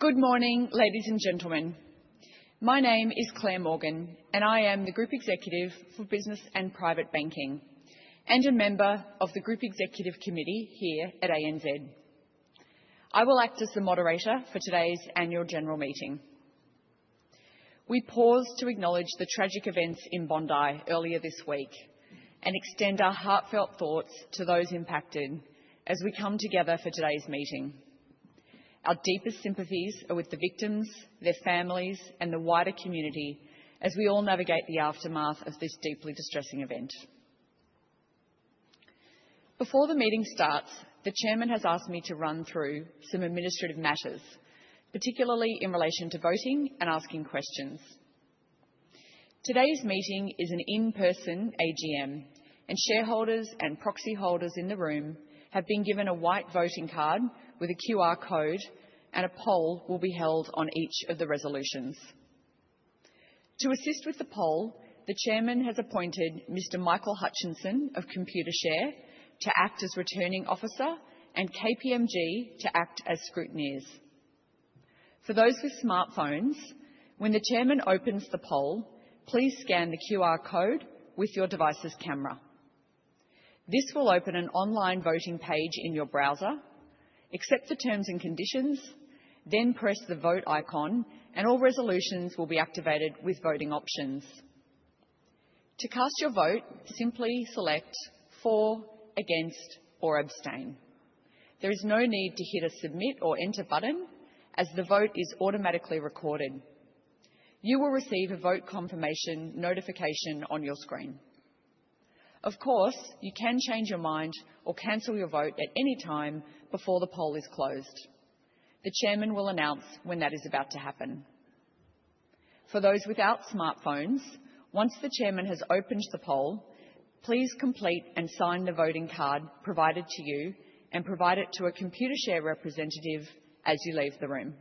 Good morning, ladies and gentlemen. My name is Claire Morgan, and I am the Group Executive for Business and Private Banking and a member of the Group Executive Committee here at ANZ. I will act as the moderator for today's Annual General Meeting. We pause to acknowledge the tragic events in Bondi earlier this week and extend our heartfelt thoughts to those impacted as we come together for today's meeting. Our deepest sympathies are with the victims, their families and the wider community as we all navigate the aftermath of this deeply distressing event. Before the meeting starts, the Chairman has asked me to run through some administrative matters, particularly in relation to voting and asking questions. Today's meeting is an in-person AGM, and shareholders and proxy holders in the room have been given a white voting card with a QR code, and a poll will be held on each of the resolutions. To assist with the poll, the Chairman has appointed Mr. Michael Hutchinson of Computershare to act as Returning Officer and KPMG to act as scrutineers. For those with smartphones, when the Chairman opens the poll, please scan the QR code with your device's camera. This will open an online voting page in your browser. Accept the terms and conditions, then press the vote icon, and all resolutions will be activated with voting options. To cast your vote, simply select for, against, or abstain. There is no need to hit a submit or enter button, as the vote is automatically recorded. You will receive a vote confirmation notification on your screen. Of course, you can change your mind or cancel your vote at any time before the poll is closed. The Chairman will announce when that is about to happen. For those without smartphones, once the Chairman has opened the poll, please complete and sign the voting card provided to you and provide it to a Computershare representative as you leave the room.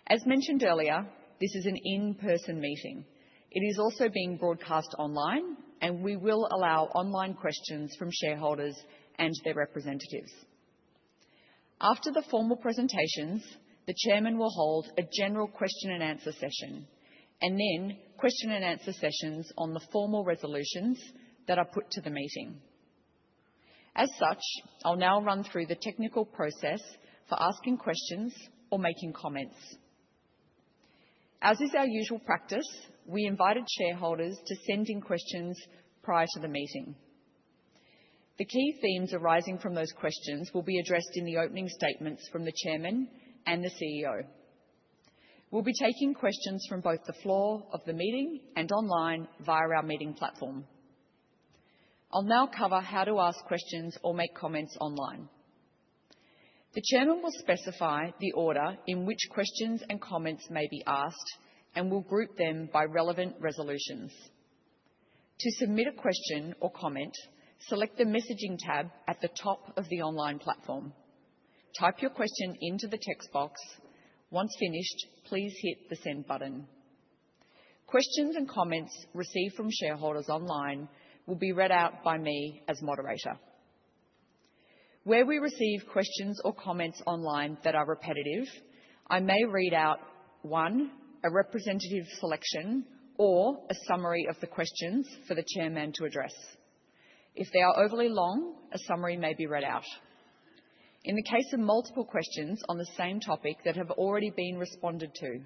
As mentioned earlier, this is an in-person meeting. It is also being broadcast online, and we will allow online questions from shareholders and their representatives. After the formal presentations, the Chairman will hold a general question and answer session, and then question and answer sessions on the formal resolutions that are put to the meeting. As such, I'll now run through the technical process for asking questions or making comments. As is our usual practice, we invited shareholders to send in questions prior to the meeting. The key themes arising from those questions will be addressed in the opening statements from the Chairman and the CEO. We'll be taking questions from both the floor of the meeting and online via our meeting platform. I'll now cover how to ask questions or make comments online. The Chairman will specify the order in which questions and comments may be asked and will group them by relevant resolutions. To submit a question or comment, select the Messaging tab at the top of the online platform. Type your question into the text box. Once finished, please hit the Send button. Questions and comments received from shareholders online will be read out by me as moderator. Where we receive questions or comments online that are repetitive, I may read out 1, a representative selection, or a summary of the questions for the Chairman to address. If they are overly long, a summary may be read out. In the case of multiple questions on the same topic that have already been responded to,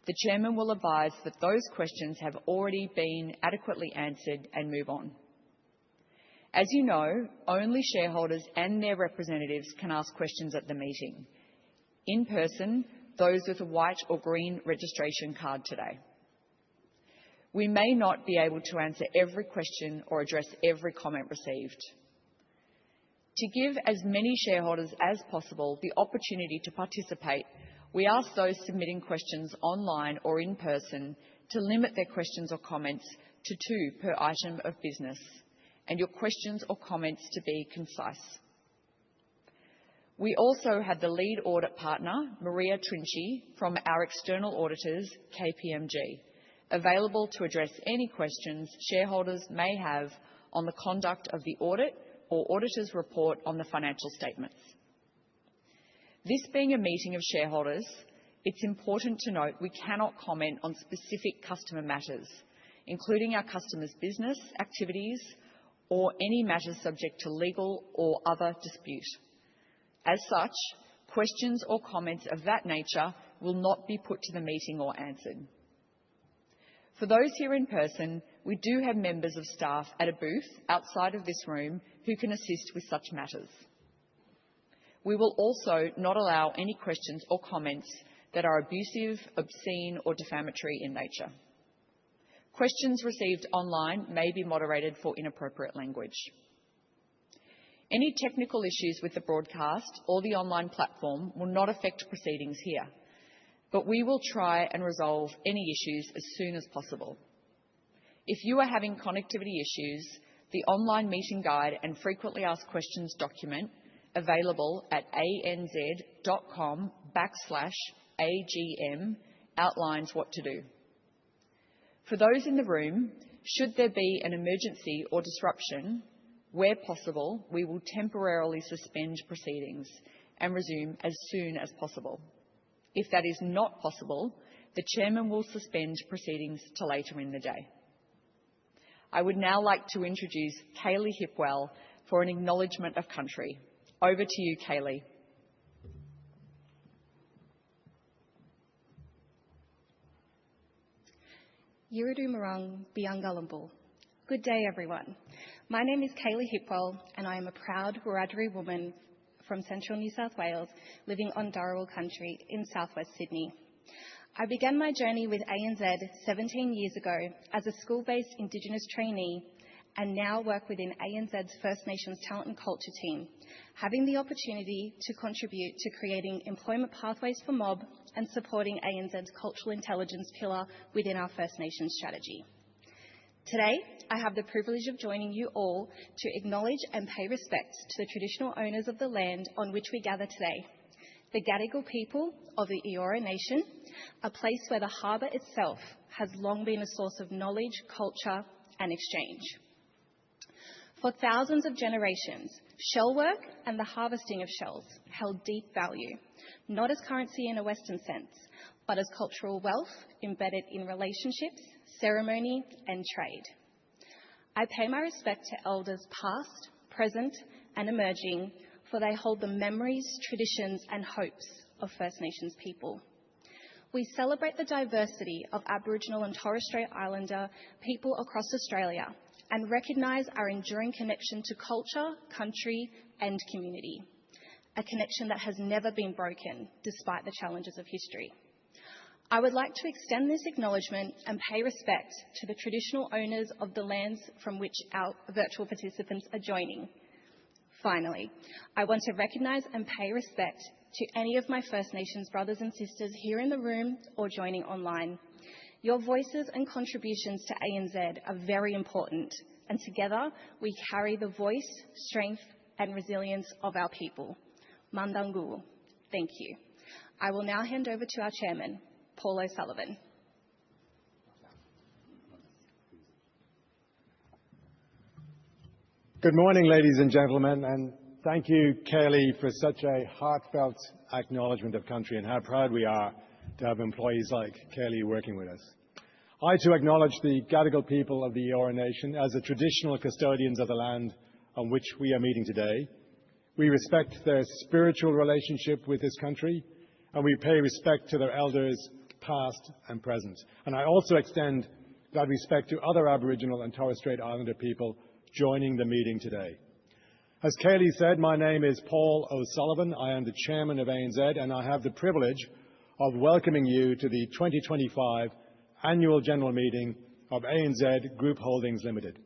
the Chairman will advise that those questions have already been adequately answered and move on. As you know, only shareholders and their representatives can ask questions at the meeting. In person, those with a white or green registration card today. We may not be able to answer every question or address every comment received. To give as many shareholders as possible the opportunity to participate, we ask those submitting questions online or in person to limit their questions or comments to 2 per item of business, and your questions or comments to be concise. We also had the lead audit partner, Maria Trinchi, from our external auditors, KPMG, available to address any questions shareholders may have on the conduct of the audit or auditor's report on the financial statements. This being a meeting of shareholders, it's important to note we cannot comment on specific customer matters, including our customers' business activities or any matters subject to legal or other dispute. As such, questions or comments of that nature will not be put to the meeting or answered. For those here in person, we do have members of staff at a booth outside of this room who can assist with such matters. We will also not allow any questions or comments that are abusive, obscene, or defamatory in nature. Questions received online may be moderated for inappropriate language. Any technical issues with the broadcast or the online platform will not affect proceedings here, but we will try and resolve any issues as soon as possible. If you are having connectivity issues, the online meeting guide and frequently asked questions document available at anz.com/AGM outlines what to do. For those in the room, should there be an emergency or disruption, where possible, we will temporarily suspend proceedings and resume as soon as possible. If that is not possible, the Chairman will suspend proceedings till later in the day. I would now like to introduce Kaylee Hipwell for an acknowledgement of country. Over to you, Kaylee. Yiridu Marang Biangalambu. Good day, everyone. My name is Kaylee Hipwell, and I am a proud Wiradjuri woman from central New South Wales, living on Dharawal country in southwest Sydney. I began my journey with ANZ 17 years ago as a school-based Indigenous trainee and now work within ANZ's First Nations Talent and Culture team, having the opportunity to contribute to creating employment pathways for mob and supporting ANZ's cultural intelligence pillar within our First Nations strategy. Today, I have the privilege of joining you all to acknowledge and pay respect to the traditional owners of the land on which we gather today, the Gadigal people of the Eora Nation, a place where the harbour itself has long been a source of knowledge, culture and exchange. For thousands of generations, shell work and the harvesting of shells held deep value, not as currency in a Western sense, but as cultural wealth embedded in relationships, ceremony and trade. I pay my respect to elders past, present and emerging, for they hold the memories, traditions and hopes of First Nations people. We celebrate the diversity of Aboriginal and Torres Strait Islander people across Australia and recognise our enduring connection to culture, country and community, a connection that has never been broken despite the challenges of history. I would like to extend this acknowledgement and pay respect to the traditional owners of the lands from which our virtual participants are joining. Finally, I want to recognise and pay respect to any of my First Nations brothers and sisters here in the room or joining online. Your voices and contributions to ANZ are very important, and together we carry the voice, strength and resilience of our people. Mandangu. Thank you. I will now hand over to our Chairman, Paul O'Sullivan. Good morning, ladies and gentlemen, and thank you, Kaylee, for such a heartfelt acknowledgement of country and how proud we are to have employees like Kaylee working with us. I too acknowledge the Gadigal people of the Eora Nation as the traditional custodians of the land on which we are meeting today. We respect their spiritual relationship with this country, and we pay respect to their elders past and present. And I also extend that respect to other Aboriginal and Torres Strait Islander people joining the meeting today. As Kaylee said, my name is Paul O'Sullivan. I am the Chairman of ANZ, and I have the privilege of welcoming you to the 2025 Annual General Meeting of ANZ Group Holdings Limited.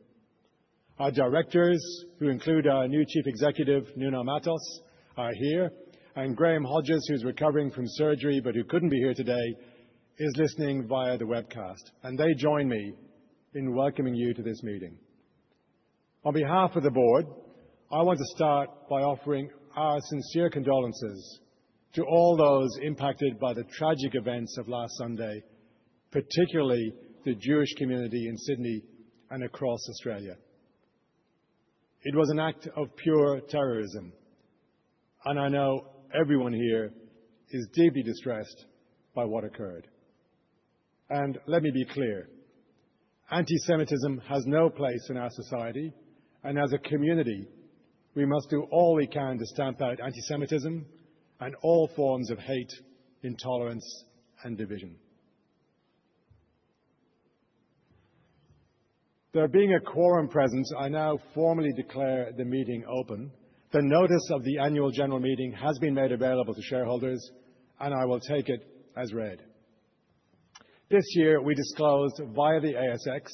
Our directors, who include our new Chief Executive, Nuno Matos, are here, and Graham Hodges, who's recovering from surgery but who couldn't be here today, is listening via the webcast, and they join me in welcoming you to this meeting. On behalf of the board, I want to start by offering our sincere condolences to all those impacted by the tragic events of last Sunday, particularly the Jewish community in Sydney and across Australia. It was an act of pure terrorism, and I know everyone here is deeply distressed by what occurred. And let me be clear, anti-Semitism has no place in our society, and as a community, we must do all we can to stamp out anti-Semitism and all forms of hate, intolerance, and division. There being a quorum present, I now formally declare the meeting open. The notice of the annual general meeting has been made available to shareholders, and I will take it as read. This year, we disclosed via the ASX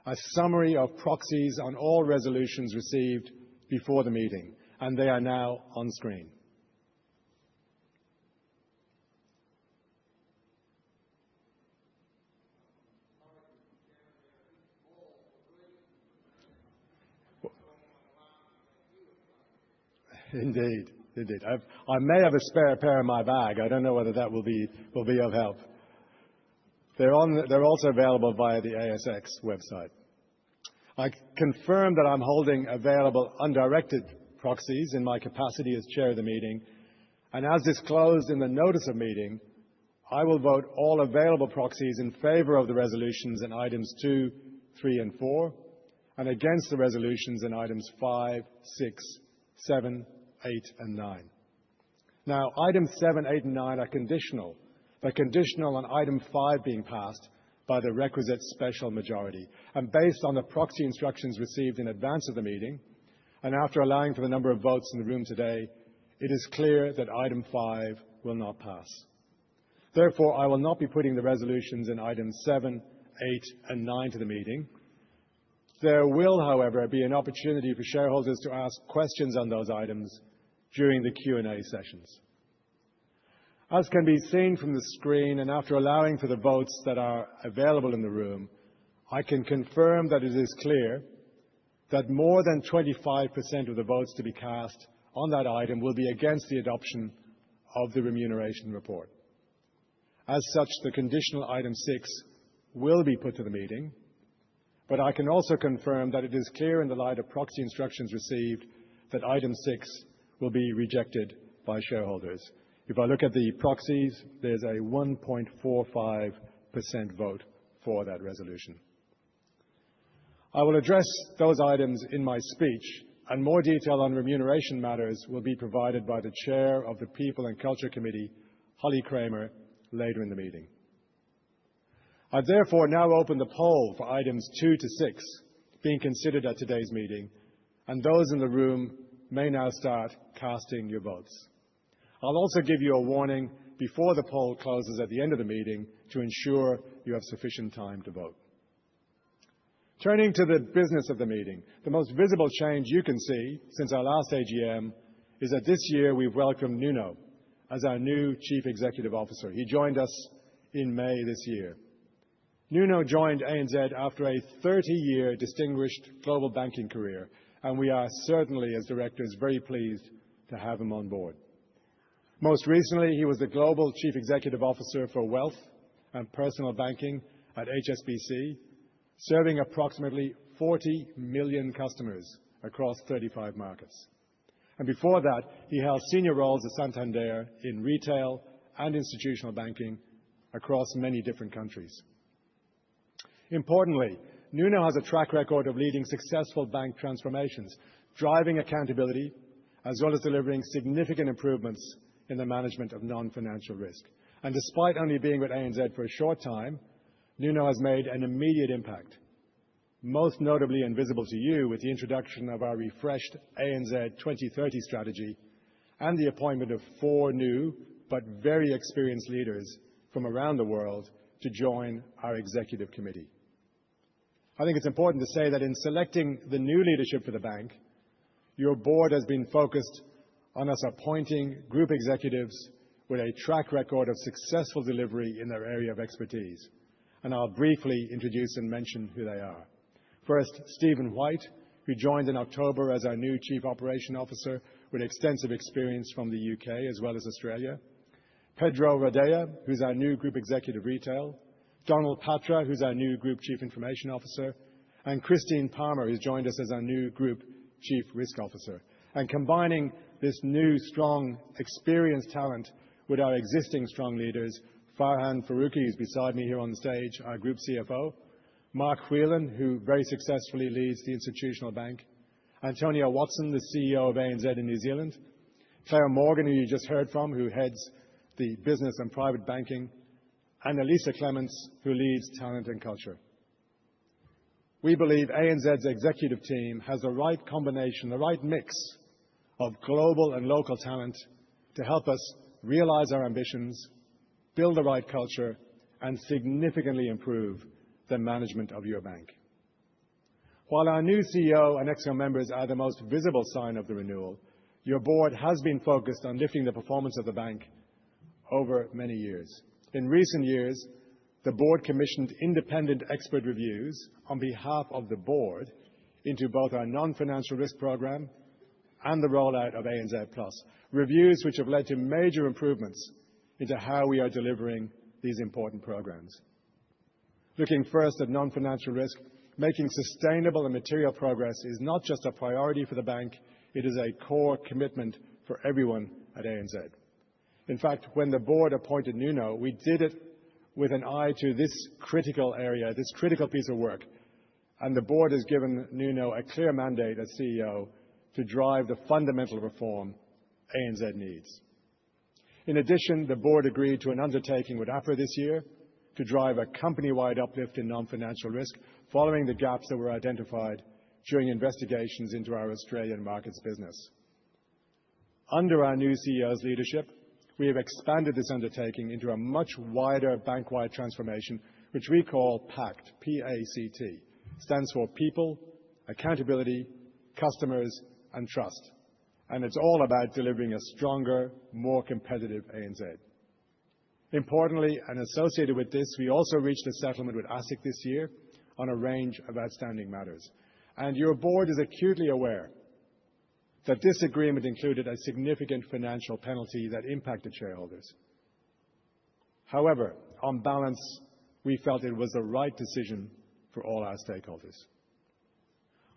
a summary of proxies on all resolutions received before the meeting, and they are now on screen. Indeed. I may have a spare pair in my bag. I don't know whether that will be of help. They're also available via the ASX website. I confirm that I'm holding available undirected proxies in my capacity as chair of the meeting, and as disclosed in the notice of meeting, I will vote all available proxies in favour of the resolutions in items 2, 3 and 4, and against the resolutions in items 5, 6, 7, 8 and 9. Now, items 7, 8 and 9 are conditional. They're conditional on item 5 being passed by the requisite special majority. And based on the proxy instructions received in advance of the meeting, and after allowing for the number of votes in the room today, it is clear that item 5 will not pass. Therefore, I will not be putting the resolutions in items 7, 8 and 9 to the meeting. There will, however, be an opportunity for shareholders to ask questions on those items during the Q&A sessions. As can be seen from the screen, and after allowing for the votes that are available in the room, I can confirm that it is clear that more than 25% of the votes to be cast on that item will be against the adoption of the remuneration report. As such, the conditional item 6 will be put to the meeting, but I can also confirm that it is clear in the light of proxy instructions received that item 6 will be rejected by shareholders. If I look at the proxies, there's a 1.45% vote for that resolution. I will address those items in my speech, and more detail on remuneration matters will be provided by the Chair of the People and Culture Committee, Holly Kramer, later in the meeting. I therefore now open the poll for items 2 to 6 being considered at today's meeting, and those in the room may now start casting your votes. I'll also give you a warning before the poll closes at the end of the meeting to ensure you have sufficient time to vote. Turning to the business of the meeting, the most visible change you can see since our last AGM is that this year we've welcomed Nuno as our new Chief Executive Officer. He joined us in May this year. Nuno joined ANZ after a 30-year distinguished global banking career, and we are certainly, as directors, very pleased to have him on board. Most recently, he was the Global Chief Executive Officer for Wealth and Personal Banking at HSBC, serving approximately 40 million customers across 35 markets. And before that, he held senior roles at Santander in retail and institutional banking across many different countries. Importantly, Nuno has a track record of leading successful bank transformations, driving accountability, as well as delivering significant improvements in the management of non-financial risk. And despite only being with ANZ for a short time, Nuno has made an immediate impact, most notably and visible to you with the introduction of our refreshed ANZ 2030 strategy and the appointment of 4 new but very experienced leaders from around the world to join our executive committee. I think it's important to say that in selecting the new leadership for the bank, your board has been focused on us appointing group executives with a track record of successful delivery in their area of expertise. And I'll briefly introduce and mention who they are. First, Stephen White, who joined in October as our new Chief Operation Officer with extensive experience from the UK as well as Australia. Pedro Radea, who's our new Group Executive Retail. Donald Patra, who's our new Group Chief Information Officer. And Christine Palmer, who's joined us as our new Group Chief Risk Officer. And combining this new, strong, experienced talent with our existing strong leaders, Farhan Faruqi, who's beside me here on the stage, our Group CFO, Mark Whelan, who very successfully leads the Institutional Bank, Antonia Watson, the CEO of ANZ in New Zealand, Claire Morgan, who you just heard from, who heads the Business and Private Banking, and Elisa Clements, who leads Talent and Culture. We believe ANZ's executive team has the right combination, the right mix of global and local talent to help us realize our ambitions, build the right culture, and significantly improve the management of your bank. While our new CEO and ExCo members are the most visible sign of the renewal, your board has been focused on lifting the performance of the bank over many years. In recent years, the board commissioned independent expert reviews on behalf of the board into both our non-financial risk program and the rollout of ANZ Plus, reviews which have led to major improvements into how we are delivering these important programs. Looking first at non-financial risk, making sustainable and material progress is not just a priority for the bank, it is a core commitment for everyone at ANZ. In fact, when the board appointed Nuno, we did it with an eye to this critical area, this critical piece of work, and the board has given Nuno a clear mandate as CEO to drive the fundamental reform ANZ needs. In addition, the board agreed to an undertaking with APRA this year to drive a company-wide uplift in non-financial risk following the gaps that were identified during investigations into our Australian markets business. Under our new CEO's leadership, we have expanded this undertaking into a much wider bank-wide transformation, which we call PACT, P-A-C-T. Stands for People, Accountability, Customers and Trust. And it's all about delivering a stronger, more competitive ANZ. Importantly, and associated with this, we also reached a settlement with ASIC this year on a range of outstanding matters. And your board is acutely aware that this agreement included a significant financial penalty that impacted shareholders. However, on balance, we felt it was the right decision for all our stakeholders.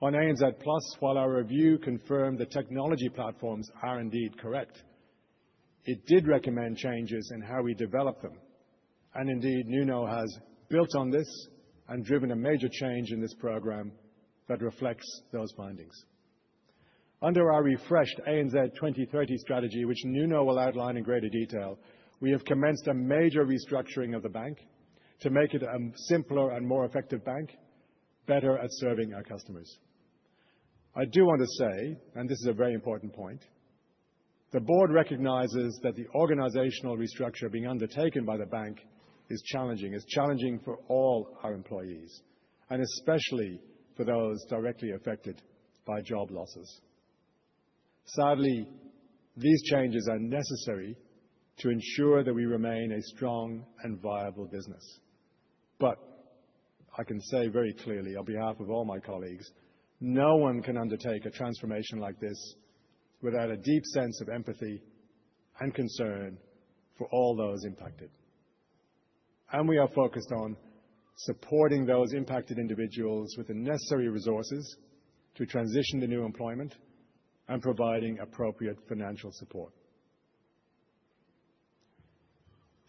On ANZ Plus, while our review confirmed the technology platforms are indeed correct, it did recommend changes in how we develop them. And indeed, Nuno has built on this and driven a major change in this program that reflects those findings. Under our refreshed ANZ 2030 strategy, which Nuno will outline in greater detail, we have commenced a major restructuring of the bank to make it a simpler and more effective bank, better at serving our customers. I do want to say, and this is a very important point, the board recognizes that the organizational restructure being undertaken by the bank is challenging for all our employees, and especially for those directly affected by job losses. Sadly, these changes are necessary to ensure that we remain a strong and viable business. But I can say very clearly on behalf of all my colleagues, no one can undertake a transformation like this without a deep sense of empathy and concern for all those impacted. And we are focused on supporting those impacted individuals with the necessary resources to transition to new employment and providing appropriate financial support.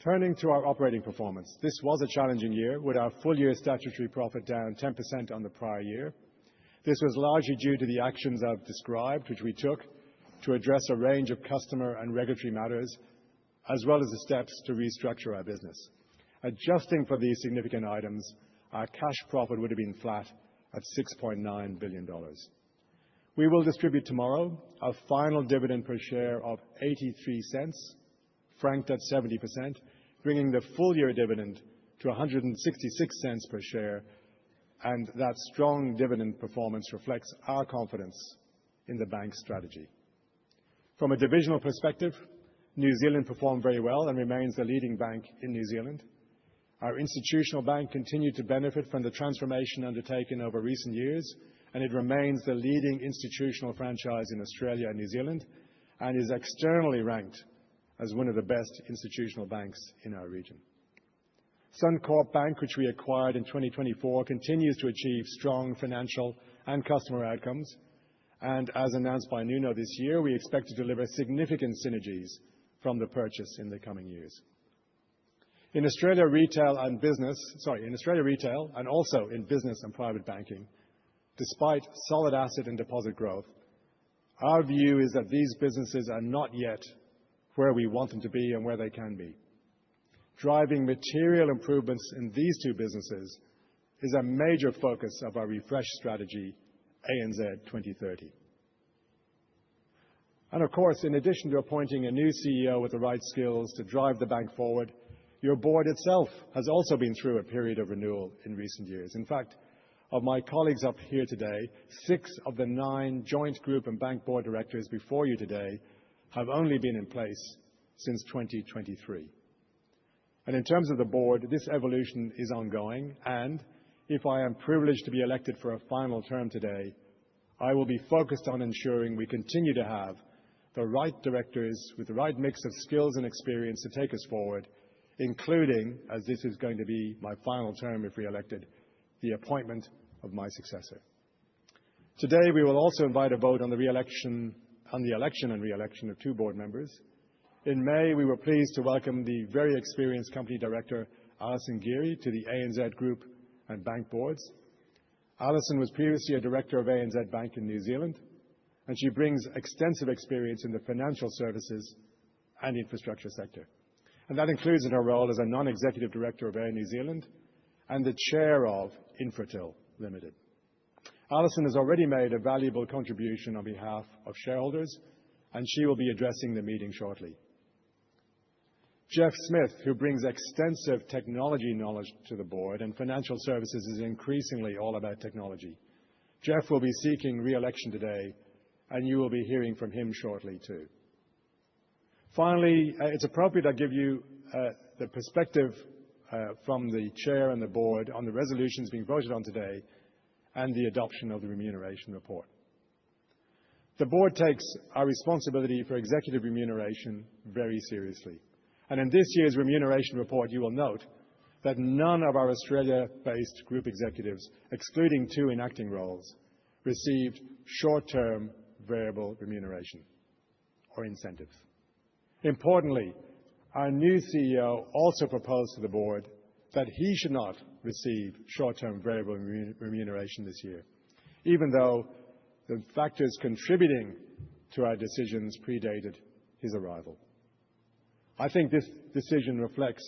Turning to our operating performance, this was a challenging year with our full-year statutory profit down 10% on the prior year. This was largely due to the actions I've described, which we took to address a range of customer and regulatory matters, as well as the steps to restructure our business. Adjusting for these significant items, our cash profit would have been flat at $6.9 billion. We will distribute tomorrow a final dividend per share of 83 cents, franked at 70%, bringing the full-year dividend to 166 cents per share, and that strong dividend performance reflects our confidence in the bank's strategy. From a divisional perspective, New Zealand performed very well and remains the leading bank in New Zealand. Our institutional bank continued to benefit from the transformation undertaken over recent years, and it remains the leading institutional franchise in Australia and New Zealand, and is externally ranked as one of the best institutional banks in our region. Suncorp Bank, which we acquired in 2024, continues to achieve strong financial and customer outcomes, And as announced by Nuno this year, we expect to deliver significant synergies from the purchase in the coming years. In Australia retail and also in business and private banking, despite solid asset and deposit growth, our view is that these businesses are not yet where we want them to be and where they can be. Driving material improvements in these two businesses is a major focus of our refresh strategy, ANZ 2030. And of course, in addition to appointing a new CEO with the right skills to drive the bank forward, your board itself has also been through a period of renewal in recent years. In fact, of my colleagues up here today, 6 of the 9 joint group and bank board directors before you today have only been in place since 2023. And in terms of the board, this evolution is ongoing, and if I am privileged to be elected for a final term today, I will be focused on ensuring we continue to have the right directors with the right mix of skills and experience to take us forward, including, as this is going to be my final term if re-elected, the appointment of my successor. Today, we will also invite a vote on the election and re-election of 2 board members. In May, we were pleased to welcome the very experienced company director, Alison Geary, to the ANZ Group and bank boards. Alison was previously a director of ANZ Bank in New Zealand, and she brings extensive experience in the financial services and infrastructure sector. And that includes in her role as a non-executive director of Air New Zealand and the chair of Infratil Limited. Alison has already made a valuable contribution on behalf of shareholders, and she will be addressing the meeting shortly. Jeff Smith, who brings extensive technology knowledge to the board, and financial services is increasingly all about technology. Jeff will be seeking re-election today, and you will be hearing from him shortly too. Finally, it's appropriate I give you the perspective from the chair and the board on the resolutions being voted on today and the adoption of the remuneration report. The board takes our responsibility for executive remuneration very seriously. And in this year's remuneration report, you will note that none of our Australia-based group executives, excluding 2 in acting roles, received short-term variable remuneration or incentives. Importantly, our new CEO also proposed to the board that he should not receive short-term variable remuneration this year, even though the factors contributing to our decisions predated his arrival. I think this decision reflects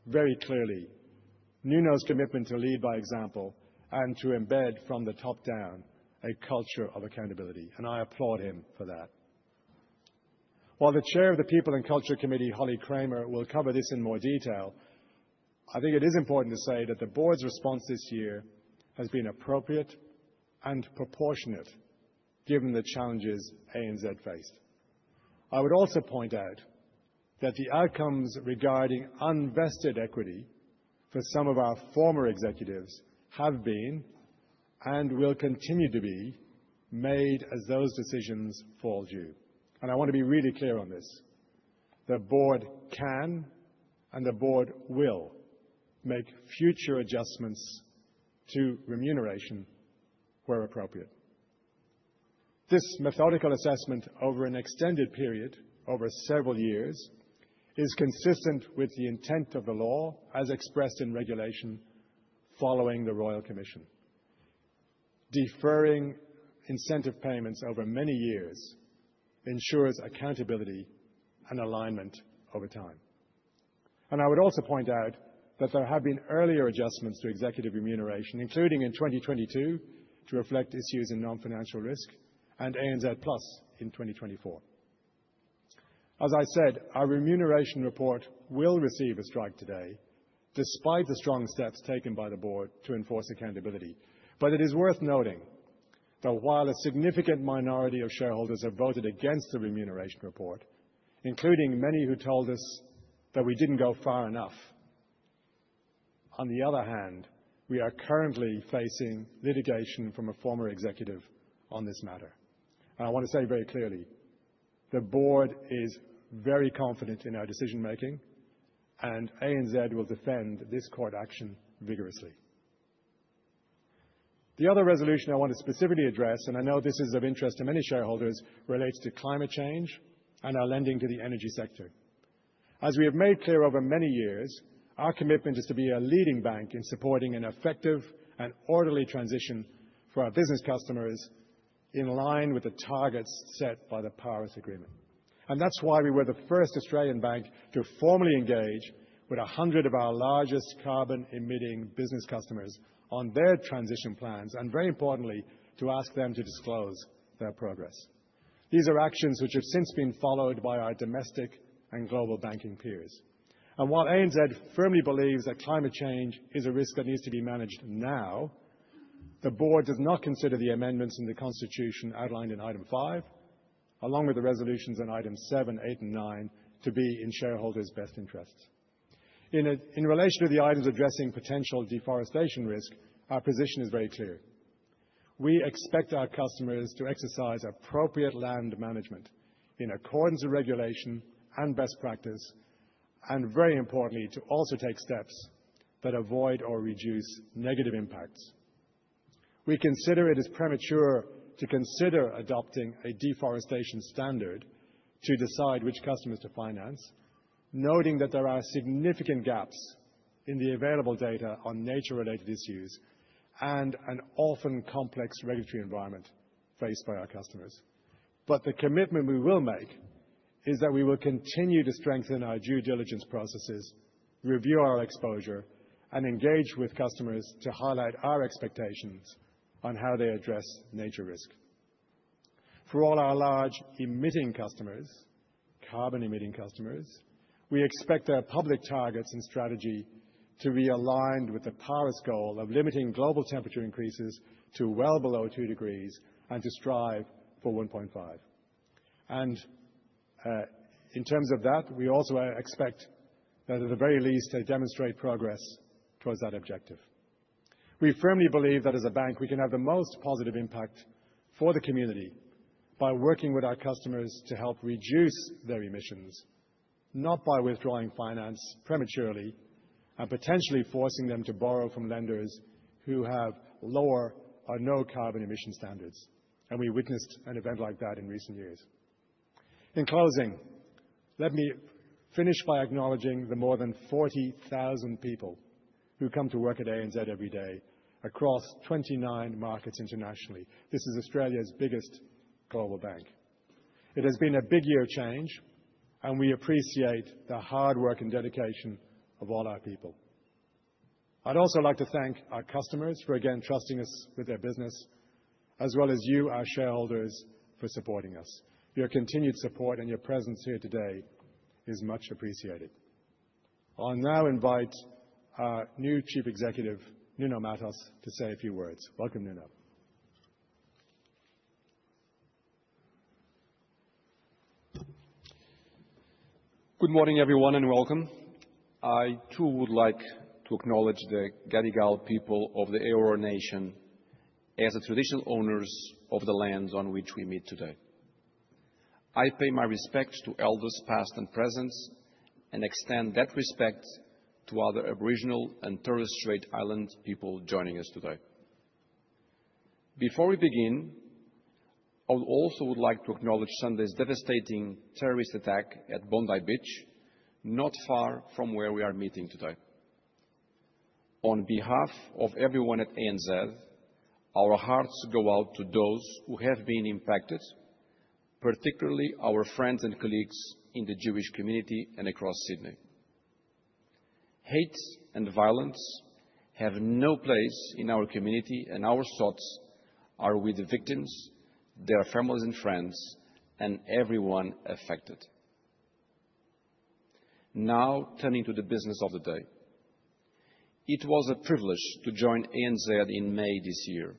very clearly Nuno's commitment to lead by example and to embed from the top down a culture of accountability, and I applaud him for that. While the chair of the People and Culture Committee, Holly Kramer, will cover this in more detail, I think it is important to say that the board's response this year has been appropriate and proportionate given the challenges ANZ faced. I would also point out that the outcomes regarding unvested equity for some of our former executives have been and will continue to be made as those decisions fall due. And I want to be really clear on this. The board can and the board will make future adjustments to remuneration where appropriate. This methodical assessment over an extended period, over several years, is consistent with the intent of the law as expressed in regulation following the Royal Commission. Deferring incentive payments over many years ensures accountability and alignment over time. And I would also point out that there have been earlier adjustments to executive remuneration, including in 2022 to reflect issues in non-financial risk, and ANZ Plus in 2024. As I said, our remuneration report will receive a strike today, despite the strong steps taken by the board to enforce accountability. But it is worth noting that while a significant minority of shareholders have voted against the remuneration report, including many who told us that we didn't go far enough, on the other hand, we are currently facing litigation from a former executive on this matter. And I want to say very clearly, the board is very confident in our decision-making, and ANZ will defend this court action vigorously. The other resolution I want to specifically address, and I know this is of interest to many shareholders, relates to climate change and our lending to the energy sector. As we have made clear over many years, our commitment is to be a leading bank in supporting an effective and orderly transition for our business customers in line with the targets set by the Paris Agreement. And that's why we were the first Australian bank to formally engage with 100 of our largest carbon-emitting business customers on their transition plans, and very importantly, to ask them to disclose their progress. These are actions which have since been followed by our domestic and global banking peers. And while ANZ firmly believes that climate change is a risk that needs to be managed now, the board does not consider the amendments in the Constitution outlined in item 5, along with the resolutions in items 7, 8 and 9, to be in shareholders' best interests. In relation to the items addressing potential deforestation risk, our position is very clear. We expect our customers to exercise appropriate land management in accordance with regulation and best practice, and very importantly, to also take steps that avoid or reduce negative impacts. We consider it is premature to consider adopting a deforestation standard to decide which customers to finance, noting that there are significant gaps in the available data on nature-related issues and an often complex regulatory environment faced by our customers. But the commitment we will make is that we will continue to strengthen our due diligence processes, review our exposure, and engage with customers to highlight our expectations on how they address nature risk. For all our large emitting customers, carbon-emitting customers, we expect their public targets and strategy to be aligned with the Paris goal of limiting global temperature increases to well below 2 degrees and to strive for 1.5. And in terms of that, we also expect that at the very least they demonstrate progress towards that objective. We firmly believe that as a bank we can have the most positive impact for the community by working with our customers to help reduce their emissions, not by withdrawing finance prematurely and potentially forcing them to borrow from lenders who have lower or no carbon emission standards. And we witnessed an event like that in recent years. In closing, let me finish by acknowledging the more than 40,000 people who come to work at ANZ every day across 29 markets internationally. This is Australia's biggest global bank. It has been a big year of change, and we appreciate the hard work and dedication of all our people. I'd also like to thank our customers for again trusting us with their business, as well as you, our shareholders, for supporting us. Your continued support and your presence here today is much appreciated. I'll now invite our new Chief Executive, Nuno Matos, to say a few words. Welcome, Nuno. Good morning, everyone, and welcome. I, too, would like to acknowledge the Gadigal people of the Eora Nation as the traditional owners of the lands on which we meet today. I pay my respects to elders past and present and extend that respect to other Aboriginal and Torres Strait Island people joining us today. Before we begin, I would also like to acknowledge Sunday's devastating terrorist attack at Bondi Beach, not far from where we are meeting today. On behalf of everyone at ANZ, our hearts go out to those who have been impacted, particularly our friends and colleagues in the Jewish community and across Sydney. Hate and violence have no place in our community, and our thoughts are with the victims, their families and friends, and everyone affected. Now, turning to the business of the day. It was a privilege to join ANZ in May this year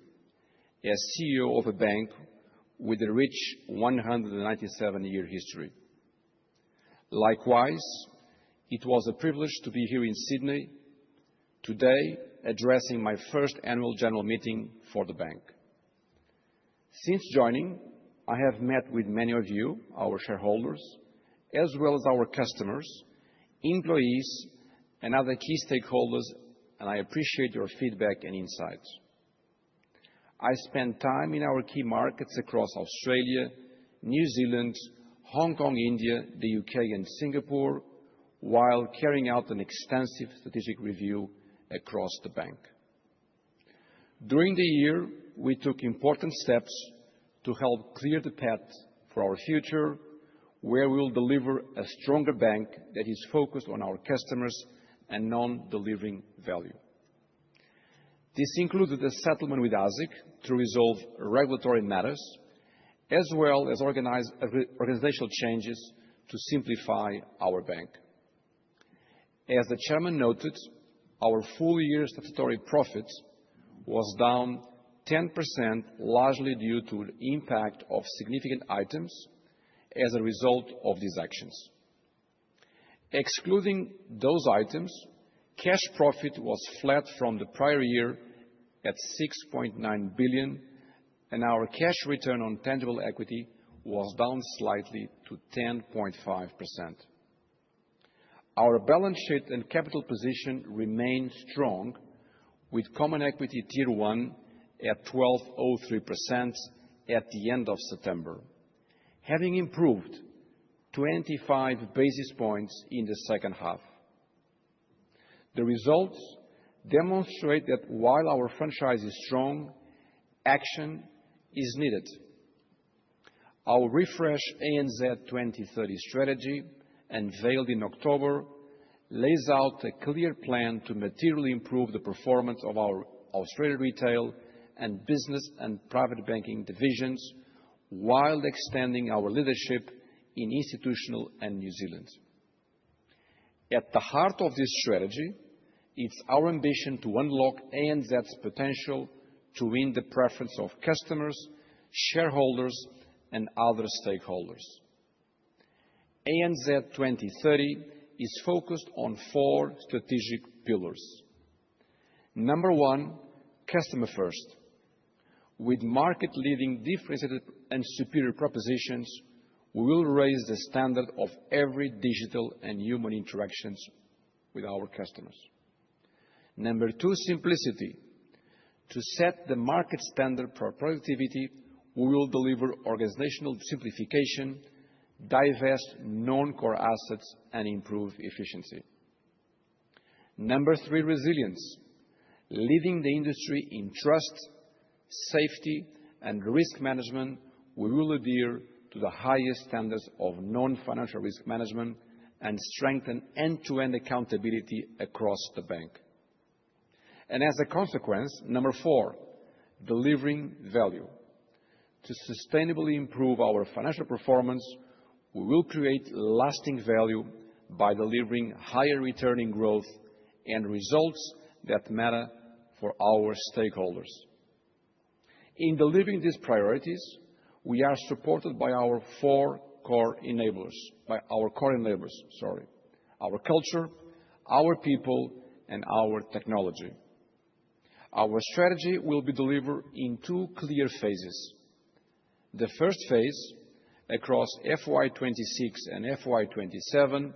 as CEO of a bank with a rich 197-year history. Likewise, it was a privilege to be here in Sydney today addressing my first annual general meeting for the bank. Since joining, I have met with many of you, our shareholders, as well as our customers, employees, and other key stakeholders, and I appreciate your feedback and insights. I spent time in our key markets across Australia, New Zealand, Hong Kong, India, the UK, and Singapore, while carrying out an extensive strategic review across the bank. During the year, we took important steps to help clear the path for our future, where we will deliver a stronger bank that is focused on our customers and non-delivering value. This included a settlement with ASIC to resolve regulatory matters, as well as organizational changes to simplify our bank. As the chairman noted, our full-year statutory profit was down 10%, largely due to the impact of significant items as a result of these actions. Excluding those items, cash profit was flat from the prior year at 6.9 billion, and our cash return on tangible equity was down slightly to 10.5%. Our balance sheet and capital position remain strong, with Common Equity Tier 1 at 12.03% at the end of September, having improved 25 basis points in the second half. The results demonstrate that while our franchise is strong, action is needed. Our refreshed ANZ 2030 strategy, unveiled in October, lays out a clear plan to materially improve the performance of our Australian retail and business and private banking divisions, while extending our leadership in institutional and New Zealand. At the heart of this strategy, it's our ambition to unlock ANZ's potential to win the preference of customers, shareholders, and other stakeholders. ANZ 2030 is focused on 4 strategic pillars. Number 1, customer first. With market-leading, differentiated, and superior propositions, we will raise the standard of every digital and human interactions with our customers. Number 2, simplicity. To set the market standard for productivity, we will deliver organizational simplification, divest non-core assets, and improve efficiency. Number 3, resilience. Leading the industry in trust, safety, and risk management, we will adhere to the highest standards of non-financial risk management and strengthen end-to-end accountability across the bank. And as a consequence, number 4, delivering value. To sustainably improve our financial performance, we will create lasting value by delivering higher returning growth and results that matter for our stakeholders. In delivering these priorities, we are supported by our core enablers, our culture, our people, and our technology. Our strategy will be delivered in 2 clear phases. The first phase, across FY26 and FY27,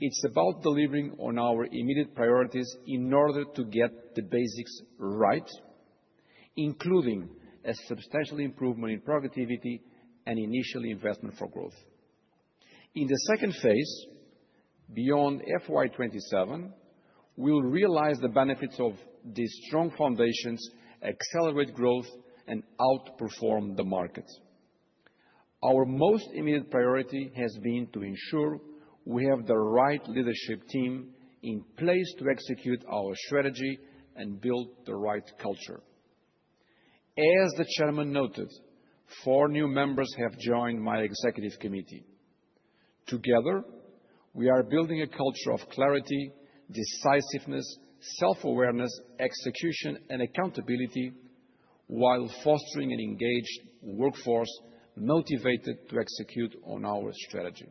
it's about delivering on our immediate priorities in order to get the basics right, including a substantial improvement in productivity and initial investment for growth. In the second phase, beyond FY27, we'll realize the benefits of these strong foundations, accelerate growth, and outperform the market. Our most immediate priority has been to ensure we have the right leadership team in place to execute our strategy and build the right culture. As the chairman noted, 4 new members have joined my executive committee. Together, we are building a culture of clarity, decisiveness, self-awareness, execution, and accountability, while fostering an engaged workforce motivated to execute on our strategy.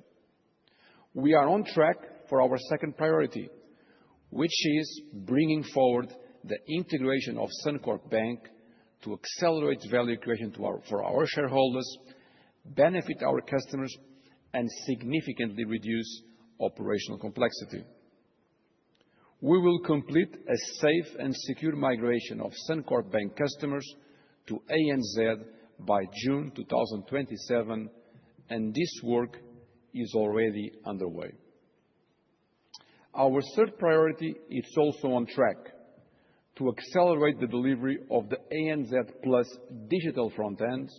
We are on track for our second priority, which is bringing forward the integration of Suncorp Bank to accelerate value creation for our shareholders, benefit our customers, and significantly reduce operational complexity. We will complete a safe and secure migration of Suncorp Bank customers to ANZ by June 2027, and this work is already underway. Our third priority is also on track to accelerate the delivery of the ANZ Plus digital front end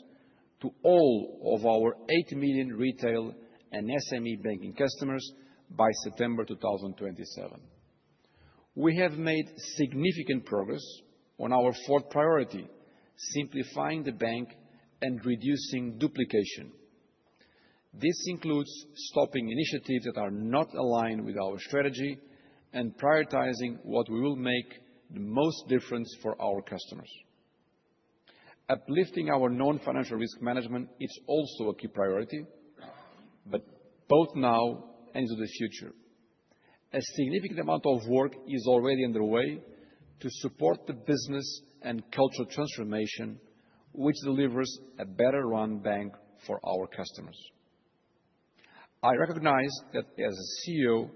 to all of our 8 million retail and SME banking customers by September 2027. We have made significant progress on our fourth priority, simplifying the bank and reducing duplication. This includes stopping initiatives that are not aligned with our strategy and prioritizing what will make the most difference for our customers. Uplifting our non-financial risk management is also a key priority, but both now and into the future. A significant amount of work is already underway to support the business and cultural transformation, which delivers a better-run bank for our customers. I recognize that as a CEO,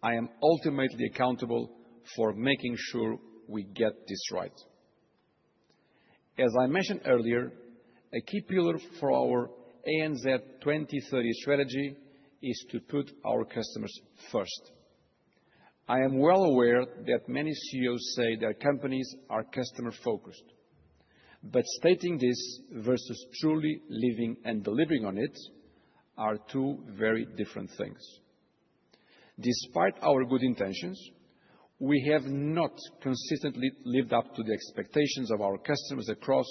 I am ultimately accountable for making sure we get this right. As I mentioned earlier, a key pillar for our ANZ 2030 strategy is to put our customers first. I am well aware that many CEOs say their companies are customer-focused, but stating this versus truly living and delivering on it are two very different things. Despite our good intentions, we have not consistently lived up to the expectations of our customers across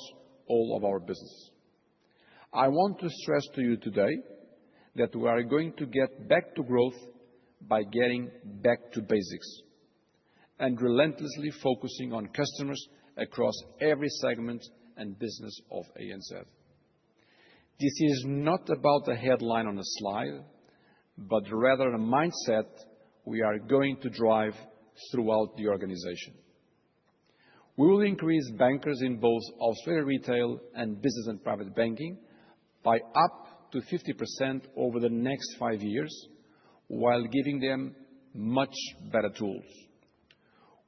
all of our business. I want to stress to you today that we are going to get back to growth by getting back to basics and relentlessly focusing on customers across every segment and business of ANZ. This is not about a headline on a slide, but rather a mindset we are going to drive throughout the organization. We will increase bankers in both Australia Retail and Business and Private Banking by up to 50% over the next 5 years, while giving them much better tools.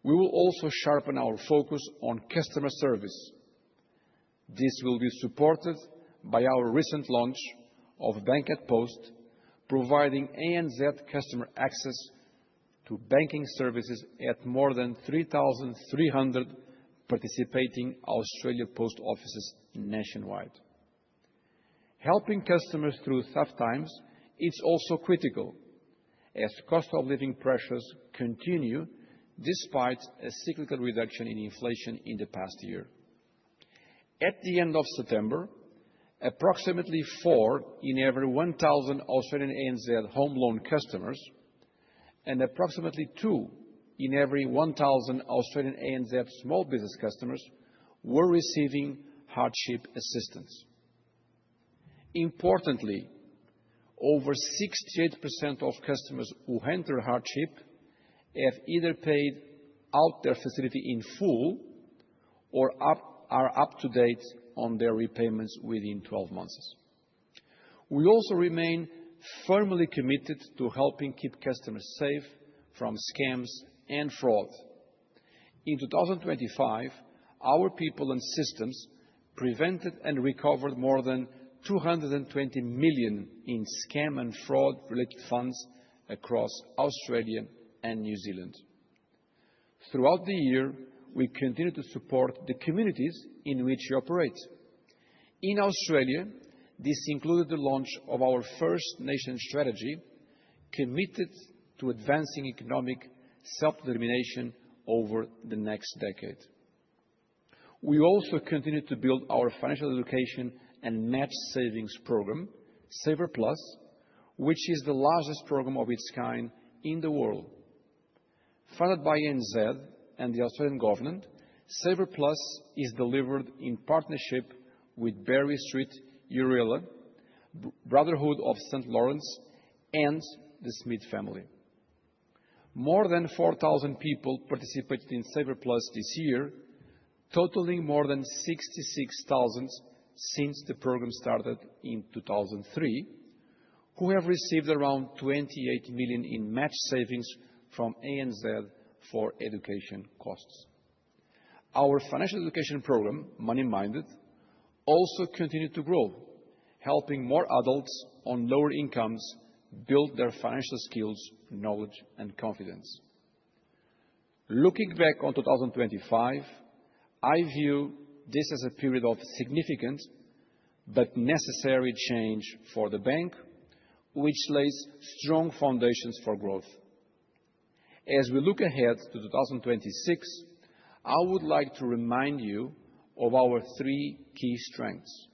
We will also sharpen our focus on customer service. This will be supported by our recent launch of Bank at Post, providing ANZ customer access to banking services at more than 3,300 participating Australia Post offices nationwide. Helping customers through tough times is also critical, as cost of living pressures continue despite a cyclical reduction in inflation in the past year. At the end of September, approximately 4 in every 1,000 Australian ANZ home loan customers and approximately 2 in every 1,000 Australian ANZ small business customers were receiving hardship assistance. Importantly, over 68% of customers who enter hardship have either paid out their facility in full or are up to date on their repayments within 12 months. We also remain firmly committed to helping keep customers safe from scams and fraud. In 2025, our people and systems prevented and recovered more than 220 million in scam and fraud-related funds across Australia and New Zealand. Throughout the year, we continue to support the communities in which we operate. In Australia, this included the launch of our First Nations strategy, committed to advancing economic self-determination over the next decade. We also continue to build our financial education and match savings program, Saver Plus, which is the largest program of its kind in the world. Funded by ANZ and the Australian Government, Saver Plus is delivered in partnership with Berry Street Urella, Brotherhood of St. Lawrence, and the Smith family. More than 4,000 people participated in Saver Plus this year, totaling more than 66,000 since the program started in 2003, who have received around 28 million in match savings from ANZ for education costs. Our financial education program, Money Minded, also continued to grow, helping more adults on lower incomes build their financial skills, knowledge, and confidence. Looking back on 2025, I view this as a period of significant but necessary change for the bank, which lays strong foundations for growth. As we look ahead to 2026, I would like to remind you of our three key strengths.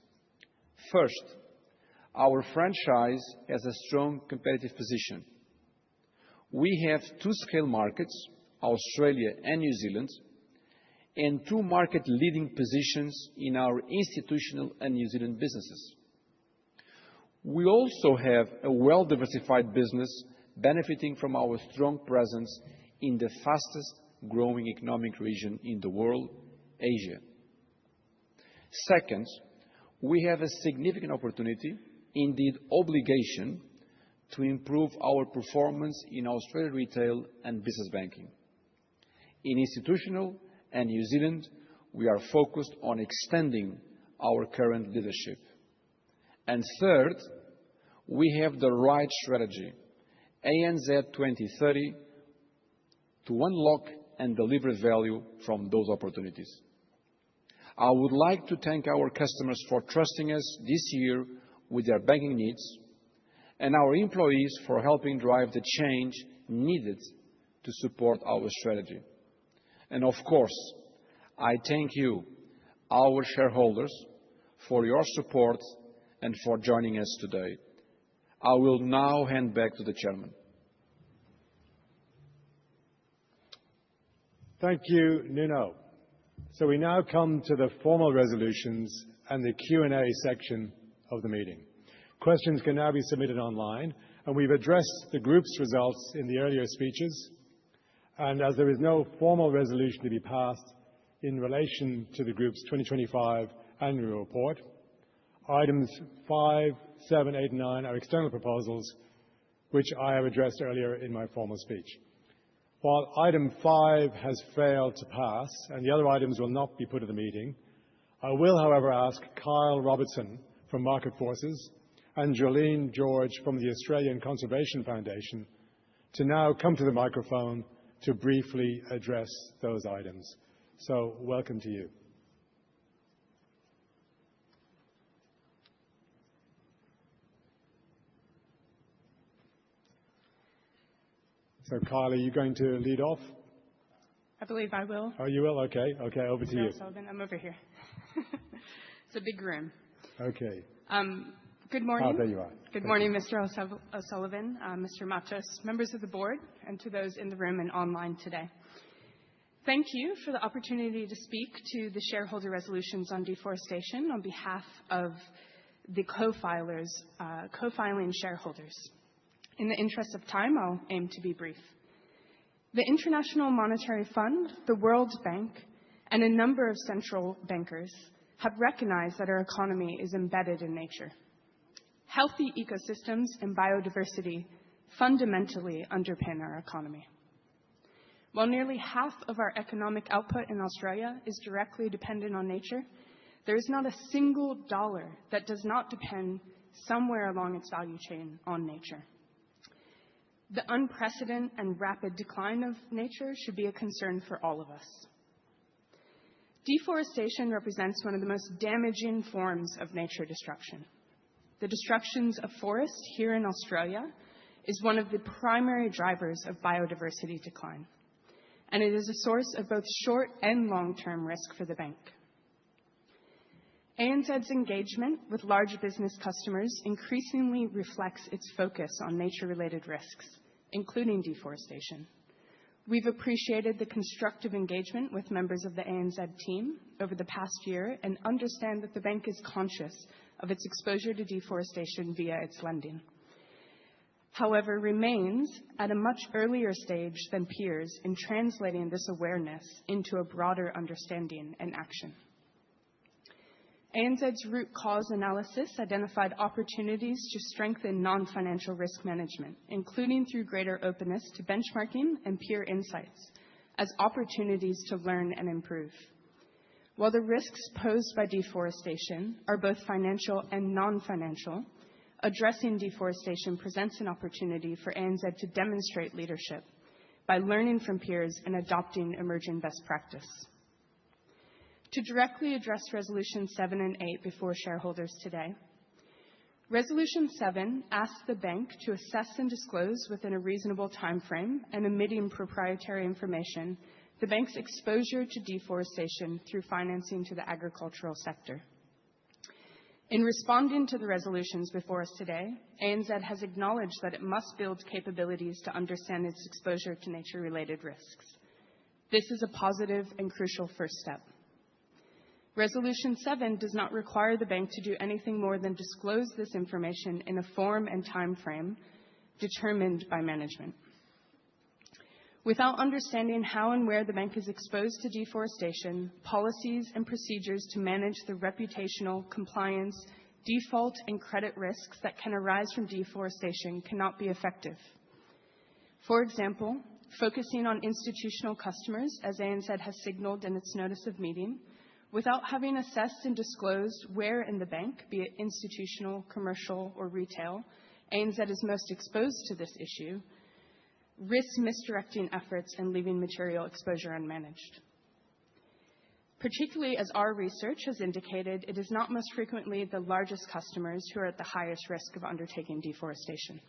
First, our franchise has a strong competitive position. We have two scale markets, Australia and New Zealand, and two market-leading positions in our institutional and New Zealand businesses. We also have a well-diversified business benefiting from our strong presence in the fastest-growing economic region in the world, Asia. Second, we have a significant opportunity, indeed obligation, to improve our performance in Australia retail and business banking. In institutional and New Zealand, we are focused on extending our current leadership. And third, we have the right strategy, ANZ 2030, to unlock and deliver value from those opportunities. I would like to thank our customers for trusting us this year with their banking needs, and our employees for helping drive the change needed to support our strategy. And of course, I thank you, our shareholders, for your support and for joining us today. I will now hand back to the chairman. Thank you, Nuno. So we now come to the formal resolutions and the Q&A section of the meeting. Questions can now be submitted online, and we've addressed the group's results in the earlier speeches. And as there is no formal resolution to be passed in relation to the group's 2025 annual report, items 5, 7, 8, and 9 are external proposals, which I have addressed earlier in my formal speech. While item 5 has failed to pass and the other items will not be put to the meeting, I will, however, ask Kyle Robertson from Market Forces and Jolene George from the Australian Conservation Foundation to now come to the microphone to briefly address those items. So, welcome to you. So, Kyle, are you going to lead off? I believe I will. Oh, you will? Okay. Okay, over to you. Sullivan, I'm over here. It's a big room. Okay. Good morning. Oh, there you are. Good morning, Mr. O'Sullivan, Mr. Matos, members of the board, and to those in the room and online today. Thank you for the opportunity to speak to the shareholder resolutions on deforestation on behalf of the co-filing shareholders. In the interest of time, I'll aim to be brief. The International Monetary Fund, the World Bank, and a number of central bankers have recognized that our economy is embedded in nature. Healthy ecosystems and biodiversity fundamentally underpin our economy. While nearly half of our economic output in Australia is directly dependent on nature, there is not a single dollar that does not depend somewhere along its value chain on nature. The unprecedented and rapid decline of nature should be a concern for all of us. Deforestation represents one of the most damaging forms of nature destruction. The destructions of forests here in Australia is one of the primary drivers of biodiversity decline, and it is a source of both short and long-term risk for the bank. ANZ's engagement with large business customers increasingly reflects its focus on nature-related risks, including deforestation. We've appreciated the constructive engagement with members of the ANZ team over the past year and understand that the bank is conscious of its exposure to deforestation via its lending. However, remains at a much earlier stage than peers in translating this awareness into a broader understanding and action. ANZ's root cause analysis identified opportunities to strengthen non-financial risk management, including through greater openness to benchmarking and peer insights, as opportunities to learn and improve. While the risks posed by deforestation are both financial and non-financial, addressing deforestation presents an opportunity for ANZ to demonstrate leadership by learning from peers and adopting emerging best practice. To directly address Resolution 7 and 8 before shareholders today, Resolution 7 asks the bank to assess and disclose within a reasonable timeframe and omitting proprietary information the bank's exposure to deforestation through financing to the agricultural sector. In responding to the resolutions before us today, ANZ has acknowledged that it must build capabilities to understand its exposure to nature-related risks. This is a positive and crucial first step. Resolution 7 does not require the bank to do anything more than disclose this information in a form and timeframe determined by management. Without understanding how and where the bank is exposed to deforestation, policies and procedures to manage the reputational, compliance, default, and credit risks that can arise from deforestation cannot be effective. For example, focusing on institutional customers, as ANZ has signaled in its notice of meeting, without having assessed and disclosed where in the bank, be it institutional, commercial, or retail, ANZ is most exposed to this issue, risks misdirecting efforts and leaving material exposure unmanaged. Particularly as our research has indicated, it is not most frequently the largest customers who are at the highest risk of undertaking deforestation.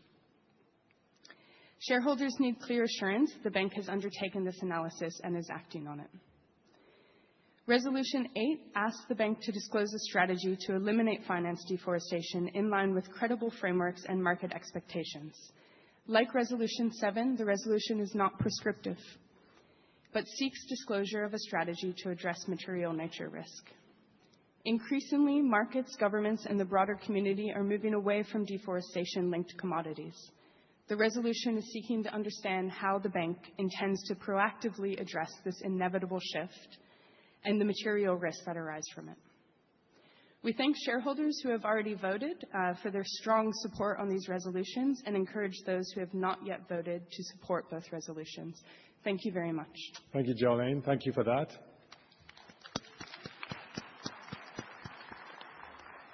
Shareholders need clear assurance the bank has undertaken this analysis and is acting on it. Resolution 8 asks the bank to disclose a strategy to eliminate finance deforestation in line with credible frameworks and market expectations. Like Resolution 7, the resolution is not prescriptive, but seeks disclosure of a strategy to address material nature risk. Increasingly, markets, governments, and the broader community are moving away from deforestation-linked commodities. The resolution is seeking to understand how the bank intends to proactively address this inevitable shift and the material risks that arise from it. We thank shareholders who have already voted for their strong support on these resolutions and encourage those who have not yet voted to support both resolutions. Thank you very much. Thank you, Jolene. Thank you for that.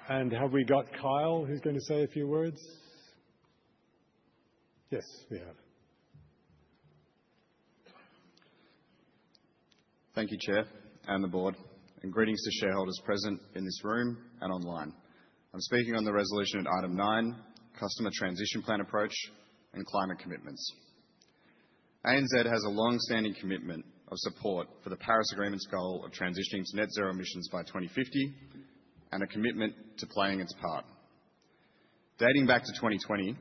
And have we got Kyle who's going to say a few words? Yes, we have. Thank you, Chair and the Board, and greetings to shareholders present in this room and online. I'm speaking on the resolution at item 9, Customer Transition Plan Approach and Climate Commitments. ANZ has a long-standing commitment of support for the Paris Agreement's goal of transitioning to net zero emissions by 2050 and a commitment to playing its part. Dating back to 2020,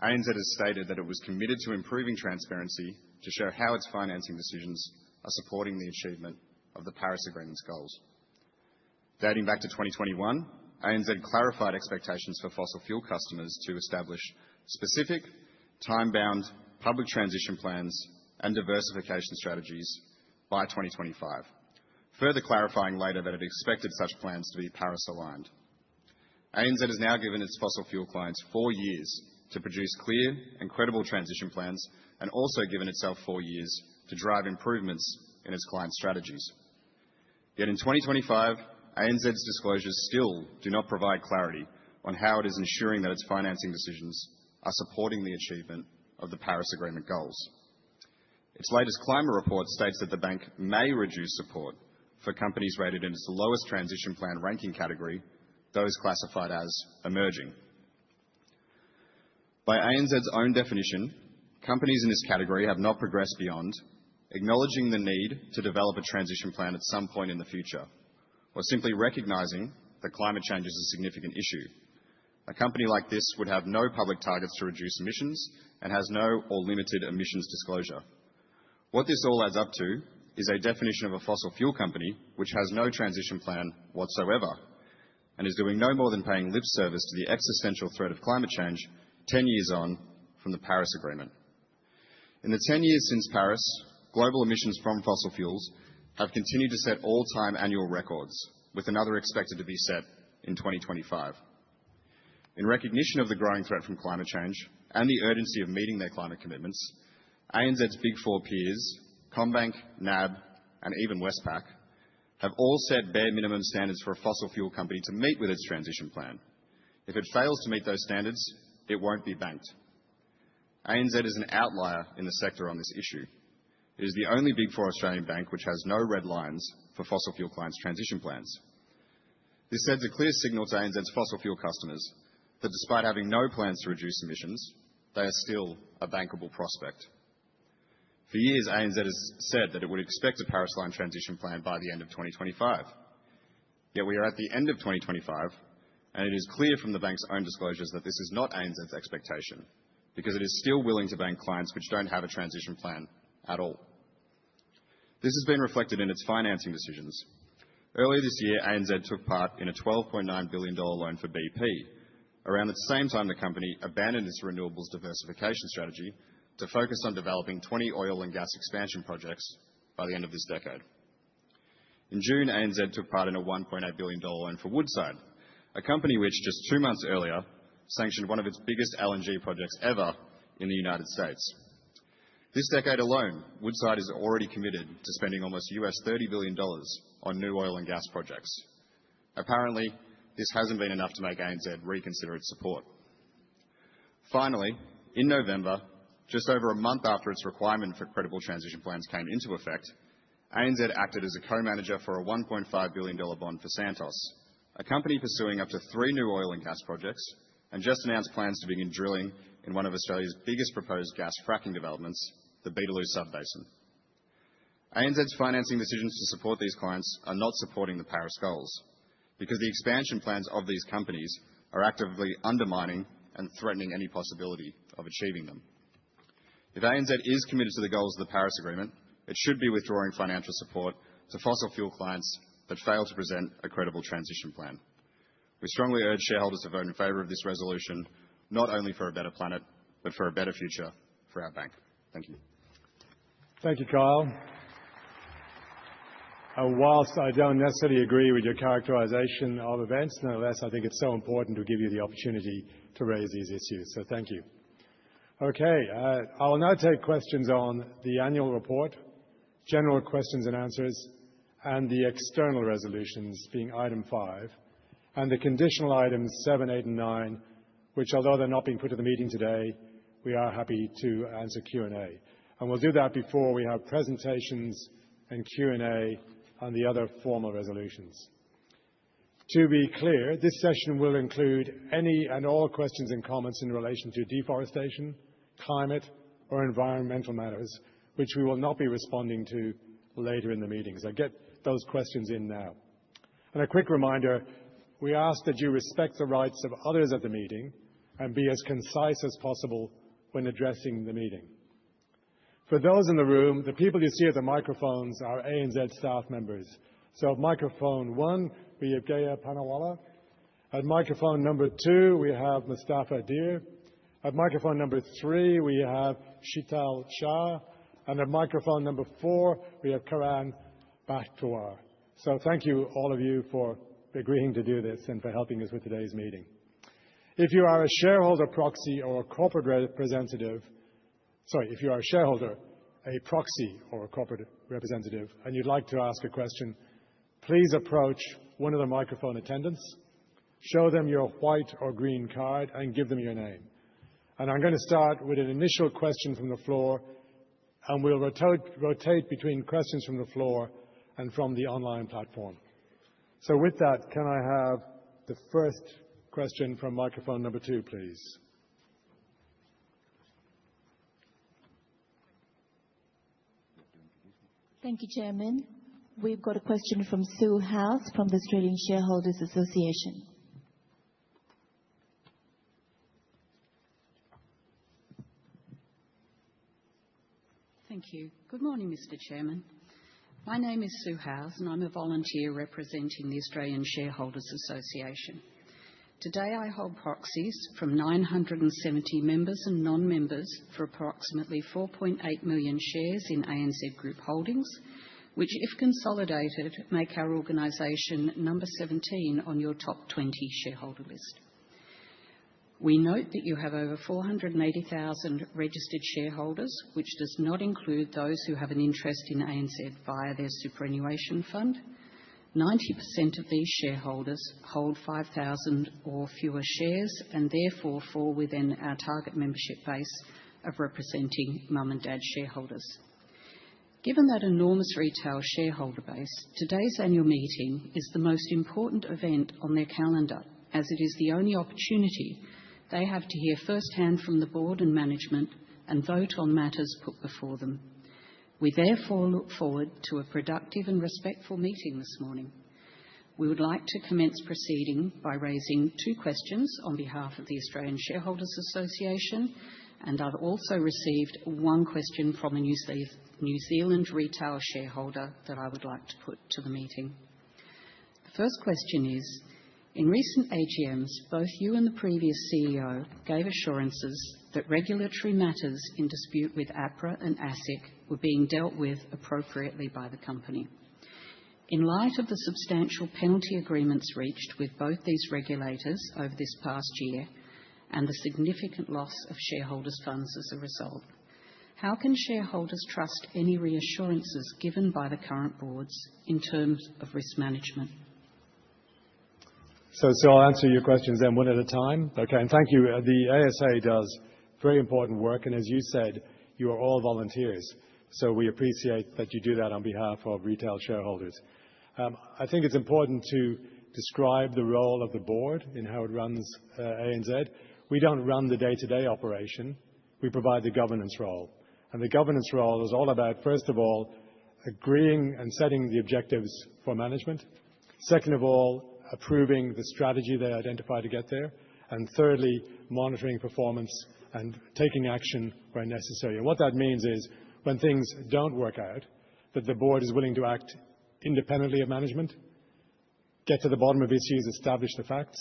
ANZ has stated that it was committed to improving transparency to show how its financing decisions are supporting the achievement of the Paris Agreement's goals. Dating back to 2021, ANZ clarified expectations for fossil fuel customers to establish specific, time-bound public transition plans and diversification strategies by 2025, further clarifying later that it expected such plans to be Paris-aligned. ANZ has now given its fossil fuel clients 4 years to produce clear and credible transition plans and also given itself 4 years to drive improvements in its client strategies. Yet in 2025, ANZ's disclosures still do not provide clarity on how it is ensuring that its financing decisions are supporting the achievement of the Paris Agreement goals. Its latest climate report states that the bank may reduce support for companies rated in its lowest transition plan ranking category, those classified as emerging. By ANZ's own definition, companies in this category have not progressed beyond acknowledging the need to develop a transition plan at some point in the future, or simply recognising that climate change is a significant issue. A company like this would have no public targets to reduce emissions and has no or limited emissions disclosure. What this all adds up to is a definition of a fossil fuel company which has no transition plan whatsoever and is doing no more than paying lip service to the existential threat of climate change 10 years on from the Paris Agreement. In the 10 years since Paris, global emissions from fossil fuels have continued to set all-time annual records, with another expected to be set in 2025. In recognition of the growing threat from climate change and the urgency of meeting their climate commitments, ANZ's Big Four peers, CommBank, NAB, and even Westpac, have all set bare minimum standards for a fossil fuel company to meet with its transition plan. If it fails to meet those standards, it won't be banked. ANZ is an outlier in the sector on this issue. It is the only Big Four Australian bank which has no red lines for fossil fuel clients' transition plans. This sends a clear signal to ANZ's fossil fuel customers that despite having no plans to reduce emissions, they are still a bankable prospect. For years, ANZ has said that it would expect a Paris-aligned transition plan by the end of 2025. Yet we are at the end of 2025, and it is clear from the bank's own disclosures that this is not ANZ's expectation, because it is still willing to bank clients which don't have a transition plan at all. This has been reflected in its financing decisions. Earlier this year, ANZ took part in a $12.9 billion loan for BP. Around the same time, the company abandoned its renewables diversification strategy to focus on developing 20 oil and gas expansion projects by the end of this decade. In June, ANZ took part in a $1.8 billion loan for Woodside, a company which just 2 months earlier sanctioned one of its biggest LNG projects ever in the United States. This decade alone, Woodside is already committed to spending almost $30 billion on new oil and gas projects. Apparently, this hasn't been enough to make ANZ reconsider its support. Finally, in November, just over a month after its requirement for credible transition plans came into effect, ANZ acted as a co-manager for a $1.5 billion bond for Santos, a company pursuing up to 3 new oil and gas projects and just announced plans to begin drilling in one of Australia's biggest proposed gas fracking developments, the Beetaloo Sub-basin. ANZ's financing decisions to support these clients are not supporting the Paris goals, because the expansion plans of these companies are actively undermining and threatening any possibility of achieving them. If ANZ is committed to the goals of the Paris Agreement, it should be withdrawing financial support to fossil fuel clients that fail to present a credible transition plan. We strongly urge shareholders to vote in favour of this resolution, not only for a better planet, but for a better future for our bank. Thank you. Thank you, Kyle. Whilst I don't necessarily agree with your characterisation of events, nonetheless, I think it's so important to give you the opportunity to raise these issues. So thank you. Okay, I will now take questions on the annual report, general questions and answers, and the external resolutions, being item 5, and the conditional items 7, 8 and 9, which, although they're not being put to the meeting today, we are happy to answer Q&A. And we'll do that before we have presentations and Q&A on the other formal resolutions. To be clear, this session will include any and all questions and comments in relation to deforestation, climate or environmental matters, which we will not be responding to later in the meeting. So get those questions in now. And a quick reminder, we ask that you respect the rights of others at the meeting and be as concise as possible when addressing the meeting. For those in the room, the people you see at the microphones are ANZ staff members. So at microphone 1, we have Gaya Panawala. At microphone number 2, we have Mustafa Deer. At microphone number 3, we have Shital Shah. And at microphone number 4, we have Karan Bhattawar. So thank you, all of you, for agreeing to do this and for helping us with today's meeting. If you are a shareholder, proxy, or a corporate representative, if you are a shareholder, a proxy, or a corporate representative, and you'd like to ask a question, please approach one of the microphone attendants, show them your white or green card, and give them your name. And I'm going to start with an initial question from the floor, and we'll rotate between questions from the floor and from the online platform. So with that, can I have the first question from microphone number 2, please? Thank you, Chairman. We've got a question from Sue House from the Australian Shareholders Association. Thank you. Good morning, Mr. Chairman. My name is Sue House and I'm a volunteer representing the Australian Shareholders Association. Today I hold proxies from 970 members and non-members for approximately 4.8 million shares in ANZ Group Holdings, which, if consolidated, make our organisation number 17 on your top 20 shareholder list. We note that you have over 480,000 registered shareholders, which does not include those who have an interest in ANZ via their superannuation fund, 90% of these shareholders hold 5,000 or fewer shares and therefore fall within our target membership base of representing mum and dad shareholders. Given that enormous retail shareholder base, today's annual meeting is the most important event on their calendar, as it is the only opportunity they have to hear firsthand from the board and management and vote on matters put before them. We therefore look forward to a productive and respectful meeting this morning. We would like to commence proceeding by raising 2 questions on behalf of the Australian Shareholders Association, and I've also received 1 question from a New Zealand retail shareholder that I would like to put to the meeting. The first question is, in recent AGMs, both you and the previous CEO gave assurances that regulatory matters in dispute with APRA and ASIC were being dealt with appropriately by the company. In light of the substantial penalty agreements reached with both these regulators over this past year and the significant loss of shareholders' funds as a result, how can shareholders trust any reassurances given by the current boards in terms of risk management? So I'll answer your questions then one at a time. Okay, and thank you. The ASA does very important work, and as you said, you are all volunteers. So we appreciate that you do that on behalf of retail shareholders. I think it's important to describe the role of the board in how it runs ANZ. We don't run the day-to-day operation. We provide the governance role. And the governance role is all about, first of all, agreeing and setting the objectives for management. Second of all, approving the strategy they identify to get there. And thirdly, monitoring performance and taking action where necessary. And what that means is when things don't work out, that the board is willing to act independently of management, get to the bottom of issues, establish the facts,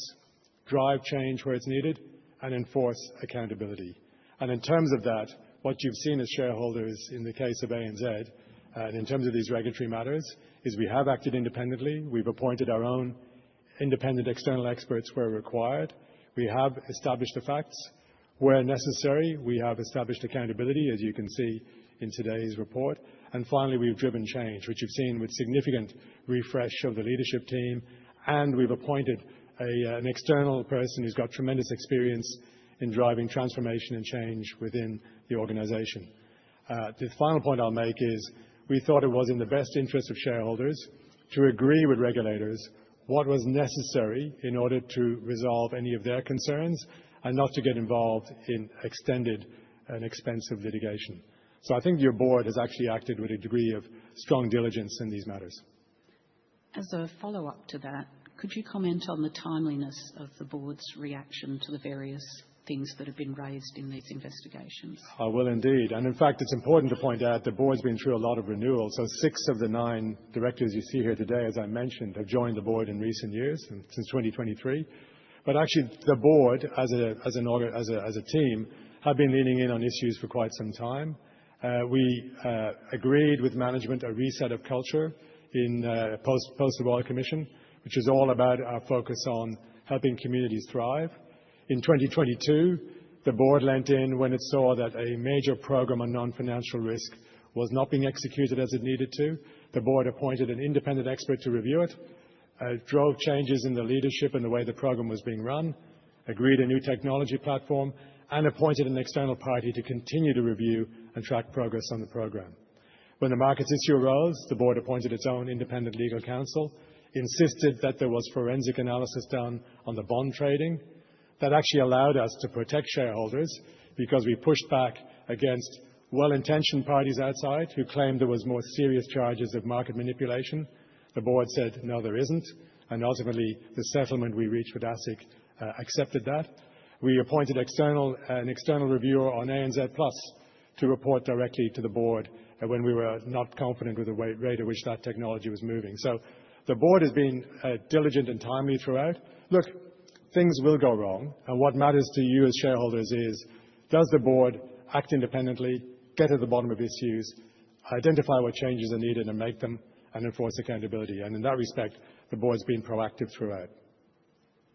drive change where it's needed, and enforce accountability. And in terms of that, what you've seen as shareholders in the case of ANZ, and in terms of these regulatory matters, is we have acted independently. We've appointed our own independent external experts where required. We have established the facts. Where necessary, we have established accountability, as you can see in today's report. And finally, we've driven change, which you've seen with significant refresh of the leadership team. And we've appointed an external person who's got tremendous experience in driving transformation and change within the organization. The final point I'll make is we thought it was in the best interest of shareholders to agree with regulators what was necessary in order to resolve any of their concerns and not to get involved in extended and expensive litigation. So I think your board has actually acted with a degree of strong diligence in these matters. As a follow-up to that, could you comment on the timeliness of the board's reaction to the various things that have been raised in these investigations? I will indeed. And in fact, it's important to point out the board's been through a lot of renewal. So 6 of the 9 directors you see here today, as I mentioned, have joined the board in recent years, since 2023. But actually, the board, as a team, have been leaning in on issues for quite some time. We agreed with management a reset of culture in post the Royal Commission, which is all about our focus on helping communities thrive. In 2022, the board lent in when it saw that a major program on non-financial risk was not being executed as it needed to. The board appointed an independent expert to review it, drove changes in the leadership and the way the program was being run, agreed a new technology platform, and appointed an external party to continue to review and track progress on the program. When the markets issue arose, the board appointed its own independent legal counsel, insisted that there was forensic analysis done on the bond trading. That actually allowed us to protect shareholders because we pushed back against well-intentioned parties outside who claimed there was more serious charges of market manipulation. The board said, no, there isn't. And ultimately, the settlement we reached with ASIC accepted that. We appointed an external reviewer on ANZ Plus to report directly to the board when we were not confident with the rate at which that technology was moving. So the board has been diligent and timely throughout. Look, things will go wrong, and what matters to you as shareholders is, does the board act independently, get to the bottom of issues, identify what changes are needed and make them, and enforce accountability? And in that respect, the board's been proactive throughout.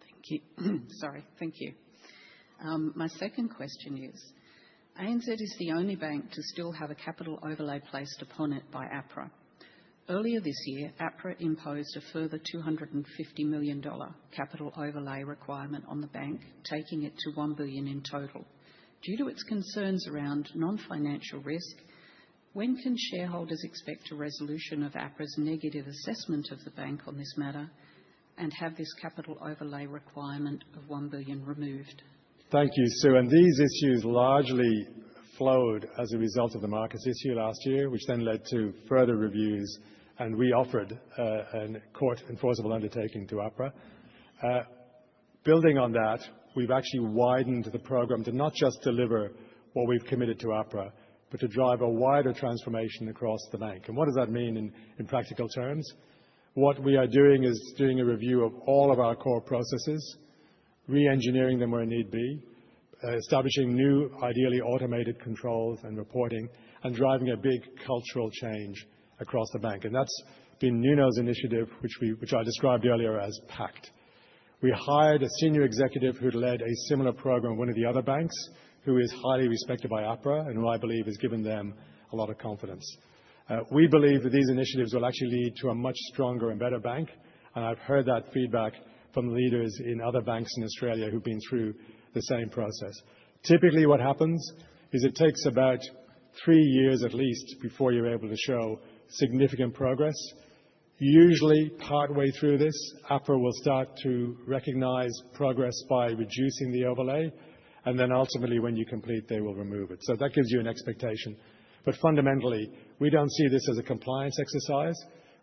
Thank you. Sorry, thank you. My second question is, ANZ is the only bank to still have a capital overlay placed upon it by APRA. Earlier this year, APRA imposed a further $250 million capital overlay requirement on the bank, taking it to $1 billion in total. Due to its concerns around non-financial risk, when can shareholders expect a resolution of APRA's negative assessment of the bank on this matter and have this capital overlay requirement of $1 billion removed? Thank you, Sue. And these issues largely flowed as a result of the markets issue last year, which then led to further reviews, and we offered a court enforceable undertaking to APRA. Building on that, we've actually widened the program to not just deliver what we've committed to APRA, but to drive a wider transformation across the bank. And what does that mean in practical terms? What we are doing is doing a review of all of our core processes, re-engineering them where need be, establishing new, ideally automated controls and reporting, and driving a big cultural change across the bank. And that's been Nuno's initiative, which I described earlier as PACT. We hired a senior executive who'd led a similar program at one of the other banks, who is highly respected by APRA and who I believe has given them a lot of confidence. We believe that these initiatives will actually lead to a much stronger and better bank, and I've heard that feedback from leaders in other banks in Australia who've been through the same process. Typically what happens is it takes about 3 years at least before you're able to show significant progress. Usually, partway through this, APRA will start to recognise progress by reducing the overlay, and then ultimately, when you complete, they will remove it. So that gives you an expectation. But fundamentally, we don't see this as a compliance exercise.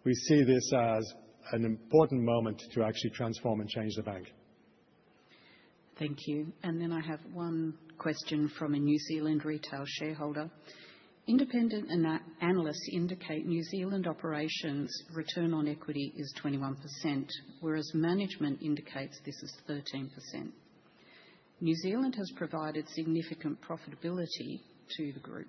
We see this as an important moment to actually transform and change the bank. Thank you. And then I have one question from a New Zealand retail shareholder. Independent analysts indicate New Zealand operations return on equity is 21%, whereas management indicates this is 13%. New Zealand has provided significant profitability to the group.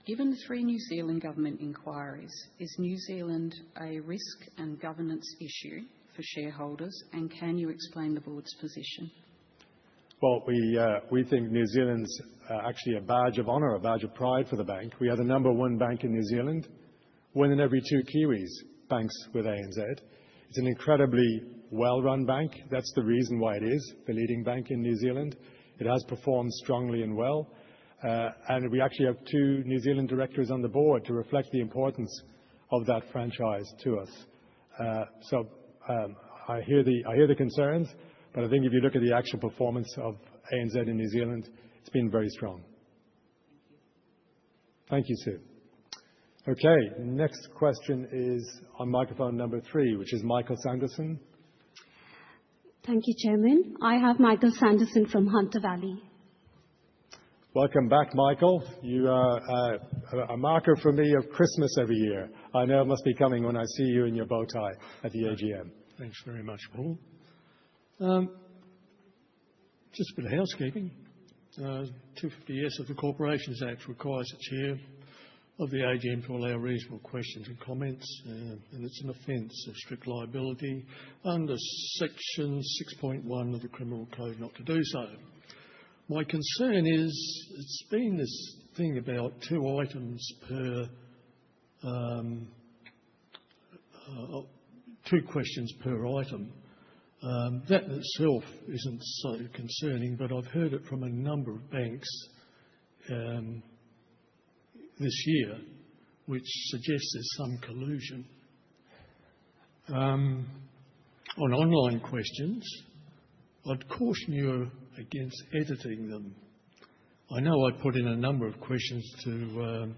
Given the 3 New Zealand government inquiries, is New Zealand a risk and governance issue for shareholders, and can you explain the board's position? Well, we think New Zealand's actually a badge of honour, a badge of pride for the bank. We are the number 1 bank in New Zealand. 1 in every 2 Kiwis banks with ANZ. It's an incredibly well-run bank. That's the reason why it is the leading bank in New Zealand. It has performed strongly and well. And we actually have 2 New Zealand directors on the board to reflect the importance of that franchise to us. I hear the concerns, but I think if you look at the actual performance of ANZ in New Zealand, it's been very strong. Thank you, Sue. Okay, next question is on microphone number 3, which is Michael Sanderson. Thank you, Chairman. I have Michael Sanderson from Hunter Valley. Welcome back, Michael. You are a marker for me of Christmas every year. I know it must be coming when I see you in your bow tie at the AGM. Thanks very much, Paul. Just a bit of housekeeping. 250S of the Corporations Act requires the chair of the AGM to allow reasonable questions and comments, and it's an offence of strict liability under section 6.1 of the Criminal Code not to do so. My concern is it's been this thing about 2 items per 2 questions per item. That in itself isn't so concerning, but I've heard it from a number of banks this year, which suggests there's some collusion. On online questions, I'd caution you against editing them. I know I put in a number of questions to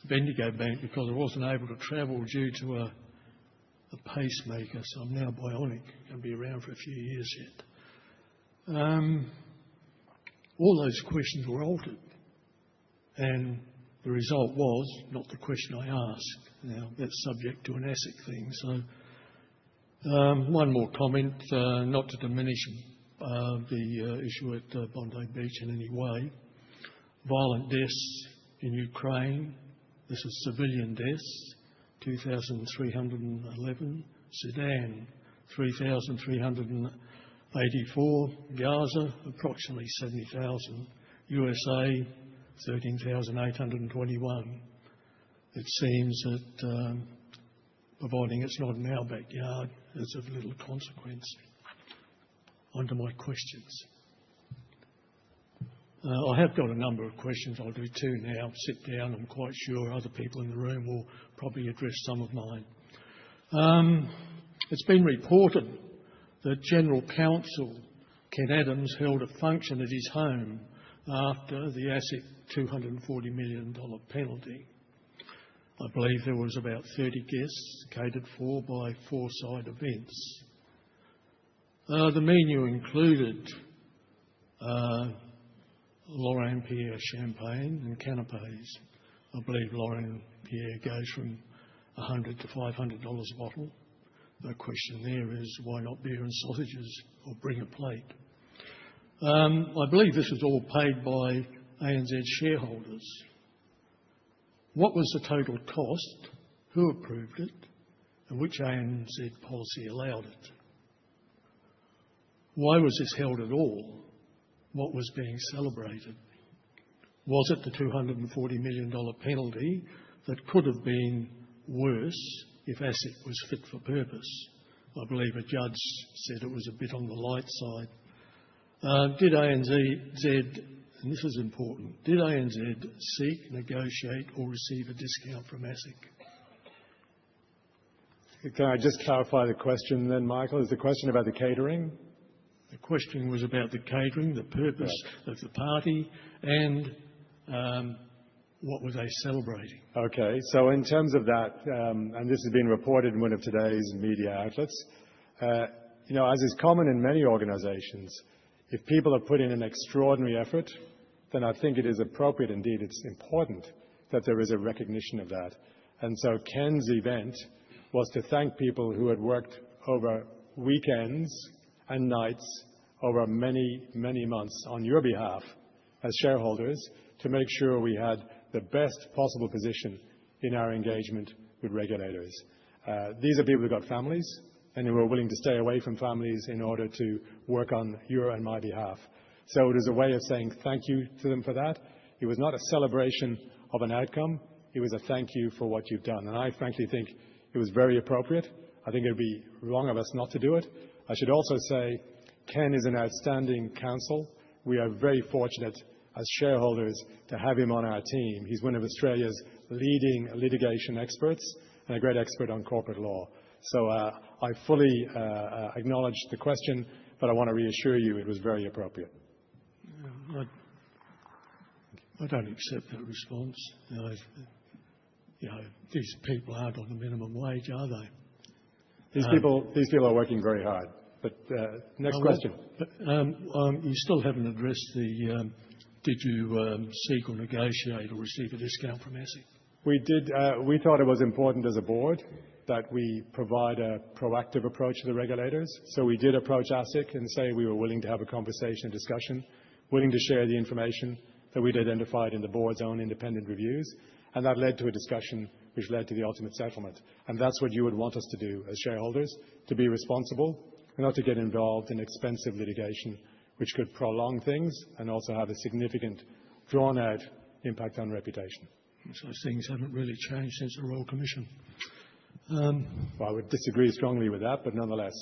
Bendigo Bank because I wasn't able to travel due to a pacemaker, so I'm now bionic, going to be around for a few years yet. All those questions were altered, and the result was not the question I asked. Now, that's subject to an ASIC thing. So one more comment, not to diminish the issue at Bondi Beach in any way. Violent deaths in Ukraine. This is civilian deaths, 2,311. Sudan, 3,384. Gaza, approximately 70,000. USA, 13,821. It seems that providing it's not in our backyard, is of little consequence. On to my questions. I have got a number of questions. I'll do two now. Sit down. I'm quite sure other people in the room will probably address some of mine. It's been reported that General Counsel Ken Adams held a function at his home after the ASIC $240 million penalty. I believe there was about 30 guests catered for by Foresight Events. The menu included Laurent Pierre champagne and canapes. I believe Laurent Pierre goes from $100 to $500 a bottle. The question there is, why not beer and sausages, or bring a plate? I believe this was all paid by ANZ shareholders. What was the total cost? Who approved it? And which ANZ policy allowed it? Why was this held at all? What was being celebrated? Was it the $240 million penalty that could have been worse if ASIC was fit for purpose? I believe a judge said it was a bit on the light side. Did ANZ, and this is important, did ANZ seek, negotiate or receive a discount from ASIC? Can I just clarify the question then, Michael? Is the question about the catering? The question was about the catering, the purpose of the party, and what were they celebrating? Okay, so in terms of that, and this has been reported in one of today's media outlets, as is common in many organisations, if people are putting in an extraordinary effort, then I think it is appropriate, indeed it's important, that there is a recognition of that. And so Ken's event was to thank people who had worked over weekends and nights over many, many months on your behalf as shareholders to make sure we had the best possible position in our engagement with regulators. These are people who've got families and who are willing to stay away from families in order to work on your and my behalf. So it is a way of saying thank you to them for that. It was not a celebration of an outcome. It was a thank you for what you've done. And I frankly think it was very appropriate. I think it would be wrong of us not to do it. I should also say Ken is an outstanding counsel. We are very fortunate as shareholders to have him on our team. He's one of Australia's leading litigation experts and a great expert on corporate law. So I fully acknowledge the question, but I want to reassure you it was very appropriate. I don't accept that response. These people aren't on the minimum wage, are they? These people are working very hard. But next question. You still haven't addressed the did you seek or negotiate or receive a discount from ASIC? We did. We thought it was important as a board that we provide a proactive approach to the regulators. So we did approach ASIC and say we were willing to have a conversation and discussion, willing to share the information that we'd identified in the board's own independent reviews. And that led to a discussion which led to the ultimate settlement. And that's what you would want us to do as shareholders, to be responsible and not to get involved in expensive litigation which could prolong things and also have a significant drawn-out impact on reputation. So things haven't really changed since the Royal Commission. Well, I would disagree strongly with that, but nonetheless.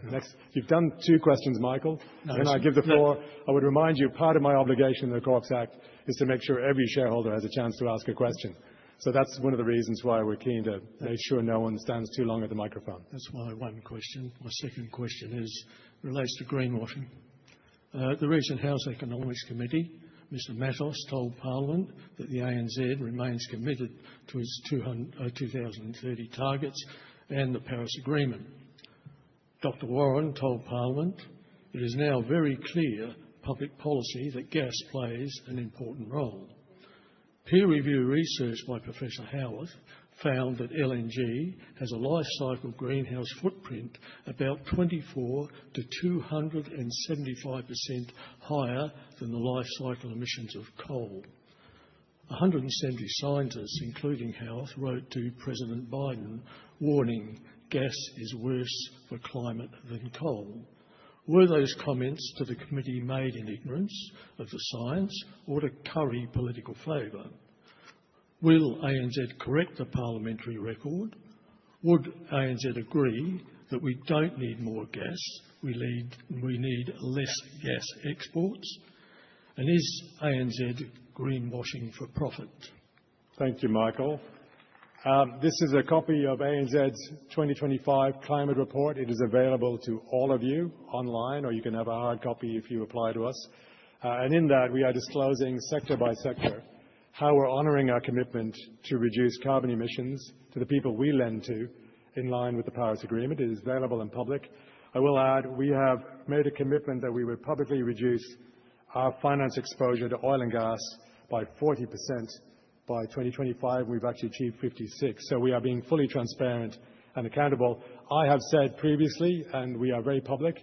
Next, you've done two questions, Michael. When I give the floor, I would remind you part of my obligation in the Corps Act is to make sure every shareholder has a chance to ask a question. So that's one of the reasons why we're keen to make sure no one stands too long at the microphone. That's my one question. My second question relates to greenwashing. The recent House Economics Committee, Mr Matos told Parliament that the ANZ remains committed to its 2030 targets and the Paris Agreement. Dr Warren told Parliament it is now very clear public policy that gas plays an important role. Peer review research by Professor Howarth found that LNG has a life cycle greenhouse footprint about 24 to 275% higher than the life cycle emissions of coal. 170 scientists, including Howarth, wrote to President Biden warning gas is worse for climate than coal. Were those comments to the committee made in ignorance of the science or to curry political flavour? Will ANZ correct the parliamentary record, Would ANZ agree that we don't need more gas, we need less gas exports? And is ANZ greenwashing for profit? Thank you, Michael. This is a copy of ANZ's 2025 climate report. It is available to all of you online, or you can have a hard copy if you apply to us. And in that, we are disclosing sector by sector how we're honouring our commitment to reduce carbon emissions to the people we lend to in line with the Paris Agreement. It is available in public. I will add, we have made a commitment that we would publicly reduce our finance exposure to oil and gas by 40% by 2025. We've actually achieved 56%. So we are being fully transparent and accountable. I have said previously, and we are very public,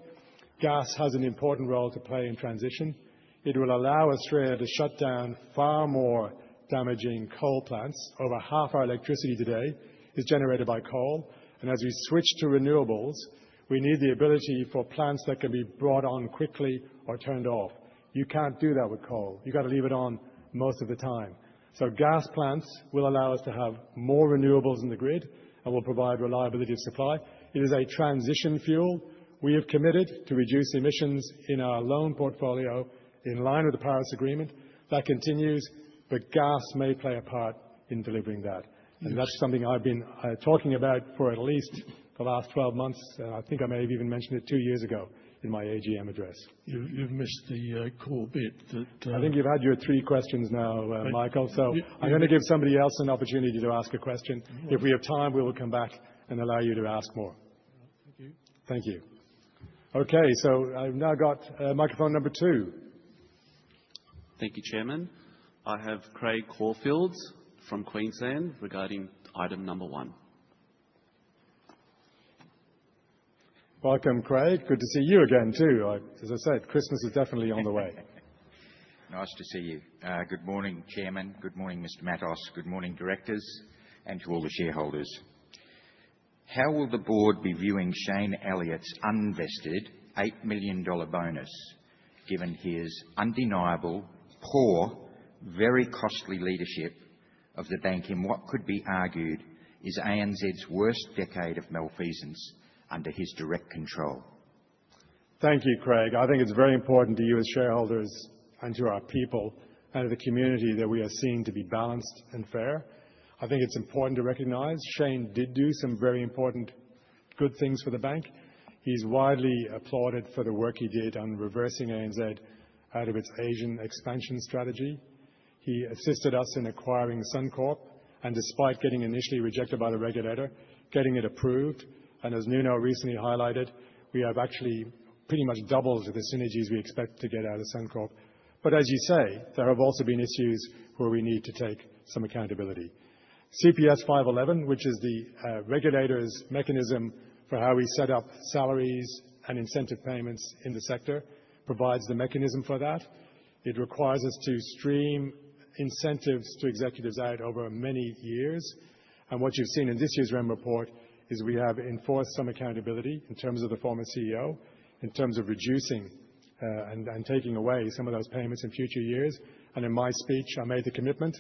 gas has an important role to play in transition. It will allow Australia to shut down far more damaging coal plants. Over half our electricity today is generated by coal. And as we switch to renewables, we need the ability for plants that can be brought on quickly or turned off. You can't do that with coal. You've got to leave it on most of the time. So gas plants will allow us to have more renewables in the grid and will provide reliability of supply. It is a transition fuel. We have committed to reduce emissions in our loan portfolio in line with the Paris Agreement. That continues, but gas may play a part in delivering that. And that's something I've been talking about for at least the last 12 months. I think I may have even mentioned it 2 years ago in my AGM address. You've missed the core bit. I think you've had your 3 questions now, Michael, so I'm going to give somebody else an opportunity to ask a question. If we have time, we will come back and allow you to ask more. Thank you. Thank you. Okay, so I've now got microphone number 2. Thank you, Chairman. I have Craig Caulfield from Queensland regarding item number 1. Welcome, Craig. Good to see you again, too. As I said, Christmas is definitely on the way. Nice to see you. Good morning, Chairman. Good morning, Mr. Matos. Good morning, directors, and to all the shareholders. How will the board be viewing Shane Elliott's unvested $8 million bonus, given his undeniable, poor, very costly leadership of the bank in what could be argued is ANZ's worst decade of malfeasance under his direct control? Thank you, Craig. I think it's very important to you as shareholders and to our people and to the community that we are seen to be balanced and fair. I think it's important to recognise Shane did do some very important good things for the bank. He's widely applauded for the work he did on reversing ANZ out of its Asian expansion strategy. He assisted us in acquiring Suncorp, and despite getting initially rejected by the regulator, getting it approved. And as Nuno recently highlighted, we have actually pretty much doubled the synergies we expect to get out of Suncorp. But as you say, there have also been issues where we need to take some accountability. CPS 511, which is the regulator's mechanism for how we set up salaries and incentive payments in the sector, provides the mechanism for that. It requires us to stream incentives to executives out over many years. And what you've seen in this year's REM report is we have enforced some accountability in terms of the former CEO, in terms of reducing and taking away some of those payments in future years. And in my speech, I made the commitment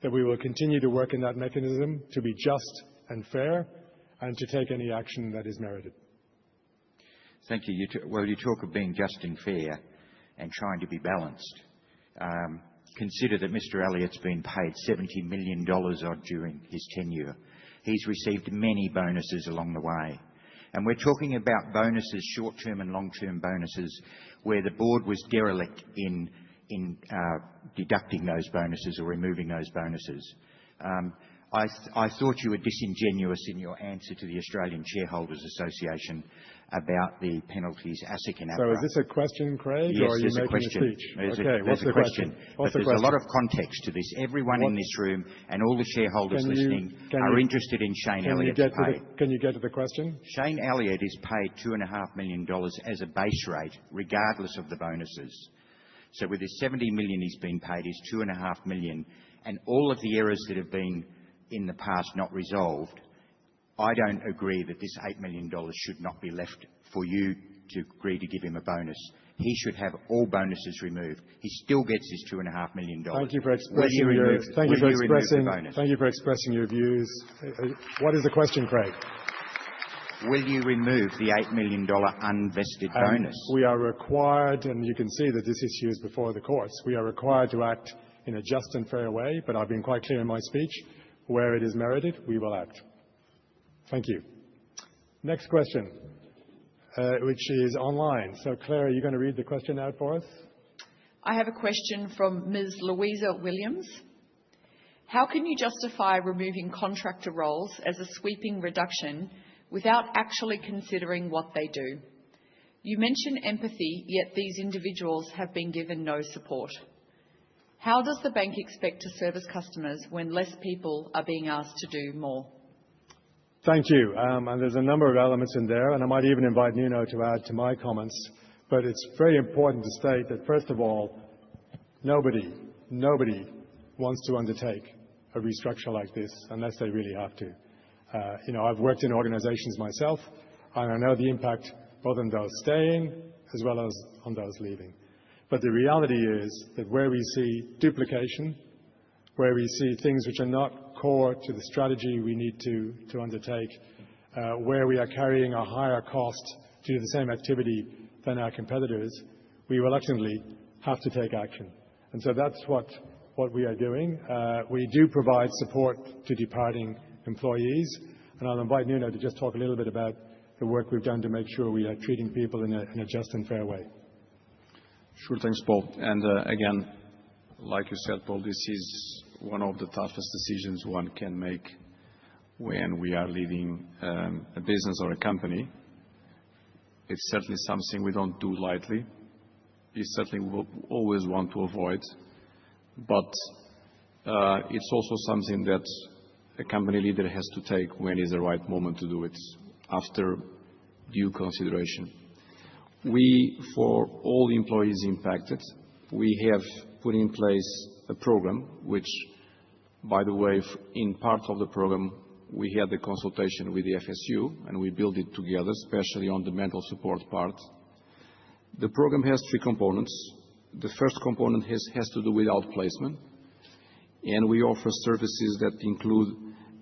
that we will continue to work in that mechanism to be just and fair and to take any action that is merited. Thank you. You talk of being just and fair and trying to be balanced. Consider that Mr. Elliott's been paid $70 million odd during his tenure. He's received many bonuses along the way. And we're talking about bonuses, short-term and long-term bonuses, where the board was derelict in deducting those bonuses or removing those bonuses. I thought you were disingenuous in your answer to the Australian Shareholders Association about the penalties ASIC and APRA. So is this a question, Craig, yes, or are you making a speech? There's a question. But there's a lot of context to this. Everyone in this room and all the shareholders listening are interested in Shane Elliott's pay. Can you get to the question? Shane Elliott is paid $2.5 million as a base rate, regardless of the bonuses. So with his $70 million he's been paid is $2.5 million, and all of the errors that have been in the past not resolved, I don't agree that this $8 million should not be left for you to agree to give him a bonus. he should have all bonuses removed. He still gets his $2.5 million. Thank you for expressing your views. What is the question, Craig? Will you remove the $8 million unvested bonus? We are required, and you can see that this issue is before the courts, we are required to act in a just and fair way, but I've been quite clear in my speech. Where it is merited, we will act. Thank you. Next question, which is online. So, Claire, are you going to read the question out for us? I have a question from Ms. Louisa Williams. How can you justify removing contractor roles as a sweeping reduction without actually considering what they do? You mention empathy, yet these individuals have been given no support. How does the bank expect to service customers when less people are being asked to do more? Thank you. And there's a number of elements in there, and I might even invite Nuno to add to my comments. But it's very important to state that, first of all, nobody wants to undertake a restructure like this unless they really have to. I've worked in organizations myself, and I know the impact both on those staying as well as on those leaving. But the reality is that where we see duplication, where we see things which are not core to the strategy we need to undertake, where we are carrying a higher cost due to the same activity than our competitors, we reluctantly have to take action. And so that's what we are doing. We do provide support to departing employees, and I'll invite Nuno to just talk a little bit about the work we've done to make sure we are treating people in a just and fair way. Sure, thanks, Paul. And again, like you said, Paul, this is one of the toughest decisions one can make when we are leading a business or a company. It's certainly something we don't do lightly. It's certainly we will always want to avoid, but it's also something that a company leader has to take when is the right moment to do it, after due consideration. For all employees impacted, we have put in place a program, which, by the way, in part of the program, we had the consultation with the FSU, and we built it together, especially on the mental support part. The program has three components. The first component has to do with outplacement, and we offer services that include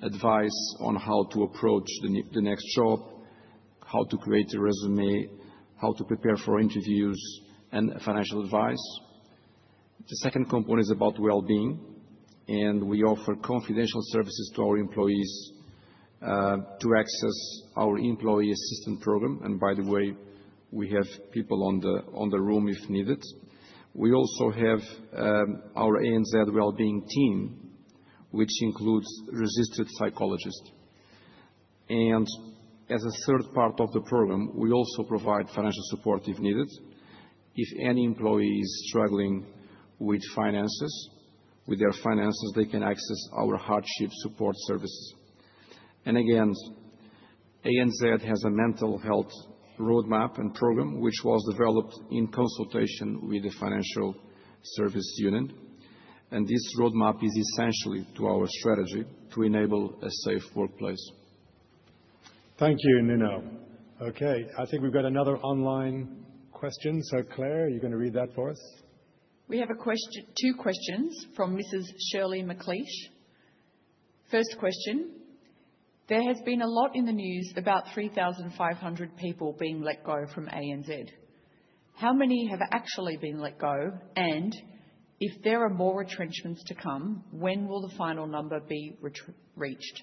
advice on how to approach the next job, how to create a resume, how to prepare for interviews, and financial advice. The second component is about well-being, and we offer confidential services to our employees to access our employee assistance program. And by the way, we have people on the room if needed. We also have our ANZ well-being team, which includes registered psychologists. And as a third part of the program, we also provide financial support if needed. If any employee is struggling with their finances, they can access our hardship support services. And again, ANZ has a mental health roadmap and program, which was developed in consultation with the Financial Service Union. And this roadmap is essentially to our strategy to enable a safe workplace. Thank you, Nuno. Okay, I think we've got another online question. So, Claire, are you going to read that for us? We have two questions from Mrs. Shirley McLeish. First question. There has been a lot in the news about 3,500 people being let go from ANZ. How many have actually been let go? And if there are more retrenchments to come, when will the final number be reached?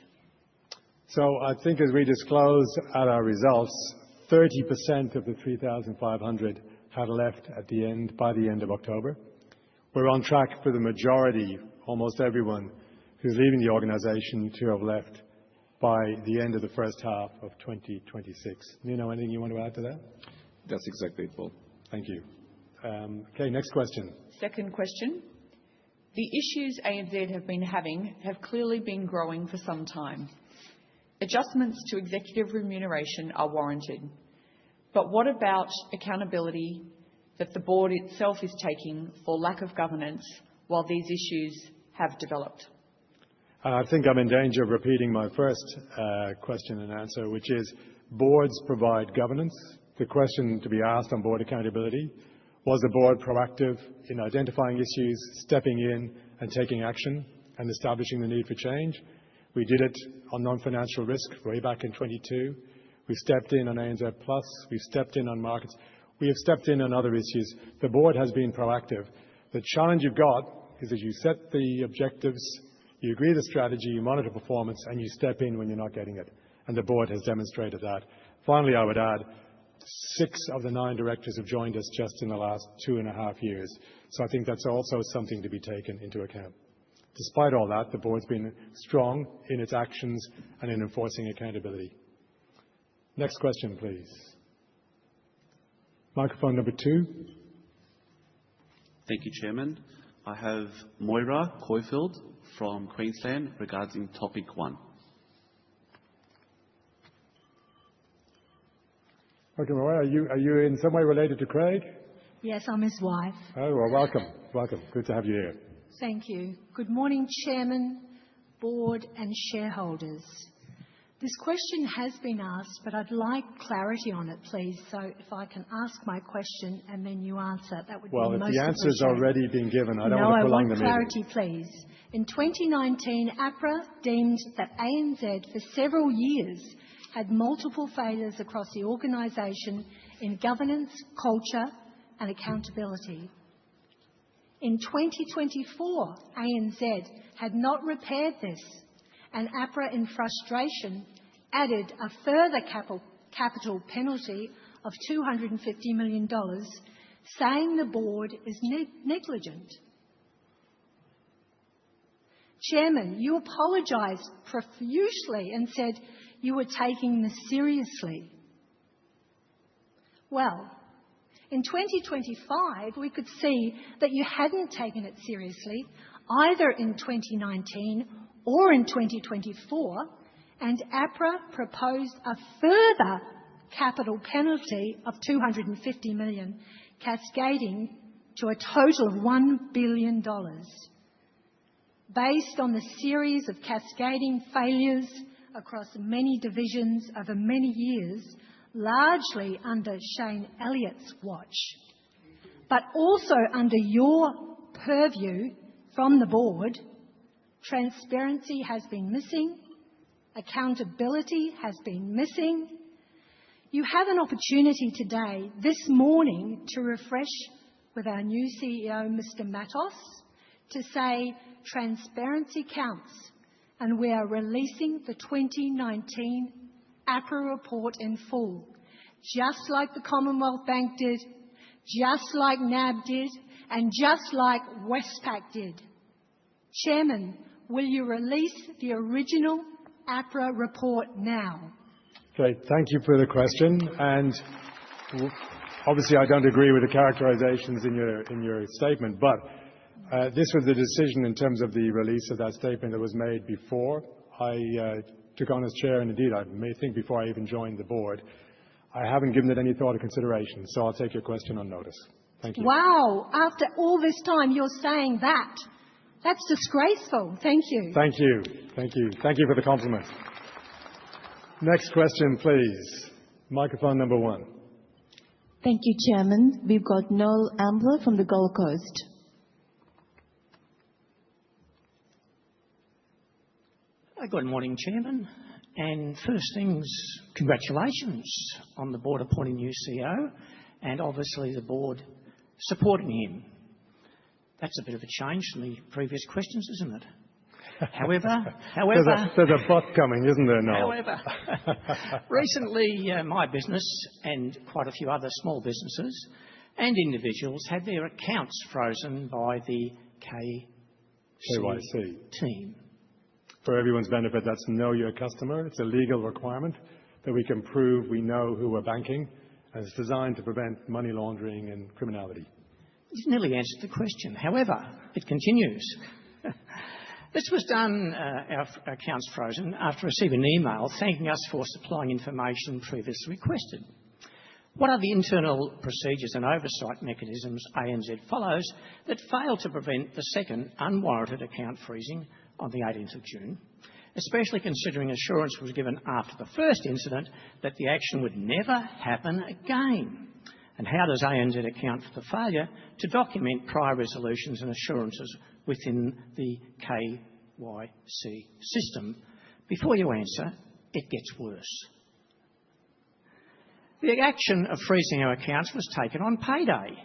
So I think as we disclosed at our results, 30% of the 3,500 had left by the end of October. We're on track for the majority, almost everyone who's leaving the organisation, to have left by the end of the first half of 2026. Nuno, anything you want to add to that? That's exactly it, Paul. Thank you. Okay, next question. Second question. The issues ANZ have been having have clearly been growing for some time. Adjustments to executive remuneration are warranted. But what about accountability that the board itself is taking for lack of governance while these issues have developed? I think I'm in danger of repeating my first question and answer, which is boards provide governance. The question to be asked on board accountability Was the board proactive in identifying issues, stepping in and taking action and establishing the need for change? We did it on non-financial risk way back in 22. We stepped in on ANZ Plus. We've stepped in on markets. We have stepped in on other issues. The board has been proactive. The challenge you've got is that you set the objectives, you agree the strategy, you monitor performance, and you step in when you're not getting it. And the board has demonstrated that. Finally, I would add, 6 of the 9 directors have joined us just in the last 2.5 years. So I think that's also something to be taken into account. Despite all that, the board's been strong in its actions and in enforcing accountability. Next question, please. Microphone number 2. Thank you, Chairman. I have Moira Coyfield from Queensland regarding topic 1. Okay, Moira, are you in some way related to Craig? Yes, I'm his wife. Oh, well, welcome. Welcome. Good to have you here. Thank you. Good morning, Chairman, Board and shareholders. This question has been asked, but I'd like clarity on it, please. So if I can ask my question and then you answer, that would be most appreciated. Well, if the answer's already been given, I don't want to prolong the meeting. No, I want clarity, please. In 2019, APRA deemed that ANZ for several years had multiple failures across the organisation in governance, culture and accountability. In 2024, ANZ had not repaired this, and APRA, in frustration, added a further capital penalty of $250 million, saying the board is negligent. Chairman, you apologised profusely and said you were taking this seriously. Well, in 2025, we could see that you hadn't taken it seriously, either in 2019 or in 2024, and APRA proposed a further capital penalty of $250 million, cascading to a total of $1 billion. Based on the series of cascading failures across many divisions over many years, largely under Shane Elliott's watch, but also under your purview from the board, transparency has been missing, accountability has been missing. You have an opportunity today, this morning, to refresh with our new CEO, Mr. Matos, to say transparency counts, and we are releasing the 2019 APRA report in full, just like the Commonwealth Bank did, just like NAB did, and just like Westpac did. Chairman, will you release the original APRA report now? Okay, thank you for the question. And obviously, I don't agree with the characterizations in your statement, but this was the decision in terms of the release of that statement that was made before I took on as chair, and indeed, I may think before I even joined the board. I haven't given it any thought or consideration, so I'll take your question on notice. Thank you. Wow, after all this time, you're saying that. That's disgraceful. Thank you. Thank you. Thank you. Thank you for the compliment. Next question, please. Microphone number 1. Thank you, Chairman. We've got Noel Ambler from the Gold Coast. Good morning, Chairman. And first things, congratulations on the board appointing new CEO and obviously the board supporting him. That's a bit of a change from the previous questions, isn't it? However, there's a but coming, isn't there, Noel? However, recently my business and quite a few other small businesses and individuals had their accounts frozen by the KYC team. For everyone's benefit, that's know your customer. It's a legal requirement that we can prove we know who we're banking, and it's designed to prevent money laundering and criminality. You've nearly answered the question. However, it continues. This was done, our accounts frozen, after receiving an email thanking us for supplying information previously requested. What are the internal procedures and oversight mechanisms ANZ follows that failed to prevent the second unwarranted account freezing on the 18th of June, especially considering assurance was given after the first incident that the action would never happen again? And how does ANZ account for the failure to document prior resolutions and assurances within the KYC system? Before you answer, it gets worse. The action of freezing our accounts was taken on payday.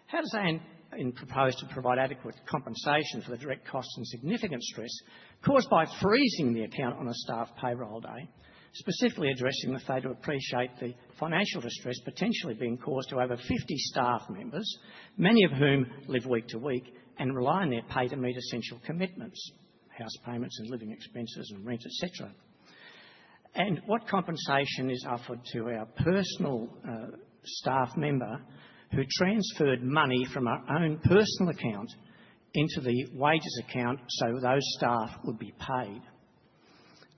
How does ANZ propose to provide adequate compensation for the direct costs and significant stress caused by freezing the account on a staff payroll day, specifically addressing the failure to appreciate the financial distress potentially being caused to over 50 staff members, many of whom live week to week and rely on their pay to meet essential commitments, house payments and living expenses and rent, etc. And what compensation is offered to our personal staff member who transferred money from our own personal account into the wages account so those staff would be paid?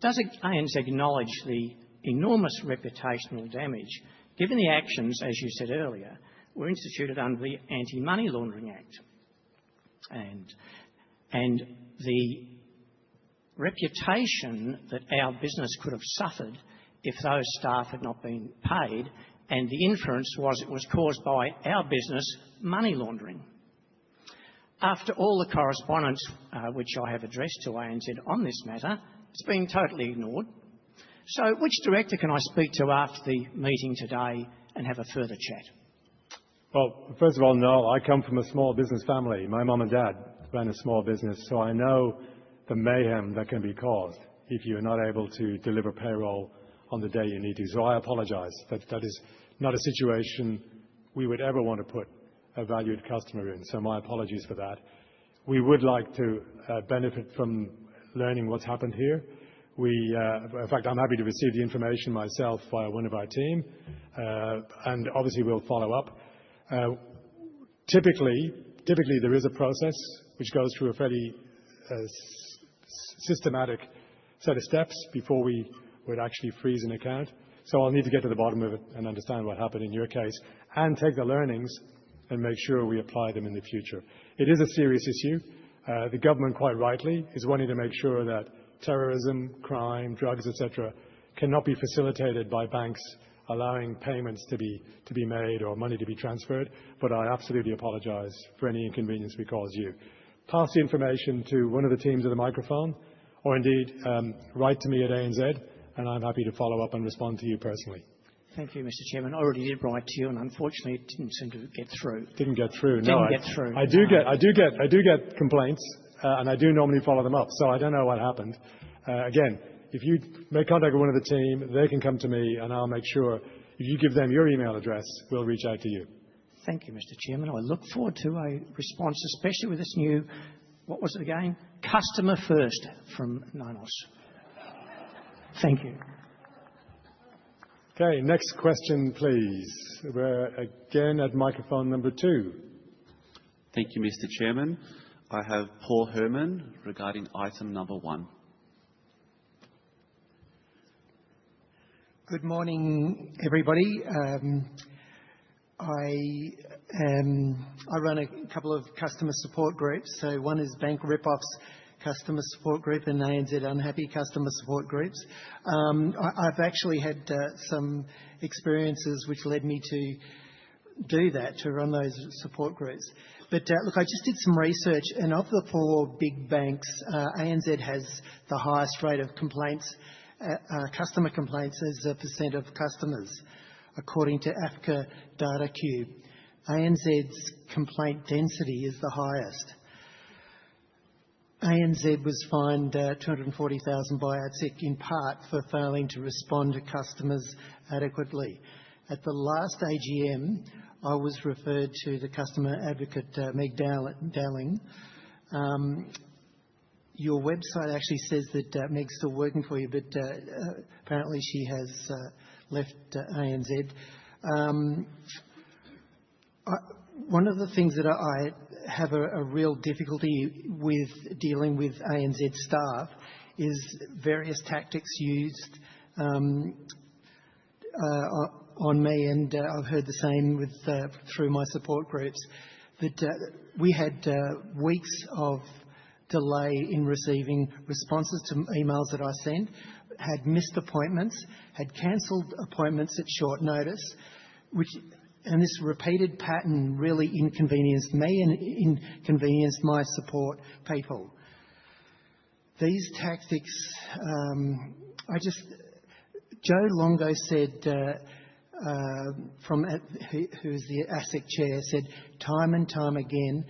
Does ANZ acknowledge the enormous reputational damage given the actions, as you said earlier, were instituted under the Anti-Money Laundering Act? And the reputation that our business could have suffered if those staff had not been paid, and the inference was it was caused by our business money laundering. After all the correspondence which I have addressed to ANZ on this matter, it's been totally ignored. So which director can I speak to after the meeting today and have a further chat? Well, first of all, no, I come from a small business family. My mum and dad ran a small business, so I know the mayhem that can be caused if you are not able to deliver payroll on the day you need to. So I apologise. That is not a situation we would ever want to put a valued customer in. So my apologies for that. We would like to benefit from learning what's happened here. In fact, I'm happy to receive the information myself via one of our team, and obviously we'll follow up. Typically there is a process which goes through a fairly systematic set of steps before we would actually freeze an account. So I'll need to get to the bottom of it and understand what happened in your case and take the learnings and make sure we apply them in the future. It is a serious issue. The government, quite rightly, is wanting to make sure that terrorism, crime, drugs, etc., cannot be facilitated by banks allowing payments to be made or money to be transferred. But I absolutely apologise for any inconvenience we caused you. Pass the information to one of the teams at the microphone, or indeed write to me at ANZ, and I'm happy to follow up and respond to you personally. Thank you, Mr. Chairman. I already did write to you, and unfortunately, it didn't seem to get through. Didn't get through. Didn't get through. I do get complaints, and I do normally follow them up. So I don't know what happened. Again, if you make contact with one of the team, they can come to me, and I'll make sure. If you give them your email address, we'll reach out to you. Thank you, Mr. Chairman. I look forward to a response, especially with this new, what was it again? Customer first from Nanos. Thank you. Okay, next question, please. We're again at microphone number 2. Thank you, Mr. Chairman. I have Paul Herman regarding item number 1. Good morning, everybody. I run a couple of customer support groups. So one is Bank Ripoff's customer support group and ANZ Unhappy customer support groups. I've actually had some experiences which led me to do that, to run those support groups. But look, I just did some research, and of the 4 big banks, ANZ has the highest rate of complaints, customer complaints as a percent of customers, according to AFCA DataCube. ANZ's complaint density is the highest. ANZ was fined 240,000 by ATSIC in part for failing to respond to customers adequately. At the last AGM, I was referred to the customer advocate, Meg Dowling. Your website actually says that Meg's still working for you, but apparently she has left ANZ. One of the things that I have a real difficulty with dealing with ANZ staff is various tactics used on me, and I've heard the same through my support groups, that we had weeks of delay in receiving responses to emails that I sent, had missed appointments, had cancelled appointments at short notice, and this repeated pattern really inconvenienced me and inconvenienced my support people. These tactics, Joe Longo said, who's the ASIC chair, said time and time again,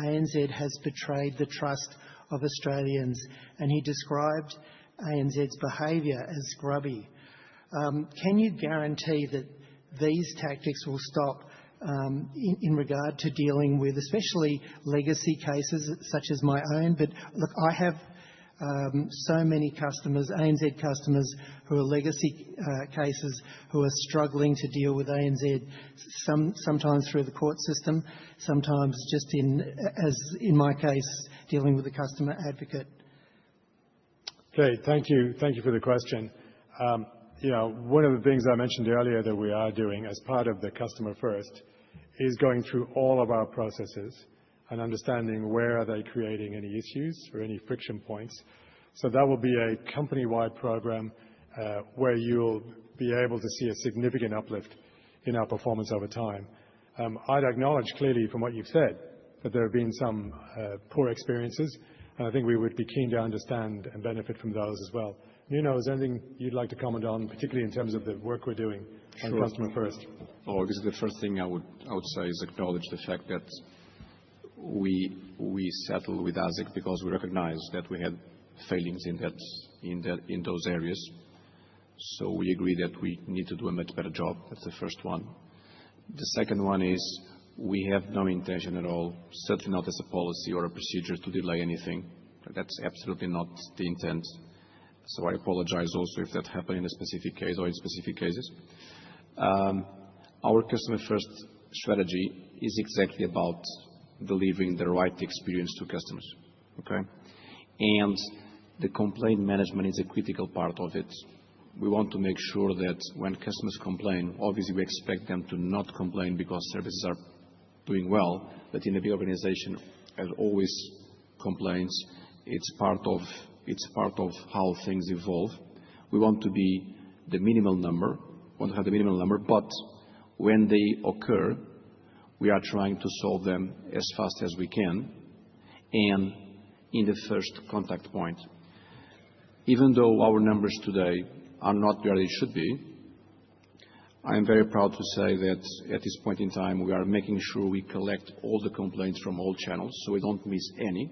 ANZ has betrayed the trust of Australians, and he described ANZ's behaviour as grubby. Can you guarantee that these tactics will stop in regard to dealing with especially legacy cases such as my own? But look, I have so many customers, ANZ customers, who are legacy cases, who are struggling to deal with ANZ, sometimes through the court system, sometimes just as in my case, dealing with a customer advocate. Okay, thank you. Thank you for the question. One of the things I mentioned earlier that we are doing as part of the Customer First is going through all of our processes and understanding where are they creating any issues or any friction points. So that will be a company-wide program where you'll be able to see a significant uplift in our performance over time. I'd acknowledge clearly from what you've said that there have been some poor experiences, and I think we would be keen to understand and benefit from those as well. Nuno, is there anything you'd like to comment on, particularly in terms of the work we're doing on Customer First? Obviously, the first thing I would say is acknowledge the fact that we settled with ASIC because we recognized that we had failings in those areas. So we agree that we need to do a much better job. That's the first one. The second one is we have no intention at all, certainly not as a policy or a procedure, to delay anything. That's absolutely not the intent. So I apologize also if that happened in a specific case or in specific cases. Our Customer First strategy is exactly about delivering the right experience to customers. Okay? And the complaint management is a critical part of it. We want to make sure that when customers complain, obviously we expect them to not complain because services are doing well, but in a big organization, as always, complaints, it's part of how things evolve. We want to be the minimal number, but when they occur, we are trying to solve them as fast as we can and in the first contact point. Even though our numbers today are not where they should be, I am very proud to say that at this point in time, we are making sure we collect all the complaints from all channels, so we don't miss any,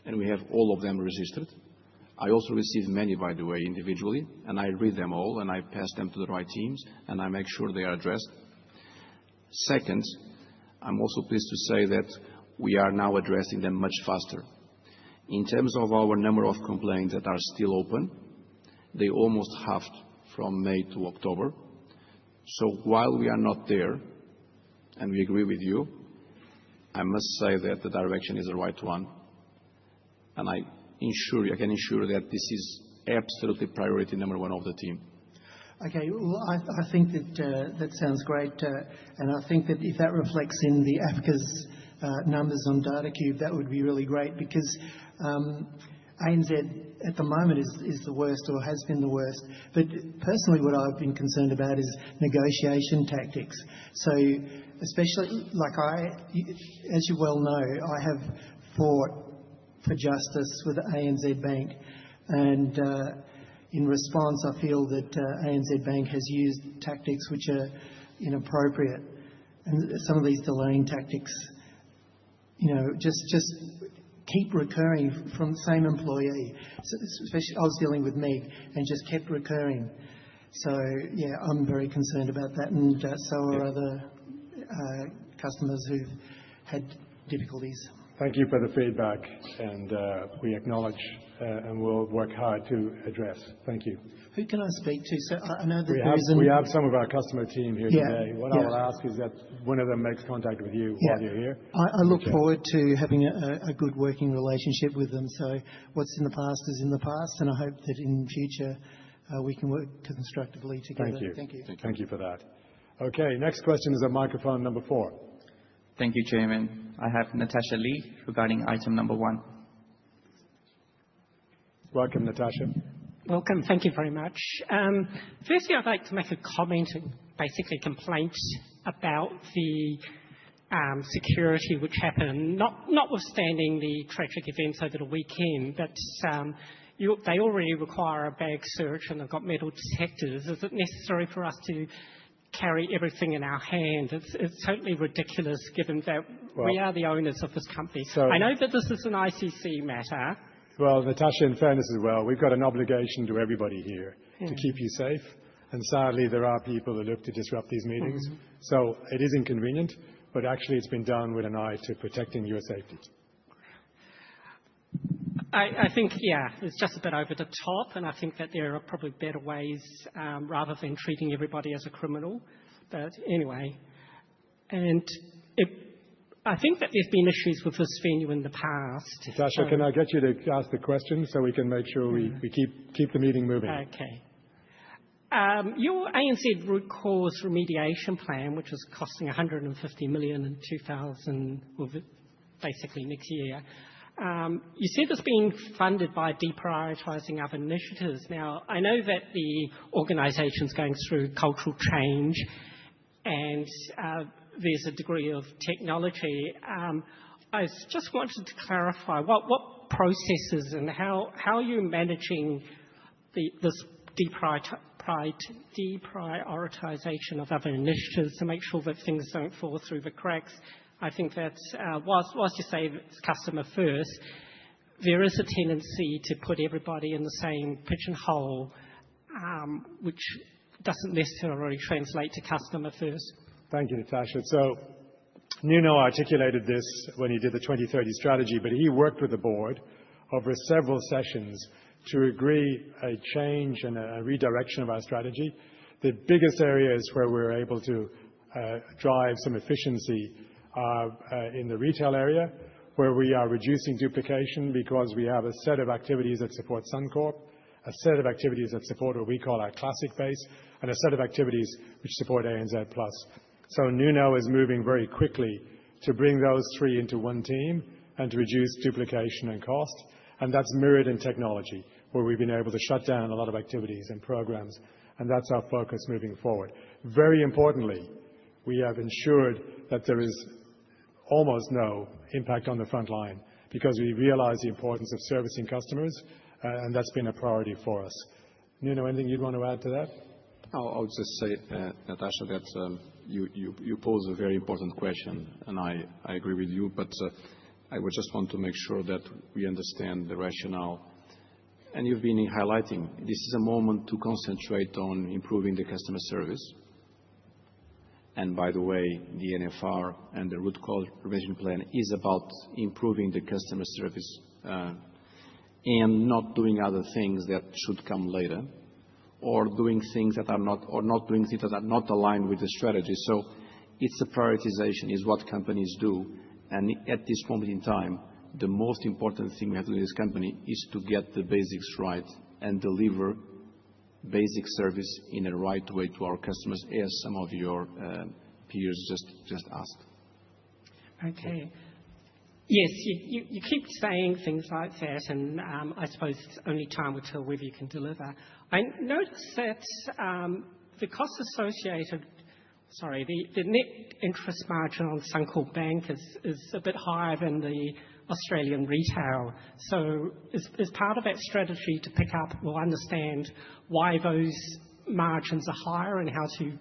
and we have all of them registered. I also receive many, by the way, individually, and I read them all, and I pass them to the right teams, and I make sure they are addressed. Second, I'm also pleased to say that we are now addressing them much faster. In terms of our number of complaints that are still open, they almost halved from May to October. So while we are not there, and we agree with you, I must say that the direction is the right one. And I can ensure that this is absolutely priority number one of the team. Okay, well, I think that sounds great, and I think that if that reflects in the AFCA's numbers on DataCube, that would be really great, because ANZ at the moment is the worst, or has been the worst. But personally, what I've been concerned about is negotiation tactics. So especially, as you well know, I have fought for justice with ANZ Bank, and in response, I feel that ANZ Bank has used tactics which are inappropriate, and some of these delaying tactics, just keep recurring from the same employee. So especially, I was dealing with Meg, and just kept recurring. So yeah, I'm very concerned about that, and so are other customers who've had difficulties. Thank you for the feedback, and we acknowledge and we'll work hard to address. Thank you. Who can I speak to? So I know that we have some of our customer team here today. What I will ask is that one of them makes contact with you while you're here. I look forward to having a good working relationship with them. So what's in the past is in the past, and I hope that in future we can work constructively together. Thank you. Thank you. Thank you for that. Okay, next question is at microphone number 4. Thank you, Chairman. I have Natasha Lee regarding item number 1. Welcome, Natasha. Welcome. Thank you very much. Firstly, I'd like to make a comment basically complaints about the security which happened, notwithstanding the tragic events over the weekend, but they already require a bag search and they've got metal detectors. Is it necessary for us to carry everything in our hand? It's totally ridiculous given that we are the owners of this company. I know that this is an ICC matter. Well, Natasha, in fairness as well, we've got an obligation to everybody here to keep you safe. And sadly, there are people who look to disrupt these meetings. So it is inconvenient, but actually it's been done with an eye to protecting your safety. I think, it's just a bit over the top, and I think that there are probably better ways rather than treating everybody as a criminal. But anyway, and I think that there's been issues with this venue in the past. Natasha, can I get you to ask the question so we can make sure we keep the meeting moving? Okay. Your ANZ root cause remediation plan, which is costing $150 million in basically next year, you said it's being funded by deprioritising other initiatives. Now, I know that the organisation's going through cultural change and there's a degree of technology. I just wanted to clarify what processes and how are you managing this deprioritisation of other initiatives to make sure that things don't fall through the cracks. I think that whilst you say it's customer first, there is a tendency to put everybody in the same pigeonhole, which doesn't necessarily translate to customer first. Thank you, Natasha. So Nuno articulated this when he did the 2030 strategy, but he worked with the board over several sessions to agree a change and a redirection of our strategy. The biggest areas where we're able to drive some efficiency are in the retail area, where we are reducing duplication because we have a set of activities that support Suncorp, a set of activities that support what we call our classic base, and a set of activities which support ANZ+. So Nuno is moving very quickly to bring those three into one team and to reduce duplication and cost. And that's mirrored in technology, where we've been able to shut down a lot of activities and programs. And that's our focus moving forward. Very importantly, we have ensured that there is almost no impact on the front line because we realise the importance of servicing customers, and that's been a priority for us. Nuno, anything you'd want to add to that? I'll just say, Natasha, that you pose a very important question, and I agree with you, but I would just want to make sure that we understand the rationale. And you've been highlighting, this is a moment to concentrate on improving the customer service. And by the way, the NFR and the root cause prevention plan is about improving the customer service and not doing other things that should come later, or doing things that are not, or not doing things that are not aligned with the strategy. So it's a prioritization, is what companies do. And at this moment in time, the most important thing we have to do in this company is to get the basics right and deliver basic service in a right way to our customers, as some of your peers just asked. Okay. Yes, you keep saying things like that, and I suppose only time will tell whether you can deliver. I noticed that the costs associated, the net interest margin on Suncorp Bank is a bit higher than the Australian retail. So is part of that strategy to pick up or understand why those margins are higher and how to,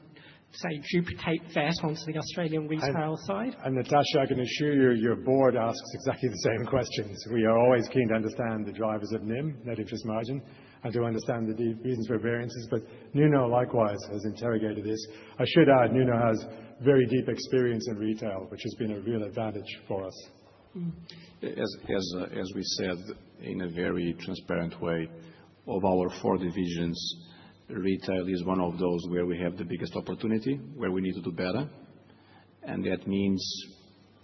say, duplicate that onto the Australian retail side? And Natasha, I can assure you, your board asks exactly the same questions. We are always keen to understand the drivers of NIM, net interest margin, and to understand the reasons for variances. But Nuno likewise has interrogated this. I should add, Nuno has very deep experience in retail, which has been a real advantage for us. As we said in a very transparent way, of our 4 divisions, retail is one of those where we have the biggest opportunity, where we need to do better. And that means,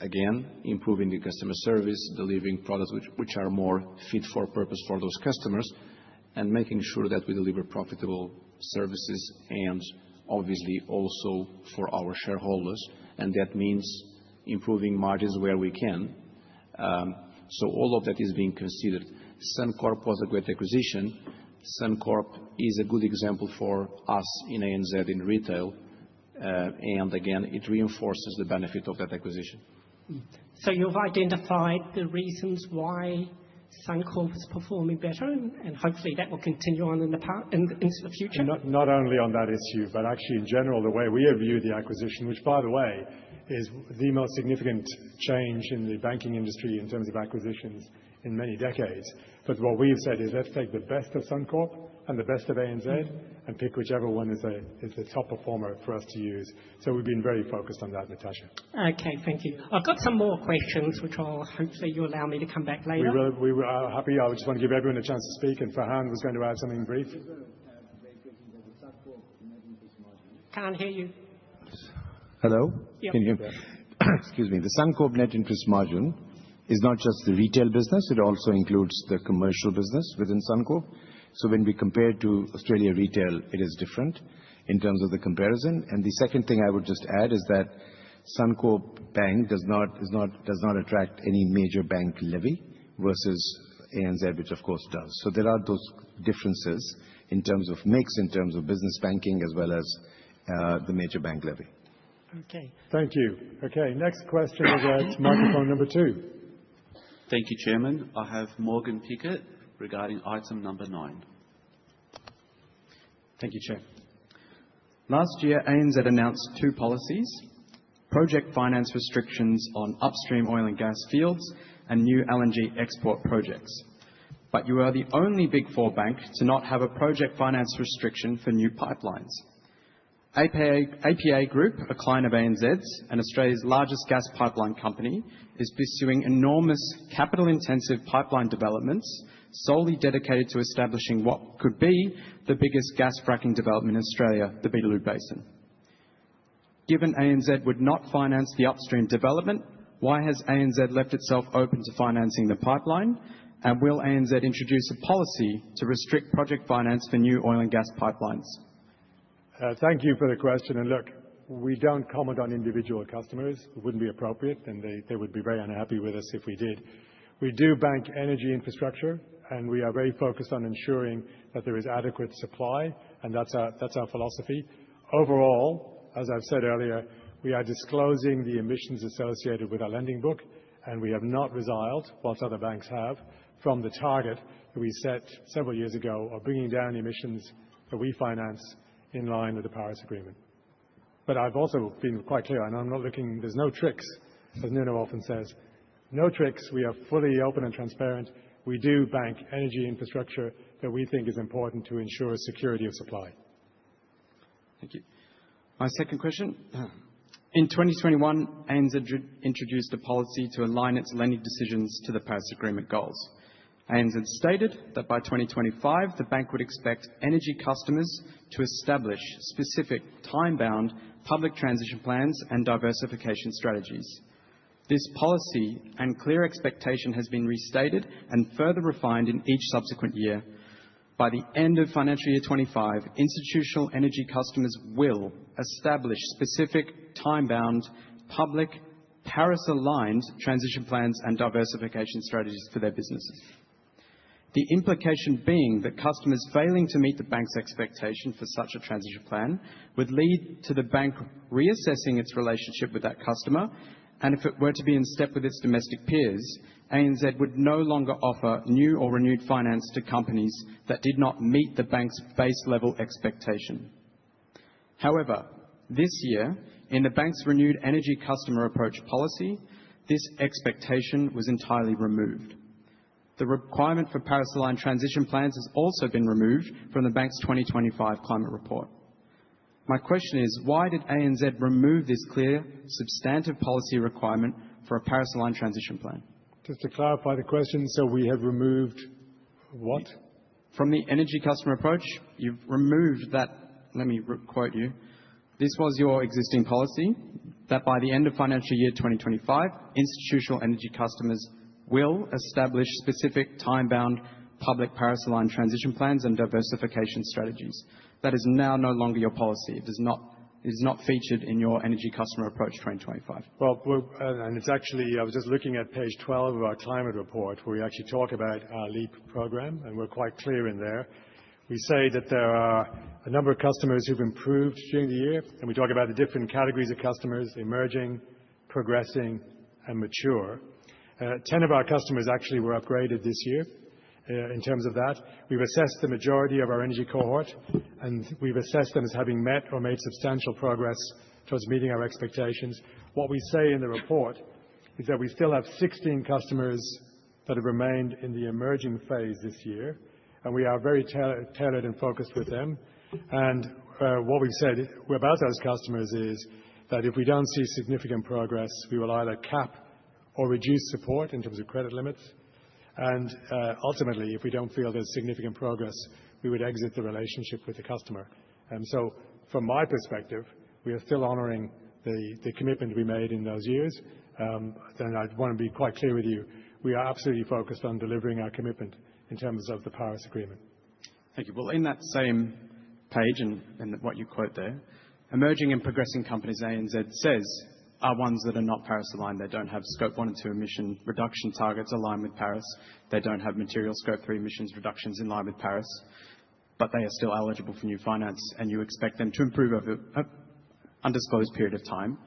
again, improving the customer service, delivering products which are more fit for purpose for those customers, and making sure that we deliver profitable services and obviously also for our shareholders. And that means improving margins where we can. So all of that is being considered. Suncorp was a great acquisition. Suncorp is a good example for us in ANZ in retail, And again, it reinforces the benefit of that acquisition. So you've identified the reasons why Suncorp is performing better, and hopefully that will continue on into the future? Not only on that issue, but actually in general, the way we have viewed the acquisition, which, by the way, is the most significant change in the banking industry in terms of acquisitions in many decades. But what we've said is, let's take the best of Suncorp and the best of ANZ and pick whichever one is the top performer for us to use. So we've been very focused on that, Natasha. Okay, thank you. I've got some more questions, which hopefully you allow me to come back later. We were happy. I just want to give everyone a chance to speak, and Farhan was going to add something brief. Can't hear you. Hello? Yep. Can you hear me? Excuse me. The Suncorp net interest margin is not just the retail business, it also includes the commercial business within Suncorp. So when we compare to Australia retail, it is different in terms of the comparison. And the second thing I would just add is that Suncorp Bank does not attract any major bank levy versus ANZ, which of course does. So there are those differences in terms of mix, in terms of business banking, as well as the major bank levy. Okay. Thank you. Okay, next question is at microphone number 2. Thank you, Chairman. I have Morgan Pickett regarding item number 9. Thank you, Chair. Last year, ANZ announced 2 policies: project finance restrictions on upstream oil and gas fields and new LNG export projects. But you are the only Big Four bank to not have a project finance restriction for new pipelines. APA Group, a client of ANZ's and Australia's largest gas pipeline company, is pursuing enormous capital-intensive pipeline developments solely dedicated to establishing what could be the biggest gas fracking development in Australia, the Beetaloo Basin. Given ANZ would not finance the upstream development, why has ANZ left itself open to financing the pipeline? And will ANZ introduce a policy to restrict project finance for new oil and gas pipelines? Thank you for the question. And look, we don't comment on individual customers. It wouldn't be appropriate, and they would be very unhappy with us if we did. We do bank energy infrastructure, and we are very focused on ensuring that there is adequate supply, and that's our philosophy. Overall, as I've said earlier, we are disclosing the emissions associated with our lending book, and we have not resiled, whilst other banks have, from the target that we set several years ago of bringing down emissions that we finance in line with the Paris Agreement. But I've also been quite clear, and I'm not looking, there's no tricks, as Nuno often says. No tricks. We are fully open and transparent. We do bank energy infrastructure that we think is important to ensure security of supply. Thank you. My second question. In 2021, ANZ introduced a policy to align its lending decisions to the Paris Agreement goals. ANZ stated that by 2025, the bank would expect energy customers to establish specific time-bound public transition plans and diversification strategies. This policy and clear expectation has been restated and further refined in each subsequent year. By the end of financial year 25, institutional energy customers will establish specific time-bound public Paris-aligned transition plans and diversification strategies for their businesses. The implication being that customers failing to meet the bank's expectation for such a transition plan would lead to the bank reassessing its relationship with that customer, and if it were to be in step with its domestic peers, ANZ would no longer offer new or renewed finance to companies that did not meet the bank's base level expectation. However, this year, in the bank's renewed energy customer approach policy, this expectation was entirely removed. The requirement for Paris-aligned transition plans has also been removed from the bank's 2025 climate report. My question is, why did ANZ remove this clear, substantive policy requirement for a Paris-aligned transition plan? Just to clarify the question, so we have removed what? From the energy customer approach, you've removed that. Let me quote you. This was your existing policy, that by the end of financial year 2025, institutional energy customers will establish specific time-bound public Paris-aligned transition plans and diversification strategies. That is now no longer your policy. It is not featured in your energy customer approach 2025. Well, and it's actually, I was just looking at page 12 of our climate report, where we actually talk about our LEAP program, and we're quite clear in there. We say that there are a number of customers who've improved during the year, and we talk about the different categories of customers: emerging, progressing, and mature. 10 of our customers actually were upgraded this year. In terms of that, we've assessed the majority of our energy cohort, and we've assessed them as having met or made substantial progress towards meeting our expectations. What we say in the report is that we still have 16 customers that have remained in the emerging phase this year, and we are very tailored and focused with them. And what we've said about those customers is that if we don't see significant progress, we will either cap or reduce support in terms of credit limits. And ultimately, if we don't feel there's significant progress, we would exit the relationship with the customer. And so from my perspective, we are still honoring the commitment we made in those years. And I want to be quite clear with you, we are absolutely focused on delivering our commitment in terms of the Paris Agreement. Thank you. Well, in that same page and what you quote there, emerging and progressing companies, ANZ says, are ones that are not Paris-aligned. They don't have Scope 1 and 2 emission reduction targets aligned with Paris. They don't have material Scope 3 emissions reductions in line with Paris, but they are still eligible for new finance, and you expect them to improve over an undisclosed period of time.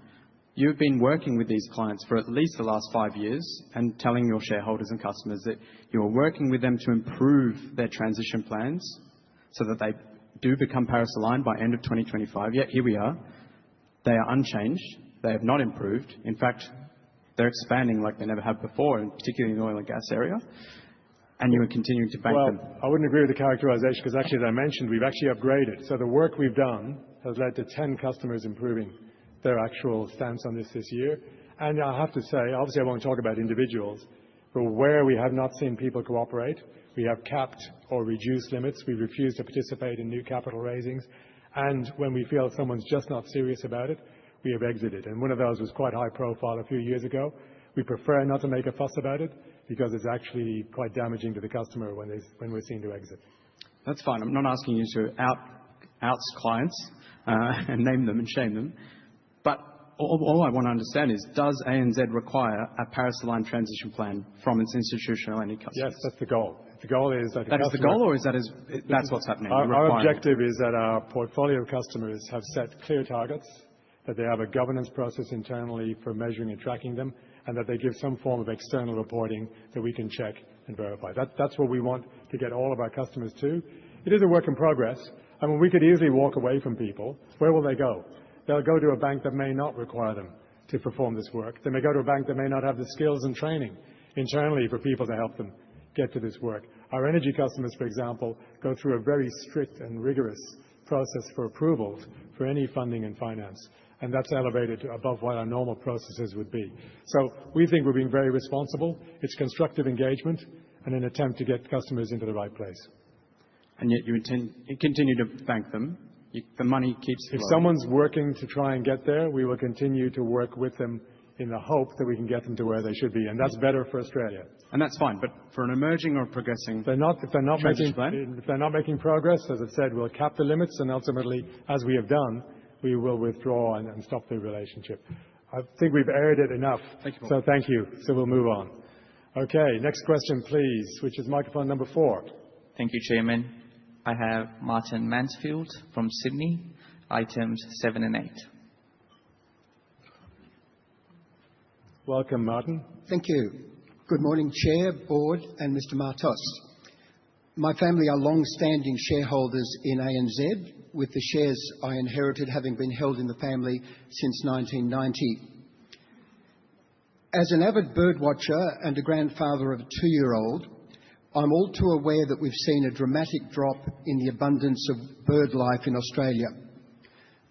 You've been working with these clients for at least the last 5 years and telling your shareholders and customers that you are working with them to improve their transition plans so that they do become Paris-aligned by end of 2025. Yet here we are. They are unchanged. They have not improved. In fact, they're expanding like they never have before, and particularly in the oil and gas area. And you are continuing to bank them. Well, I wouldn't agree with the characterization because actually, as I mentioned, we've actually upgraded. So the work we've done has led to 10 customers improving their actual stance on this year. And I have to say, obviously I won't talk about individuals, but where we have not seen people cooperate, we have capped or reduced limits. We refuse to participate in new capital raisings. And when we feel someone's just not serious about it, we have exited. And one of those was quite high profile a few years ago. We prefer not to make a fuss about it because it's actually quite damaging to the customer when we're seen to exit. That's fine. I'm not asking you to out clients and name them and shame them. But all I want to understand is, does ANZ require a Paris-aligned transition plan from its institutional energy customers? Yes, that's the goal. The goal is that that is the goal, or is that's what's happening? Our objective is that our portfolio of customers have set clear targets, that they have a governance process internally for measuring and tracking them, and that they give some form of external reporting that we can check and verify. That's what we want to get all of our customers to. It is a work in progress. I mean, we could easily walk away from people. Where will they go? They'll go to a bank that may not require them to perform this work. They may go to a bank that may not have the skills and training internally for people to help them get to this work. Our energy customers, for example, go through a very strict and rigorous process for approvals for any funding and finance, and that's elevated above what our normal processes would be. So we think we're being very responsible. It's constructive engagement and an attempt to get customers into the right place. And yet you continue to bank them. The money keeps flowing. If someone's working to try and get there, we will continue to work with them in the hope that we can get them to where they should be, and that's better for Australia. And that's fine, but for an emerging or progressing if they're not making progress, as I said, we'll cap the limits, and ultimately, as we have done, we will withdraw and stop the relationship. I think we've aired it enough. So thank you. So we'll move on. Okay, next question, please, which is microphone number 4. Thank you, Chairman. I have Martin Mansfield from Sydney, items 7 and 8. Welcome, Martin. Thank you. Good morning, Chair, Board, and Mr. Martos. My family are long-standing shareholders in ANZ, with the shares I inherited having been held in the family since 1990. As an avid birdwatcher and a grandfather of a 2-year-old, I'm all too aware that we've seen a dramatic drop in the abundance of bird life in Australia.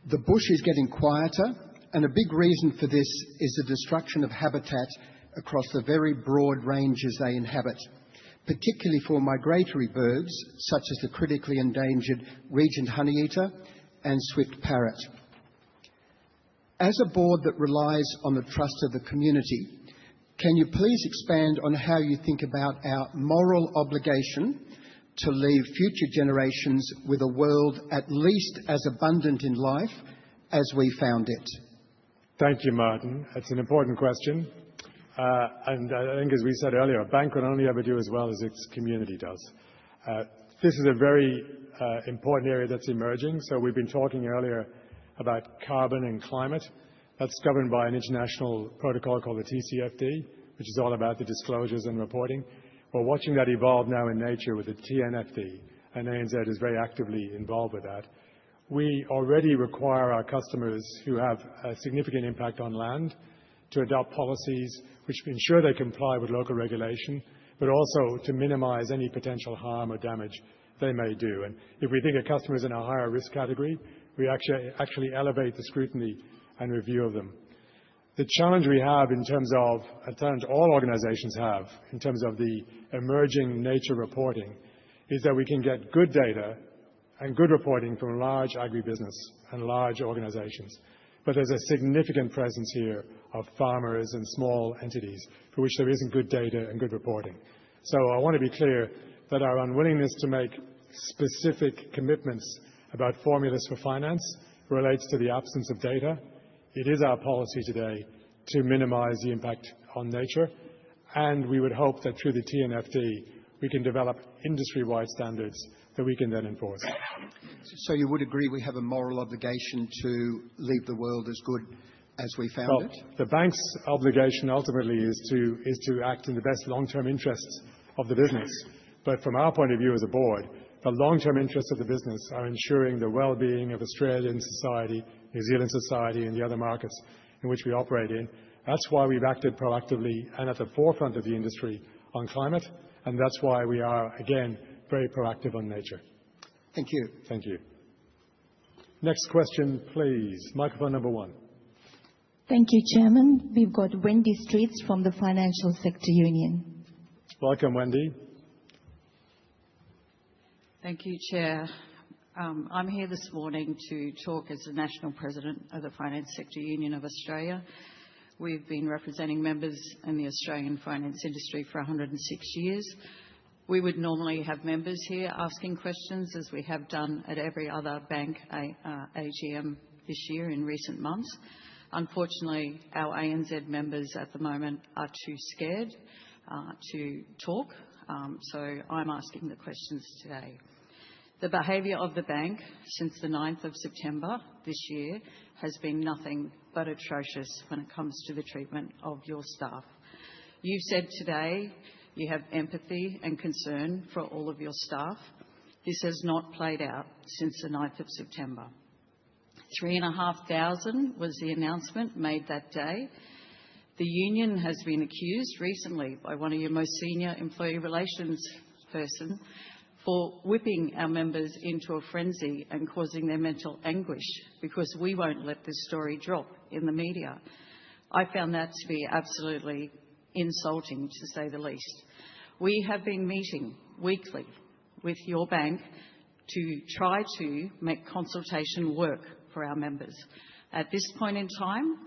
The bush is getting quieter, and a big reason for this is the destruction of habitat across the very broad ranges they inhabit, particularly for migratory birds such as the critically endangered regent honeyeater and swift parrot. As a board that relies on the trust of the community, can you please expand on how you think about our moral obligation to leave future generations with a world at least as abundant in life as we found it? Thank you, Martin. That's an important question. And I think, as we said earlier, a bank can only ever do as well as its community does. This is a very important area that's emerging. So we've been talking earlier about carbon and climate. That's governed by an international protocol called the TCFD, which is all about the disclosures and reporting. We're watching that evolve now in nature with the TNFD, and ANZ is very actively involved with that. We already require our customers who have a significant impact on land to adopt policies which ensure they comply with local regulation, but also to minimize any potential harm or damage they may do. And if we think a customer is in a higher risk category, we actually elevate the scrutiny and review of them. The challenge we have in terms of, a challenge all organizations have in terms of the emerging nature reporting, is that we can get good data and good reporting from large agribusiness and large organizations. But there's a significant presence here of farmers and small entities for which there isn't good data and good reporting. So I want to be clear that our unwillingness to make specific commitments about formulas for finance relates to the absence of data. It is our policy today to minimize the impact on nature, and we would hope that through the TNFD we can develop industry-wide standards that we can then enforce. So you would agree we have a moral obligation to leave the world as good as we found it? The bank's obligation ultimately is to act in the best long-term interests of the business. But from our point of view as a board, the long-term interests of the business are ensuring the well-being of Australian society, New Zealand society, and the other markets in which we operate in. That's why we've acted proactively and at the forefront of the industry on climate, and that's why we are, again, very proactive on nature. Thank you. Thank you. Next question, please. Microphone number 1. Thank you, Chairman. We've got Wendy Streets from the Financial Sector Union. Welcome, Wendy. Thank you, Chair. I'm here this morning to talk as the National President of the Finance Sector Union of Australia. We've been representing members in the Australian finance industry for 106 years. We would normally have members here asking questions, as we have done at every other bank AGM this year in recent months. Unfortunately, our ANZ members at the moment are too scared to talk, so I'm asking the questions today. The behaviour of the bank since the 9th of September this year has been nothing but atrocious when it comes to the treatment of your staff. You've said today you have empathy and concern for all of your staff. This has not played out since the 9th of September. 3,500 was the announcement made that day. The union has been accused recently by one of your most senior employee relations person for whipping our members into a frenzy and causing their mental anguish because we won't let this story drop in the media. I found that to be absolutely insulting, to say the least. We have been meeting weekly with your bank to try to make consultation work for our members. At this point in time,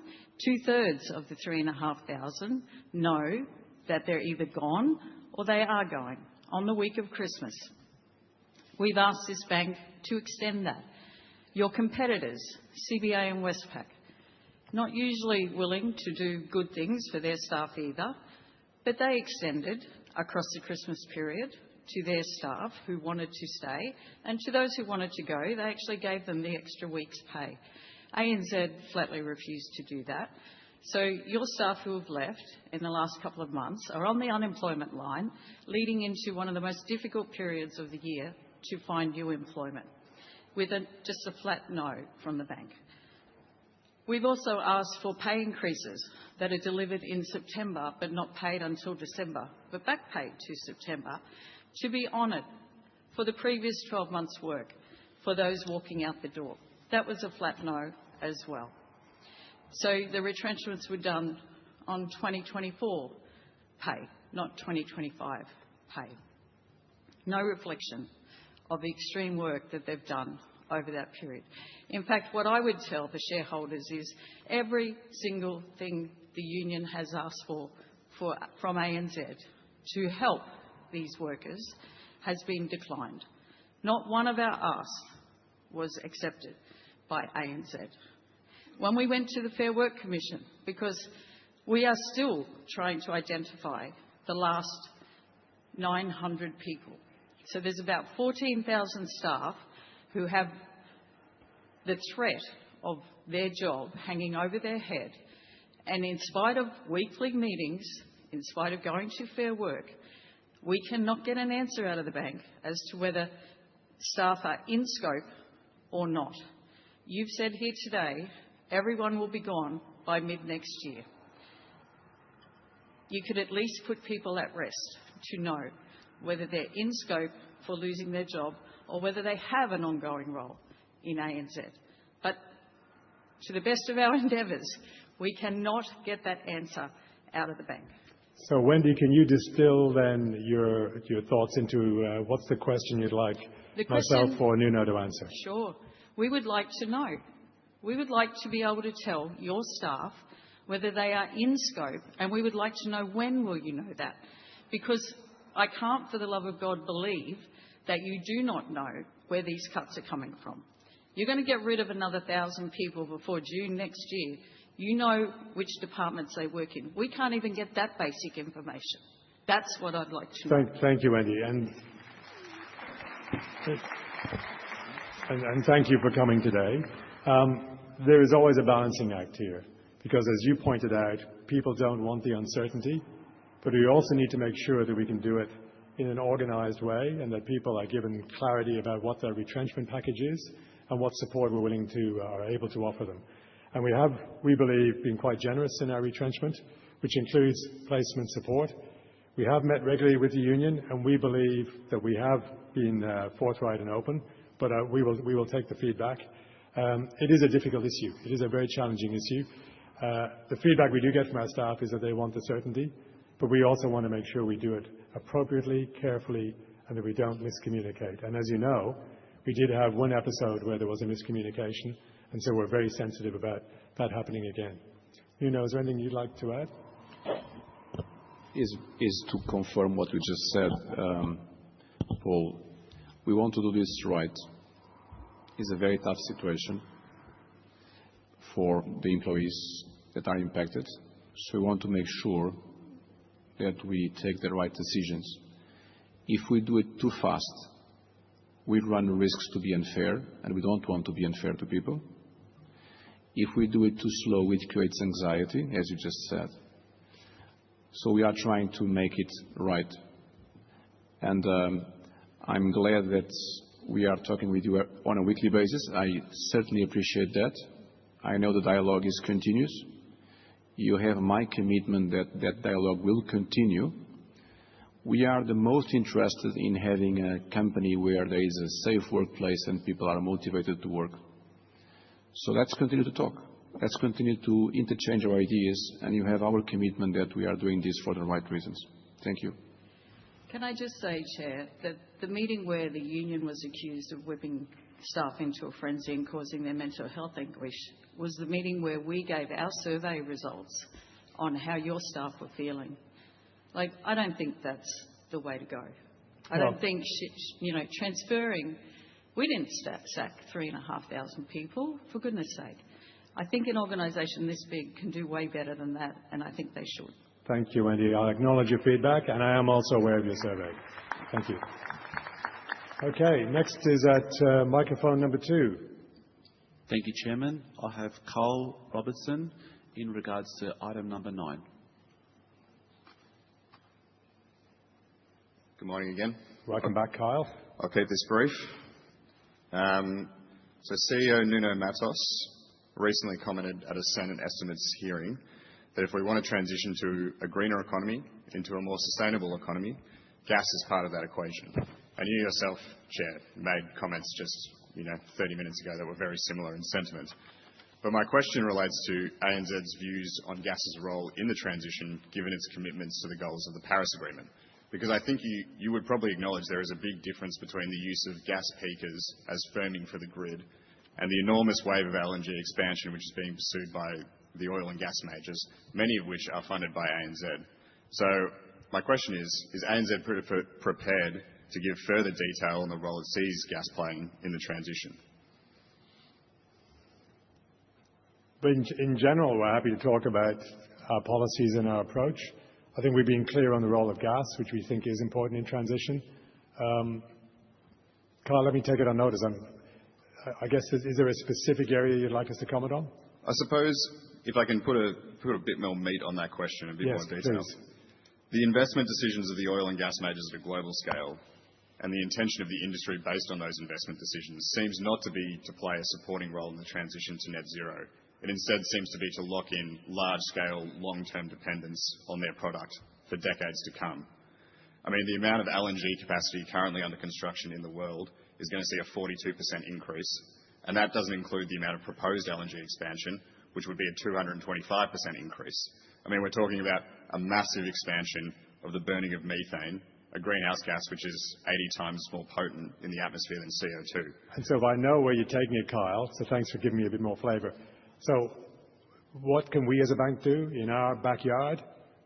2/3 of the 3,500 know that they're either gone or they are going on the week of Christmas. We've asked this bank to extend that. Your competitors, CBA and Westpac, not usually willing to do good things for their staff either, but they extended across the Christmas period to their staff who wanted to stay, and to those who wanted to go, they actually gave them the extra week's pay. ANZ flatly refused to do that. So your staff who have left in the last couple of months are on the unemployment line, leading into one of the most difficult periods of the year to find new employment, with just a flat no from the bank. We've also asked for pay increases that are delivered in September but not paid until December, but back paid to September, to be honoured for the previous 12 months' work for those walking out the door. That was a flat no as well. So the retrenchments were done on 2024 pay, not 2025 pay. No reflection of the extreme work that they've done over that period. In fact, what I would tell the shareholders is every single thing the union has asked for from ANZ to help these workers has been declined. Not one of our asks was accepted by ANZ. When we went to the Fair Work Commission, because we are still trying to identify the last 900 people So there's about 14,000 staff who have the threat of their job hanging over their head. And in spite of weekly meetings, in spite of going to Fair Work, we cannot get an answer out of the bank as to whether staff are in scope or not. You've said here today everyone will be gone by mid-next year. You could at least put people at rest to know whether they're in scope for losing their job or whether they have an ongoing role in ANZ. But to the best of our endeavours, we cannot get that answer out of the bank. So, Wendy, can you distill then your thoughts into what's the question you'd like myself or Nuno to answer? Sure. We would like to know. We would like to be able to tell your staff whether they are in scope, and we would like to know when will you know that. Because I can't, for the love of God, believe that you do not know where these cuts are coming from. You're going to get rid of another 1,000 people before June next year. You know which departments they work in. We can't even get that basic information. That's what I'd like to know. Thank you, Wendy. And thank you for coming today. There is always a balancing act here, because as you pointed out, people don't want the uncertainty, but we also need to make sure that we can do it in an organised way and that people are given clarity about what their retrenchment package is and what support we're willing to or able to offer them. And we have, we believe, been quite generous in our retrenchment, which includes placement support. We have met regularly with the union, and we believe that we have been forthright and open, but we will take the feedback. It is a difficult issue. It is a very challenging issue. The feedback we do get from our staff is that they want the certainty, but we also want to make sure we do it appropriately, carefully, and that we don't miscommunicate. And as you know, we did have one episode where there was a miscommunication, and so we're very sensitive about that happening again. Nuno, is there anything you'd like to add? Is to confirm what we just said, Paul. We want to do this right. It's a very tough situation for the employees that are impacted, so we want to make sure that we take the right decisions. If we do it too fast, we run risks to be unfair, and we don't want to be unfair to people. If we do it too slow, it creates anxiety, as you just said. So we are trying to make it right. And I'm glad that we are talking with you on a weekly basis. I certainly appreciate that. I know the dialogue is continuous. You have my commitment that that dialogue will continue. We are the most interested in having a company where there is a safe workplace and people are motivated to work. So let's continue to talk. Let's continue to interchange our ideas, and you have our commitment that we are doing this for the right reasons. Thank you. Can I just say, Chair, that the meeting where the union was accused of whipping staff into a frenzy and causing their mental health anguish was the meeting where we gave our survey results on how your staff were feeling. Like, I don't think that's the way to go. I don't think, transferring... We didn't sack 3,500 people, for goodness sake. I think an organisation this big can do way better than that, and I think they should. Thank you, Wendy. I'll acknowledge your feedback, and I am also aware of your survey. Thank you. Okay, next is at microphone number 2. Thank you, Chairman. I have Carl Robertson in regards to item number 9. Good morning again. Welcome back, Kyle. I'll keep this brief. So CEO Nuno Matos recently commented at a Senate estimates hearing that if we want to transition to a greener economy, into a more sustainable economy, gas is part of that equation. And you yourself, Chair, made comments just 30 minutes ago that were very similar in sentiment. But my question relates to ANZ's views on gas's role in the transition, given its commitments to the goals of the Paris Agreement. Because I think you would probably acknowledge there is a big difference between the use of gas peakers as firming for the grid and the enormous wave of LNG expansion which is being pursued by the oil and gas majors, many of which are funded by ANZ. So my question is ANZ prepared to give further detail on the role it sees gas playing in the transition? But in general, we're happy to talk about our policies and our approach. I think we've been clear on the role of gas, which we think is important in transition. Carl, let me take it on notice. I guess, is there a specific area you'd like us to comment on? I suppose if I can put a bit more meat on that question, a bit more detail. Please. The investment decisions of the oil and gas majors at a global scale and the intention of the industry based on those investment decisions seems not to be to play a supporting role in the transition to net zero. It instead seems to be to lock in large-scale, long-term dependence on their product for decades to come. I mean, the amount of LNG capacity currently under construction in the world is going to see a 42% increase, and that doesn't include the amount of proposed LNG expansion, which would be a 225% increase. I mean, we're talking about a massive expansion of the burning of methane, a greenhouse gas which is 80 times more potent in the atmosphere than CO2. And so I know where you're taking it, Kyle, so thanks for giving me a bit more flavour. So what can we as a bank do in our backyard?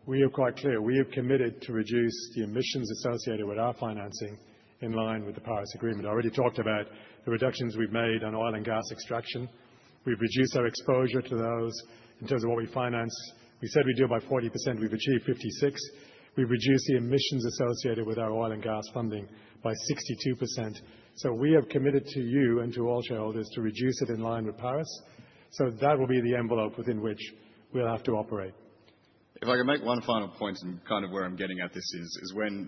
We are quite clear. We have committed to reduce the emissions associated with our financing in line with the Paris Agreement. I already talked about the reductions we've made on oil and gas extraction. We've reduced our exposure to those in terms of what we finance. We said we'd do it by 40%. We've achieved 56%. We've reduced the emissions associated with our oil and gas funding by 62%. So we have committed to you and to all shareholders to reduce it in line with Paris. So that will be the envelope within which we'll have to operate. If I can make one final point, and kind of where I'm getting at this is when,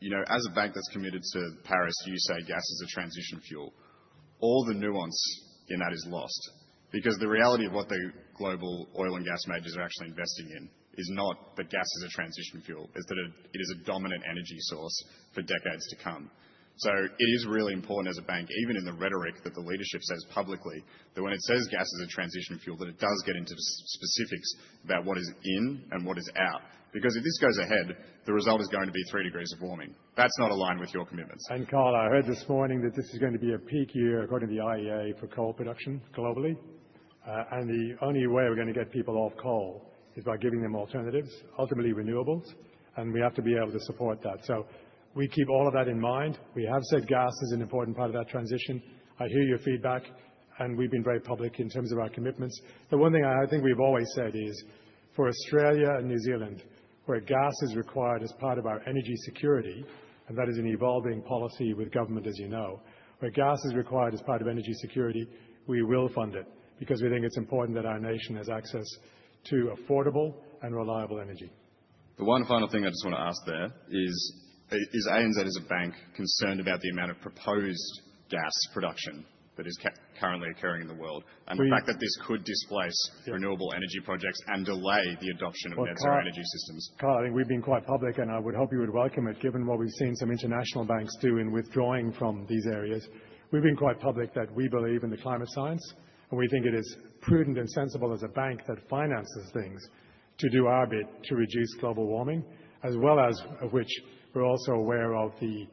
as a bank that's committed to Paris, you say gas is a transition fuel. All the nuance in that is lost, because the reality of what the global oil and gas majors are actually investing in is not that gas is a transition fuel, it's that it is a dominant energy source for decades to come. So it is really important as a bank, even in the rhetoric that the leadership says publicly, that when it says gas is a transition fuel, that it does get into specifics about what is in and what is out. Because if this goes ahead, the result is going to be 3 degrees of warming. That's not aligned with your commitments. And Carl, I heard this morning that this is going to be a peak year, according to the IEA, for coal production globally. And the only way we're going to get people off coal is by giving them alternatives, ultimately renewables, and we have to be able to support that. So we keep all of that in mind. We have said gas is an important part of that transition. I hear your feedback, and we've been very public in terms of our commitments. The one thing I think we've always said is, for Australia and New Zealand, where gas is required as part of our energy security, and that is an evolving policy with government, as you know, where gas is required as part of energy security, we will fund it, because we think it's important that our nation has access to affordable and reliable energy. The one final thing I just want to ask there is ANZ as a bank concerned about the amount of proposed gas production that is currently occurring in the world, and the fact that this could displace renewable energy projects and delay the adoption of net zero energy systems? Carl, I think we've been quite public, and I would hope you would welcome it, given what we've seen some international banks do in withdrawing from these areas. We've been quite public that we believe in the climate science, and we think it is prudent and sensible as a bank that finances things to do our bit to reduce global warming, as well as of which we're also aware of the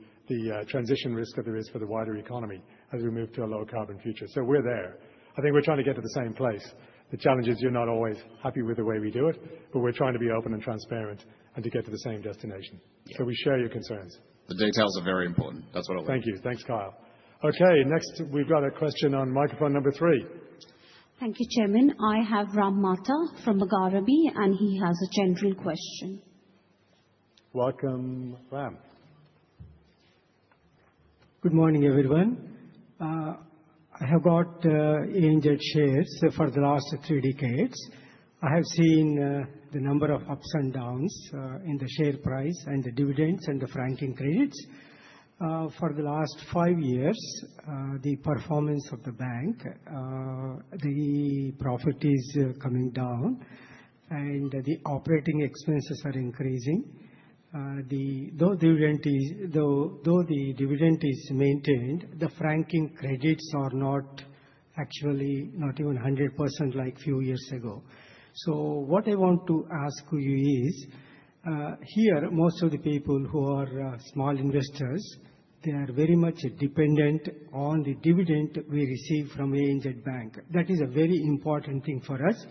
transition risk that there is for the wider economy as we move to a low-carbon future. So we're there. I think we're trying to get to the same place. The challenge is you're not always happy with the way we do it, but we're trying to be open and transparent and to get to the same destination. So we share your concerns. The details are very important. That's what I want. Thank you. Thanks, Kyle. Okay, next we've got a question on microphone number 3. Thank you, Chairman. I have Ram Mata from Magarabi, and he has a general question. Welcome, Ram. Good morning, everyone. I have got ANZ shares for the last 3 decades. I have seen the number of ups and downs in the share price and the dividends and the franking credits. For the last 5 years, the performance of the bank, the profit is coming down, and the operating expenses are increasing. Though the dividend is maintained, the franking credits are not even 100% like few years ago. So what I want to ask you is, here most of the people who are small investors, they are very much dependent on the dividend we receive from ANZ Bank. That is a very important thing for us.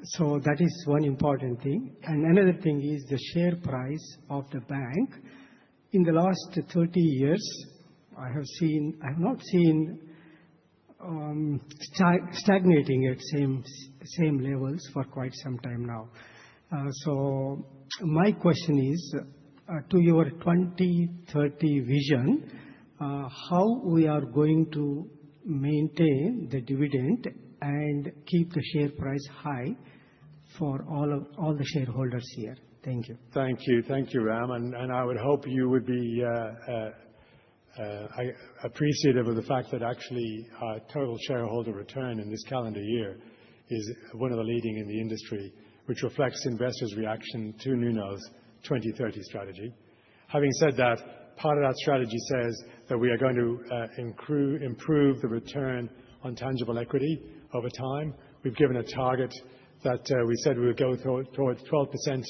So that is one important thing. And another thing is the share price of the bank. In the last 30 years, I have not seen stagnating at same levels for quite some time now. So my question is, to your 2030 vision, how we are going to maintain the dividend and keep the share price high for all the shareholders here. Thank you. Thank you. Thank you, Ram. And I would hope you would be appreciative of the fact that actually our total shareholder return in this calendar year is one of the leading in the industry, which reflects investors' reaction to Nuno's 2030 strategy. Having said that, part of that strategy says that we are going to improve the return on tangible equity over time. We've given a target that we said we would go towards 12%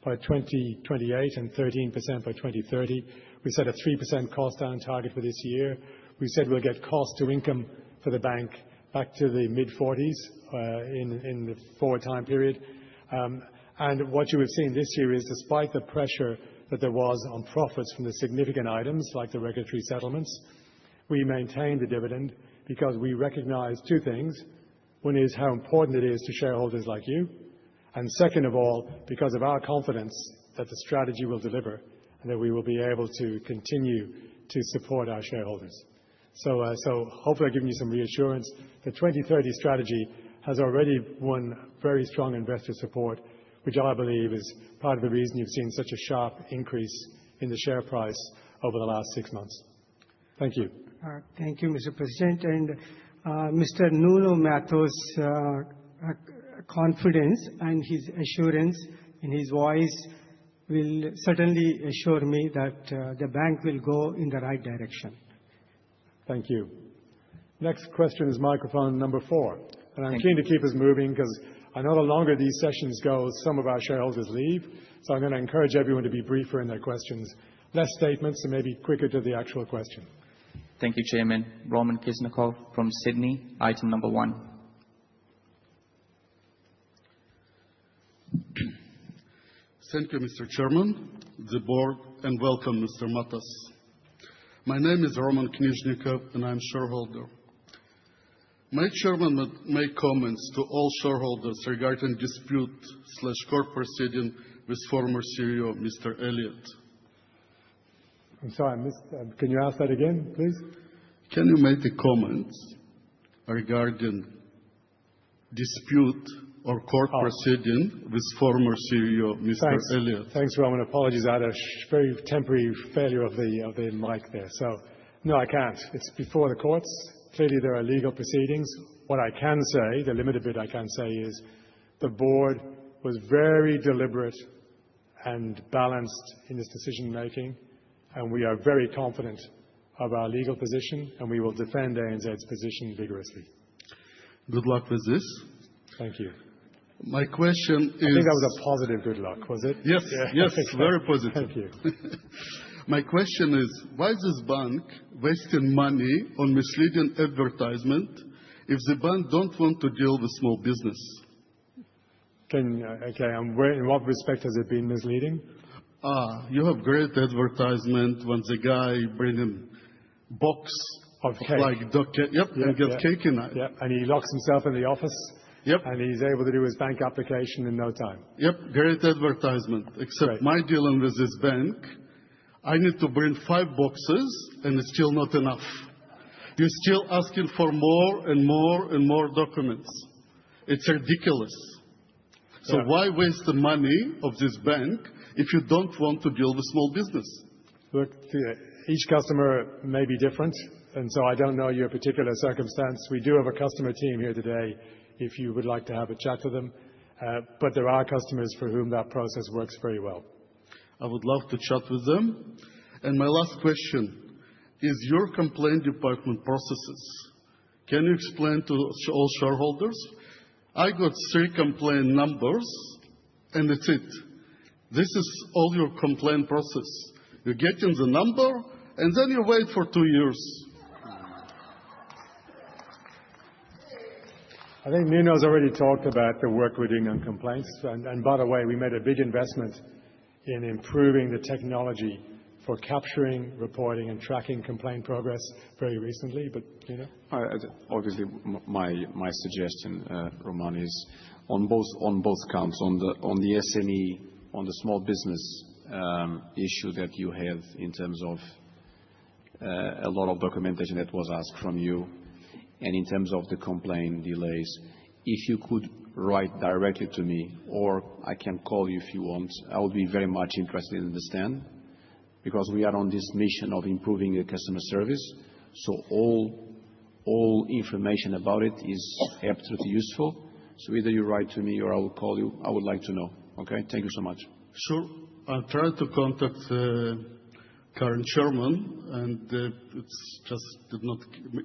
by 2028 and 13% by 2030. We set a 3% cost down target for this year. We said we'll get cost to income for the bank back to the mid-40s in the forward time period. And what you have seen this year is, despite the pressure that there was on profits from the significant items like the regulatory settlements, we maintained the dividend because we recognize two things. One is how important it is to shareholders like you. And second of all, because of our confidence that the strategy will deliver and that we will be able to continue to support our shareholders. So hopefully I've given you some reassurance. The 2030 strategy has already won very strong investor support, which I believe is part of the reason you've seen such a sharp increase in the share price over the last 6 months. Thank you. Thank you, Mr. President. And Mr. Nuno Mato's confidence and his assurance in his voice will certainly assure me that the bank will go in the right direction. Thank you. Next question is microphone number 4. And I'm keen to keep us moving because I know the longer these sessions go, some of our shareholders leave. So I'm going to encourage everyone to be briefer in their questions, less statements, and maybe quicker to the actual question. Thank you, Chairman. Roman Kisnikov from Sydney, item number 1. Thank you, Mr. Chairman, the board, and welcome, Mr. Matas. My name is Roman Knizhnikov, and I'm shareholder. My chairman made comments to all shareholders regarding dispute/court proceeding with former CEO, Mr. Elliott. I'm sorry, I missed. Can you ask that again, please? Can you make the comments regarding dispute or court proceeding with former CEO, Mr. Elliott? Thanks, Roman. Apologies, I had a very temporary failure of the mic there. So, no, I can't. It's before the courts. Clearly, there are legal proceedings. What I can say, the limited bit I can say, is the board was very deliberate and balanced in its decision-making, and we are very confident of our legal position, and we will defend ANZ's position vigorously. Good luck with this. Thank you. My question is... I think that was a positive good luck, was it? Yes, yeah. Yes, very positive. Thank you. My question is, why is this bank wasting money on misleading advertisement if the bank don't want to deal with small business? In what respect has it been misleading? You have great advertisement when the guy bringing box of cake. Like duck cake. Yep, and get cake in it. Yep, and he locks himself in the office. Yep. And he's able to do his bank application in no time. Yep, great advertisement. Except my dealing with this bank, I need to bring 5 boxes, and it's still not enough. You're still asking for more and more and more documents. It's ridiculous. So why waste the money of this bank if you don't want to deal with small business? Look, each customer may be different, and so I don't know your particular circumstance. We do have a customer team here today if you would like to have a chat to them. But there are customers for whom that process works very well. I would love to chat with them. And my last question is your complaint department processes. Can you explain to all shareholders? I got 3 complaint numbers, and that's it. This is all your complaint process. You get in the number, and then you wait for 2 years. I think Nuno's already talked about the work we're doing on complaints. And by the way, we made a big investment in improving the technology for capturing, reporting, and tracking complaint progress very recently. But, obviously, my suggestion, Roman, is on both counts, on the SME, on the small business issue that you had in terms of a lot of documentation that was asked from you, and in terms of the complaint delays. If you could write directly to me, or I can call you if you want, I would be very much interested in understand, because we are on this mission of improving the customer service. So all information about it is absolutely useful. So either you write to me or I will call you. I would like to know. Okay? Thank you so much. Sure. I tried to contact current chairman, and it's just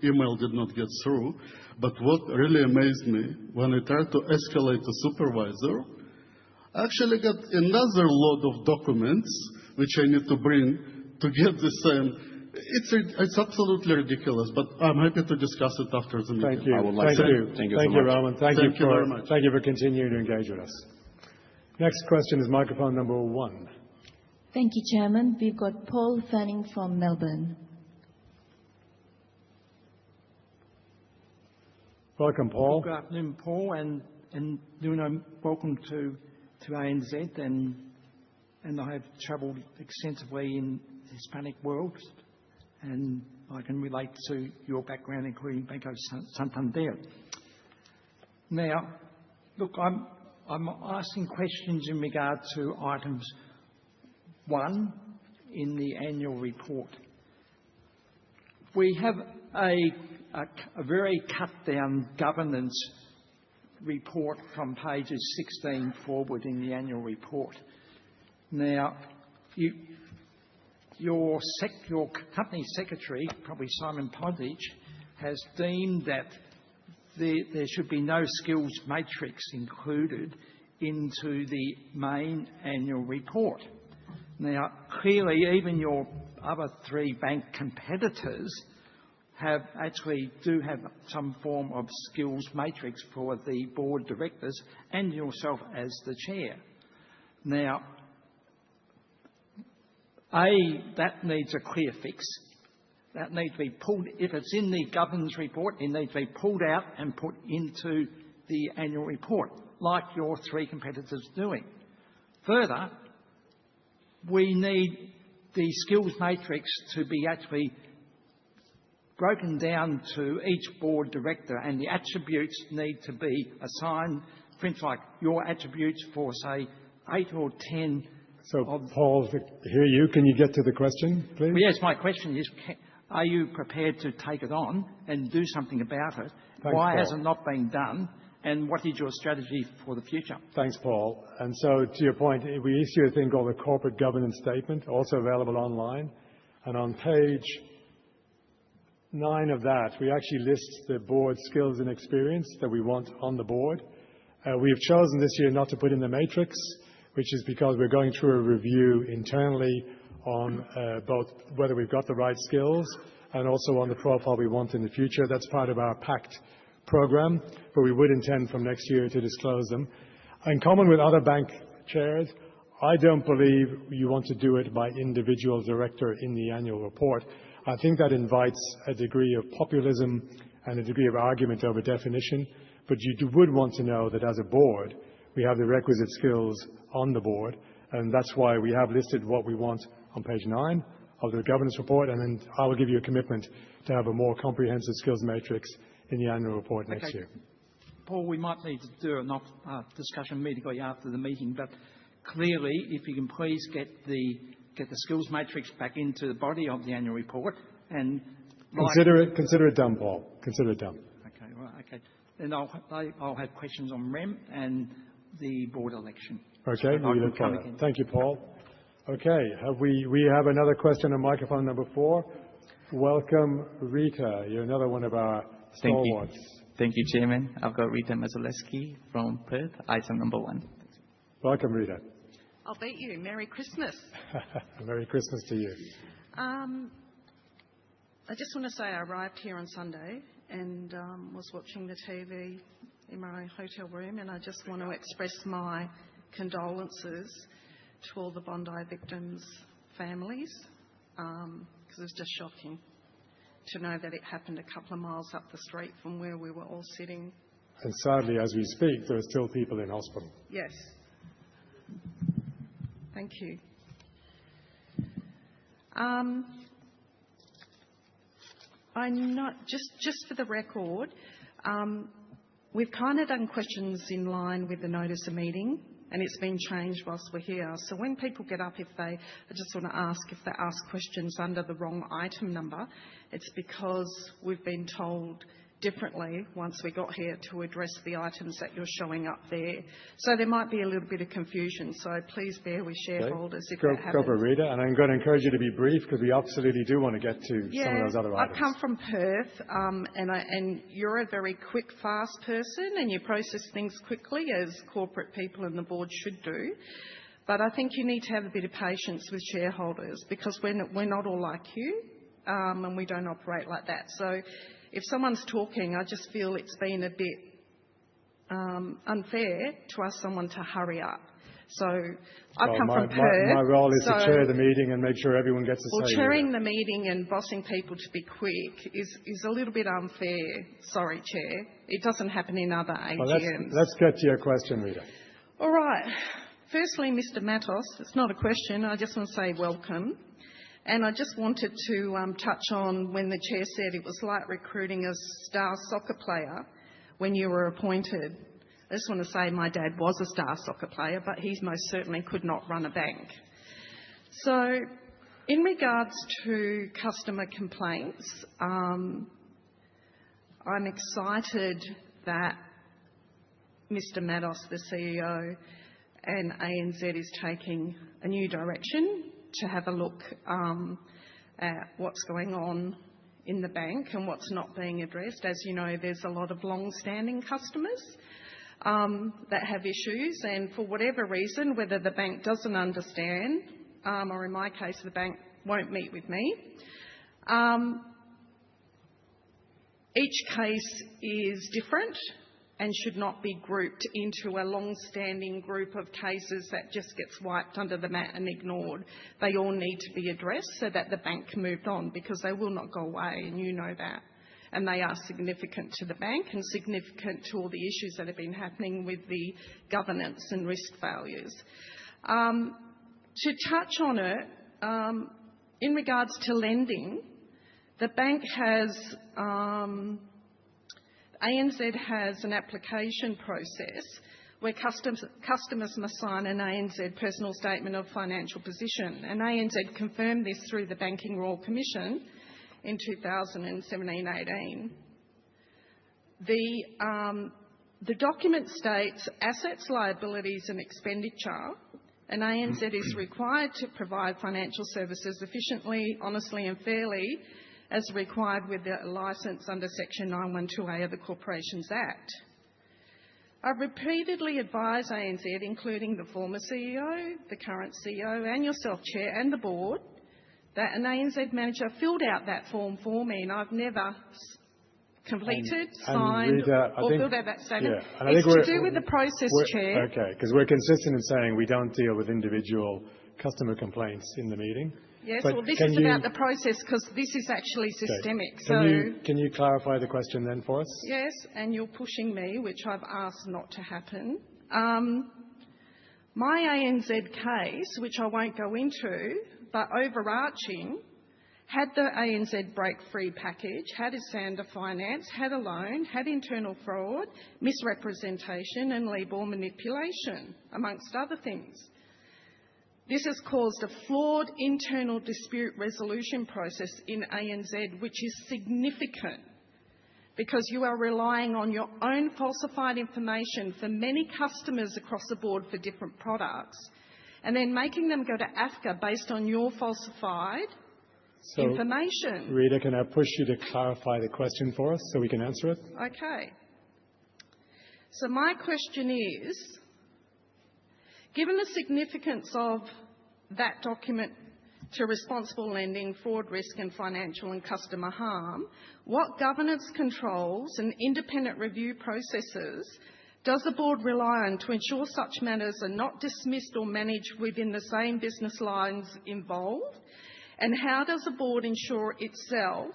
email did not get through. But what really amazed me, when I tried to escalate to supervisor, I actually got another load of documents which I need to bring to get the same. It's absolutely ridiculous, but I'm happy to discuss it after the meeting. Thank you. Thank you, Roman. Thank you very much. Thank you for continuing to engage with us. Next question is microphone number 1. Thank you, Chairman. We've got Paul Fanning from Melbourne. Welcome, Paul. Good afternoon, Paul, and Nuno, welcome to ANZ, and I have travelled extensively in the Hispanic world, and I can relate to your background, including Banco Santander. Now, look, I'm asking questions in regard to items 1 in the annual report. We have a very cut-down governance report from pages 16 forward in the annual report. Now, your company secretary, probably Simon Podich, has deemed that there should be no skills matrix included into the main annual report. Now, clearly, even your other 3 bank competitors do have some form of skills matrix for the board directors and yourself as the chair. Now, that needs a clear fix. That needs to be pulled. If it's in the governance report, it needs to be pulled out and put into the annual report, like your 3 competitors are doing. Further, we need the skills matrix to be actually broken down to each board director, and the attributes need to be assigned. For instance, like your attributes for, say, 8 or 10. So, Paul, hear you. Can you get to the question, please? Well, yes, my question is, are you prepared to take it on and do something about it? Thanks, Why Paul. has it not been done? And what is your strategy for the future? Thanks, Paul. And so, to your point, we issue a thing called the Corporate Governance Statement, also available online. And on page 9 of that, we actually list the board skills and experience that we want on the board. We have chosen this year not to put in the matrix, which is because we're going through a review internally on both whether we've got the right skills and also on the profile we want in the future. That's part of our PACT program, but we would intend from next year to disclose them. In common with other bank chairs, I don't believe you want to do it by individual director in the annual report. I think that invites a degree of populism and a degree of argument over definition, but you would want to know that as a board, we have the requisite skills on the board, and that's why we have listed what we want on page 9 of the governance report, and then I will give you a commitment to have a more comprehensive skills matrix in the annual report next year. Paul, we might need to do a discussion immediately after the meeting, but clearly, if you can please get the skills matrix back into the body of the annual report and consider it done, Paul. Consider it done. Okay, right. Okay, then I'll have questions on REM and the board election. Okay, we look forward. Thank you, Paul. Okay, we have another question on microphone number 4. Welcome, Rita. You're another one of our stalwarts. Thank you, Chairman. I've got Rita Mazuleski from Perth, item number 1. Welcome, Rita. I'll beat you. Merry Christmas. Merry Christmas to you. I just want to say I arrived here on Sunday and was watching the TV in my hotel room, and I just want to express my condolences to all the Bondi victims' families, because it was just shocking to know that it happened a couple of miles up the street from where we were all sitting. And sadly, as we speak, there are still people in hospital. Yes. Thank you. Just for the record, we've kind of done questions in line with the notice of meeting, and it's been changed whilst we're here. So when people get up, I just want to ask if they ask questions under the wrong item number, it's because we've been told differently once we got here to address the items that you're showing up there. So there might be a little bit of confusion, so please bear with shareholders if that happens. Go for Rita, and I'm going to encourage you to be brief because we absolutely do want to get to some of those other items. I've come from Perth, and you're a very quick, fast person, and you process things quickly, as corporate people and the board should do. But I think you need to have a bit of patience with shareholders because we're not all like you, and we don't operate like that. So if someone's talking, I just feel it's been a bit unfair to ask someone to hurry up. So I've come from Perth. My role is to chair the meeting and make sure everyone gets a say. Well, chairing the meeting and bossing people to be quick is a little bit unfair. Sorry, Chair. It doesn't happen in other AGMs. Well, let's get to your question, Rita. All right. Firstly, Mr. Matos, it's not a question. I just want to say welcome. And I just wanted to touch on when the Chair said it was like recruiting a star soccer player when you were appointed. I just want to say my dad was a star soccer player, but he most certainly could not run a bank. So in regards to customer complaints, I'm excited that Mr. Matos, the CEO, and ANZ is taking a new direction to have a look at what's going on in the bank and what's not being addressed. As you know, there's a lot of long-standing customers that have issues, and for whatever reason, whether the bank doesn't understand, or in my case, the bank won't meet with me, each case is different and should not be grouped into a long-standing group of cases that just gets wiped under the mat and ignored. They all need to be addressed so that the bank can move on, because they will not go away, and you know that. And they are significant to the bank and significant to all the issues that have been happening with the governance and risk failures. To touch on it, in regards to lending, the bank has... ANZ has an application process where customers must sign an ANZ personal statement of financial position, and ANZ confirmed this through the Banking Royal Commission in 2017-18. The document states assets, liabilities and expenditure, and ANZ is required to provide financial services efficiently, honestly and fairly, as required with the licence under Section 912A of the Corporations Act. I've repeatedly advised ANZ, including the former CEO, the current CEO and yourself, Chair, and the board, that an ANZ manager filled out that form for me, and I've never completed, signed Rita, or filled out that statement. Yeah, it's to do with the process, Chair. Okay, because we're consistent in saying we don't deal with individual customer complaints in the meeting. Yes, but well, this is about the process, because this is actually systemic. Okay. Can you clarify the question then for us? Yes, and you're pushing me, which I've asked not to happen. My ANZ case, which I won't go into, but overarching, had the ANZ break-free package, had Isanda Finance, had a loan, had internal fraud, misrepresentation and legal manipulation, amongst other things. This has caused a flawed internal dispute resolution process in ANZ, which is significant because you are relying on your own falsified information for many customers across the board for different products, and then making them go to AFCA based on your falsified information. Rita, can I push you to clarify the question for us so we can answer it? Okay. So my question is, given the significance of that document to responsible lending, fraud, risk and financial and customer harm, what governance controls and independent review processes does the board rely on to ensure such matters are not dismissed or managed within the same business lines involved? And how does the board ensure itself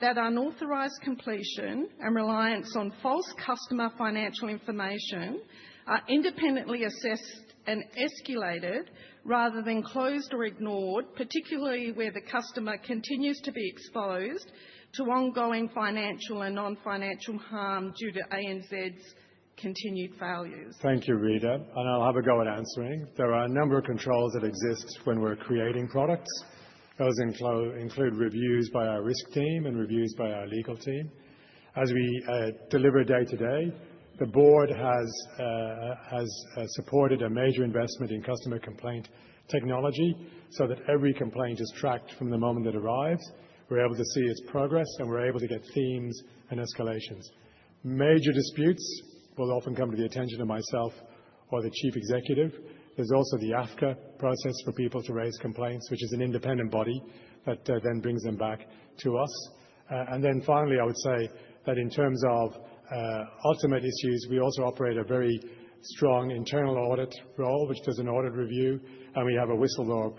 that unauthorised completion and reliance on false customer financial information are independently assessed and escalated rather than closed or ignored, particularly where the customer continues to be exposed to ongoing financial and non-financial harm due to ANZ's continued failures? Thank you, Rita. And I'll have a go at answering. There are a number of controls that exist when we're creating products. Those include reviews by our risk team and reviews by our legal team. As we deliver day to day, the board has supported a major investment in customer complaint technology so that every complaint is tracked from the moment it arrives. We're able to see its progress, and we're able to get themes and escalations. Major disputes will often come to the attention of myself or the chief executive. There's also the AFCA process for people to raise complaints, which is an independent body that then brings them back to us. And then finally, I would say that in terms of ultimate issues, we also operate a very strong internal audit role, which does an audit review, and we have a whistleblower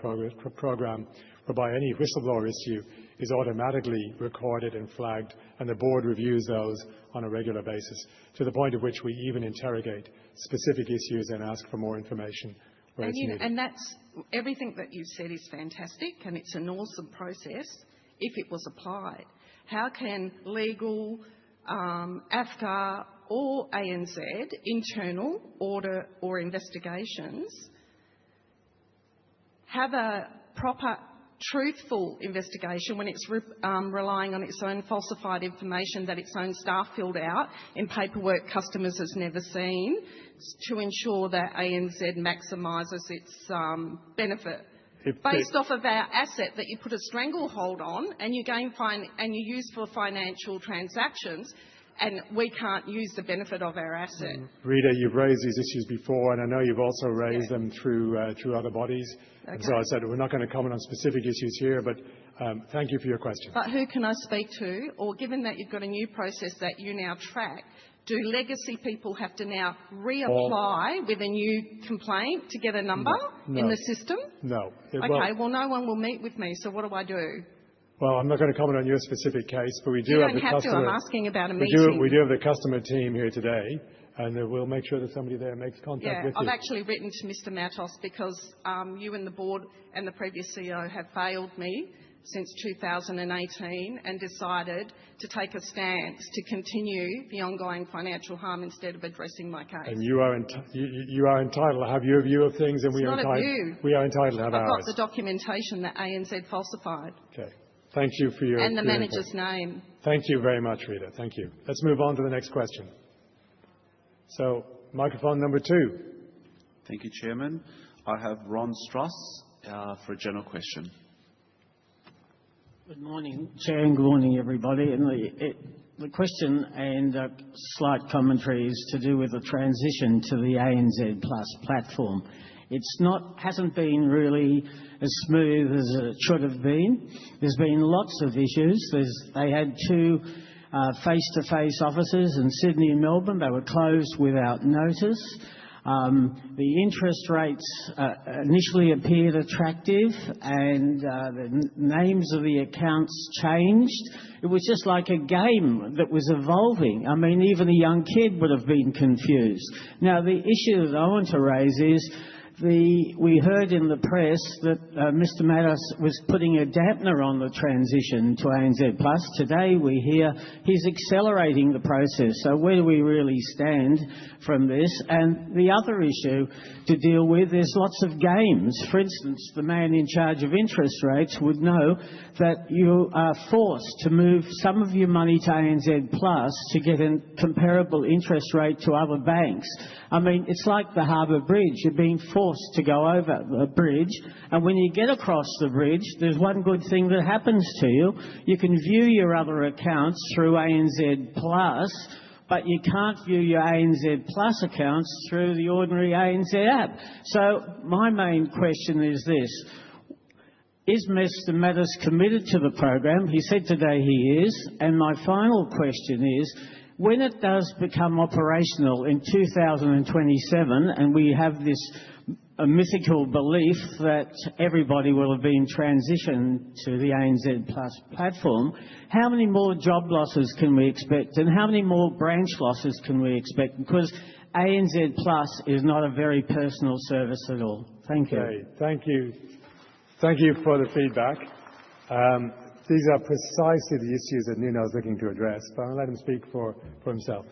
program whereby any whistleblower issue is automatically recorded and flagged, and the board reviews those on a regular basis, to the point at which we even interrogate specific issues and ask for more information where it's needed. And that's everything that you've said is fantastic, and it's an awesome process if it was applied. How can legal, AFCA or ANZ, internal audit or investigations, have a proper truthful investigation when it's relying on its own falsified information that its own staff filled out in paperwork customers has never seen, to ensure that ANZ maximises its benefit based off of our asset that you put a stranglehold on and you use for financial transactions, and we can't use the benefit of our asset. Rita, you've raised these issues before, and I know you've also raised them through other bodies. Okay. And so I said we're not going to comment on specific issues here, but thank you for your question. But who can I speak to? Or given that you've got a new process that you now track, do legacy people have to now reapply with a new complaint to get a number in the system? No. Okay, well, no one will meet with me, so what do I do? Well, I'm not going to comment on your specific case, but we do have the customer... You don't have to. I'm asking about a meeting. We do have the customer team here today, and we'll make sure that somebody there makes contact with you. I've actually written to Mr Matos because you and the board and the previous CEO have failed me since 2018 and decided to take a stance to continue the ongoing financial harm instead of addressing my case. And you are entitled to have your view of things, and we are entitled to have ours. I've got the documentation that ANZ falsified. Okay. Thank you for your... And the manager's name. Thank you very much, Rita. Thank you. Let's move on to the next question. So, microphone number 2. Thank you, Chairman. I have Ron Struss for a general question. Good morning, Chair, and good morning, everybody. And the question and slight commentary is to do with the transition to the ANZ Plus platform. Hasn't been really as smooth as it should have been. There's been lots of issues. They had 2 face-to-face offices in Sydney and Melbourne. They were closed without notice. The interest rates initially appeared attractive, and the names of the accounts changed. It was just like a game that was evolving. I mean, even a young kid would have been confused. Now, the issue that I want to raise is we heard in the press that Mr Matos was putting a dampener on the transition to ANZ Plus. Today we hear he's accelerating the process. So where do we really stand from this? And the other issue to deal with is lots of games. For instance, the man in charge of interest rates would know that you are forced to move some of your money to ANZ Plus to get a comparable interest rate to other banks. I mean, it's like the Harbour Bridge. You're being forced to go over the bridge, and when you get across the bridge, there's one good thing that happens to you. You can view your other accounts through ANZ Plus, but you can't view your ANZ Plus accounts through the ordinary ANZ app. So my main question is this. Is Mr Matos committed to the program? He said today he is. And my final question is, when it does become operational in 2027 and we have this a mythical belief that everybody will have been transitioned to the ANZ Plus platform. How many more job losses can we expect, and how many more branch losses can we expect? Because ANZ Plus is not a very personal service at all. Thank you. Okay, thank you. Thank you for the feedback. These are precisely the issues that Nuno is looking to address, but I'll let him speak for himself.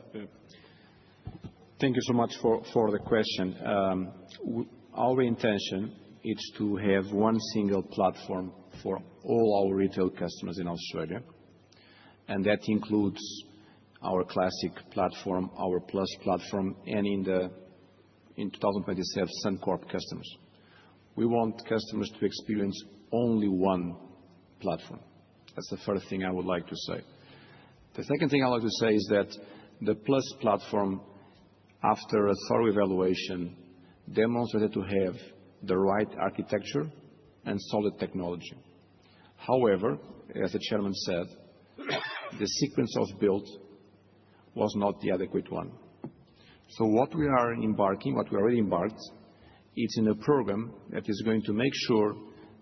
Thank you so much for the question. Our intention is to have one single platform for all our retail customers in Australia, and that includes our Classic platform, our Plus platform, and in 2027, Suncorp customers. We want customers to experience only one platform. That's the first thing I would like to say. The second thing I'd like to say is that the Plus platform, after a thorough evaluation, demonstrated to have the right architecture and solid technology. However, as the chairman said, the sequence of build was not the adequate one. So what we already embarked, it's in a program that is going to make sure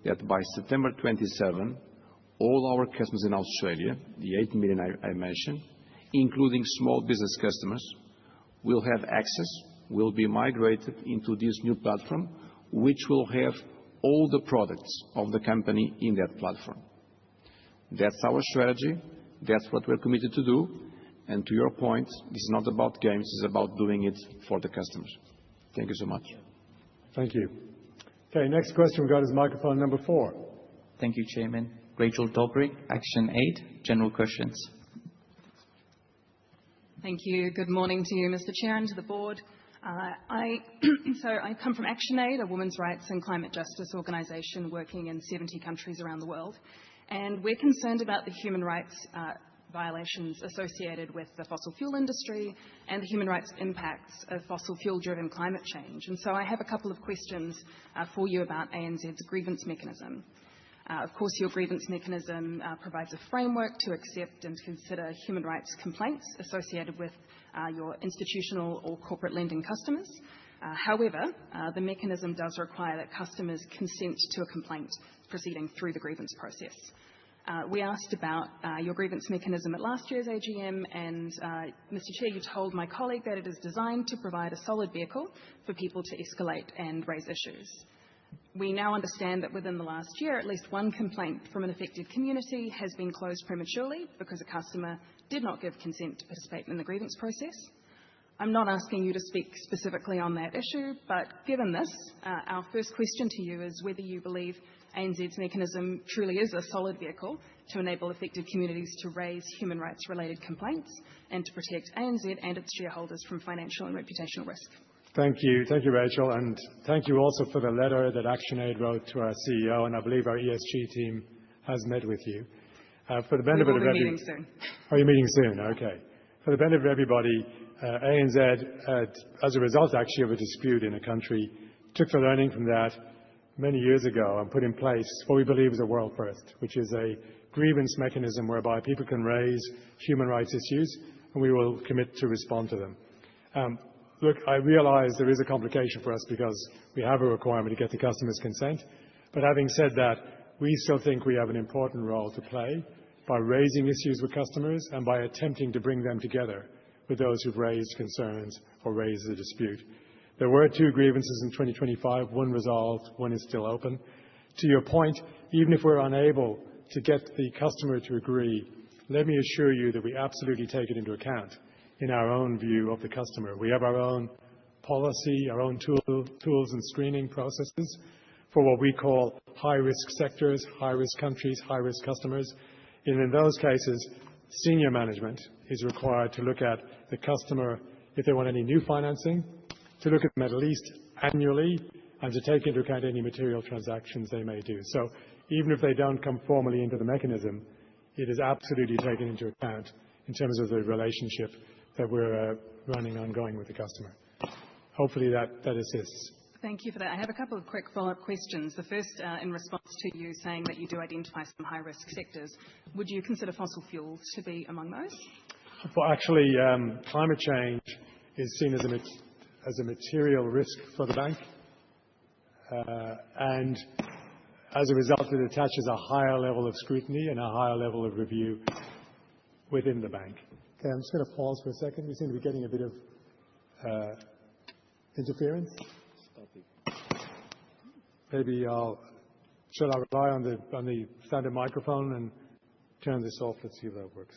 that by September 27, all our customers in Australia, the 8 million I mentioned, including small business customers, will have access, will be migrated into this new platform, which will have all the products of the company in that platform. That's our strategy. That's what we're committed to do. And to your point, this is not about games. It's about doing it for the customers. Thank you so much. Thank you. Okay, next question we've got is microphone number 4. Thank you, Chairman. Rachel Dobrick, Action Aid, General Questions. Thank you. Good morning to you, Mr. Chair, and to the board. I come from Action Aid, a women's rights and climate justice organisation working in 70 countries around the world. And we're concerned about the human rights violations associated with the fossil fuel industry and the human rights impacts of fossil fuel-driven climate change. And so I have a couple of questions for you about ANZ's grievance mechanism. Of course, your grievance mechanism provides a framework to accept and consider human rights complaints associated with your institutional or corporate lending customers. However, the mechanism does require that customers consent to a complaint proceeding through the grievance process. We asked about your grievance mechanism at last year's AGM, and Mr. Chair, you told my colleague that it is designed to provide a solid vehicle for people to escalate and raise issues. We now understand that within the last year, at least one complaint from an affected community has been closed prematurely because a customer did not give consent to participate in the grievance process. I'm not asking you to speak specifically on that issue, but given this, our first question to you is whether you believe ANZ's mechanism truly is a solid vehicle to enable affected communities to raise human rights-related complaints and to protect ANZ and its shareholders from financial and reputational risk. Thank you. Thank you, Rachel. And thank you also for the letter that ActionAid wrote to our CEO, and I believe our ESG team has met with you. For the benefit of everybody. We'll be meeting soon. Oh, you're meeting soon? Okay. For the benefit of everybody, ANZ, as a result actually of a dispute in a country, took the learning from that many years ago and put in place what we believe is a world first, which is a grievance mechanism whereby people can raise human rights issues, and we will commit to respond to them. Look, I realise there is a complication for us because we have a requirement to get the customer's consent. But having said that, we still think we have an important role to play by raising issues with customers and by attempting to bring them together with those who've raised concerns or raised a dispute. There were 2 grievances in 2025, one resolved, one is still open. To your point, even if we're unable to get the customer to agree, let me assure you that we absolutely take it into account in our own view of the customer. We have our own policy, our own tools and screening processes for what we call high-risk sectors, high-risk countries, high-risk customers. And in those cases, senior management is required to look at the customer if they want any new financing, to look at them at least annually, and to take into account any material transactions they may do. So even if they don't come formally into the mechanism, it is absolutely taken into account in terms of the relationship that we're running ongoing with the customer. Hopefully that assists. Thank you for that. I have a couple of quick follow-up questions. The first, in response to you saying that you do identify some high-risk sectors, would you consider fossil fuels to be among those? Well, actually, climate change is seen as a material risk for the bank. And as a result, it attaches a higher level of scrutiny and a higher level of review within the bank. Okay, I'm just going to pause for a second. We seem to be getting a bit of interference. Maybe should I rely on the standard microphone and turn this off? Let's see if that works.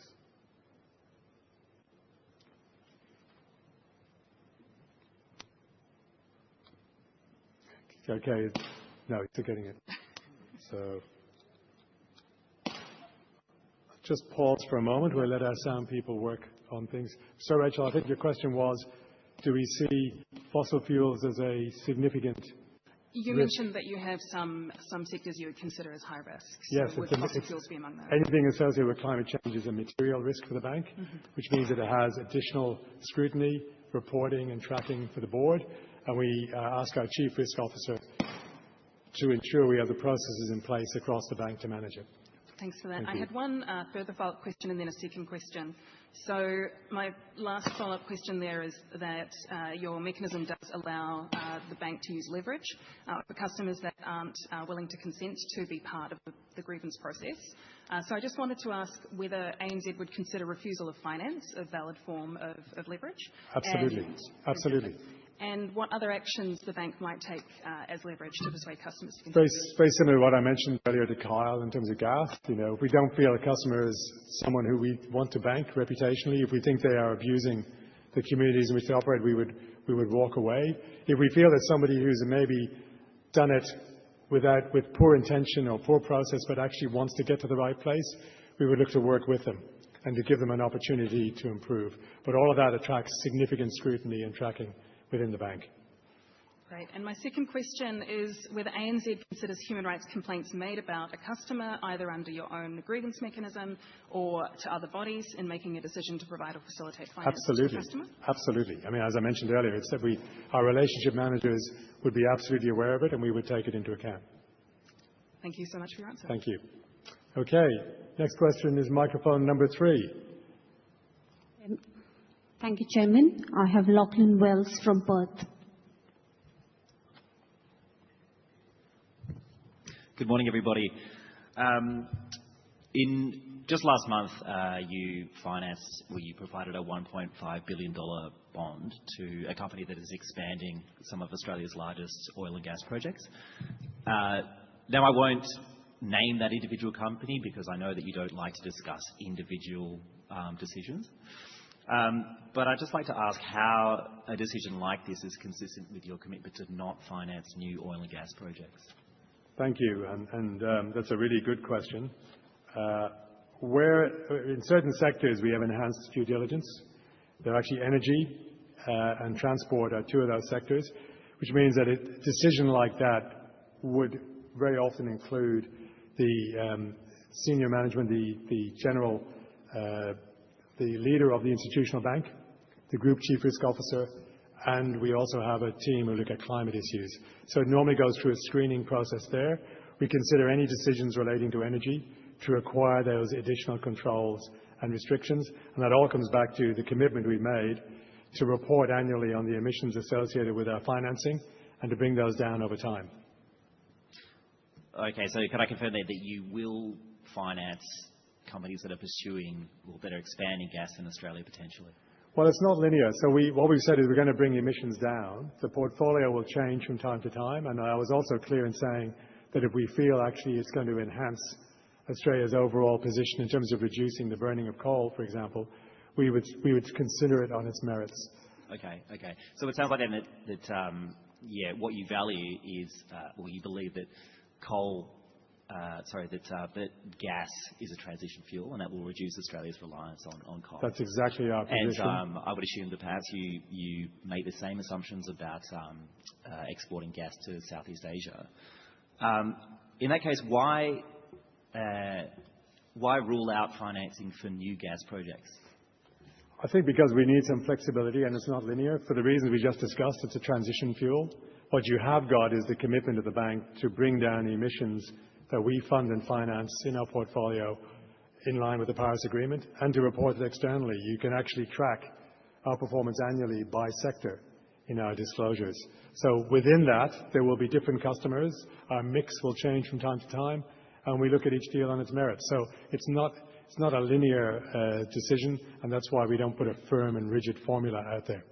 Okay, no, it's getting it. So just pause for a moment. We'll let our sound people work on things. So, Rachel, I think your question was, do we see fossil fuels as a significant You risk? mentioned that you have some sectors you would consider as high risk. Yes, So would fossil fuels be among those? anything associated with climate change is a material risk for the bank, which means that it has additional scrutiny, reporting and tracking for the board. And we ask our Chief Risk Officer to ensure we have the processes in place across the bank to manage it. Thanks for that. Thank I you. had one further follow-up question and then a second question. So my last follow-up question there is that your mechanism does allow the bank to use leverage for customers that aren't willing to consent to be part of the grievance process. So I just wanted to ask whether ANZ would consider refusal of finance a valid form of leverage. Absolutely. Absolutely. And what other actions the bank might take as leverage to persuade customers to Very, consent. very similar to what I mentioned earlier to Kyle in terms of gas. If we don't feel a customer is someone who we want to bank reputationally, if we think they are abusing the communities in which they operate, we would walk away. If we feel that somebody who's maybe done it with poor intention or poor process, but actually wants to get to the right place, we would look to work with them and to give them an opportunity to improve. But all of that attracts significant scrutiny and tracking within the bank. Great. And my second question is whether ANZ considers human rights complaints made about a customer, either under your own grievance mechanism or to other bodies, in making a decision to provide or facilitate finance to a customer? Absolutely. I mean, as I mentioned earlier, it's that our relationship managers would be absolutely aware of it and we would take it into account. Thank you so much for your answer. Thank you. Okay. Next question is microphone number 3. Thank you, Chairman. I have Lachlan Wells from Perth. Good morning, everybody. Just last month, you provided a $1.5 billion bond to a company that is expanding some of Australia's largest oil and gas projects. Now, I won't name that individual company because I know that you don't like to discuss individual decisions. But I'd just like to ask how a decision like this is consistent with your commitment to not finance new oil and gas projects. Thank you. And that's a really good question. In certain sectors, we have enhanced due diligence. They're actually energy and transport are two of those sectors, which means that a decision like that would very often include the senior management, the general, the leader of the institutional bank, the group chief risk officer, and we also have a team who look at climate issues. So it normally goes through a screening process there. We consider any decisions relating to energy to require those additional controls and restrictions, and that all comes back to the commitment we made to report annually on the emissions associated with our financing and to bring those down over time. Okay, so can I confirm that you will finance companies that are pursuing or that are expanding gas in Australia potentially? Well, it's not linear. So what we've said is we're going to bring emissions down. The portfolio will change from time to time, and I was also clear in saying that if we feel actually it's going to enhance Australia's overall position in terms of reducing the burning of coal, for example, we would consider it on its merits. Okay. So it sounds like then that what you value is, or you believe that that gas is a transition fuel, and that will reduce Australia's reliance on coal. That's exactly our position. And I would assume that perhaps you made the same assumptions about exporting gas to Southeast Asia. In that case, why rule out financing for new gas projects? I think because we need some flexibility and it's not linear. For the reasons we just discussed, it's a transition fuel. What you have got is the commitment of the bank to bring down the emissions that we fund and finance in our portfolio in line with the Paris Agreement, and to report it externally. You can actually track our performance annually by sector in our disclosures. So within that, there will be different customers. Our mix will change from time to time, and we look at each deal on its merits. So it's not a linear decision, and that's why we don't put a firm and rigid formula out there.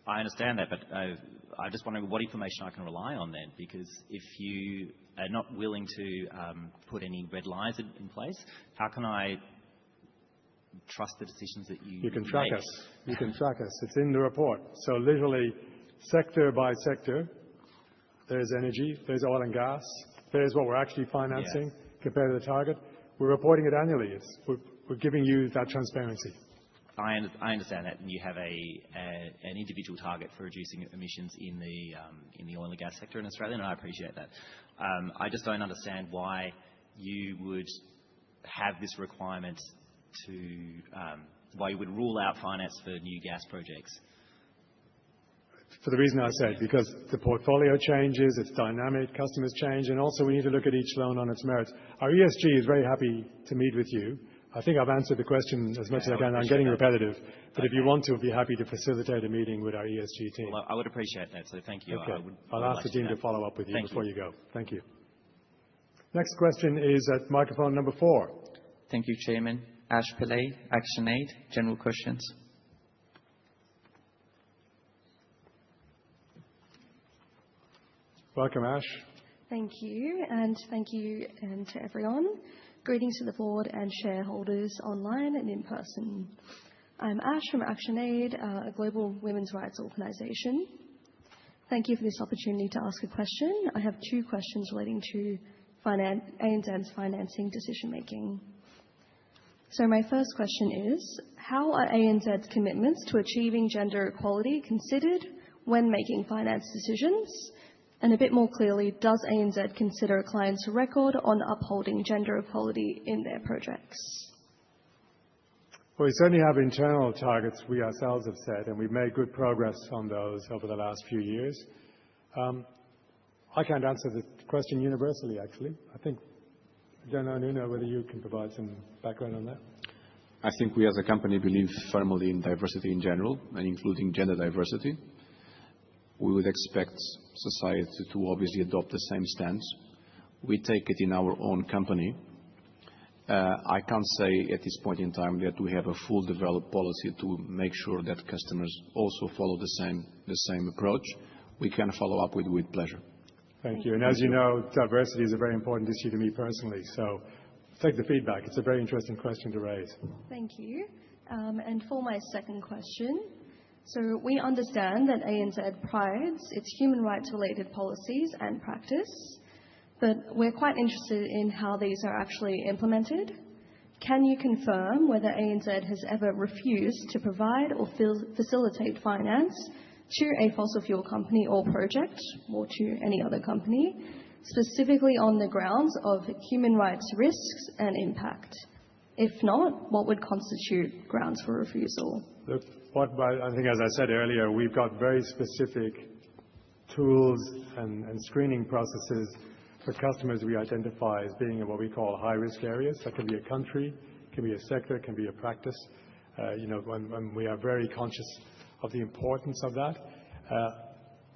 I understand that, but I'm just wondering what information I can rely on then, because if you are not willing to put any red lines in place, how can I trust the decisions that you can track make? us. You can track us. It's in the report. So literally, sector by sector, there's energy, there's oil and gas, there's what we're actually financing compared to the target. We're reporting it annually. We're giving you that transparency. I understand that, and you have an individual target for reducing emissions in the oil and gas sector in Australia, and I appreciate that. I just don't understand why you would have this requirement why you would rule out finance for new gas projects. For the reason I said, because the portfolio changes, it's dynamic, customers change, and also we need to look at each loan on its merits. Our ESG is very happy to meet with you. I think I've answered the question as much as I can. I'm getting repetitive. But if you want to, I'd be happy to facilitate a meeting with our ESG team. Well, I would appreciate that, so thank you. Okay. I'll ask the team to follow up with you before you go. Thank you. Next question is at microphone number 4. Thank you, Chairman. Ash Pillay, ActionAid, general questions. Welcome, Ash. Thank you, and thank you to everyone. Greetings to the board and shareholders online and in person. I'm Ash from ActionAid, a global women's rights organisation. Thank you for this opportunity to ask a question. I have 2 questions relating to ANZ's financing decision-making. So my first question is, how are ANZ's commitments to achieving gender equality considered when making finance decisions? And a bit more clearly, does ANZ consider a client's record on upholding gender equality in their projects? Well, we certainly have internal targets we ourselves have set, and we've made good progress on those over the last few years. I can't answer the question universally, actually. I don't know, Nuno, whether you can provide some background on that. I think we as a company believe firmly in diversity in general, and including gender diversity. We would expect society to obviously adopt the same stance. We take it in our own company. I can't say at this point in time that we have a full developed policy to make sure that customers also follow the same approach. We can follow up with pleasure. Thank you. And as you know, diversity is a very important issue to me personally. So take the feedback. It's a very interesting question to raise. Thank you. And for my second question, so we understand that ANZ prides its human rights-related policies and practice, but we're quite interested in how these are actually implemented. Can you confirm whether ANZ has ever refused to provide or facilitate finance to a fossil fuel company or project, or to any other company, specifically on the grounds of human rights risks and impact? If not, what would constitute grounds for refusal? Look, I think, as I said earlier, we've got very specific tools and screening processes for customers we identify as being in what we call high-risk areas. That can be a country, can be a sector, can be a practice. When we are very conscious of the importance of that.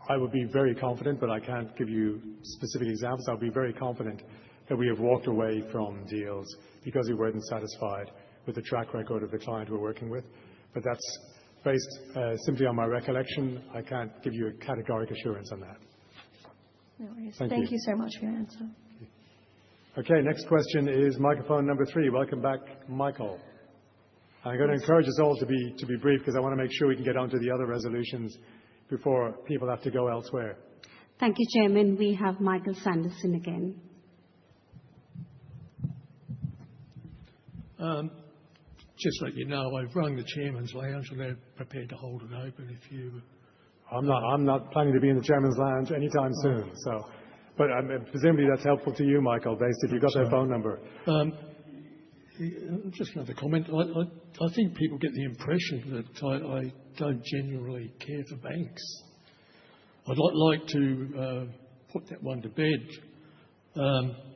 I would be very confident, but I can't give you specific examples. I'll be very confident that we have walked away from deals because we weren't satisfied with the track record of the client we're working with. But that's based simply on my recollection. I can't give you a categoric assurance on that. No worries. Thank you so much for your answer. Okay, next question is microphone number 3. Welcome back, Michael. I'm going to encourage us all to be brief because I want to make sure we can get on to the other resolutions before people have to go elsewhere. Thank you, Chairman. We have Michael Sanderson again. Just let you know, I've rung the Chairman's Lounge and they're prepared to hold it open if you... I'm not planning to be in the Chairman's Lounge anytime soon. But presumably that's helpful to you, Michael, based if you've got their phone number. Just another comment. I think people get the impression that I don't genuinely care for banks. I'd like to put that one to bed.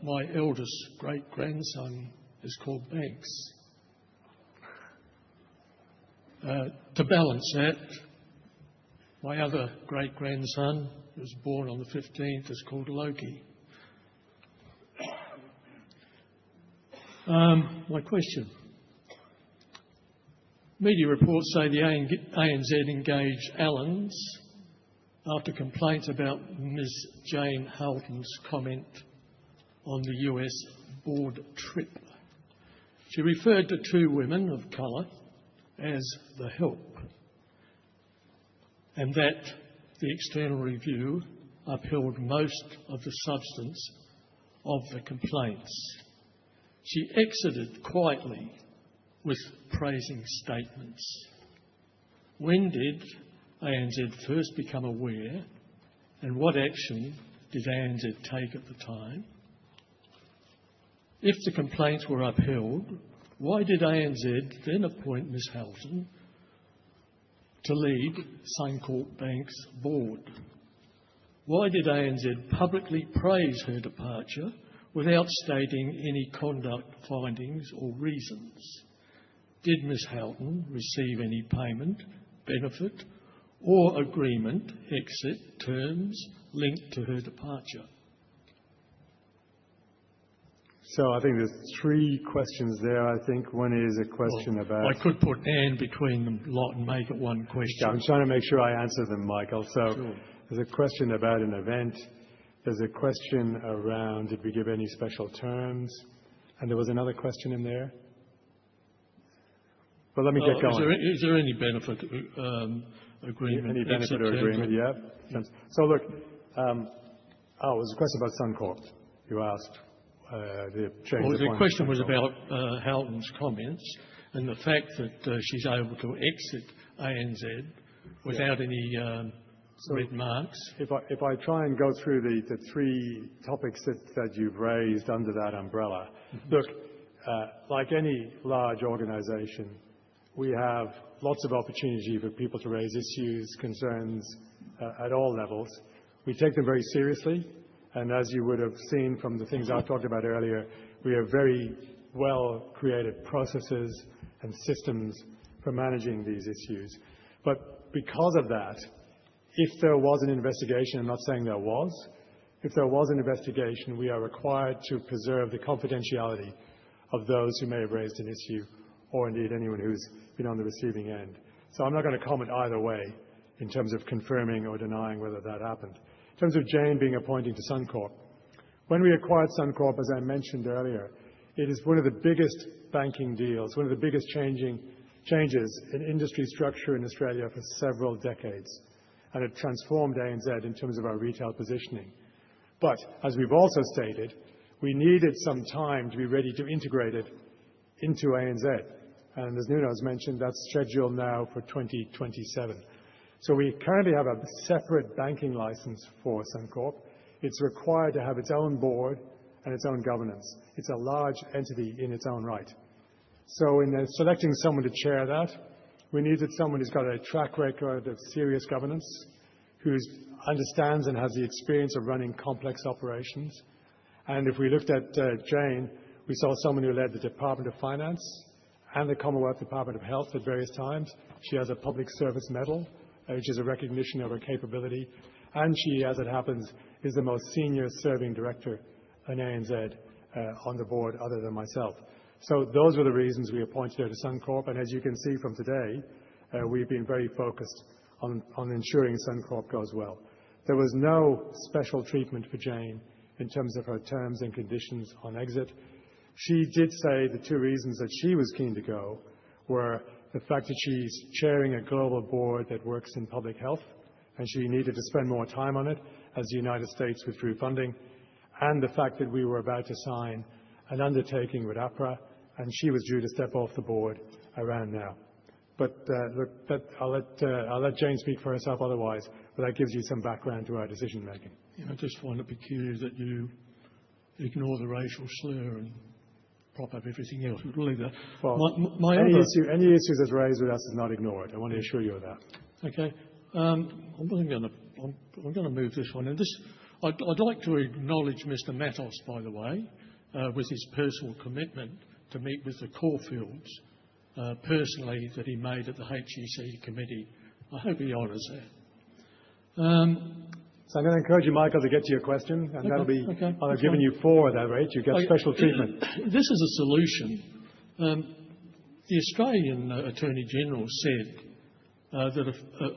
My eldest great-grandson is called Banks. To balance that, My other great-grandson, who was born on the 15th, is called Loki. My question. Media reports say the ANZ engaged Allens after complaints about Ms Jane Halton's comment on the US board trip. She referred to two women of colour as the help, and that the external review upheld most of the substance of the complaints. She exited quietly with praising statements. When did ANZ first become aware, and what action did ANZ take at the time? If the complaints were upheld, why did ANZ then appoint Ms Halton to lead Suncorp Bank's board? Why did ANZ publicly praise her departure without stating any conduct findings or reasons? Did Ms Halton receive any payment, benefit or agreement exit terms linked to her departure? So I think there's three questions there. I think one is a question about... I could put "and" between them lot and make it one question. Yeah, I'm trying to make sure I answer them, Michael. So Sure. There's a question about an event. There's a question around did we give any special terms? And there was another question in there. But let me get going. Is there any benefit agreement? Any benefit or agreement, yeah. So look, it was a question about Suncorp. You asked the change. Well, the question was about Halton's comments and the fact that she's able to exit ANZ without any red marks. If I try and go through the three topics that you've raised under that umbrella, look, like any large organisation, we have lots of opportunity for people to raise issues, concerns at all levels. We take them very seriously, and as you would have seen from the things I talked about earlier, we have very well-created processes and systems for managing these issues. But because of that, if there was an investigation, I'm not saying there was, if there was an investigation, we are required to preserve the confidentiality of those who may have raised an issue, or indeed anyone who's been on the receiving end. So I'm not going to comment either way in terms of confirming or denying whether that happened. In terms of Jane being appointed to Suncorp, when we acquired Suncorp, as I mentioned earlier, it is one of the biggest banking deals, one of the biggest changes in industry structure in Australia for several decades. And it transformed ANZ in terms of our retail positioning. But, as we've also stated, we needed some time to be ready to integrate it into ANZ. And as Nuno has mentioned, that's scheduled now for 2027. So we currently have a separate banking license for Suncorp. It's required to have its own board and its own governance. It's a large entity in its own right. So in selecting someone to chair that, we needed someone who's got a track record of serious governance, who understands and has the experience of running complex operations. And if we looked at Jane, we saw someone who led the Department of Finance and the Commonwealth Department of Health at various times. She has a public service medal, which is a recognition of her capability. And she, as it happens, is the most senior serving director in ANZ on the board other than myself. So those were the reasons we appointed her to Suncorp. And as you can see from today, we've been very focused on ensuring Suncorp goes well. There was no special treatment for Jane in terms of her terms and conditions on exit. She did say the two reasons that she was keen to go were the fact that she's chairing a global board that works in public health, and she needed to spend more time on it as the United States withdrew funding, and the fact that we were about to sign an undertaking with APRA, and she was due to step off the board around now. But look, I'll let Jane speak for herself otherwise, but that gives you some background to our decision-making. I just find it peculiar that you ignore the racial slur and prop up everything else. Well, any issues that's raised with us is not ignored. I want to assure you of that. Okay. I'm going to move this one. And I'd like to acknowledge Mr. Matos, by the way, with his personal commitment to meet with the Caulfields personally that he made at the HEC committee. I hope he honours that. So I'm going to encourage you, Michael, to get to your question, and that'll be, okay, I've given you 4 at that rate. You get special treatment. This is a solution. The Australian Attorney General said that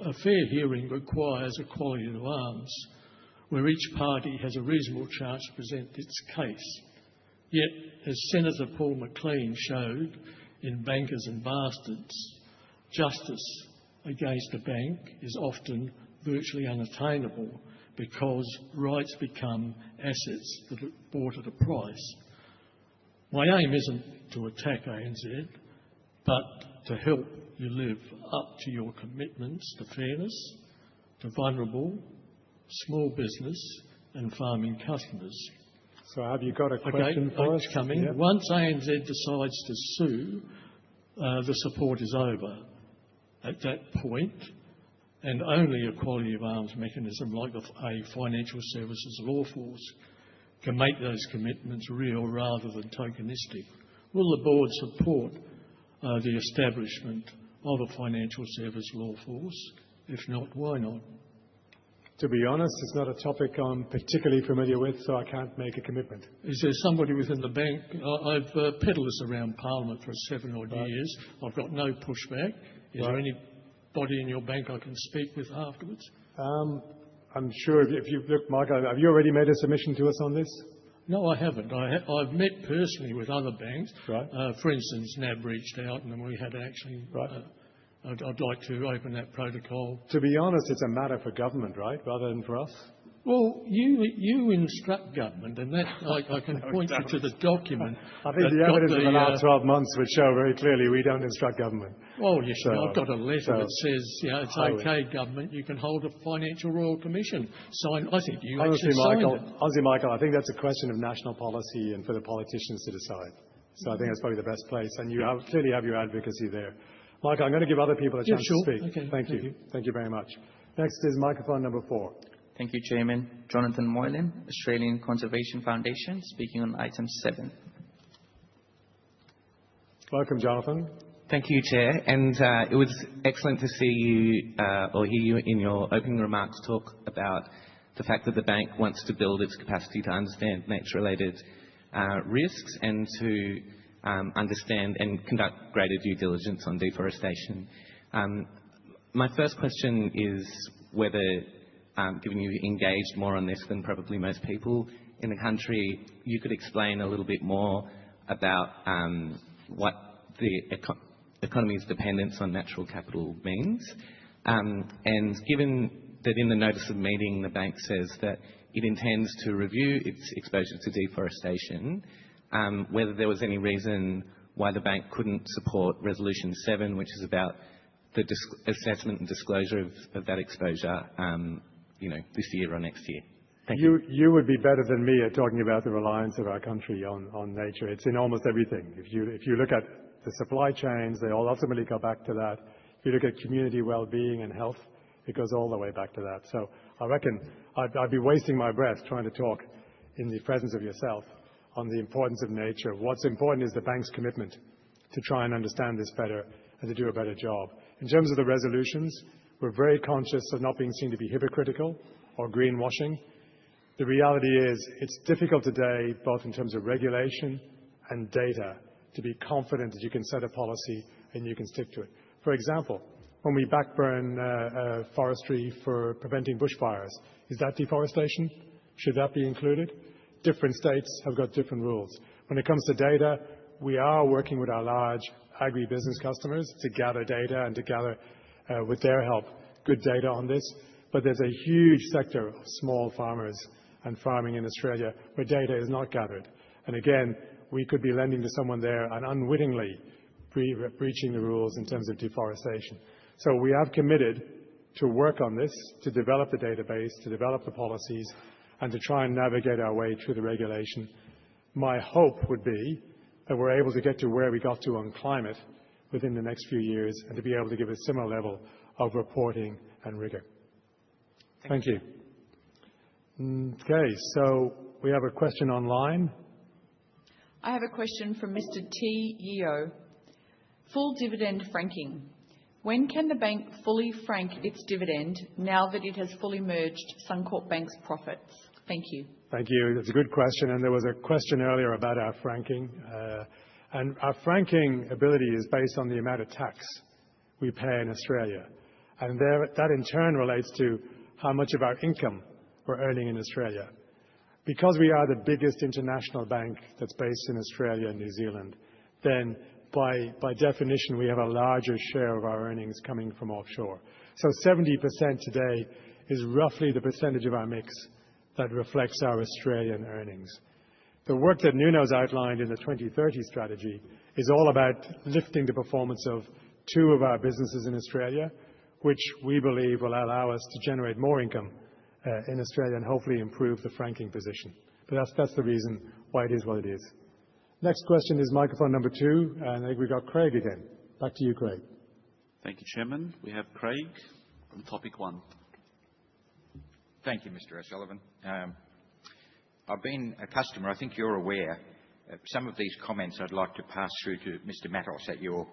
a fair hearing requires equality of arms, where each party has a reasonable chance to present its case. Yet, as Senator Paul McLean showed in Bankers and Bastards, justice against a bank is often virtually unattainable because rights become assets that are bought at a price. My aim isn't to attack ANZ, but to help you live up to your commitments to fairness, to vulnerable, small business and farming customers. So have you got a question for us? It's coming. Yeah. Once ANZ decides to sue, the support is over. At that point, and only a equality of arms mechanism like a financial services law force can make those commitments real rather than tokenistic. Will the board support the establishment of a financial service law force? If not, why not? To be honest, it's not a topic I'm particularly familiar with, so I can't make a commitment. Is there somebody within the bank? I've peddled this around Parliament for 7 odd years. I've got no pushback. Is there anybody in your bank I can speak with afterwards? I'm sure if you look, Michael, have you already made a submission to us on this? No, I haven't. I've met personally with other banks. For instance, NAB reached out and then we had actually... I'd like to open that protocol. To be honest, it's a matter for government, right, rather than for us? Well, you instruct government, and that I can point you to the document. I think the evidence in the last 12 months would show very clearly we don't instruct government. Well, yes, I've got a letter that says, it's okay, government, you can hold a financial royal commission. I think you actually signed it. Honestly, Michael, I think that's a question of national policy and for the politicians to decide. So I think that's probably the best place, and you clearly have your advocacy there. Michael, I'm going to give other people a chance to speak. Okay, Thank you. Thank you very much. Next is microphone number 4. Thank you, Chairman. Jonathan Moylan, Australian Conservation Foundation, speaking on item 7. Welcome, Jonathan. Thank you, Chair. And it was excellent to see you or hear you in your opening remarks talk about the fact that the bank wants to build its capacity to understand nature-related risks and to understand and conduct greater due diligence on deforestation. My first question is whether, given you engaged more on this than probably most people in the country, you could explain a little bit more about what the economy's dependence on natural capital means. And given that in the notice of meeting the bank says that it intends to review its exposure to deforestation, whether there was any reason why the bank couldn't support Resolution 7, which is about the assessment and disclosure of that exposure, this year or next year. Thank you. You would be better than me at talking about the reliance of our country on nature. It's in almost everything. If you look at the supply chains, they all ultimately go back to that. If you look at community well-being and health, it goes all the way back to that. So I reckon I'd be wasting my breath trying to talk in the presence of yourself on the importance of nature. What's important is the bank's commitment to try and understand this better and to do a better job. In terms of the resolutions, we're very conscious of not being seen to be hypocritical or greenwashing. The reality is it's difficult today, both in terms of regulation and data, to be confident that you can set a policy and you can stick to it. For example, when we backburn forestry for preventing bushfires, is that deforestation? Should that be included? Different states have got different rules. When it comes to data, we are working with our large agribusiness customers to gather data and to gather, with their help, good data on this. But there's a huge sector of small farmers and farming in Australia where data is not gathered. And again, we could be lending to someone there and unwittingly breaching the rules in terms of deforestation. So we have committed to work on this, to develop the database, to develop the policies, and to try and navigate our way through the regulation. My hope would be that we're able to get to where we got to on climate within the next few years and to be able to give a similar level of reporting and rigour. Thank you. Okay, so we have a question online. I have a question from Mr. T. Yeo. Full dividend franking. When can the bank fully frank its dividend now that it has fully merged Suncorp Bank's profits? Thank you. Thank you. That's a good question. And there was a question earlier about our franking. And our franking ability is based on the amount of tax we pay in Australia. And that in turn relates to how much of our income we're earning in Australia. Because we are the biggest international bank that's based in Australia and New Zealand, then by definition, we have a larger share of our earnings coming from offshore. So 70% today is roughly the percentage of our mix that reflects our Australian earnings. The work that Nuno's outlined in the 2030 strategy is all about lifting the performance of two of our businesses in Australia, which we believe will allow us to generate more income in Australia and hopefully improve the franking position. But that's the reason why it is what it is. Next question is microphone number 2, and I think we've got Craig again. Back to you, Craig. Thank you, Chairman. We have Craig on topic 1. Thank you, Mr. O'Sullivan. I've been a customer. I think you're aware. Some of these comments I'd like to pass through to Mr. Matos at your...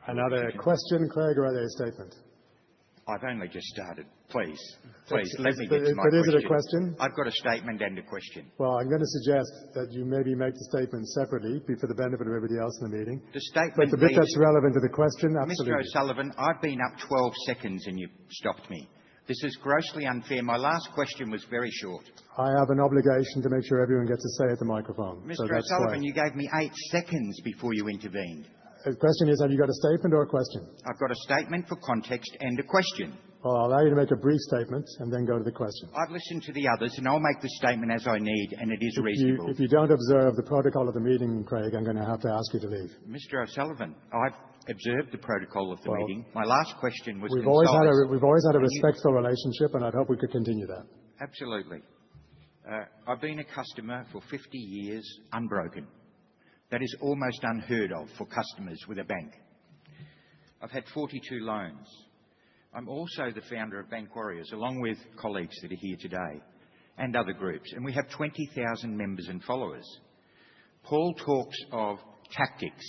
Another question, Craig, or are they a statement? I've only just started. Please, let me get to my question. But is it a question? I've got a statement and a question. Well, I'm going to suggest that you maybe make the statement separately for the benefit of everybody else in the meeting. The statement, but the bit that's relevant to the question, absolutely. Mr. O'Sullivan, I've been up 12 seconds and you've stopped me. This is grossly unfair. My last question was very short. I have an obligation to make sure everyone gets a say at the microphone. Mr. O'Sullivan, you gave me 8 seconds before you intervened. The question is, have you got a statement or a question? I've got a statement for context and a question. Well, I'll allow you to make a brief statement and then go to the question. I've listened to the others and I'll make the statement as I need, and it is reasonable. If you don't observe the protocol of the meeting, Craig, I'm going to have to ask you to leave. Mr. O'Sullivan, I've observed the protocol of the meeting. My last question was we've always had a respectful relationship, and I'd hope we could continue that. Absolutely. I've been a customer for 50 years, unbroken. That is almost unheard of for customers with a bank. I've had 42 loans. I'm also the founder of Bank Warriors, along with colleagues that are here today and other groups, and we have 20,000 members and followers. Paul talks of tactics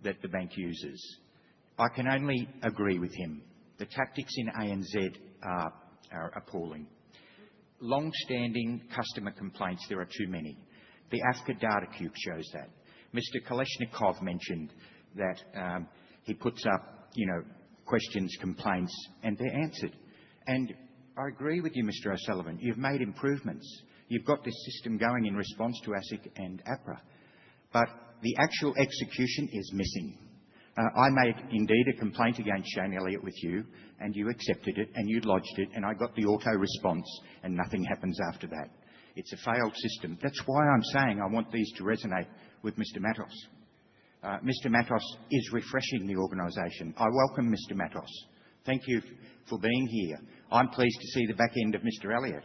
that the bank uses. I can only agree with him. The tactics in ANZ are appalling. Long-standing customer complaints, there are too many. The AFCA data cube shows that. Mr. Kalashnikov mentioned that he puts up, questions, complaints, and they're answered. And I agree with you, Mr. O'Sullivan. You've made improvements. You've got this system going in response to ASIC and APRA. But the actual execution is missing. I made, indeed, a complaint against Shane Elliott with you, and you accepted it, and you lodged it, and I got the auto-response, and nothing happens after that. It's a failed system. That's why I'm saying I want these to resonate with Mr. Matos. Mr. Matos is refreshing the organisation. I welcome Mr. Matos. Thank you for being here. I'm pleased to see the back end of Mr. Elliott.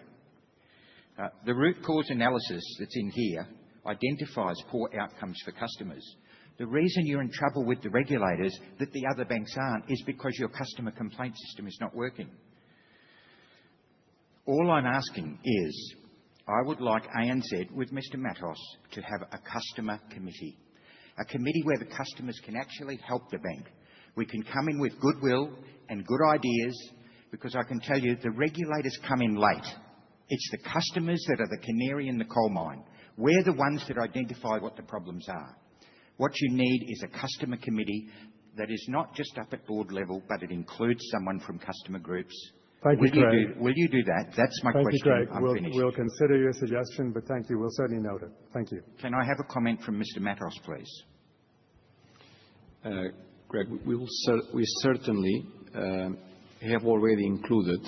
The root cause analysis that's in here identifies poor outcomes for customers. The reason you're in trouble with the regulators that the other banks aren't is because your customer complaint system is not working. All I'm asking is, I would like ANZ with Mr. Matos to have a customer committee. A committee where the customers can actually help the bank. We can come in with goodwill and good ideas, because I can tell you the regulators come in late. It's the customers that are the canary in the coal mine. We're the ones that identify what the problems are. What you need is a customer committee that is not just up at board level, but it includes someone from customer groups. Thank you, Craig. Will you do that? That's my question. Thank you, Craig. I'm finished. We'll consider your suggestion, but thank you. We'll certainly note it. Thank you. Can I have a comment from Mr. Matos, please? Greg, we certainly have already included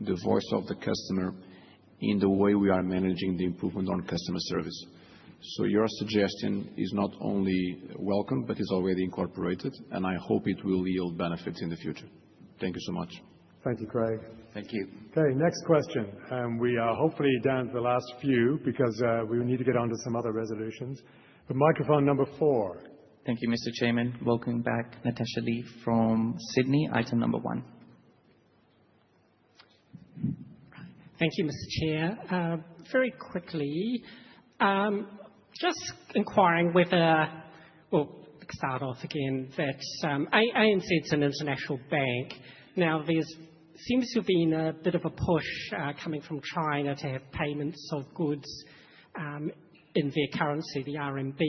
the voice of the customer in the way we are managing the improvement on customer service. So your suggestion is not only welcome, but is already incorporated, and I hope it will yield benefits in the future. Thank you so much. Thank you, Craig. Thank you. Okay, next question. We are hopefully down to the last few because we need to get on to some other resolutions. But microphone number 4. Thank you, Mr. Chairman. Welcome back, Natasha Lee from Sydney, item number 1. Thank you, Mr. Chair. Very quickly, just inquiring whether, the start off again, that ANZ's an international bank. Now, there seems to have been a bit of a push coming from China to have payments of goods in their currency, the RMB.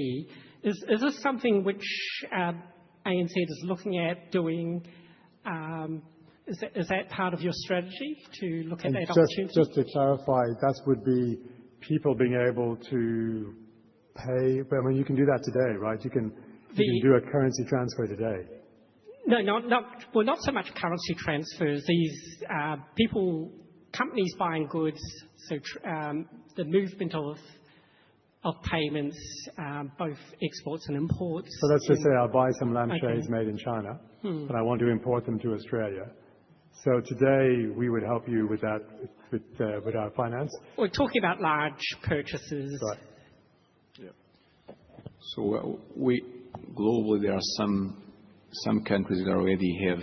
Is this something which ANZ is looking at doing? Is that part of your strategy to look at that opportunity? Just to clarify, that would be people being able to pay. I mean, you can do that today, right? You can do a currency transfer today. No, not so much currency transfers. These companies buying goods, so the movement of payments, both exports and imports. So let's just say I'll buy some lampshades made in China, but I want to import them to Australia. So today we would help you with that with our finance. We're talking about large purchases. Right. Yeah. So globally there are some countries that already have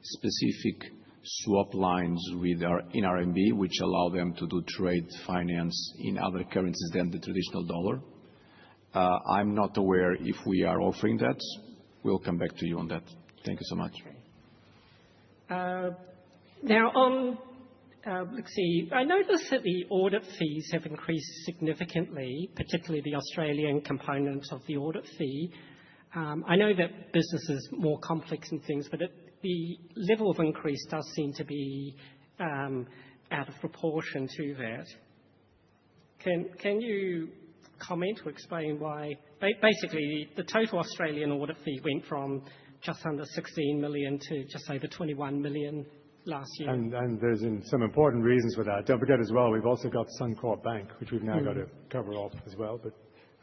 specific swap lines in RMB, which allow them to do trade finance in other currencies than the traditional dollar. I'm not aware if we are offering that. We'll come back to you on that. Thank you so much. Now, let's see. I noticed that the audit fees have increased significantly, particularly the Australian component of the audit fee. I know that business is more complex and things, but the level of increase does seem to be out of proportion to that. Can you comment or explain why? Basically, the total Australian audit fee went from just under 16 million to just over 21 million last year. And there's some important reasons for that. Don't forget as well, we've also got Suncorp Bank, which we've now got to cover off as well. But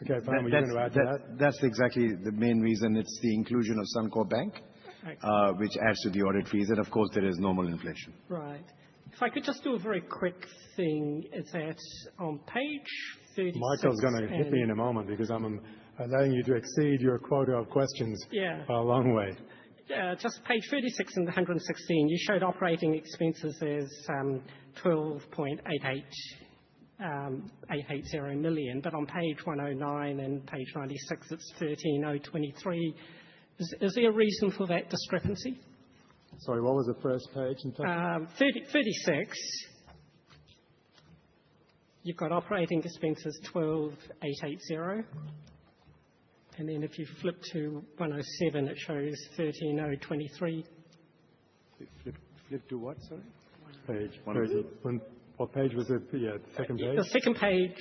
okay, Pam, are you going to add to that? That's exactly the main reason. It's the inclusion of Suncorp Bank, which adds to the audit fees. And of course, there is normal inflation. Right. If I could just do a very quick thing, it's that on page 36. Michael's going to hit me in a moment because I'm allowing you to exceed your quota of questions by a long way. Just page 36 and 116, you showed operating expenses as 12.880 million, but on page 109 and page 96, it's 13,023. Is there a reason for that discrepancy? Sorry, what was the first page? 36. You've got operating expenses 12,880. And then if you flip to 107, it shows 13,023. Flip to what, sorry? Page. What page was it? Yeah, the second page? The second page,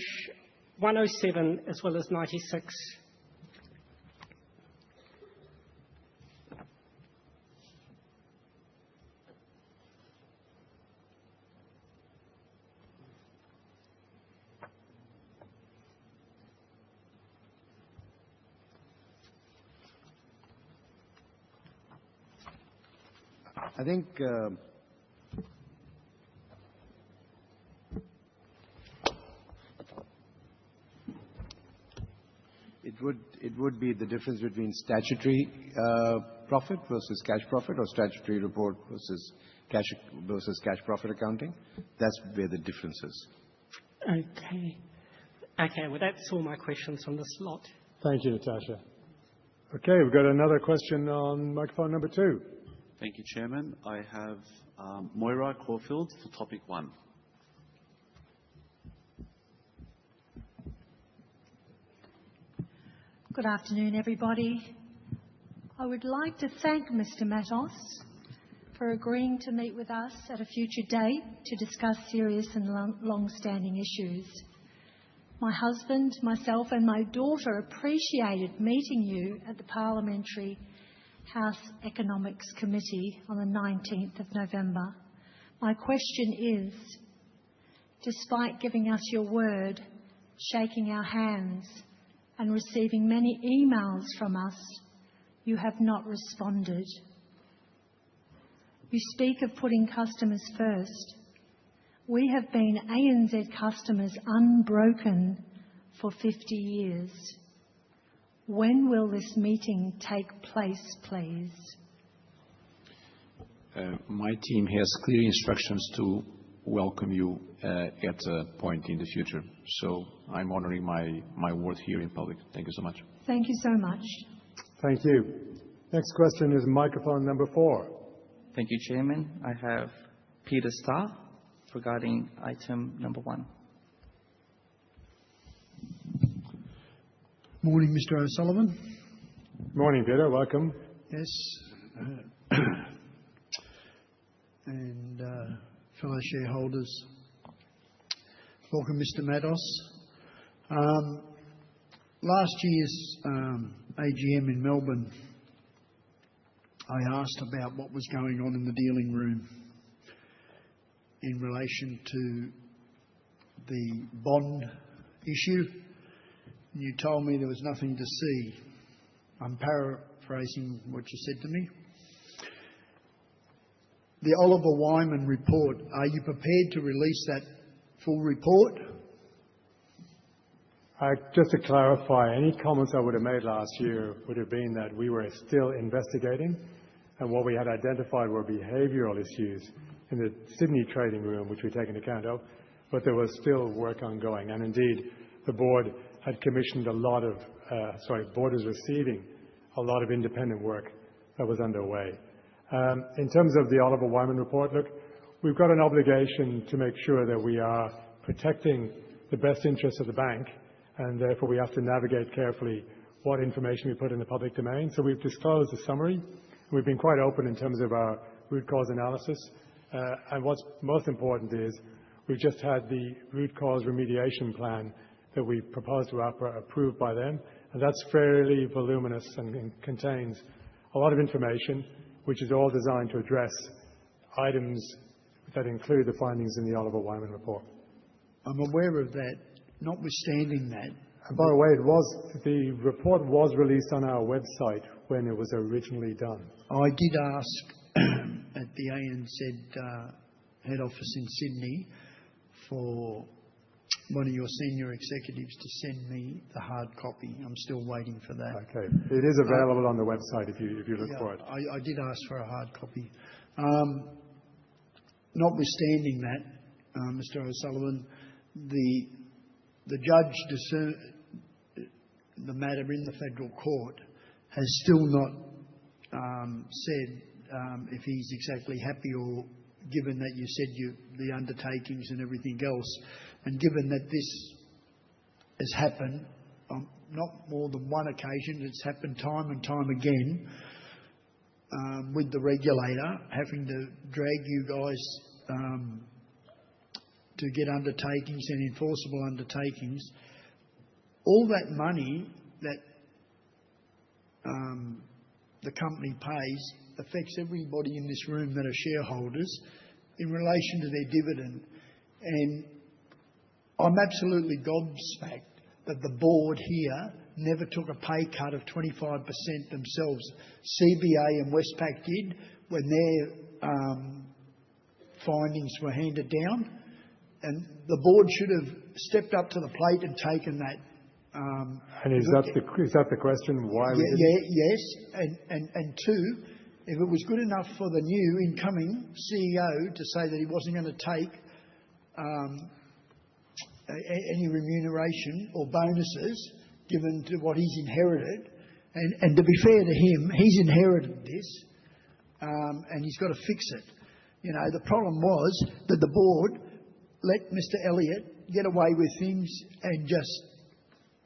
107 as well as 96. I think it would be the difference between statutory profit versus cash profit, or statutory report versus cash profit accounting. That's where the difference is. Okay. Well, that's all my questions on this lot. Thank you, Natasha. Okay, we've got another question on microphone number 2. Thank you, Chairman. I have Moira Caulfield for topic 1. Good afternoon, everybody. I would like to thank Mr. Matos for agreeing to meet with us at a future date to discuss serious and long-standing issues. My husband, myself and my daughter appreciated meeting you at the Parliamentary House Economics Committee on the 19th of November. My question is, despite giving us your word, shaking our hands and receiving many emails from us, you have not responded. You speak of putting customers first. We have been ANZ customers unbroken for 50 years. When will this meeting take place, please? My team has clear instructions to welcome you at a point in the future. So I'm honoring my word here in public. Thank you so much. Thank you so much. Thank you. Next question is microphone number 4. Thank you, Chairman. I have Peter Starr regarding item number 1. Morning, Mr. O'Sullivan. Morning, Peter. Welcome. Yes. And fellow shareholders, welcome, Mr. Matos. Last year's AGM in Melbourne, I asked about what was going on in the dealing room in relation to the bond issue. You told me there was nothing to see. I'm paraphrasing what you said to me. The Oliver Wyman report, are you prepared to release that full report? Just to clarify, any comments I would have made last year would have been that we were still investigating, and what we had identified were behavioural issues in the Sydney trading room, which we've taken account of, but there was still work ongoing. And indeed, the board had commissioned board was receiving a lot of independent work that was underway. In terms of the Oliver Wyman report, look, we've got an obligation to make sure that we are protecting the best interests of the bank, and therefore we have to navigate carefully what information we put in the public domain. So we've disclosed a summary. We've been quite open in terms of our root cause analysis. And what's most important is we've just had the root cause remediation plan that we proposed to APRA approved by them. And that's fairly voluminous and contains a lot of information, which is all designed to address items that include the findings in the Oliver Wyman report. I'm aware of that. Notwithstanding that. And by the way, the report was released on our website when it was originally done. I did ask at the ANZ head office in Sydney for one of your senior executives to send me the hard copy. I'm still waiting for that. Okay. It is available on the website if you look for it. I did ask for a hard copy. Notwithstanding that, Mr. O'Sullivan, the judge discerned the matter in the federal court has still not said if he's exactly happy, or given that you said the undertakings and everything else, and given that this has happened on not more than one occasion, it's happened time and time again with the regulator having to drag you guys to get undertakings and enforceable undertakings. All that money that the company pays affects everybody in this room that are shareholders in relation to their dividend. And I'm absolutely gobsmacked that the board here never took a pay cut of 25% themselves. CBA and Westpac did when their findings were handed down. And the board should have stepped up to the plate and taken that. And is that the question? Why? Yes. And two, if it was good enough for the new incoming CEO to say that he wasn't going to take any remuneration or bonuses given to what he's inherited, and to be fair to him, he's inherited this, and he's got to fix it. You know, the problem was that the board let Mr. Elliott get away with things and just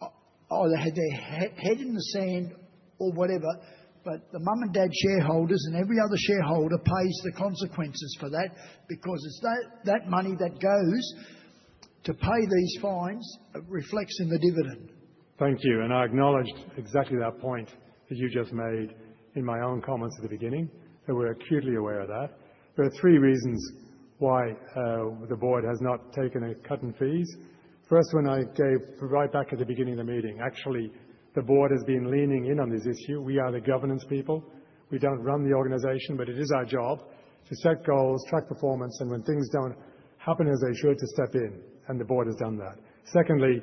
either had their head in the sand or whatever, but the mum and dad shareholders and every other shareholder pays the consequences for that, because it's that money that goes to pay these fines reflects in the dividend. Thank you. And I acknowledged exactly that point that you just made in my own comments at the beginning, that we're acutely aware of that. There are 3 reasons why the board has not taken a cut in fees. First one I gave right back at the beginning of the meeting. Actually, the board has been leaning in on this issue. We are the governance people. We don't run the organisation, but it is our job to set goals, track performance, and when things don't happen as they should, to step in. And the board has done that. Secondly,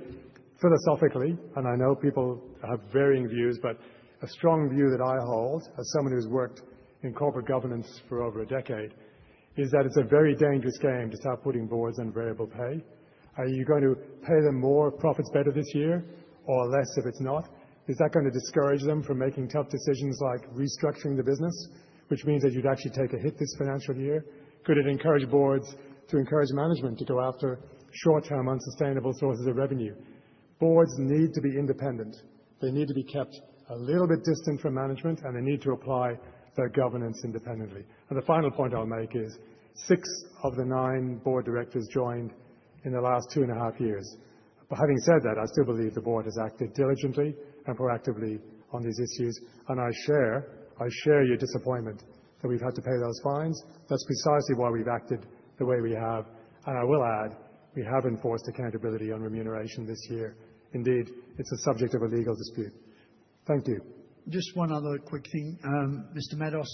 philosophically, and I know people have varying views, but a strong view that I hold, as someone who's worked in corporate governance for over a decade, is that it's a very dangerous game to start putting boards on variable pay. Are you going to pay them more if profit's better this year, or less if it's not? Is that going to discourage them from making tough decisions like restructuring the business, which means that you'd actually take a hit this financial year? Could it encourage boards to encourage management to go after short-term unsustainable sources of revenue? Boards need to be independent. They need to be kept a little bit distant from management, and they need to apply their governance independently. And the final point I'll make is 6 of the 9 board directors joined in the last 2.5 years. But having said that, I still believe the board has acted diligently and proactively on these issues, and I share your disappointment that we've had to pay those fines. That's precisely why we've acted the way we have, and I will add, we have enforced accountability on remuneration this year. Indeed, it's a subject of a legal dispute. Thank you. Just one other quick thing. Mr. Matos,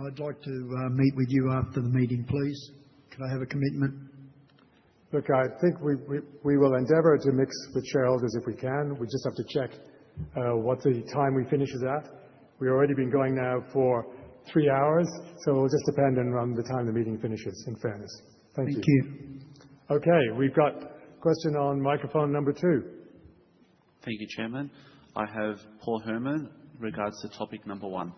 I'd like to meet with you after the meeting, please. Could I have a commitment? Look, I think we will endeavour to mix with shareholders if we can. We just have to check what the time we finish is at. We've already been going now for 3 hours, so it will just depend on the time the meeting finishes, in fairness. Thank you. Thank you. Okay, we've got a question on microphone number 2. Thank you, Chairman. I have Paul Herman, regards to topic number 1.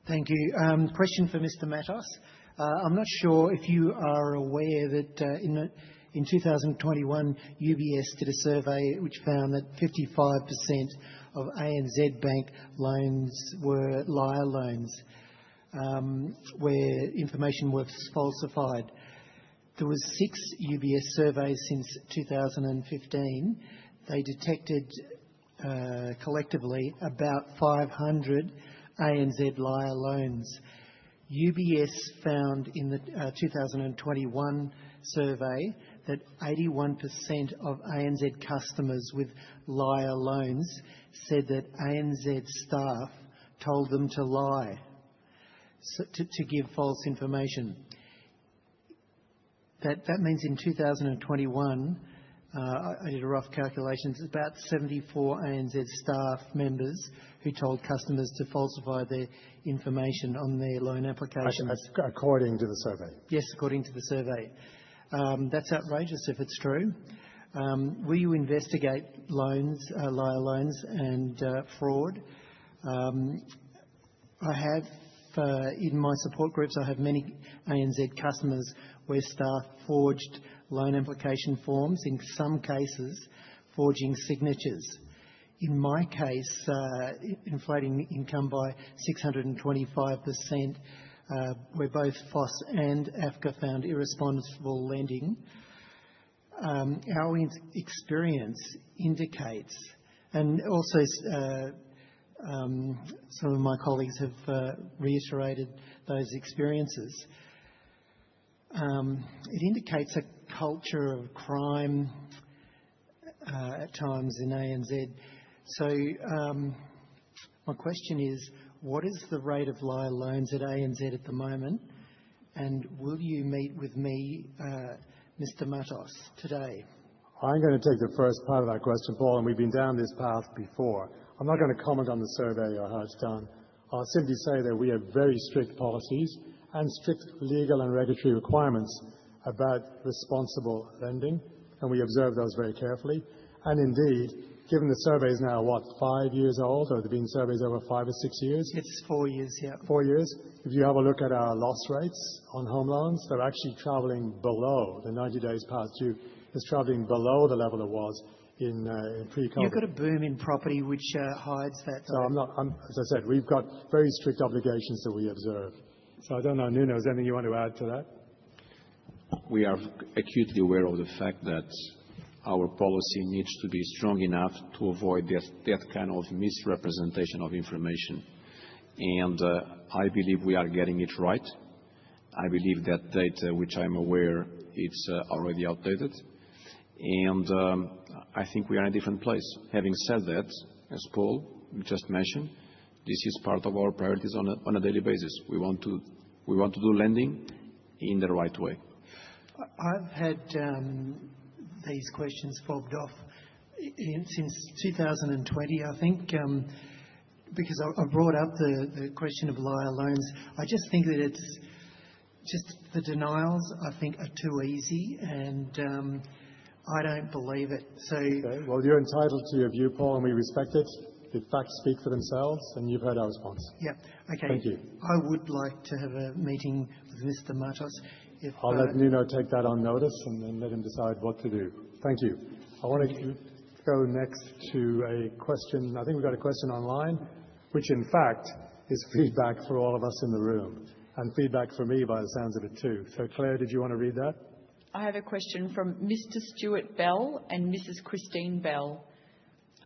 Thank you. Question for Mr. Matos. I'm not sure if you are aware that in 2021, UBS did a survey which found that 55% of ANZ Bank loans were liar loans, where information was falsified. There was 6 UBS surveys since 2015. They detected collectively about 500 ANZ liar loans. UBS found in the 2021 survey that 81% of ANZ customers with liar loans said that ANZ staff told them to lie, to give false information. That means in 2021, I did a rough calculation, it's about 74 ANZ staff members who told customers to falsify their information on their loan applications. According to the survey? Yes, according to the survey. That's outrageous if it's true. Will you investigate loans, liar loans and fraud? I have, in my support groups, I have many ANZ customers where staff forged loan application forms, in some cases forging signatures. In my case, inflating income by 625%, where both FOSS and AFCA found irresponsible lending. Our experience indicates, and also some of my colleagues have reiterated those experiences, it indicates a culture of crime at times in ANZ. So my question is, what is the rate of liar loans at ANZ at the moment? And will you meet with me, Mr. Matos, today? I'm going to take the first part of that question, Paul, and we've been down this path before. I'm not going to comment on the survey or how it's done. I'll simply say that we have very strict policies and strict legal and regulatory requirements about responsible lending, and we observe those very carefully. And indeed, given the survey is now, 5 years old, or there have been surveys over 5 or 6 years? It's 4 years, yeah. 4 years. If you have a look at our loss rates on home loans, they're actually travelling below. The 90 days past due is travelling below the level it was in pre-COVID. You've got a boom in property which hides that. So as I said, we've got very strict obligations that we observe. So I don't know, Nuno, is there anything you want to add to that? We are acutely aware of the fact that our policy needs to be strong enough to avoid that kind of misrepresentation of information. And I believe we are getting it right. I believe that data, which I'm aware, it's already outdated. And I think we are in a different place. Having said that, as Paul just mentioned, this is part of our priorities on a daily basis. We want to do lending in the right way. I've had these questions fobbed off since 2020, I think, because I brought up the question of liar loans. I just think that it's just the denials, I think, are too easy, and I don't believe it. So, Okay. Well, you're entitled to your view, Paul, and we respect it. The facts speak for themselves, and you've heard our response. yeah, okay. Thank you. I would like to have a meeting with Mr. Matos. I'll let Nuno take that on notice and then let him decide what to do. Thank you. I want to go next to a question. I think we've got a question online, which in fact is feedback for all of us in the room, and feedback for me by the sounds of it too. So Claire, did you want to read that? I have a question from Mr. Stuart Bell and Mrs. Christine Bell.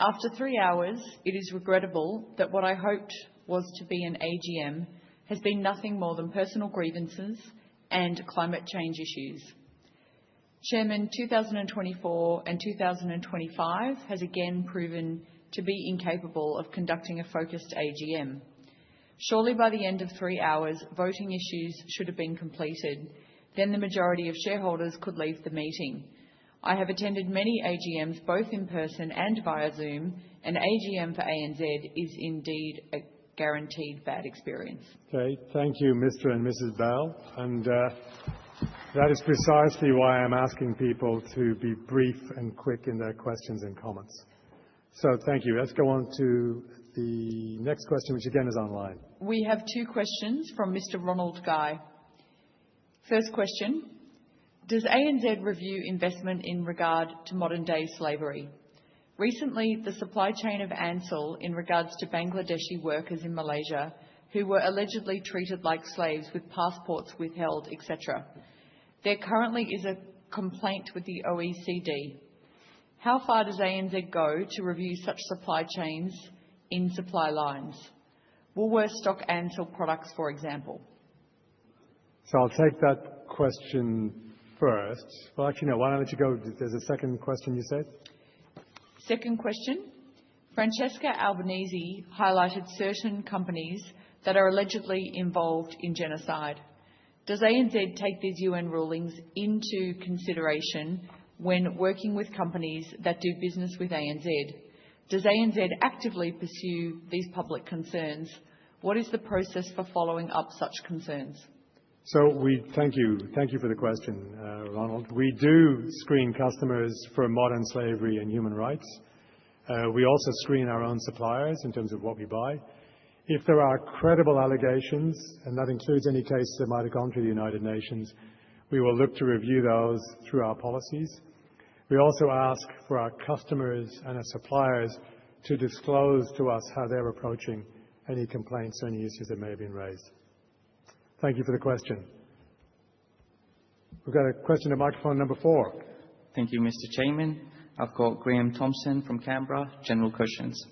After 3 hours, it is regrettable that what I hoped was to be an AGM has been nothing more than personal grievances and climate change issues. Chairman, 2024 and 2025 has again proven to be incapable of conducting a focused AGM. Surely by the end of 3 hours, voting issues should have been completed. Then the majority of shareholders could leave the meeting. I have attended many AGMs, both in person and via Zoom. An AGM for ANZ is indeed a guaranteed bad experience. Okay, thank you, Mr. and Mrs. Bell. And that is precisely why I'm asking people to be brief and quick in their questions and comments. So thank you. Let's go on to the next question, which again is online. We have 2 questions from Mr. Ronald Guy. First question, does ANZ review investment in regard to modern-day slavery? Recently, the supply chain of ANZ in regards to Bangladeshi workers in Malaysia who were allegedly treated like slaves with passports withheld, etc. There currently is a complaint with the OECD. How far does ANZ go to review such supply chains in supply lines? Woolworths stock ANZ products, for example. So I'll take that question first. Well, actually, no. Why don't I let you go? There's a second question you said. Second question. Francesca Albanese highlighted certain companies that are allegedly involved in genocide. Does ANZ take these UN rulings into consideration when working with companies that do business with ANZ? Does ANZ actively pursue these public concerns? What is the process for following up such concerns? So thank you for the question, Ronald. We do screen customers for modern slavery and human rights. We also screen our own suppliers in terms of what we buy. If there are credible allegations, and that includes any cases that might have gone through the United Nations, we will look to review those through our policies. We also ask for our customers and our suppliers to disclose to us how they're approaching any complaints or any issues that may have been raised. Thank you for the question. We've got a question at microphone number 4. Thank you, Mr. Chairman. I've got Graham Thompson from Canberra. General questions.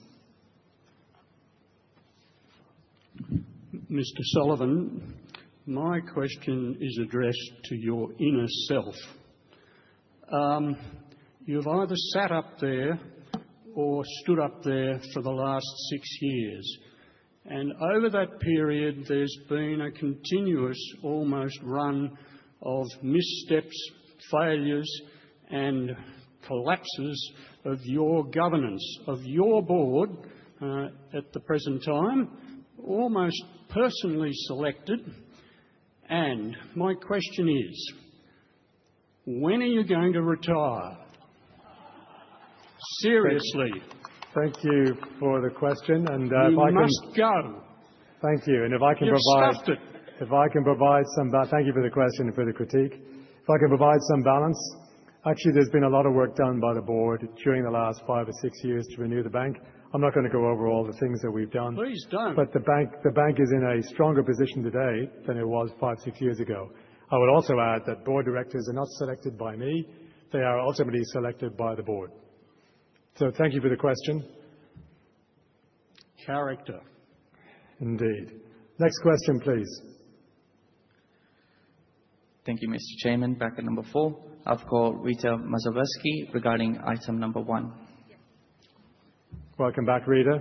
Mr. Sullivan, my question is addressed to your inner self. You've either sat up there or stood up there for the last 6 years. And over that period, there's been a continuous, almost run of missteps, failures and collapses of your governance, of your board at the present time, almost personally selected. And my question is, when are you going to retire? Seriously. Thank you for the question. And you must go. Thank you. And if I can provide some, thank you for the question and for the critique. If I can provide some balance, actually, there's been a lot of work done by the board during the last 5 or 6 years to renew the bank. I'm not going to go over all the things that we've done. Please don't. But the bank is in a stronger position today than it was 5, 6 years ago. I would also add that board directors are not selected by me. They are ultimately selected by the board. So thank you for the question. Character. Indeed. Next question, please. Thank you, Mr. Chairman. Back at number 4, I've got Rita Mazoversky regarding item number 1. Welcome back, Rita.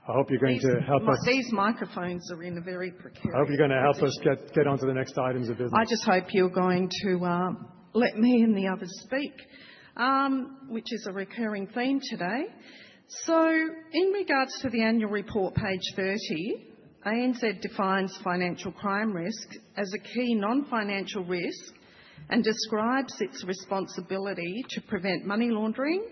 I hope you're going to help us. These microphones are in a very precarious I hope you're going to help us get on to the next items of business. I just hope you're going to let me and the others speak, which is a recurring theme today. So, in regards to the annual report, page 30, ANZ defines financial crime risk as a key non-financial risk and describes its responsibility to prevent money laundering,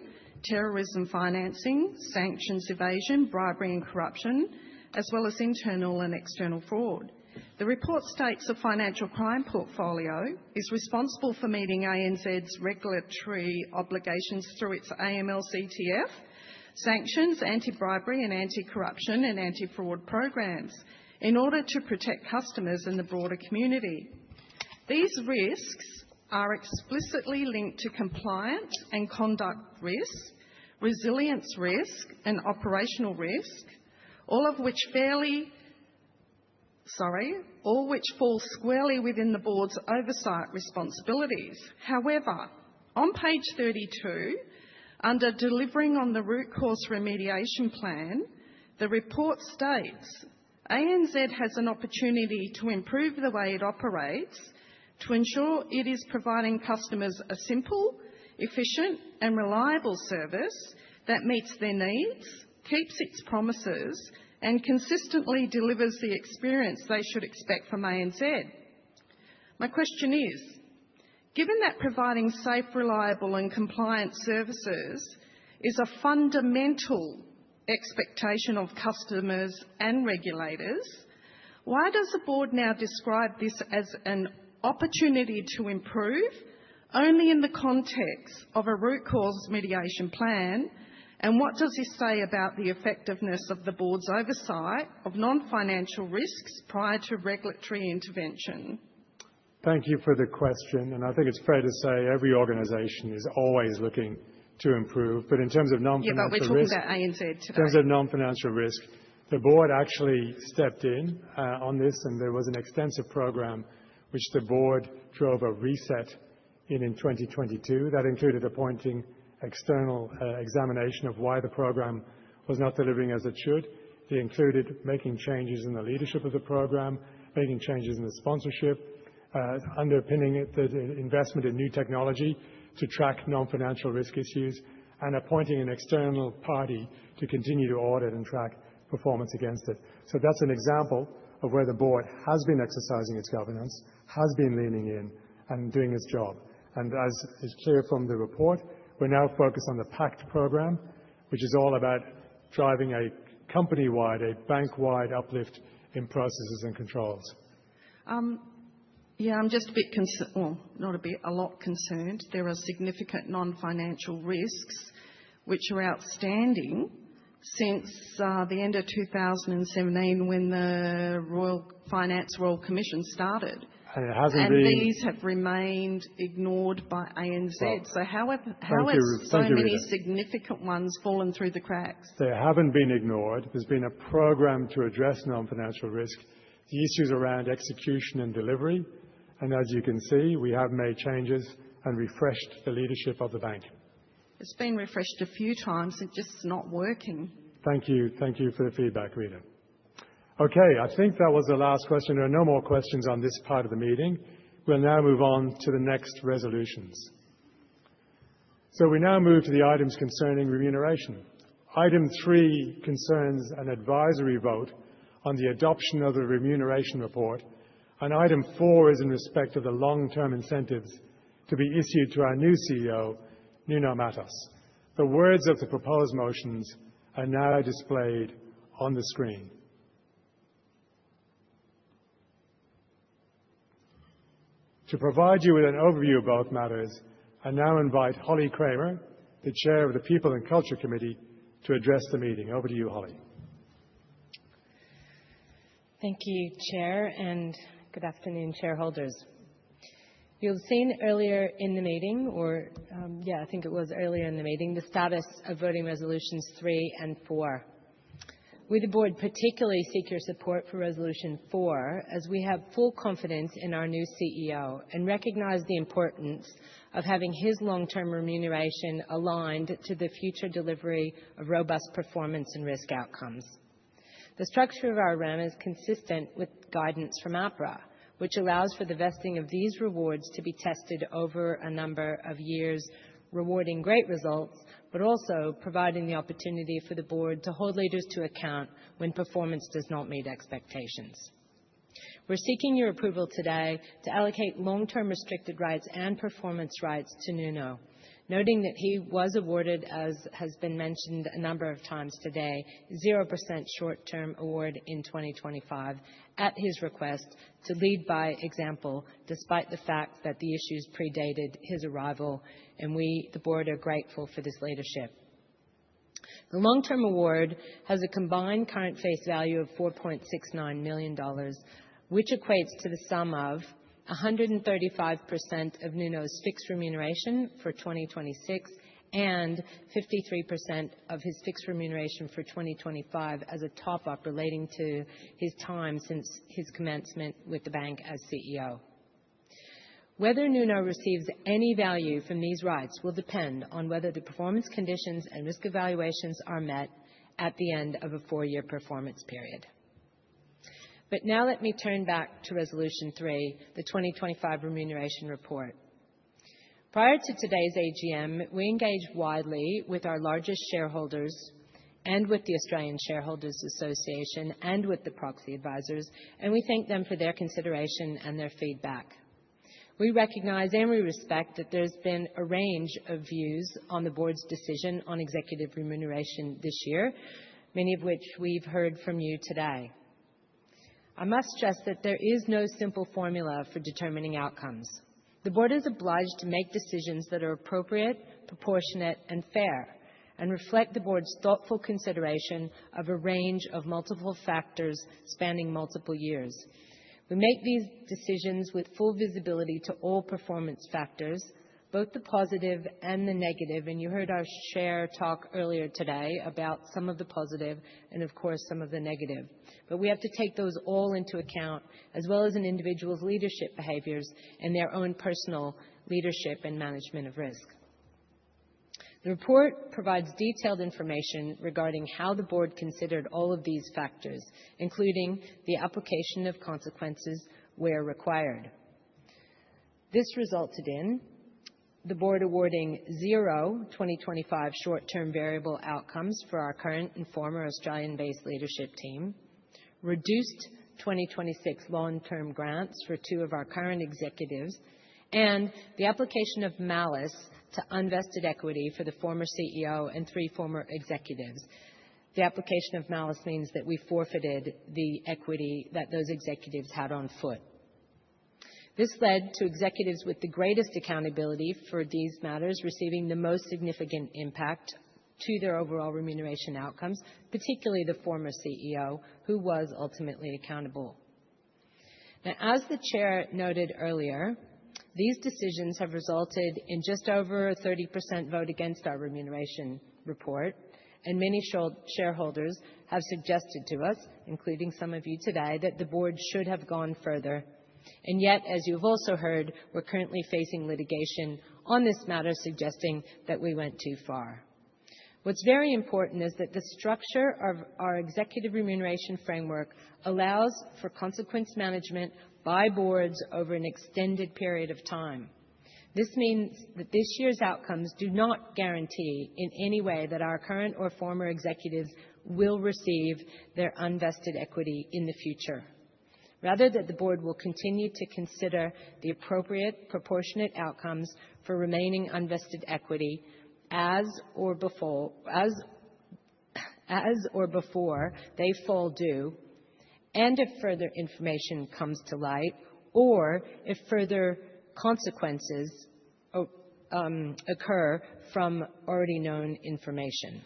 terrorism financing, sanctions evasion, bribery and corruption, as well as internal and external fraud. The report states the financial crime portfolio is responsible for meeting ANZ's regulatory obligations through its AML/CTF, sanctions, anti-bribery and anti-corruption and anti-fraud programs in order to protect customers and the broader community. These risks are explicitly linked to compliance and conduct risk, resilience risk and operational risk, all which fall squarely within the board's oversight responsibilities. However, on page 32, under delivering on the root cause remediation plan, the report states ANZ has an opportunity to improve the way it operates to ensure it is providing customers a simple, efficient and reliable service that meets their needs, keeps its promises and consistently delivers the experience they should expect from ANZ. My question is, given that providing safe, reliable and compliant services is a fundamental expectation of customers and regulators, why does the board now describe this as an opportunity to improve only in the context of a root cause remediation plan? And what does this say about the effectiveness of the board's oversight of non-financial risks prior to regulatory intervention? Thank you for the question. And I think it's fair to say every organisation is always looking to improve. But in terms of non-financial risk... Yeah, but we're talking about ANZ today. In terms of non-financial risk, the board actually stepped in on this, and there was an extensive program which the board drove a reset in 2022. That included appointing external examination of why the program was not delivering as it should. It included making changes in the leadership of the program, making changes in the sponsorship, underpinning it, the investment in new technology to track non-financial risk issues, and appointing an external party to continue to audit and track performance against it. So that's an example of where the board has been exercising its governance, has been leaning in and doing its job. And as is clear from the report, we're now focused on the PACT program, which is all about driving a company-wide, a bank-wide uplift in processes and controls. Yeah, I'm just a bit concerned, well, not a bit, a lot concerned. There are significant non-financial risks which are outstanding since the end of 2017 when the Royal Commission started. And these have remained ignored by ANZ. Well, so how have so many significant ones fallen through the cracks? They haven't been ignored. There's been a program to address non-financial risk. The issues around execution and delivery. And as you can see, we have made changes and refreshed the leadership of the bank. It's been refreshed a few times. It's just not working. Thank you. Thank you for the feedback, Rita. Okay, I think that was the last question. There are no more questions on this part of the meeting. We'll now move on to the next resolutions. So we now move to the items concerning remuneration. Item 3 concerns an advisory vote on the adoption of the remuneration report, and item 4 is in respect of the long-term incentives to be issued to our new CEO, Nuno Matos. The words of the proposed motions are now displayed on the screen. To provide you with an overview of both matters, I now invite Holly Kramer, the Chair of the People and Culture Committee, to address the meeting. Over to you, Holly. Thank you, Chair, and good afternoon, shareholders. You'll have seen earlier in the meeting, I think it was earlier in the meeting, the status of voting resolutions 3 and 4. We, the board, particularly seek your support for Resolution 4 as we have full confidence in our new CEO and recognise the importance of having his long-term remuneration aligned to the future delivery of robust performance and risk outcomes. The structure of our REM is consistent with guidance from APRA, which allows for the vesting of these rewards to be tested over a number of years, rewarding great results, but also providing the opportunity for the board to hold leaders to account when performance does not meet expectations. We're seeking your approval today to allocate long-term restricted rights and performance rights to Nuno, noting that he was awarded, as has been mentioned a number of times today, 0% short-term award in 2025 at his request to lead by example, despite the fact that the issues predated his arrival, and we, the board, are grateful for this leadership. The long-term award has a combined current face value of $4.69 million, which equates to the sum of 135% of Nuno's fixed remuneration for 2026 and 53% of his fixed remuneration for 2025 as a top-up relating to his time since his commencement with the bank as CEO. Whether Nuno receives any value from these rights will depend on whether the performance conditions and risk evaluations are met at the end of a 4-year performance period. But now let me turn back to Resolution 3, the 2025 Remuneration Report. Prior to today's AGM, we engaged widely with our largest shareholders and with the Australian Shareholders Association and with the proxy advisors, and we thank them for their consideration and their feedback. We recognise and we respect that there's been a range of views on the board's decision on executive remuneration this year, many of which we've heard from you today. I must stress that there is no simple formula for determining outcomes. The board is obliged to make decisions that are appropriate, proportionate and fair, and reflect the board's thoughtful consideration of a range of multiple factors spanning multiple years. We make these decisions with full visibility to all performance factors, both the positive and the negative, and you heard our chair talk earlier today about some of the positive and, of course, some of the negative. But we have to take those all into account, as well as an individual's leadership behaviours and their own personal leadership and management of risk. The report provides detailed information regarding how the board considered all of these factors, including the application of consequences where required. This resulted in the board awarding 0 2025 short-term variable outcomes for our current and former Australian-based leadership team, reduced 2026 long-term grants for 2 of our current executives, and the application of malus to unvested equity for the former CEO and 3 former executives. The application of malus means that we forfeited the equity that those executives had on foot. This led to executives with the greatest accountability for these matters receiving the most significant impact to their overall remuneration outcomes, particularly the former CEO, who was ultimately accountable. Now, as the chair noted earlier, these decisions have resulted in just over a 30% vote against our remuneration report, and many shareholders have suggested to us, including some of you today, that the board should have gone further. And yet, as you've also heard, we're currently facing litigation on this matter suggesting that we went too far. What's very important is that the structure of our executive remuneration framework allows for consequence management by boards over an extended period of time. This means that this year's outcomes do not guarantee in any way that our current or former executives will receive their unvested equity in the future. Rather, that the board will continue to consider the appropriate proportionate outcomes for remaining unvested equity as or before they fall due, and if further information comes to light, or if further consequences occur from already known information.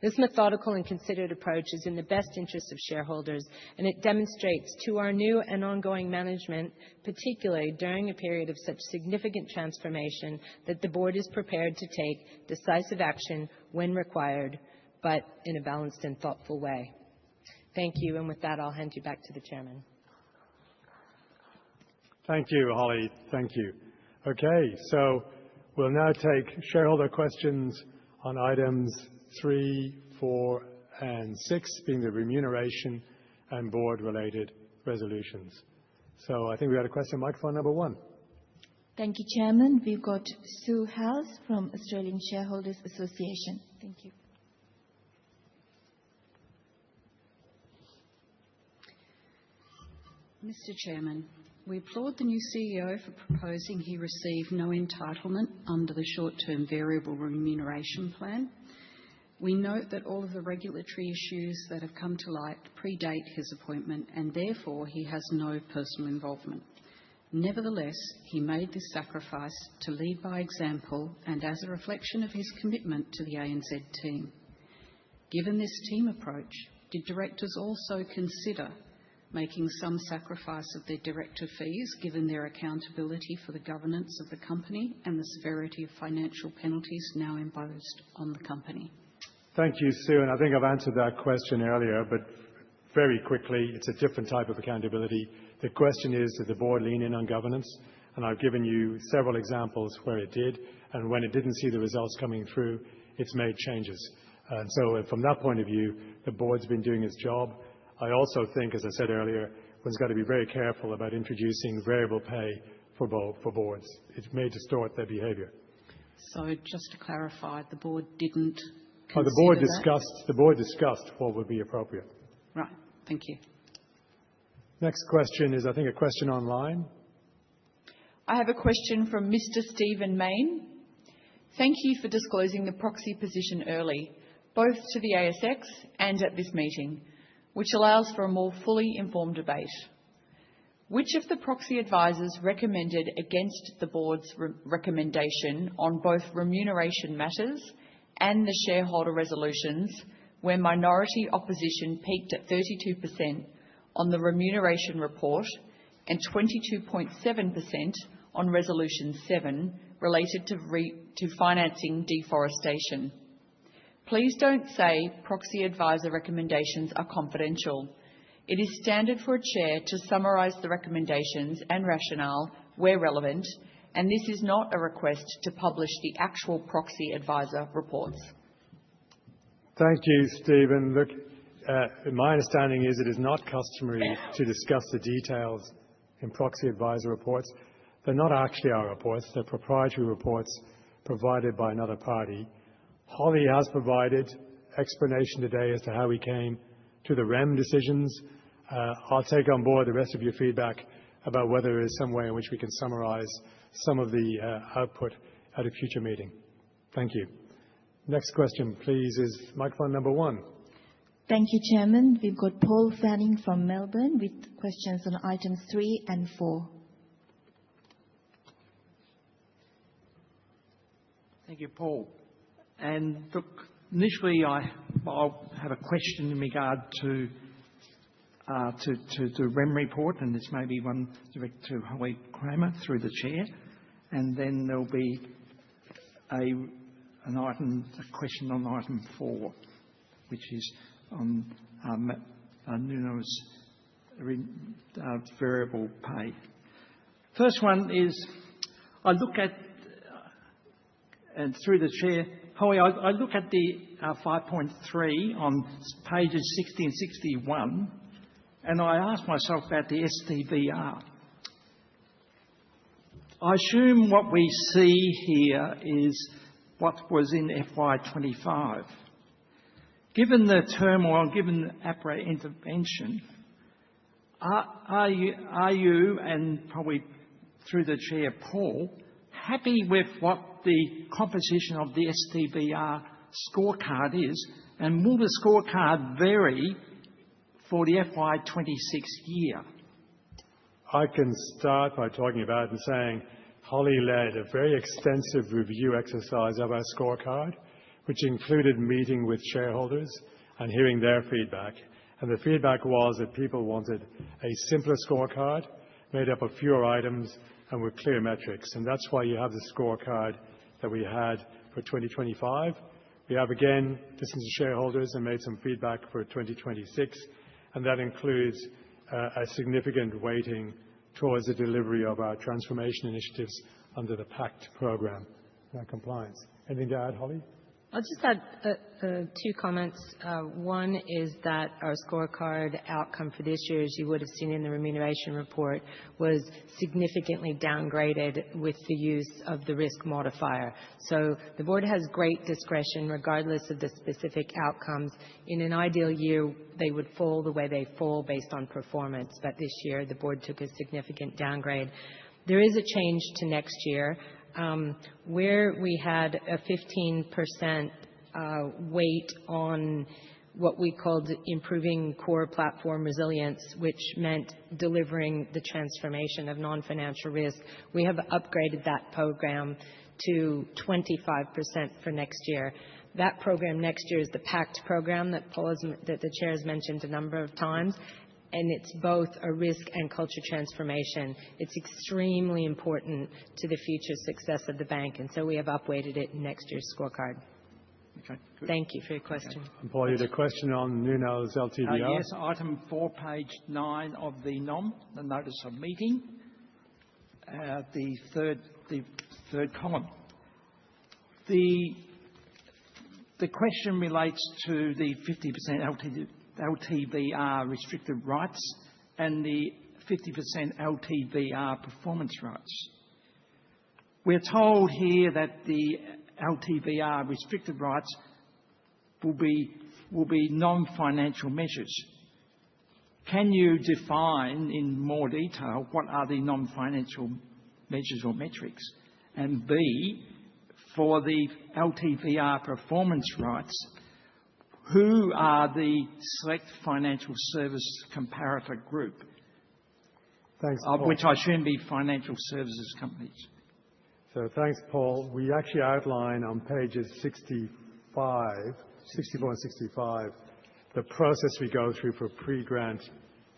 This methodical and considered approach is in the best interest of shareholders, and it demonstrates to our new and ongoing management, particularly during a period of such significant transformation, that the board is prepared to take decisive action when required, but in a balanced and thoughtful way. Thank you, and with that, I'll hand you back to the chairman. Thank you, Holly. Thank you. Okay, so we'll now take shareholder questions on items 3, 4, and 6, being the remuneration and board-related resolutions. So I think we had a question, microphone number 1. Thank you, Chairman. We've got Sue House from Australian Shareholders Association. Thank you. Mr. Chairman, we applaud the new CEO for proposing he receive no entitlement under the short-term variable remuneration plan. We note that all of the regulatory issues that have come to light predate his appointment and therefore he has no personal involvement. Nevertheless, he made this sacrifice to lead by example and as a reflection of his commitment to the ANZ team. Given this team approach, did directors also consider making some sacrifice of their director fees given their accountability for the governance of the company and the severity of financial penalties now imposed on the company? Thank you, Sue. And I think I've answered that question earlier, but very quickly, it's a different type of accountability. The question is, did the board lean in on governance? And I've given you several examples where it did, and when it didn't see the results coming through, it's made changes. And so from that point of view, the board's been doing its job. I also think, as I said earlier, one's got to be very careful about introducing variable pay for boards. It may distort their behaviour. So just to clarify, the board didn't the board discussed what would be appropriate. Right. Thank you. Next question is, I think, a question online. I have a question from Mr. Stephen Main. Thank you for disclosing the proxy position early, both to the ASX and at this meeting, which allows for a more fully informed debate. Which of the proxy advisors recommended against the board's recommendation on both remuneration matters and the shareholder resolutions, where minority opposition peaked at 32% on the remuneration report and 22.7% on Resolution 7 related to financing deforestation? Please don't say proxy advisor recommendations are confidential. It is standard for a chair to summarise the recommendations and rationale where relevant, and this is not a request to publish the actual proxy advisor reports. Thank you, Stephen. Look, my understanding is it is not customary to discuss the details in proxy advisor reports. They're not actually our reports. They're proprietary reports provided by another party. Holly has provided explanation today as to how we came to the REM decisions. I'll take on board the rest of your feedback about whether there is some way in which we can summarise some of the output at a future meeting. Thank you. Next question, please, is microphone number 1. Thank you, Chairman. We've got Paul Fanning from Melbourne with questions on items 3 and 4. Thank you, Paul. And look, initially I'll have a question in regard to the REM report, and this may be one direct to Holly Kramer through the chair, and then there'll be a question on item 4, which is on Nuno's variable pay. First one is, I look at, and through the chair, Holly, I look at the 5.3 on pages 60 and 61, and I ask myself about the STVR. I assume what we see here is what was in FY25. Given the turmoil, given the APRA intervention, are you, and probably through the chair, Paul, happy with what the composition of the STVR scorecard is, and will the scorecard vary for the FY26 year? I can start by talking about and saying Holly led a very extensive review exercise of our scorecard, which included meeting with shareholders and hearing their feedback. And the feedback was that people wanted a simpler scorecard made up of fewer items and with clear metrics. And that's why you have the scorecard that we had for 2025. We have again listened to shareholders and made some feedback for 2026, and that includes a significant weighting towards the delivery of our transformation initiatives under the PACT program compliance. Anything to add, Holly? I'll just add two comments. One is that our scorecard outcome for this year, as you would have seen in the remuneration report, was significantly downgraded with the use of the risk modifier. So the board has great discretion regardless of the specific outcomes. In an ideal year, they would fall the way they fall based on performance. But this year, the board took a significant downgrade. There is a change to next year. Where we had a 15% weight on what we called improving core platform resilience, which meant delivering the transformation of non-financial risk, we have upgraded that program to 25% for next year. That program next year is the PACT program that the chair has mentioned a number of times. And it's both a risk and culture transformation. It's extremely important to the future success of the bank. And so we have upweighted it in next year's scorecard. Okay, good. Thank you for your question. And Paul, you had a question on Nuno's LTVR? Yes, item 4, page 9 of the notice of meeting, the third column. The question relates to the 50% LTVR restricted rights and the 50% LTVR performance rights. We're told here that the LTVR restricted rights will be non-financial measures. Can you define in more detail what are the non-financial measures or metrics? And B, for the LTVR performance rights, who are the select financial service comparator group? Thanks, of Paul. which I assume be financial services companies. So thanks, Paul. We actually outline on pages 64 and 65 the process we go through for pre-grant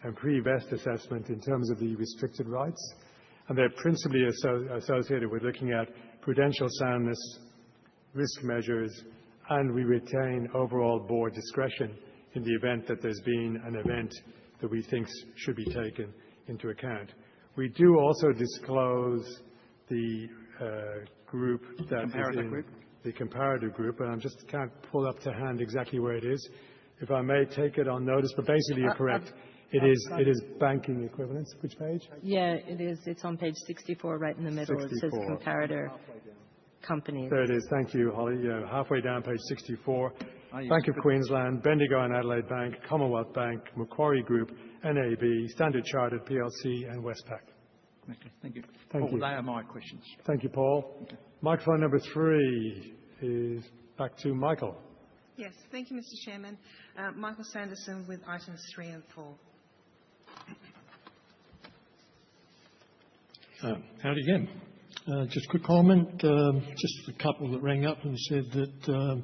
and pre-vest assessment in terms of the restricted rights. And they're principally associated with looking at prudential soundness, risk measures, and we retain overall board discretion in the event that there's been an event that we think should be taken into account. We do also disclose the group that is in the comparative group, and I just can't pull up to hand exactly where it is. If I may take it on notice, but basically you're correct. It is banking equivalence. Which page? Yeah, it is. It's on page 64, right in the middle. 64. It says comparator companies. There it is. Thank you, Holly. Halfway down, page 64. Bank of Queensland, Bendigo and Adelaide Bank, Commonwealth Bank, Macquarie Group, NAB, Standard Chartered PLC, and Westpac. Okay, thank you. Thank you. They are my questions. Thank you, Paul. Okay. Microphone number 3 is back to Michael. Yes, thank you, Mr. Chairman. Michael Sanderson with items 3 and 4. Howdy again. Just a quick comment. Just a couple that rang up and said that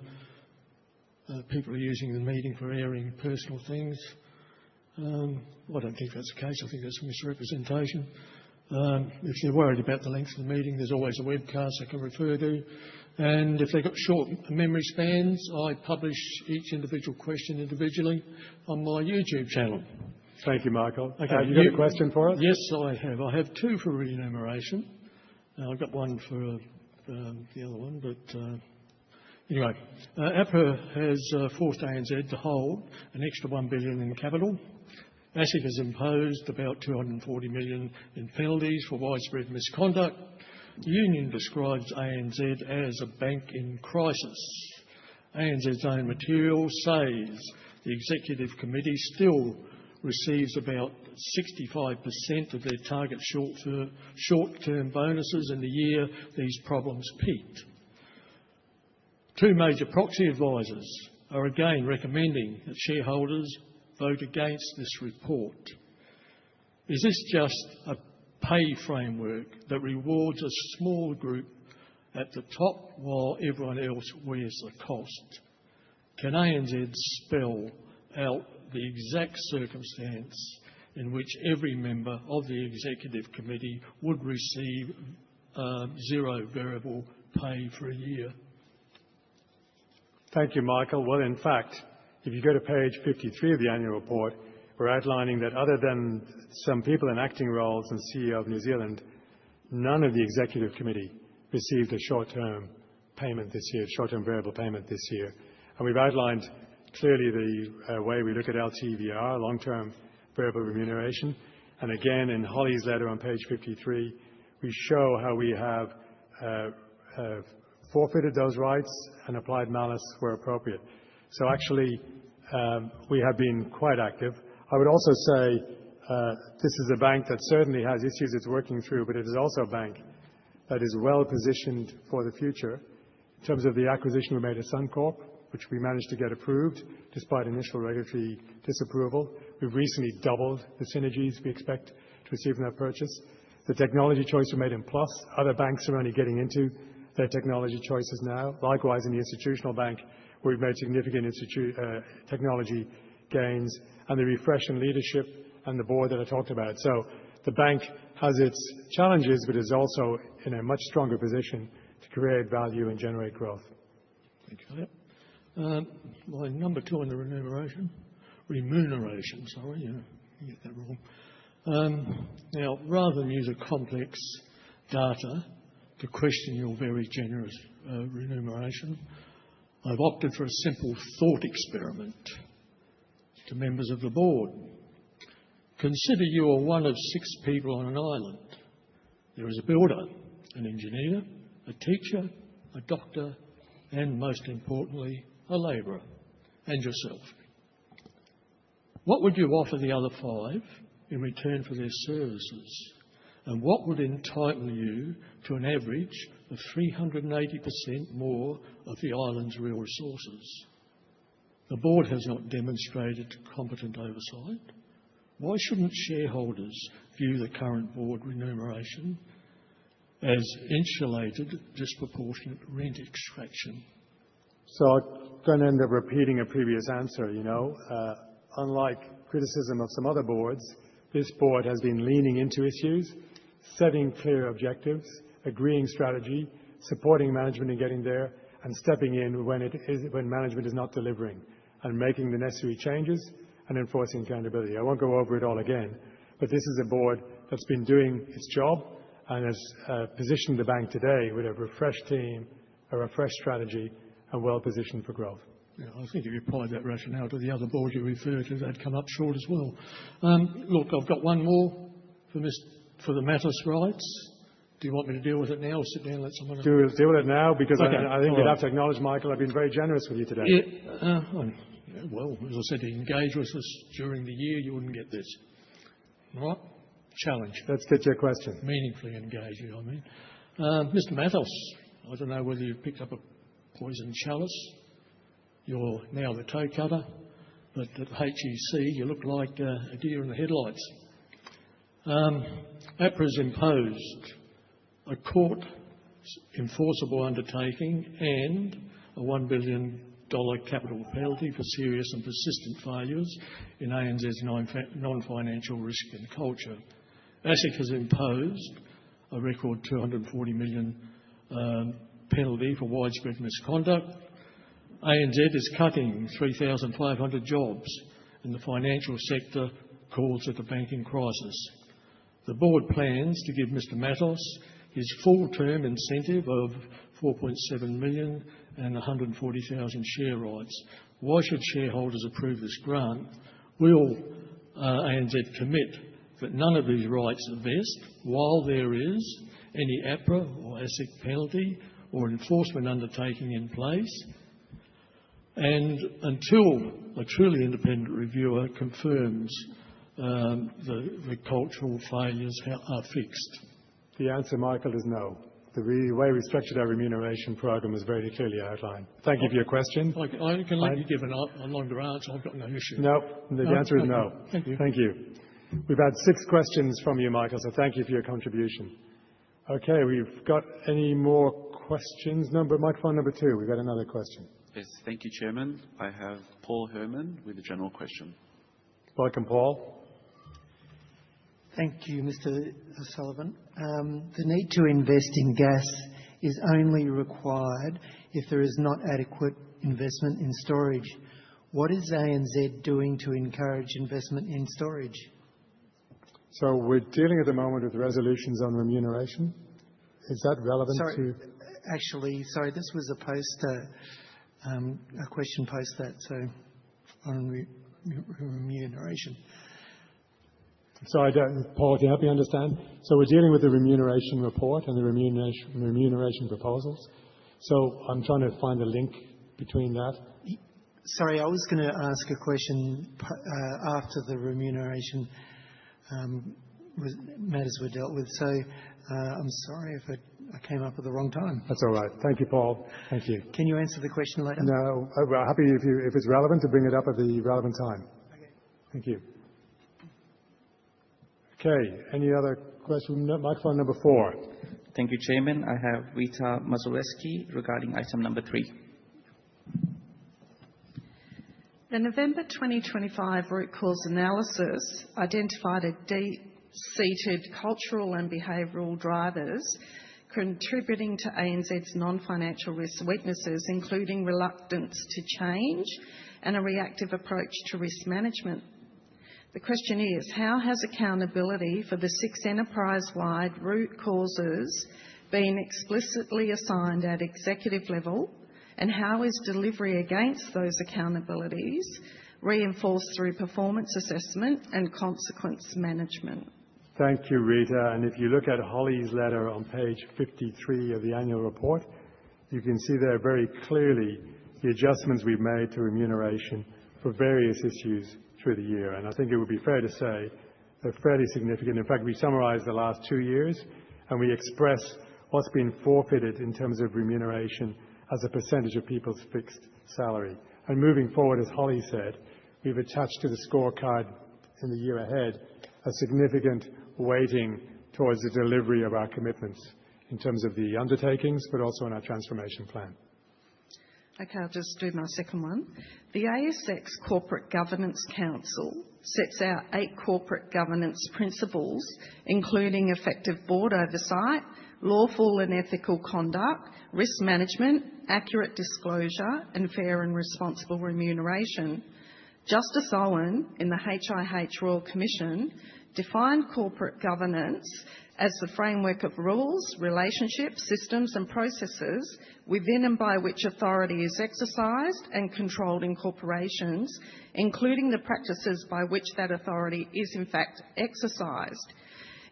people are using the meeting for airing personal things. I don't think that's the case. I think that's a misrepresentation. If they're worried about the length of the meeting, there's always a webcast they can refer to. And if they've got short memory spans, I publish each individual question individually on my YouTube channel. Thank you, Michael. Okay, you got a question for us? Yes, I have. I have 2 for remuneration. I've got one for the other one, but anyway. APRA has forced ANZ to hold an extra $1 billion in capital. ASIC has imposed about $240 million in penalties for widespread misconduct. The union describes ANZ as a bank in crisis. ANZ's own material says the executive committee still receives about 65% of their target short-term bonuses in the year these problems peaked. 2 major proxy advisors are again recommending that shareholders vote against this report. Is this just a pay framework that rewards a small group at the top while everyone else wears the cost? Can ANZ spell out the exact circumstance in which every member of the executive committee would receive 0 variable pay for a year? Thank you, Michael. Well, in fact, if you go to page 53 of the annual report, we're outlining that other than some people in acting roles and CEO of New Zealand, none of the executive committee received a short-term payment this year, short-term variable payment this year. And we've outlined clearly the way we look at LTVR, long-term variable remuneration. And again, in Holly's letter on page 53, we show how we have forfeited those rights and applied malice where appropriate. So actually, we have been quite active. I would also say this is a bank that certainly has issues it's working through, but it is also a bank that is well positioned for the future. In terms of the acquisition we made of Suncorp, which we managed to get approved despite initial regulatory disapproval. We've recently doubled the synergies we expect to receive from that purchase. The technology choice we made in Plus, other banks are only getting into their technology choices now. Likewise, in the institutional bank, where we've made significant technology gains, and the refresh in leadership and the board that I talked about. So the bank has its challenges, but is also in a much stronger position to create value and generate growth. Thank you. My number 2 on the remuneration, sorry, you get that wrong. Now, rather than use a complex data to question your very generous remuneration, I've opted for a simple thought experiment to members of the board. Consider you are one of 6 people on an island. There is a builder, an engineer, a teacher, a doctor, and most importantly, a labourer, and yourself. What would you offer the other 5 in return for their services? And what would entitle you to an average of 380% more of the island's real resources? The board has not demonstrated competent oversight. Why shouldn't shareholders view the current board remuneration as insulated, disproportionate rent extraction? So I'm going to end up repeating a previous answer. Unlike criticism of some other boards, this board has been leaning into issues, setting clear objectives, agreeing strategy, supporting management in getting there, and stepping in when management is not delivering, and making the necessary changes and enforcing accountability. I won't go over it all again, but this is a board that's been doing its job and has positioned the bank today with a refreshed team, a refreshed strategy, and well positioned for growth. Yeah, I think if you applied that rationale to the other board you referred to, they'd come up short as well. Look, I've got one more for the Matos rights. Do you want me to deal with it now or sit down and let someone else? Deal with it now, because okay. I think you'd have to acknowledge, Michael, I've been very generous with you today. Yeah, well, as I said, to engage with us during the year, you wouldn't get this. All right? Challenge. Let's get your question. Meaningfully engage you, I mean. Mr. Matos, I don't know whether you've picked up a poison chalice. You're now the toe cutter, but at HEC you look like a deer in the headlights. APRA's imposed a court enforceable undertaking and a $1 billion capital penalty for serious and persistent failures in ANZ's non-financial risk and culture. ASIC has imposed a record $240 million penalty for widespread misconduct. ANZ is cutting 3,500 jobs, and the financial sector calls it a banking crisis. The board plans to give Mr. Matos his full-term incentive of $4.7 million and 140,000 share rights. Why should shareholders approve this grant? Will ANZ commit that none of these rights are vest while there is any APRA or ASIC penalty or enforcement undertaking in place, and until a truly independent reviewer confirms the cultural failures are fixed? The answer, Michael, is no. The way we structured our remuneration program is very clearly outlined. Thank you for your question. I can let you give a longer answer. I've got no issue. No, the answer is no. Thank you. Thank you. We've had 6 questions from you, Michael, so thank you for your contribution. Okay, we've got any more questions? Microphone number 2. We've got another question. Yes, thank you, Chairman. I have Paul Herman with a general question. Welcome, Paul. Thank you, Mr. Sullivan. The need to invest in gas is only required if there is not adequate investment in storage. What is ANZ doing to encourage investment in storage? So we're dealing at the moment with resolutions on remuneration. Is that relevant to... actually, sorry, this was a question post that, so on remuneration. Sorry, Paul, can you help me understand? So we're dealing with the remuneration report and the remuneration proposals. So I'm trying to find a link between that. Sorry, I was going to ask a question after the remuneration matters were dealt with. So I'm sorry if I came up at the wrong time. That's all right. Thank you, Paul. Thank you. Can you answer the question later? No, we're happy if it's relevant to bring it up at the relevant time. Okay. Thank you. Okay, any other question? Microphone number 4. Thank you, Chairman. I have Rita Mazuleski regarding item number 3. The November 2025 root cause analysis identified a deep-seated cultural and behavioural drivers contributing to ANZ's non-financial risk weaknesses, including reluctance to change and a reactive approach to risk management. The question is, how has accountability for the 6 enterprise-wide root causes been explicitly assigned at executive level, and how is delivery against those accountabilities reinforced through performance assessment and consequence management? Thank you, Rita. And if you look at Holly's letter on page 53 of the annual report, you can see there very clearly the adjustments we've made to remuneration for various issues through the year. And I think it would be fair to say they're fairly significant. In fact, we summarise the last 2 years and we express what's been forfeited in terms of remuneration as a percentage of people's fixed salary. And moving forward, as Holly said, we've attached to the scorecard in the year ahead a significant weighting towards the delivery of our commitments in terms of the undertakings, but also in our transformation plan. Okay, I'll just do my second one. The ASX Corporate Governance Council sets out 8 corporate governance principles, including effective board oversight, lawful and ethical conduct, risk management, accurate disclosure, and fair and responsible remuneration. Justice Owen, in the HIH Royal Commission, defined corporate governance as the framework of rules, relationships, systems and processes within and by which authority is exercised and controlled in corporations, including the practices by which that authority is in fact exercised.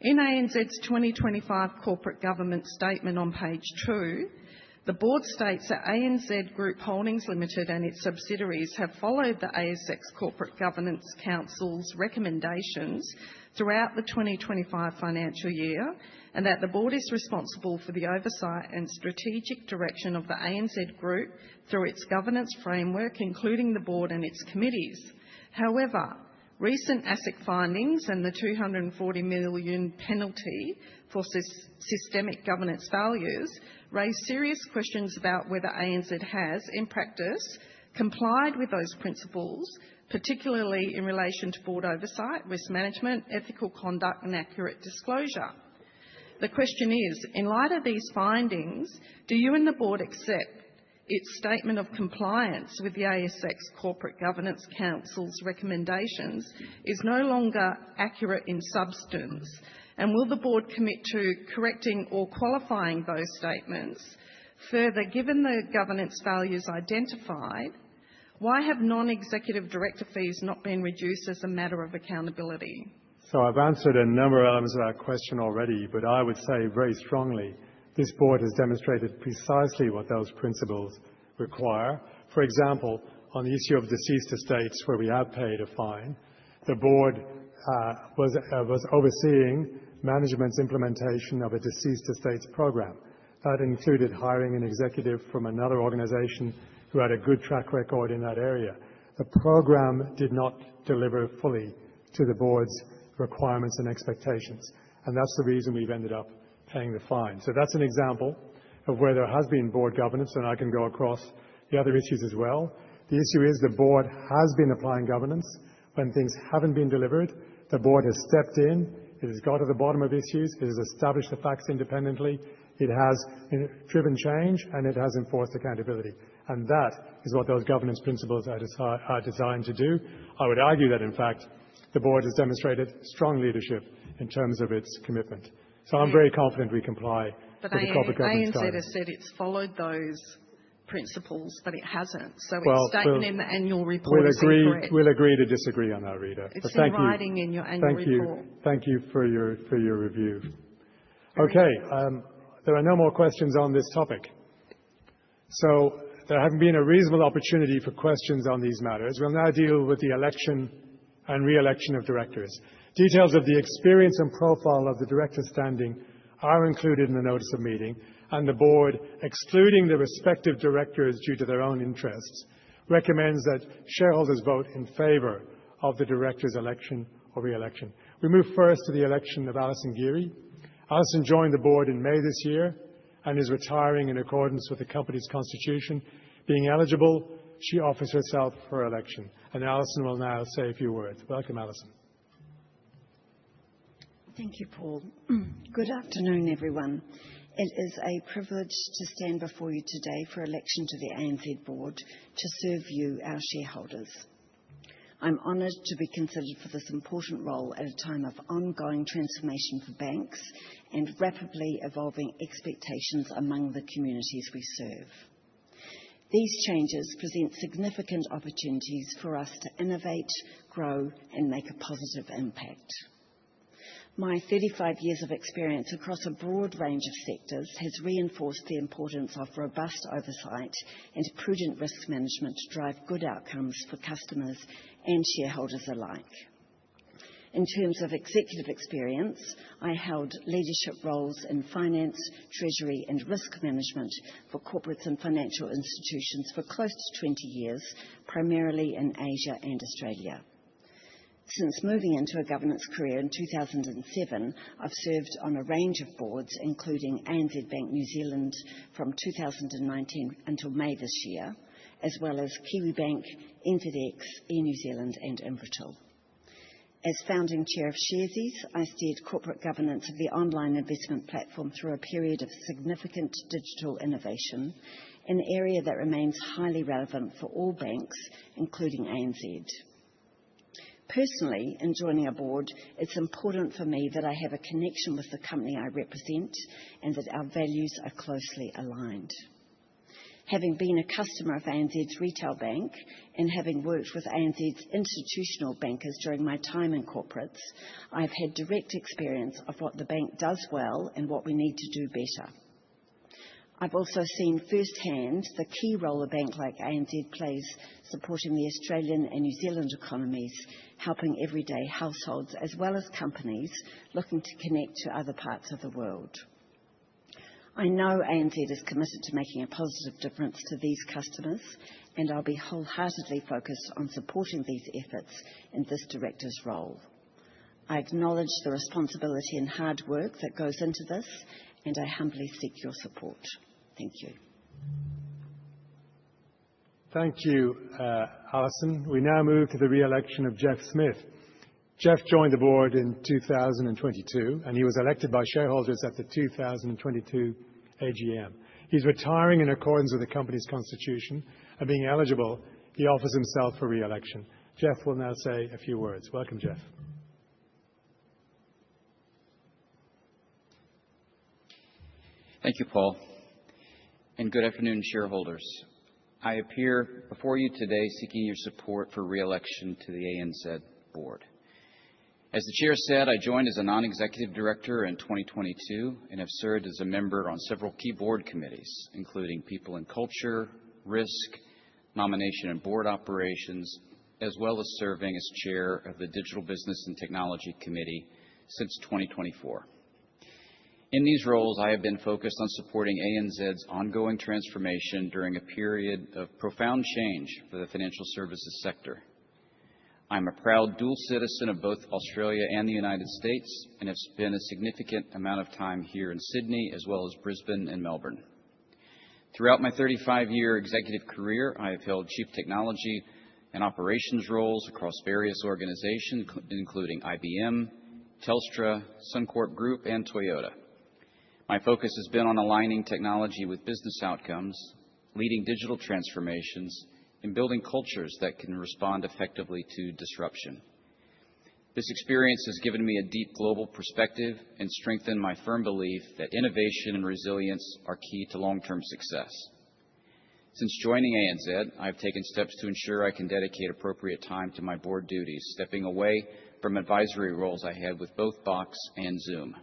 In ANZ's 2025 Corporate Governance Statement on page 2, the board states that ANZ Group Holdings Limited and its subsidiaries have followed the ASX Corporate Governance Council's recommendations throughout the 2025 financial year, and that the board is responsible for the oversight and strategic direction of the ANZ Group through its governance framework, including the board and its committees. However, recent ASIC findings and the $240 million penalty for systemic governance failures raise serious questions about whether ANZ has, in practice, complied with those principles, particularly in relation to board oversight, risk management, ethical conduct and accurate disclosure. The question is, in light of these findings, do you and the board accept its statement of compliance with the ASX Corporate Governance Council's recommendations is no longer accurate in substance? And will the board commit to correcting or qualifying those statements? Further, given the governance failures identified, why have non-executive director fees not been reduced as a matter of accountability? So I've answered a number of elements of that question already, but I would say very strongly this board has demonstrated precisely what those principles require. For example, on the issue of deceased estates where we have paid a fine, the board was overseeing management's implementation of a deceased estates program. That included hiring an executive from another organisation who had a good track record in that area. The program did not deliver fully to the board's requirements and expectations, and that's the reason we've ended up paying the fine. So that's an example of where there has been board governance, and I can go across the other issues as well. The issue is the board has been applying governance. When things haven't been delivered, the board has stepped in, it has got to the bottom of issues, it has established the facts independently, it has driven change, and it has enforced accountability. And that is what those governance principles are designed to do. I would argue that, in fact, the board has demonstrated strong leadership in terms of its commitment. So I'm very confident we comply But for the corporate governance ANZ guidelines. has said it's followed those principles, but it hasn't. So Well, its statement in the annual report is incorrect. We'll agree to disagree on that, Rita. It's But thank in you. writing in your annual report. Thank you for your review. Okay, there are no more questions on this topic. So there having been a reasonable opportunity for questions on these matters, we'll now deal with the election and re-election of directors. Details of the experience and profile of the directors standing are included in the notice of meeting, and the board, excluding the respective directors due to their own interests, recommends that shareholders vote in favour of the directors' election or re-election. We move first to the election of Alison Geary. Alison joined the board in May this year and is retiring in accordance with the company's constitution. Being eligible, she offers herself for election. And Alison will now say a few words. Welcome, Alison. Thank you, Paul. Good afternoon, everyone. It is a privilege to stand before you today for election to the ANZ board to serve you, our shareholders. I'm honoured to be considered for this important role at a time of ongoing transformation for banks and rapidly evolving expectations among the communities we serve. These changes present significant opportunities for us to innovate, grow, and make a positive impact. My 35 years of experience across a broad range of sectors has reinforced the importance of robust oversight and prudent risk management to drive good outcomes for customers and shareholders alike. In terms of executive experience, I held leadership roles in finance, treasury and risk management for corporates and financial institutions for close to 20 years, primarily in Asia and Australia. Since moving into a governance career in 2007, I've served on a range of boards, including ANZ Bank New Zealand from 2019 until May this year, as well as Kiwibank, NZX, Air New Zealand and Infratil. As founding chair of Sharesies, I steered corporate governance of the online investment platform through a period of significant digital innovation, an area that remains highly relevant for all banks, including ANZ. Personally, in joining a board, it's important for me that I have a connection with the company I represent and that our values are closely aligned. Having been a customer of ANZ's retail bank and having worked with ANZ's institutional bankers during my time in corporates, I've had direct experience of what the bank does well and what we need to do better. I've also seen firsthand the key role a bank like ANZ plays supporting the Australian and New Zealand economies, helping everyday households as well as companies looking to connect to other parts of the world. I know ANZ is committed to making a positive difference to these customers, and I'll be wholeheartedly focused on supporting these efforts in this director's role. I acknowledge the responsibility and hard work that goes into this, and I humbly seek your support. Thank you. Thank you, Alison. We now move to the re-election of Jeff Smith. Jeff joined the board in 2022, and he was elected by shareholders at the 2022 AGM. He's retiring in accordance with the company's constitution, and being eligible, he offers himself for re-election. Jeff will now say a few words. Welcome, Jeff. Thank you, Paul, and good afternoon, shareholders. I appear before you today seeking your support for re-election to the ANZ board. As the chair said, I joined as a non-executive director in 2022 and have served as a member on several key board committees, including People and Culture, Risk, Nomination and Board Operations, as well as serving as chair of the Digital Business and Technology Committee since 2024. In these roles, I have been focused on supporting ANZ's ongoing transformation during a period of profound change for the financial services sector. I'm a proud dual citizen of both Australia and the United States and have spent a significant amount of time here in Sydney as well as Brisbane and Melbourne. Throughout my 35-year executive career, I have held chief technology and operations roles across various organizations, including IBM, Telstra, Suncorp Group, and Toyota. My focus has been on aligning technology with business outcomes, leading digital transformations, and building cultures that can respond effectively to disruption. This experience has given me a deep global perspective and strengthened my firm belief that innovation and resilience are key to long-term success. Since joining ANZ, I have taken steps to ensure I can dedicate appropriate time to my board duties, stepping away from advisory roles I had with both Box and Zoom.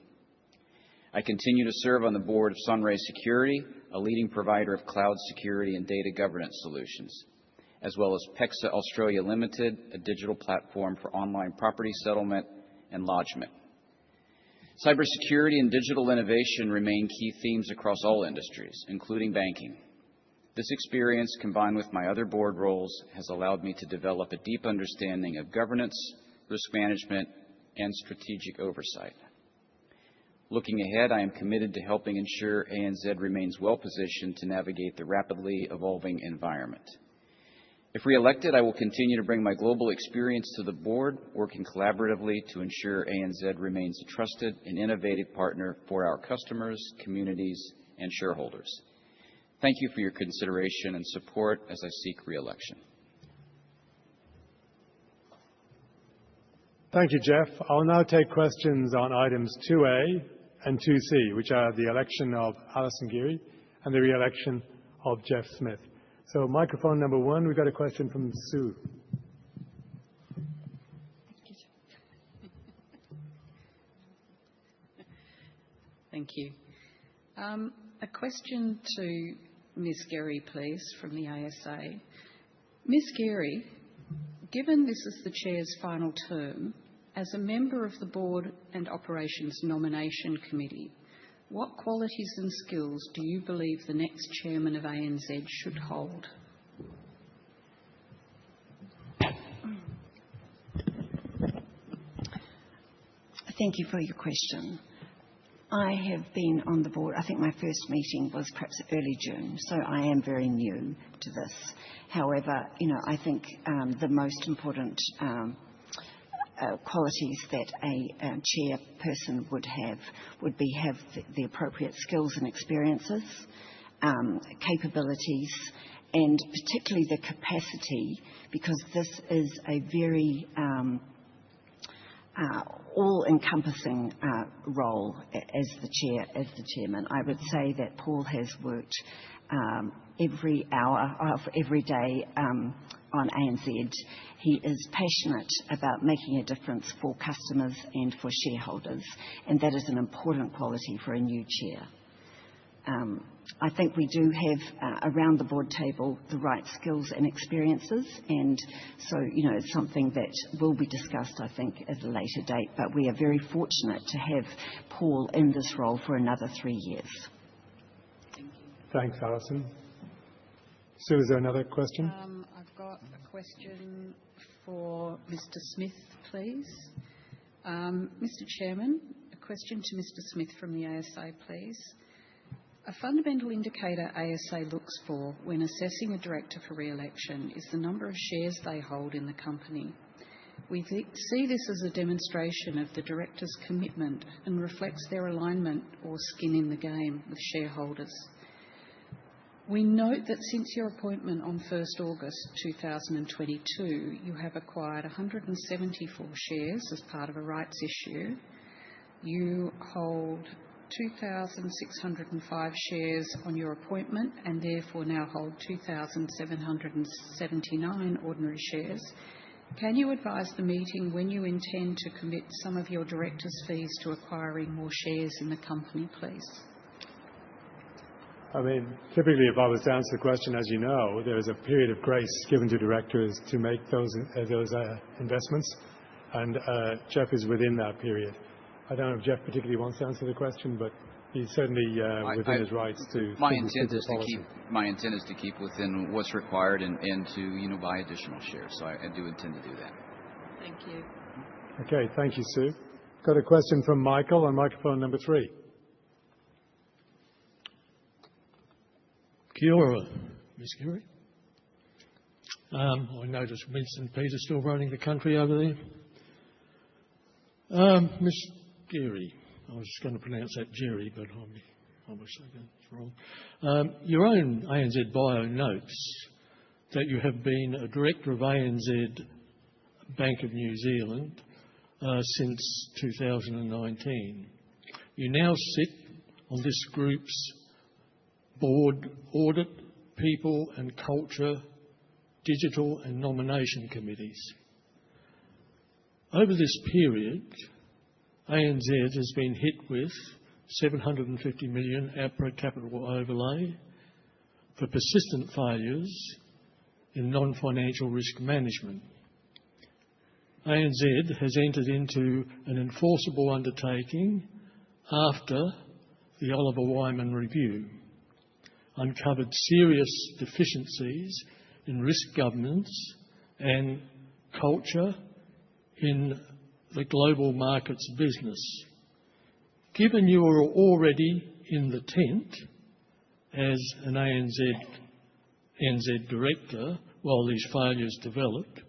I continue to serve on the board of Sunray Security, a leading provider of cloud security and data governance solutions, as well as PEXA Australia Limited, a digital platform for online property settlement and lodgement. Cybersecurity and digital innovation remain key themes across all industries, including banking. This experience, combined with my other board roles, has allowed me to develop a deep understanding of governance, risk management, and strategic oversight. Looking ahead, I am committed to helping ensure ANZ remains well-positioned to navigate the rapidly evolving environment. If re-elected, I will continue to bring my global experience to the board, working collaboratively to ensure ANZ remains a trusted and innovative partner for our customers, communities, and shareholders. Thank you for your consideration and support as I seek re-election. Thank you, Jeff. I'll now take questions on items 2A and 2C, which are the election of Alison Geary and the re-election of Jeff Smith. So microphone number 1, we've got a question from Sue. Thank you. A question to Ms. Geary, please, from the ASA. Ms. Geary, given this is the Chair's final term, as a member of the Board and Operations Nomination Committee, what qualities and skills do you believe the next Chairman of ANZ should hold? Thank you for your question. I have been on the board, I think my first meeting was perhaps early June, so I am very new to this. However, I think the most important qualities that a chairperson would have the appropriate skills and experiences, capabilities, and particularly the capacity, because this is a very all-encompassing role as the chairman. I would say that Paul has worked every hour of every day on ANZ. He is passionate about making a difference for customers and for shareholders, and that is an important quality for a new chair. I think we do have around the board table the right skills and experiences, and so it's something that will be discussed, I think, at a later date, but we are very fortunate to have Paul in this role for another 3 years. Thank you. Thanks, Alison. Sue, is there another question? I've got a question for Mr. Smith, please. Mr. Chairman, a question to Mr. Smith from the ASA, please. A fundamental indicator ASA looks for when assessing a director for re-election is the number of shares they hold in the company. We see this as a demonstration of the director's commitment and reflects their alignment or skin in the game with shareholders. We note that since your appointment on 1st August 2022, you have acquired 174 shares as part of a rights issue. You hold 2,605 shares on your appointment and therefore now hold 2,779 ordinary shares. Can you advise the meeting when you intend to commit some of your directors' fees to acquiring more shares in the company, please? I mean, typically, if I was to answer the question, as you know, there is a period of grace given to directors to make those investments, and Jeff is within that period. I don't know if Jeff particularly wants to answer the question, but he's certainly within his rights to. My intent is to keep within what's required and to buy additional shares. So I do intend to do that. Thank you. Okay, thank you, Sue. Got a question from Michael on microphone number 3. Kia ora, Ms. Geary. I noticed Winston Peters still running the country over there. Ms. Geary, I was just going to pronounce that Jerry, but obviously that's wrong. Your own ANZ bio notes that you have been a director of ANZ Bank of New Zealand since 2019. You now sit on this group's board, audit, people and culture, digital and nomination committees. Over this period, ANZ has been hit with 750 million APRA capital overlay for persistent failures in non-financial risk management. ANZ has entered into an enforceable undertaking after the Oliver Wyman review, uncovered serious deficiencies in risk governance and culture in the global markets business. Given you are already in the tent as an ANZ director while these failures developed,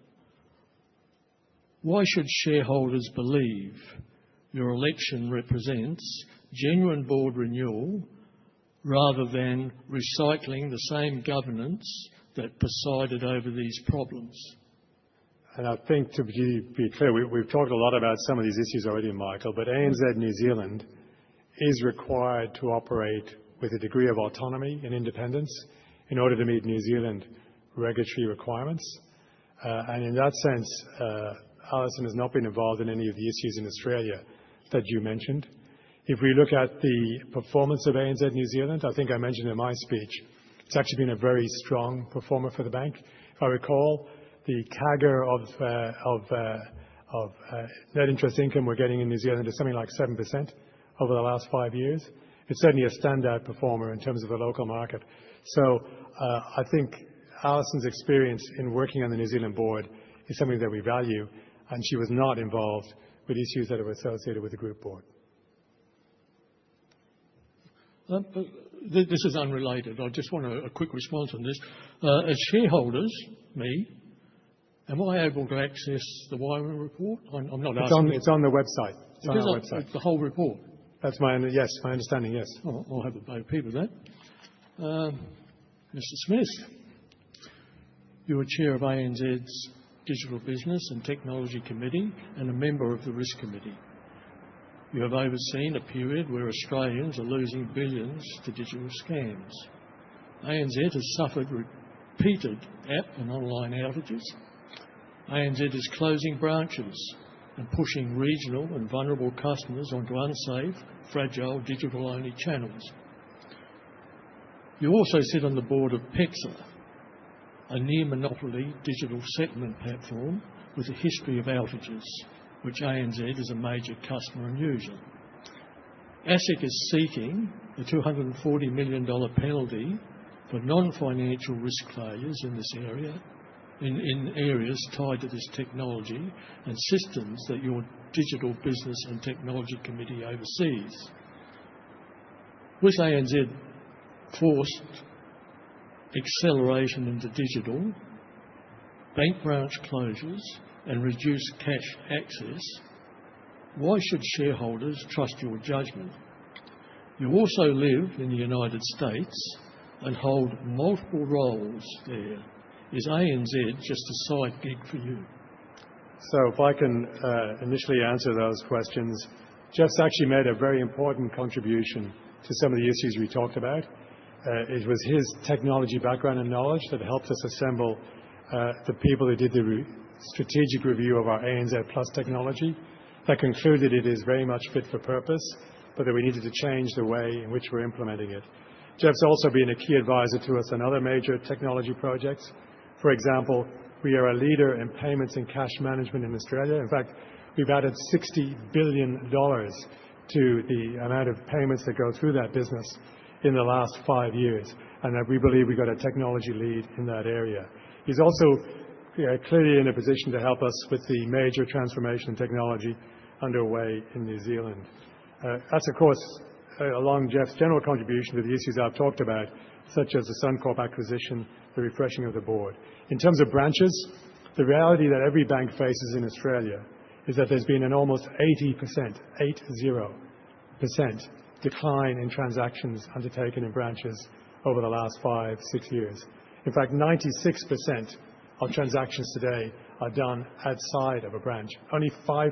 why should shareholders believe your election represents genuine board renewal rather than recycling the same governance that presided over these problems? And I think, to be clear, we've talked a lot about some of these issues already, Michael, but ANZ New Zealand is required to operate with a degree of autonomy and independence in order to meet New Zealand regulatory requirements. And in that sense, Alison has not been involved in any of the issues in Australia that you mentioned. If we look at the performance of ANZ New Zealand, I think I mentioned in my speech, it's actually been a very strong performer for the bank. If I recall, the CAGR of net interest income we're getting in New Zealand is something like 7% over the last 5 years. It's certainly a standout performer in terms of the local market. So I think Alison's experience in working on the New Zealand board is something that we value, and she was not involved with issues that are associated with the group board. This is unrelated. I just want a quick response on this. As shareholders, am I able to access the Wyman report? I'm not asking. It's on the website. It's on our website. The whole report? That's my understanding, yes. I'll have a vote with that. Mr. Smith, you are chair of ANZ's Digital Business and Technology Committee and a member of the Risk Committee. You have overseen a period where Australians are losing billions to digital scams. ANZ has suffered repeated app and online outages. ANZ is closing branches and pushing regional and vulnerable customers onto unsafe, fragile, digital-only channels. You also sit on the board of PEXA, a near-monopoly digital settlement platform with a history of outages, which ANZ is a major customer and user. ASIC is seeking a $240 million penalty for non-financial risk failures in this area, in areas tied to this technology and systems that your Digital Business and Technology Committee oversees. With ANZ forced acceleration into digital, bank branch closures and reduced cash access, why should shareholders trust your judgment? You also live in the United States and hold multiple roles there. Is ANZ just a side gig for you? So if I can initially answer those questions, Jeff's actually made a very important contribution to some of the issues we talked about. It was his technology background and knowledge that helped us assemble the people who did the strategic review of our ANZ Plus technology that concluded it is very much fit for purpose, but that we needed to change the way in which we're implementing it. Jeff's also been a key advisor to us on other major technology projects. For example, we are a leader in payments and cash management in Australia. In fact, we've added $60 billion to the amount of payments that go through that business in the last 5 years, and that we believe we've got a technology lead in that area. He's also clearly in a position to help us with the major transformation in technology underway in New Zealand. That's, of course, along Jeff's general contribution to the issues I've talked about, such as the Suncorp acquisition, the refreshing of the board. In terms of branches, the reality that every bank faces in Australia is that there's been an almost 80% decline in transactions undertaken in branches over the last 5-6 years. In fact, 96% of transactions today are done outside of a branch. Only 5%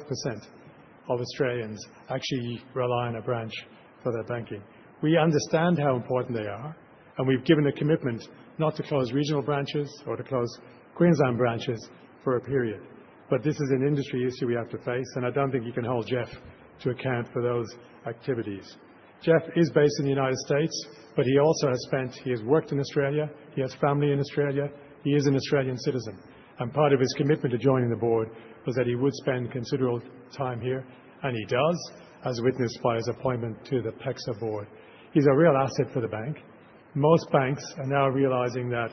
of Australians actually rely on a branch for their banking. We understand how important they are, and we've given a commitment not to close regional branches or to close Queensland branches for a period. But this is an industry issue we have to face, and I don't think you can hold Jeff to account for those activities. Jeff is based in the United States, but he also has worked in Australia, he has family in Australia, he is an Australian citizen. And part of his commitment to joining the board was that he would spend considerable time here, and he does, as witnessed by his appointment to the PEXA board. He's a real asset for the bank. Most banks are now realizing that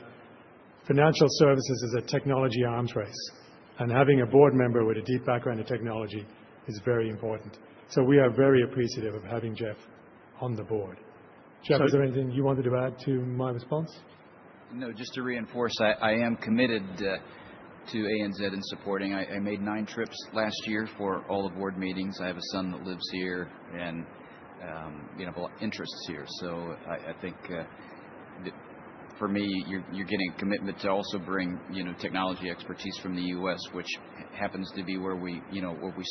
financial services is a technology arms race, and having a board member with a deep background in technology is very important. So we are very appreciative of having Jeff on the board. Jeff, is there anything you wanted to add to my response? No, just to reinforce, I am committed to ANZ and supporting. I made 9 trips last year for all the board meetings. I have a son that lives here and have a lot of interests here. So I think for me, you're getting a commitment to also bring technology expertise from the U.S., which happens to be where we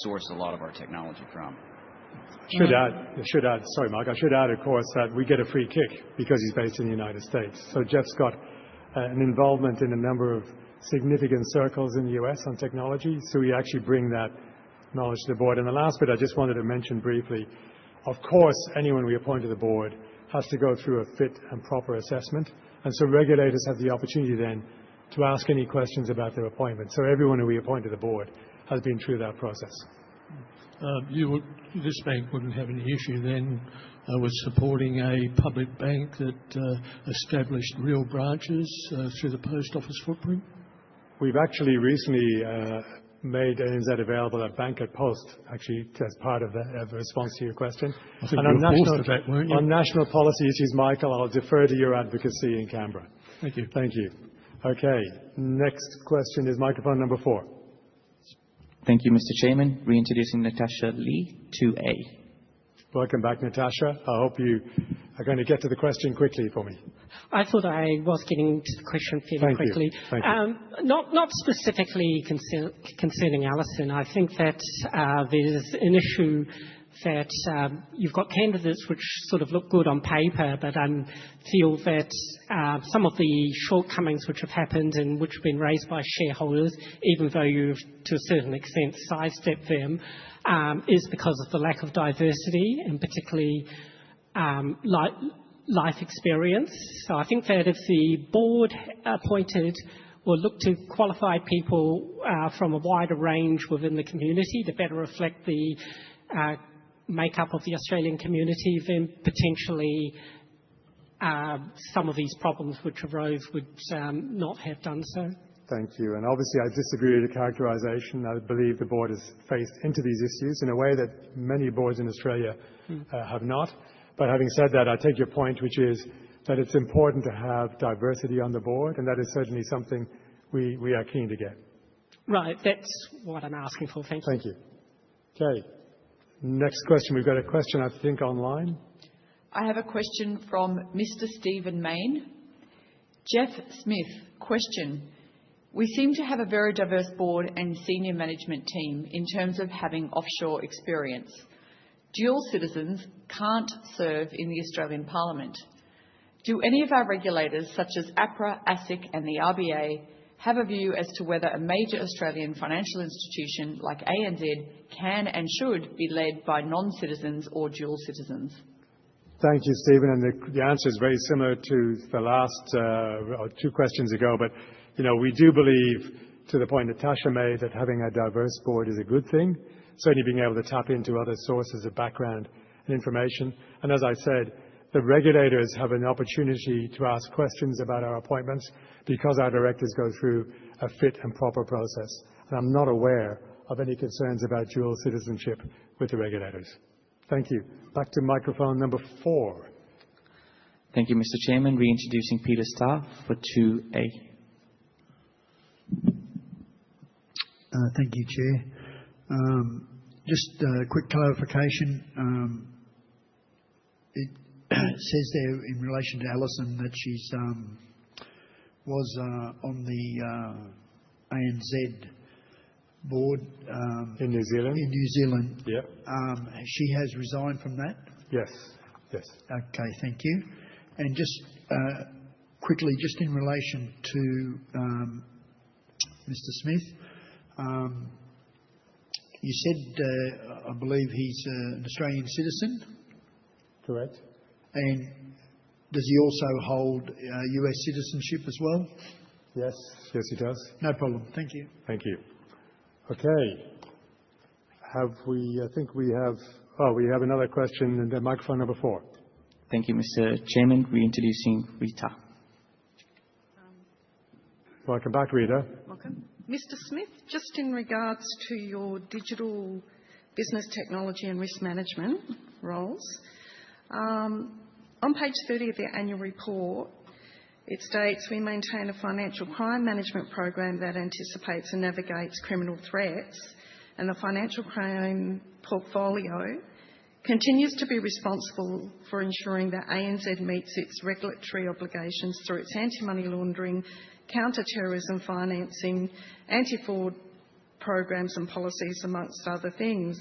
source a lot of our technology from. I should add, of course, that we get a free kick because he's based in the United States. So Jeff's got an involvement in a number of significant circles in the US on technology, so we actually bring that knowledge to the board. And the last bit I just wanted to mention briefly, of course, anyone we appoint to the board has to go through a fit and proper assessment, and so regulators have the opportunity then to ask any questions about their appointment. So everyone who we appoint to the board has been through that process. This bank wouldn't have any issue then with supporting a public bank that established real branches through the post office footprint? We've actually recently made ANZ available at Bank at Post, actually, as part of the response to your question. I think And on national policy issues, Michael, I'll defer to your advocacy in Canberra. Thank you. Thank you. Okay, next question is microphone number 4. Thank you, Mr. Chairman. Reintroducing Natasha Lee, 2A. Welcome back, Natasha. I hope you are going to get to the question quickly for me. I thought I was getting to the question fairly quickly. Thank you. Not specifically concerning Alison. I think that there's an issue that you've got candidates which sort of look good on paper, but I feel that some of the shortcomings which have happened and which have been raised by shareholders, even though you've to a certain extent sidestepped them, is because of the lack of diversity and particularly life experience. So I think that if the board appointed or look to qualify people from a wider range within the community to better reflect the makeup of the Australian community, then potentially some of these problems which arose would not have done so. Thank you. And obviously, I disagree with the characterisation. I believe the board has faced into these issues in a way that many boards in Australia have not. But having said that, I take your point, which is that it's important to have diversity on the board, and that is certainly something we are keen to get. Right, that's what I'm asking for. Thank you. Thank you. Okay. Next question. We've got a question, I think, online. I have a question from Mr. Stephen Main. Jeff Smith, question. We seem to have a very diverse board and senior management team in terms of having offshore experience. Dual citizens can't serve in the Australian Parliament. Do any of our regulators, such as APRA, ASIC and the RBA, have a view as to whether a major Australian financial institution like ANZ can and should be led by non-citizens or dual citizens? Thank you, Stephen. And the answer is very similar to the last 2 questions ago. But, we do believe, to the point Natasha made, that having a diverse board is a good thing. Certainly being able to tap into other sources of background and information. And as I said, the regulators have an opportunity to ask questions about our appointments because our directors go through a fit and proper process. And I'm not aware of any concerns about dual citizenship with the regulators. Thank you. Back to microphone number 4. Thank you, Mr. Chairman. Reintroducing Peter Starr for 2A. Thank you, Chair. Just a quick clarification. It says there in relation to Alison that she's was on the ANZ board in New Zealand. Yeah. She has resigned from that? Yes. Yes. Okay, thank you. And just quickly, just in relation to Mr. Smith, you said, I believe he's an Australian citizen? Correct. And does he also hold US citizenship as well? Yes. Yes, he does. No problem. Thank you. Thank you. Okay. I think we have another question in the microphone number 4. Thank you, Mr. Chairman. Reintroducing Rita. Welcome back, Rita. Welcome. Mr. Smith, just in regards to your digital business technology and risk management roles, on page 30 of the annual report, it states, we maintain a financial crime management program that anticipates and navigates criminal threats, and the financial crime portfolio continues to be responsible for ensuring that ANZ meets its regulatory obligations through its anti-money laundering, counter-terrorism financing, anti-fraud programs and policies, amongst other things.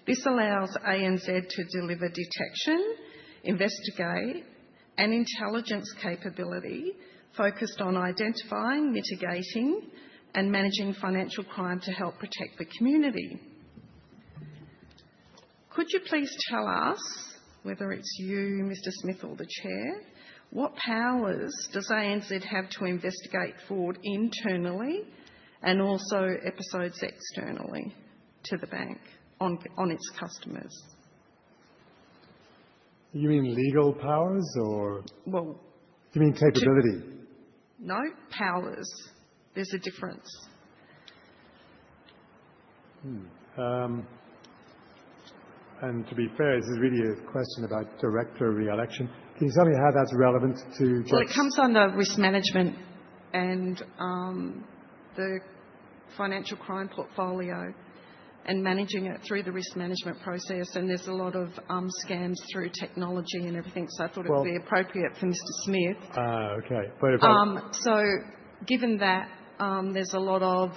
This allows ANZ to deliver detection, investigate and intelligence capability focused on identifying, mitigating and managing financial crime to help protect the community. Could you please tell us, whether it's you, Mr. Smith, or the Chair, what powers does ANZ have to investigate fraud internally and also episodes externally to the bank on its customers? You mean legal powers or? Well, you mean capability? No, powers. There's a difference. And to be fair, this is really a question about director re-election. Can you tell me how that's relevant to Jeff's? Well, it comes under risk management and the financial crime portfolio and managing it through the risk management process. And there's a lot of scams through technology and everything, so I thought it would be appropriate for Mr. Smith. Okay. So given that there's a lot of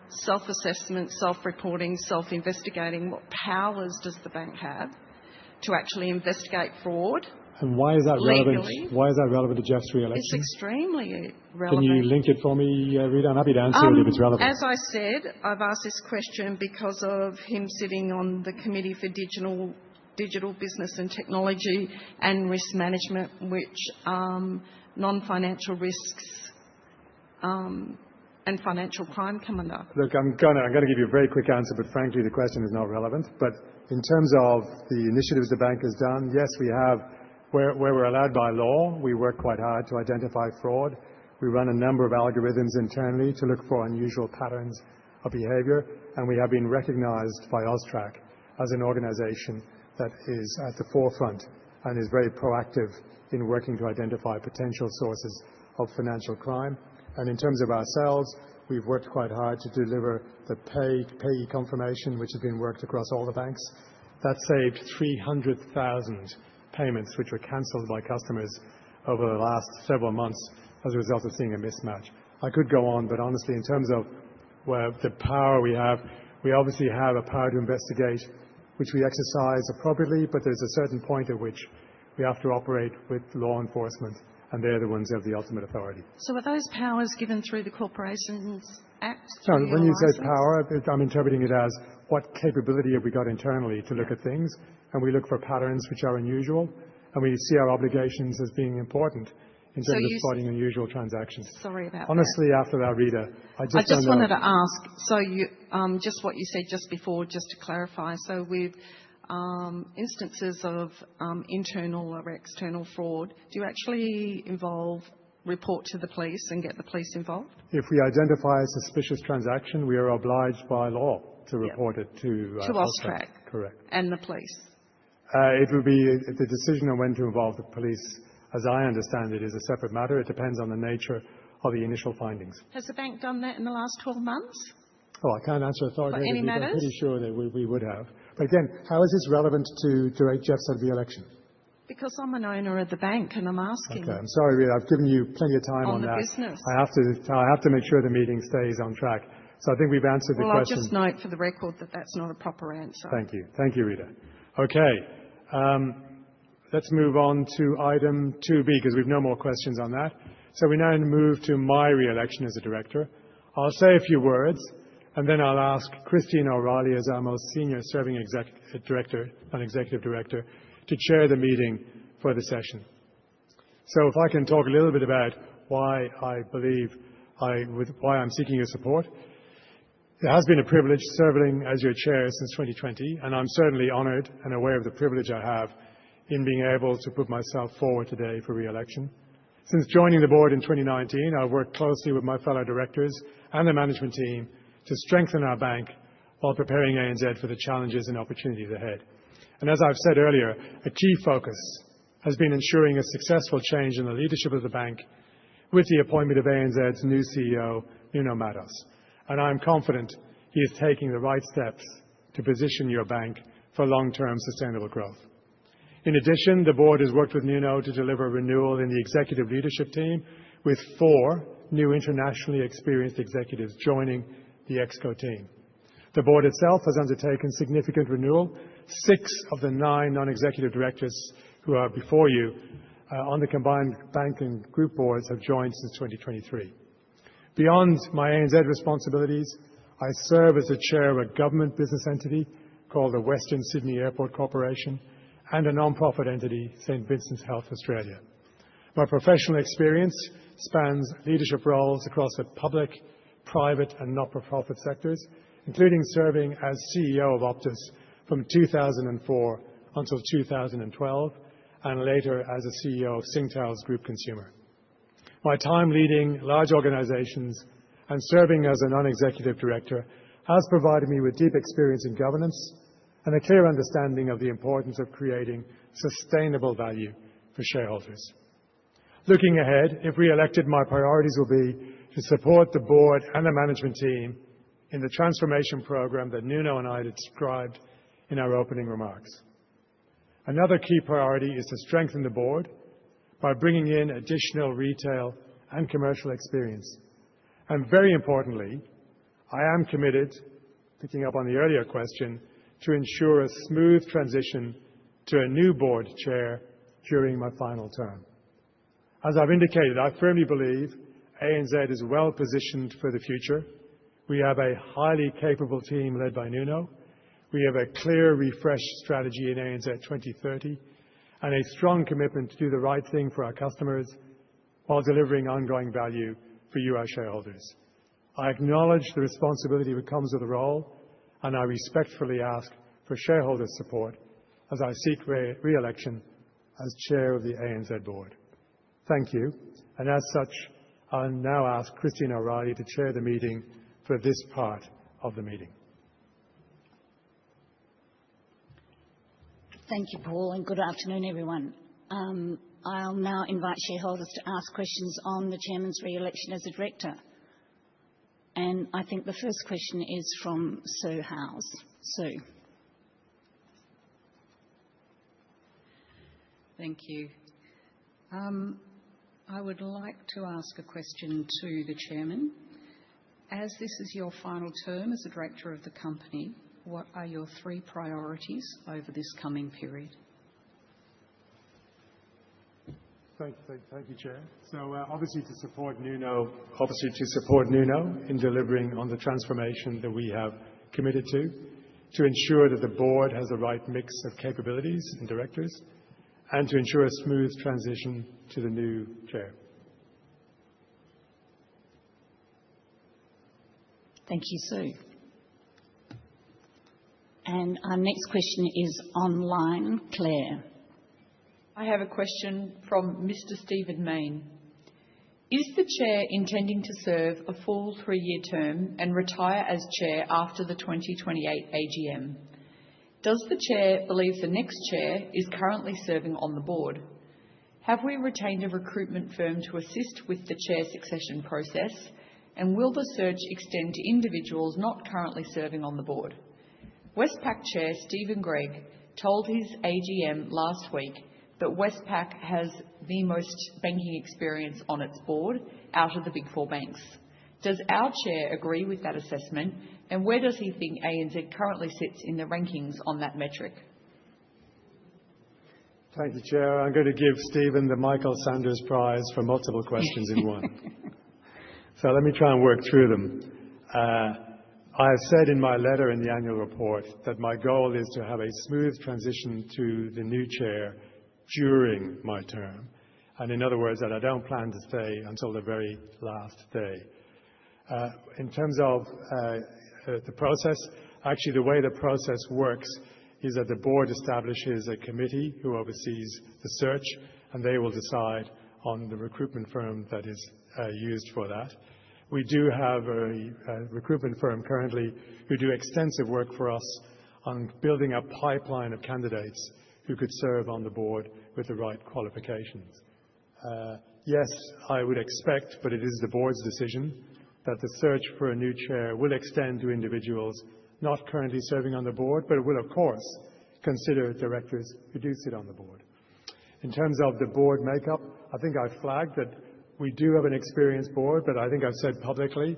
self-assessment, self-reporting, self-investigating, what powers does the bank have to actually investigate fraud? And why is that relevant? Legally? Why is that relevant to Jeff's re-election? It's extremely relevant. Can you link it for me, Rita? I'm happy to answer it if it's relevant. As I said, I've asked this question because of him sitting on the Committee for Digital Business and Technology and Risk Management, which non-financial risks and financial crime come under. Look, I'm gonna give you a very quick answer, but frankly, the question is not relevant. But in terms of the initiatives the bank has done, yes, we have. Where we're allowed by law, we work quite hard to identify fraud. We run a number of algorithms internally to look for unusual patterns of behaviour, and we have been recognised by AUSTRAC as an organisation that is at the forefront and is very proactive in working to identify potential sources of financial crime. And in terms of ourselves, we've worked quite hard to deliver the payee confirmation, which has been worked across all the banks. That saved 300,000 payments which were cancelled by customers over the last several months as a result of seeing a mismatch. I could go on, but honestly, in terms of the power we have, we obviously have a power to investigate, which we exercise appropriately, but there's a certain point at which we have to operate with law enforcement, and they're the ones who have the ultimate authority. So are those powers given through the Corporations Act? So when you say power, I'm interpreting it as what capability have we got internally to look at things, and we look for patterns which are unusual, and we see our obligations as being important in terms of spotting unusual transactions. Sorry about Honestly, after that, Rita, I just don't know. Wanted to ask, so you, just what you said just before, just to clarify, so with instances of internal or external fraud, do you actually report to the police and get the police involved? If we identify a suspicious transaction, we are obliged by law to report it to AUSTRAC. Correct. And the police. It would be the decision on when to involve the police, as I understand it, is a separate matter. It depends on the nature of the initial findings. Has the bank done that in the last 12 months? Oh, I can't answer authoritatively. Any matters? I'm pretty sure that we would have. But again, how is this relevant to Jeff's re-election? Because I'm an owner of the bank and I'm asking. Okay, I'm sorry, Rita. I've given you plenty of time on the that. business. I have to make sure the meeting stays on track. So I think we've answered the question. I'll just note for the record that that's not a proper answer. Thank you. Thank you, Rita. Okay. Let's move on to item 2B because we've no more questions on that. So we now move to my re-election as a director. I'll say a few words, and then I'll ask Christine O'Reilly, as our most senior serving non-executive director, to chair the meeting for the session. So if I can talk a little bit about why I believe why I'm seeking your support. It has been a privilege serving as your chair since 2020, and I'm certainly honoured and aware of the privilege I have in being able to put myself forward today for re-election. Since joining the board in 2019, I've worked closely with my fellow directors and the management team to strengthen our bank while preparing ANZ for the challenges and opportunities ahead. And as I've said earlier, a key focus has been ensuring a successful change in the leadership of the bank with the appointment of ANZ's new CEO, Nuno Matos. And I'm confident he is taking the right steps to position your bank for long-term sustainable growth. In addition, the board has worked with Nuno to deliver renewal in the executive leadership team, with 4 new internationally experienced executives joining the ExCo team. The board itself has undertaken significant renewal. 6 of the 9 non-executive directors who are before you on the combined bank and group boards have joined since 2023. Beyond my ANZ responsibilities, I serve as the chair of a government business entity called the Western Sydney Airport Corporation and a non-profit entity, St Vincent's Health Australia. My professional experience spans leadership roles across the public, private and not-for-profit sectors, including serving as CEO of Optus from 2004 until 2012, and later as a CEO of Singtel's Group Consumer. My time leading large organizations and serving as a non-executive director has provided me with deep experience in governance and a clear understanding of the importance of creating sustainable value for shareholders. Looking ahead, if re-elected, my priorities will be to support the board and the management team in the transformation program that Nuno and I described in our opening remarks. Another key priority is to strengthen the board by bringing in additional retail and commercial experience. And very importantly, I am committed, picking up on the earlier question, to ensure a smooth transition to a new board chair during my final term. As I've indicated, I firmly believe ANZ is well positioned for the future. We have a highly capable team led by Nuno. We have a clear refresh strategy in ANZ 2030 and a strong commitment to do the right thing for our customers while delivering ongoing value for you, our shareholders. I acknowledge the responsibility that comes with the role, and I respectfully ask for shareholder support as I seek re-election as chair of the ANZ board. Thank you. And as such, I'll now ask Christine O'Reilly to chair the meeting for this part of the meeting. Thank you, Paul, and good afternoon, everyone. I'll now invite shareholders to ask questions on the chairman's re-election as a director. And I think the first question is from Sue Howes. Sue. Thank you. I would like to ask a question to the chairman. As this is your final term as a director of the company, what are your 3 priorities over this coming period? Thank you, Chair. So obviously to support Nuno in delivering on the transformation that we have committed to ensure that the board has the right mix of capabilities and directors, and to ensure a smooth transition to the new chair. Thank you, Sue. And our next question is online. Claire. I have a question from Mr. Stephen Main. Is the chair intending to serve a full 3-year term and retire as chair after the 2028 AGM? Does the chair believe the next chair is currently serving on the board? Have we retained a recruitment firm to assist with the chair succession process? And will the search extend to individuals not currently serving on the board? Westpac Chair Stephen Gregg told his AGM last week that Westpac has the most banking experience on its board out of the Big Four banks. Does our chair agree with that assessment, and where does he think ANZ currently sits in the rankings on that metric? Thank you, Chair. I'm going to give Stephen the Michael Sanders Prize for multiple questions in one. So let me try and work through them. I have said in my letter in the annual report that my goal is to have a smooth transition to the new chair during my term. And in other words, that I don't plan to stay until the very last day. In terms of the process, actually the way the process works is that the board establishes a committee who oversees the search, and they will decide on the recruitment firm that is used for that. We do have a recruitment firm currently who do extensive work for us on building a pipeline of candidates who could serve on the board with the right qualifications. Yes, I would expect, but it is the board's decision, that the search for a new chair will extend to individuals not currently serving on the board, but it will, of course, consider directors who do sit on the board. In terms of the board makeup, I think I flagged that we do have an experienced board, but I think I've said publicly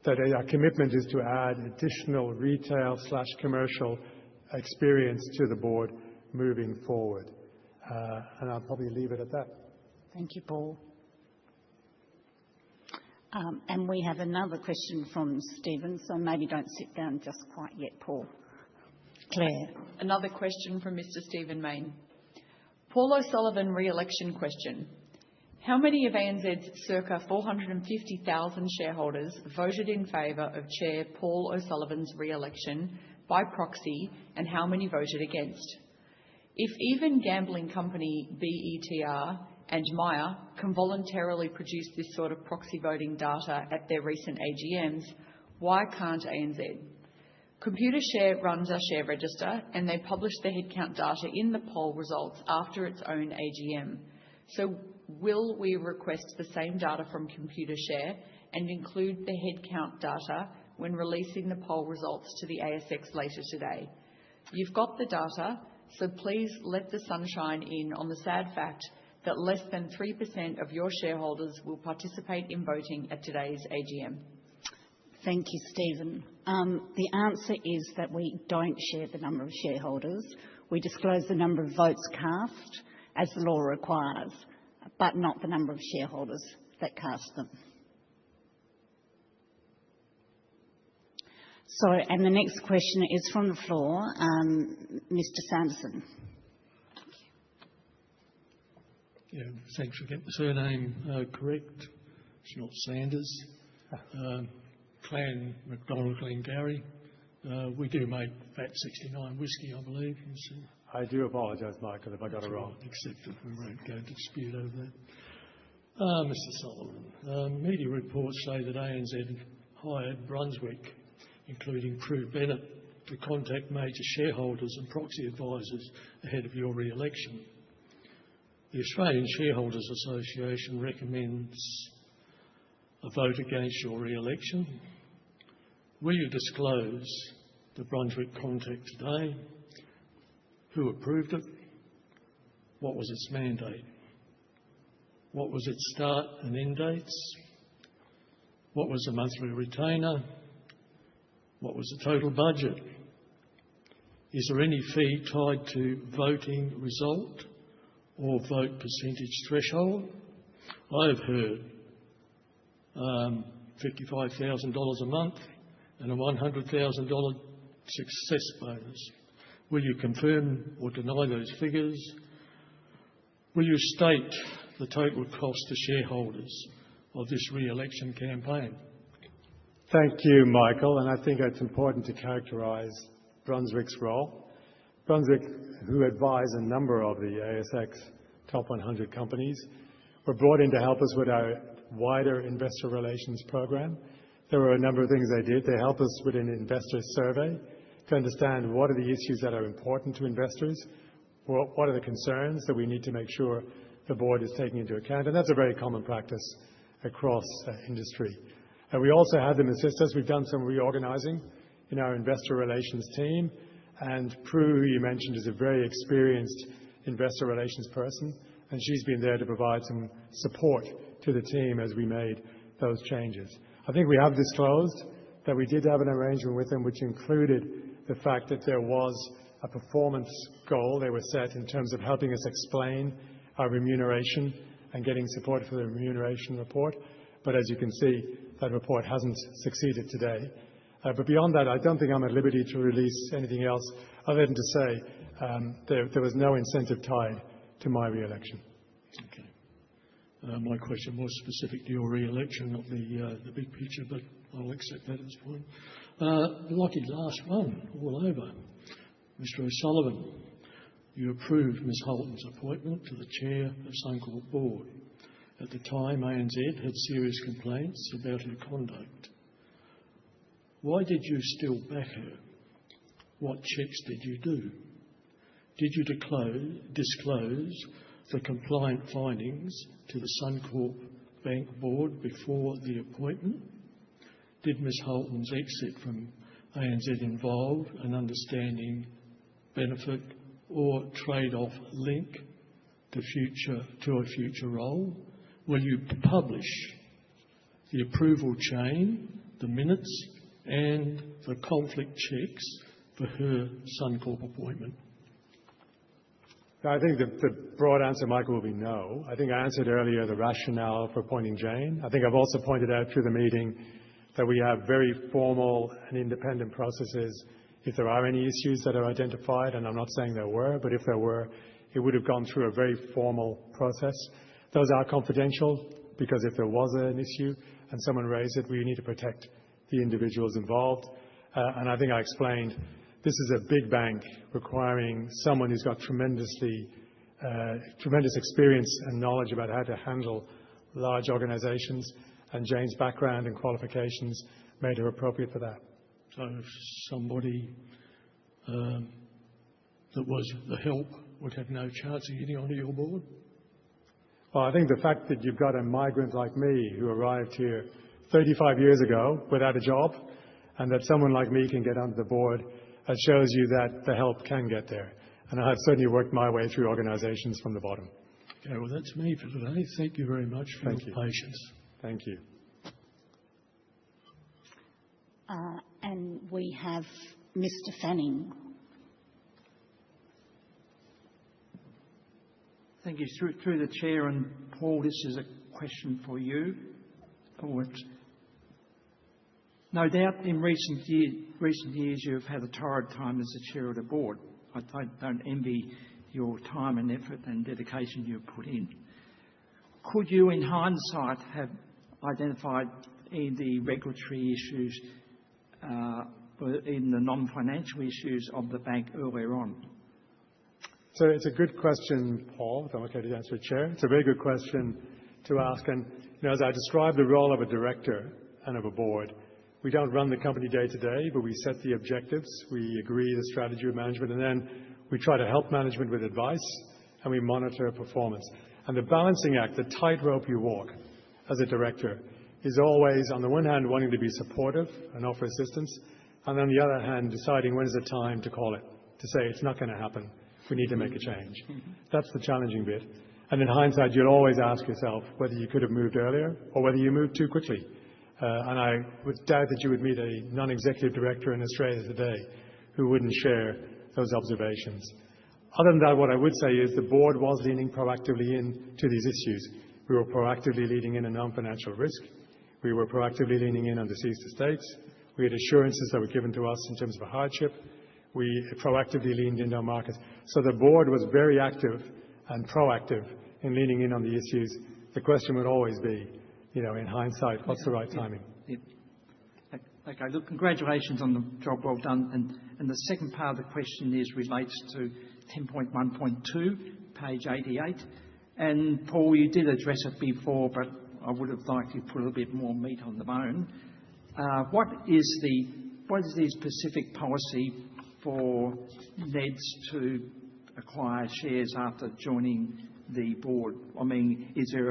that our commitment is to add additional retail/commercial experience to the board moving forward. And I'll probably leave it at that. Thank you, Paul. And we have another question from Stephen, so maybe don't sit down just quite yet, Paul. Claire. Another question from Mr. Stephen Mayne. Paul O'Sullivan re-election question. How many of ANZ's circa 450,000 shareholders voted in favour of Chair Paul O'Sullivan's re-election by proxy, and how many voted against? If even gambling company BETR and Myer can voluntarily produce this sort of proxy voting data at their recent AGMs, why can't ANZ? Computershare runs our share register, and they publish the headcount data in the poll results after its own AGM. So will we request the same data from Computershare and include the headcount data when releasing the poll results to the ASX later today? You've got the data, so please let the sunshine in on the sad fact that less than 3% of your shareholders will participate in voting at today's AGM. Thank you, Stephen. The answer is that we don't share the number of shareholders. We disclose the number of votes cast, as the law requires, but not the number of shareholders that cast them. So, and the next question is from the floor, Mr. Sanderson. Yeah, thanks for getting the surname correct. It's not Sanders. Clan McDonald Glengarry. We do make VAT 69 whiskey, I believe. I do apologise, Michael, if I got it wrong. Accept it. We won't go into dispute over that. Mr. Sullivan, media reports say that ANZ hired Brunswick, including Prue Bennett, to contact major shareholders and proxy advisors ahead of your re-election. The Australian Shareholders Association recommends a vote against your re-election. Will you disclose the Brunswick contact today? Who approved it? What was its mandate? What was its start and end dates? What was the monthly retainer? What was the total budget? Is there any fee tied to voting result or vote percentage threshold? I have heard $55,000 a month and a $100,000 success bonus. Will you confirm or deny those figures? Will you state the total cost to shareholders of this re-election campaign? Thank you, Michael, and I think it's important to characterise Brunswick's role. Brunswick, who advise a number of the ASX top 100 companies, were brought in to help us with our wider investor relations program. There were a number of things they did. They helped us with an investor survey to understand what are the issues that are important to investors, what are the concerns that we need to make sure the board is taking into account, and that's a very common practice across industry. And we also had them assist us. We've done some reorganising in our investor relations team, and Prue, who you mentioned, is a very experienced investor relations person, and she's been there to provide some support to the team as we made those changes. I think we have disclosed that we did have an arrangement with them which included the fact that there was a performance goal they were set in terms of helping us explain our remuneration and getting support for the remuneration report. But as you can see, that report hasn't succeeded today. But beyond that, I don't think I'm at liberty to release anything else other than to say there was no incentive tied to my re-election. Okay. My question was specific to your re-election, not the big picture, but I'll accept that as fine. Lucky last one, all over. Mr. O'Sullivan, you approved Ms Holton's appointment to the chair of Suncorp board. At the time, ANZ had serious complaints about her conduct. Why did you still back her? What checks did you do? Did you disclose the compliant findings to the Suncorp Bank board before the appointment? Did Ms Holton's exit from ANZ involve an understanding, benefit or trade-off link to a future role? Will you publish the approval chain, the minutes and the conflict checks for her Suncorp appointment? I think the broad answer, Michael, will be no. I think I answered earlier the rationale for appointing Jane. I think I've also pointed out through the meeting that we have very formal and independent processes if there are any issues that are identified, and I'm not saying there were, but if there were, it would have gone through a very formal process. Those are confidential because if there was an issue and someone raised it, we need to protect the individuals involved. And I think I explained this is a big bank requiring someone who's got tremendous experience and knowledge about how to handle large organisations, and Jane's background and qualifications made her appropriate for that. So if somebody that was the help would have no chance of getting onto your board? Well, I think the fact that you've got a migrant like me who arrived here 35 years ago without a job, and that someone like me can get onto the board, that shows you that the help can get there. And I have certainly worked my way through organisations from the bottom. Okay, well, that's me for today. Thank you very much for your patience. Thank you. And we have Mr. Fanning. Thank you. Through the chair, and Paul, this is a question for you. No doubt in recent years you've had a torrid time as the chair of the board. I don't envy your time and effort and dedication you've put in. Could you, in hindsight, have identified the regulatory issues, even the non-financial issues of the bank earlier on? So it's a good question, Paul, if I'm okay to answer it, Chair. It's a very good question to ask. And as I described the role of a director and of a board, we don't run the company day to day, but we set the objectives, we agree the strategy with management, and then we try to help management with advice, and we monitor performance. And the balancing act, the tightrope you walk as a director, is always, on the one hand, wanting to be supportive and offer assistance, and on the other hand, deciding when is the time to call it, to say it's not going to happen, we need to make a change. That's the challenging bit. And in hindsight, you'll always ask yourself whether you could have moved earlier or whether you moved too quickly. And I would doubt that you would meet a non-executive director in Australia today who wouldn't share those observations. Other than that, what I would say is the board was leaning proactively into these issues. We were proactively leading in a non-financial risk. We were proactively leaning in on deceased estates. We had assurances that were given to us in terms of a hardship. We proactively leaned into our markets. So the board was very active and proactive in leaning in on the issues. The question would always be, in hindsight, what's the right timing? Okay, look, congratulations on the job well done. And the second part of the question relates to 10.1.2, page 88. And Paul, you did address it before, but I would have liked you to put a little bit more meat on the bone. What is the specific policy for NEDs to acquire shares after joining the board? I mean, is there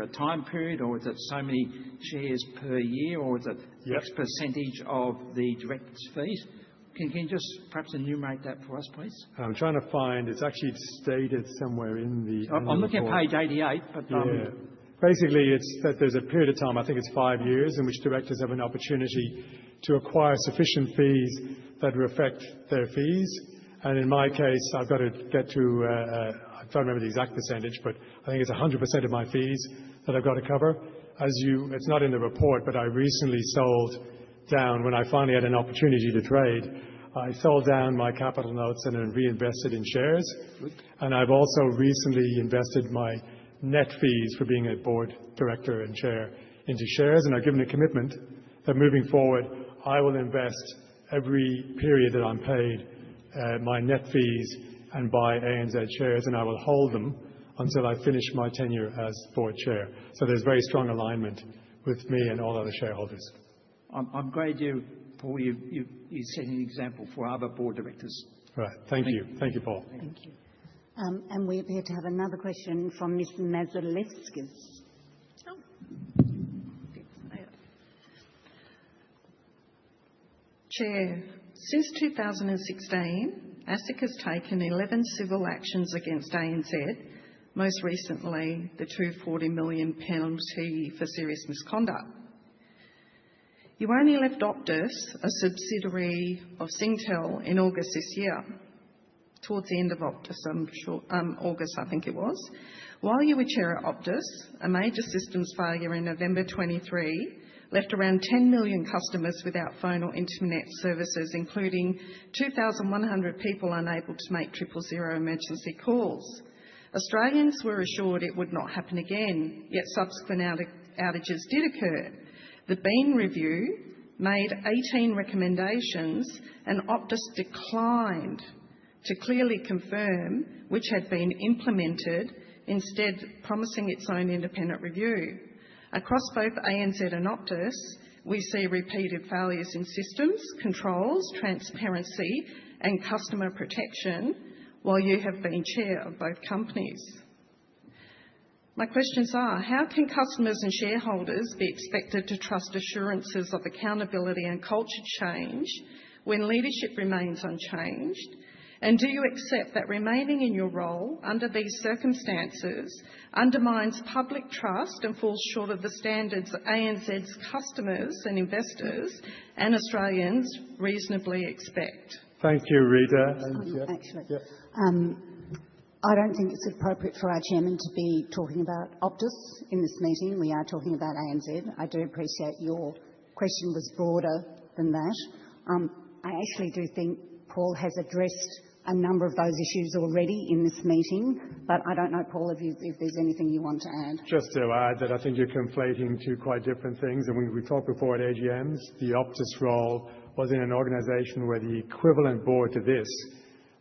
a time period, or is it so many shares per year, or is it X percentage of the director's fees? Can you just perhaps enumerate that for us, please? I'm trying to find, it's actually stated somewhere in the annual I'm looking report. at page 88, but... Yeah. Basically, it's that there's a period of time, I think it's 5 years, in which directors have an opportunity to acquire sufficient fees that reflect their fees. And in my case, I've got to get to, I don't remember the exact percentage, but I think it's 100% of my fees that I've got to cover. It's not in the report, but I recently sold down, when I finally had an opportunity to trade, I sold down my capital notes and then reinvested in shares. And I've also recently invested my net fees for being a board director and chair into shares. And I've given a commitment that moving forward, I will invest every period that I'm paid my net fees and buy ANZ shares, and I will hold them until I finish my tenure as board chair. So there's very strong alignment with me and all other shareholders. I'm glad Paul, you set an example for other board directors. Right. Thank you. Thank you, Paul. Thank you. And we appear to have another question from Ms. Mazalevskis. Chair, since 2016, ASIC has taken 11 civil actions against ANZ, most recently the $240 million penalty for serious misconduct. You only left Optus, a subsidiary of Singtel, in August this year, towards the end of Optus, August I think it was. While you were chair at Optus, a major systems failure in November 23 left around 10 million customers without phone or internet services, including 2,100 people unable to make 000 emergency calls. Australians were assured it would not happen again, yet subsequent outages did occur. The Bean Review made 18 recommendations and Optus declined to clearly confirm which had been implemented, instead promising its own independent review. Across both ANZ and Optus, we see repeated failures in systems, controls, transparency and customer protection while you have been chair of both companies. My questions are, how can customers and shareholders be expected to trust assurances of accountability and culture change when leadership remains unchanged? And do you accept that remaining in your role under these circumstances undermines public trust and falls short of the standards that ANZ's customers and investors and Australians reasonably expect? Thank you, Rita. I don't think it's appropriate for our chairman to be talking about Optus in this meeting. We are talking about ANZ. I do appreciate your question was broader than that. I actually do think Paul has addressed a number of those issues already in this meeting, but I don't know, Paul, if there's anything you want to add. Just to add that I think you're conflating two quite different things. And when we talked before at AGMs, the Optus role was in an organisation where the equivalent board to this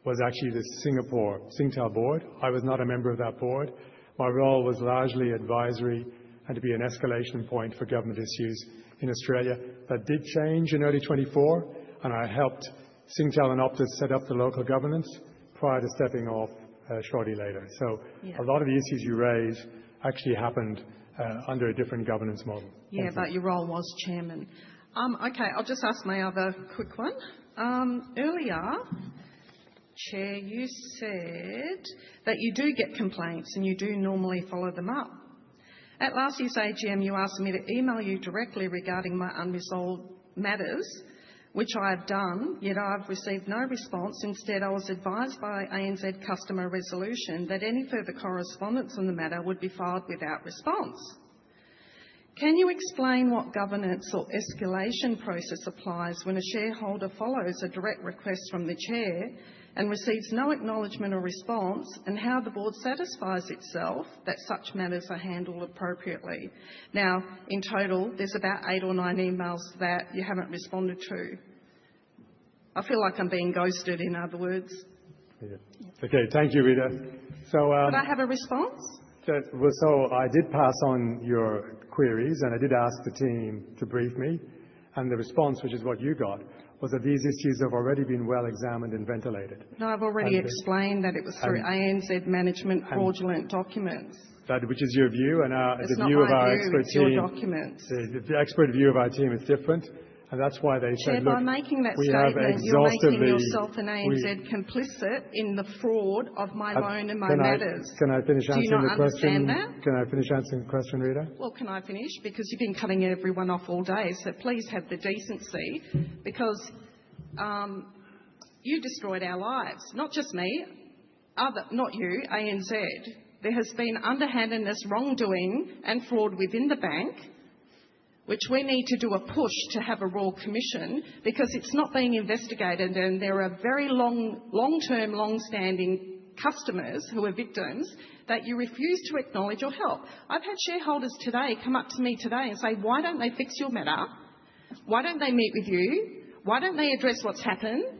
was actually the Singtel board. I was not a member of that board. My role was largely advisory and to be an escalation point for government issues in Australia. That did change in early 24, and I helped Singtel and Optus set up the local governance prior to stepping off shortly later. So a lot of the issues you raise actually happened under a different governance model. Yeah, but your role was chairman. Okay, I'll just ask my other quick one. Earlier, Chair, you said that you do get complaints and you do normally follow them up. At last year's AGM, you asked me to email you directly regarding my unresolved matters, which I have done, yet I've received no response. Instead, I was advised by ANZ Customer Resolution that any further correspondence on the matter would be filed without response. Can you explain what governance or escalation process applies when a shareholder follows a direct request from the chair and receives no acknowledgement or response, and how the board satisfies itself that such matters are handled appropriately? Now, in total, there's about 8 or 9 emails that you haven't responded to. I feel like I'm being ghosted, in other words. Yeah. Okay, thank you, Rita. So, could I have a response? So I did pass on your queries, and I did ask the team to brief me, and the response, which is what you got, was that these issues have already been well examined and ventilated. No, I've already explained that it was through ANZ management fraudulent documents. That, which is your view, and it's the view of our expert it's team. Your documents. The expert view of our team is different, And that's why they Chair, said, look, by making that we have statement, you're making exhaustively... yourself and ANZ complicit in the fraud of my loan and my matters. Can I finish Do you answering not the question? understand that? Can I finish answering the question, Rita? Well, can I finish? Because you've been cutting everyone off all day, so please have the decency, because you destroyed our lives. Not just me, not you, ANZ. There has been underhandedness, wrongdoing and fraud within the bank, which we need to do a push to have a Royal Commission, because it's not being investigated, and there are very long-term, long-standing customers who are victims that you refuse to acknowledge or help. I've had shareholders today come up to me today and say, why don't they fix your matter? Why don't they meet with you? Why don't they address what's happened?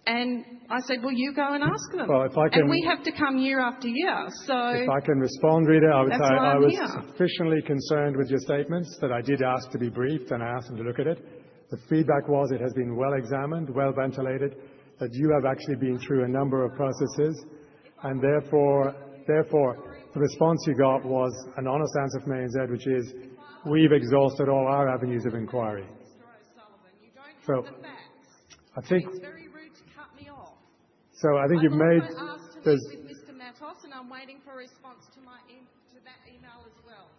And I said, well, you go and ask them. Well, if I can, and we have to come year after year. So if I can respond, Rita, I would say I was here. sufficiently concerned with your statements that I did ask to be briefed, and I asked them to look at it. The feedback was it has been well examined, well ventilated, that you have actually been through a number of processes, and therefore the response you got was an honest answer from ANZ, which is we've exhausted all our avenues of inquiry. So I think you've made... There's with Mr. Matos, and I'm waiting for a response to that email as well.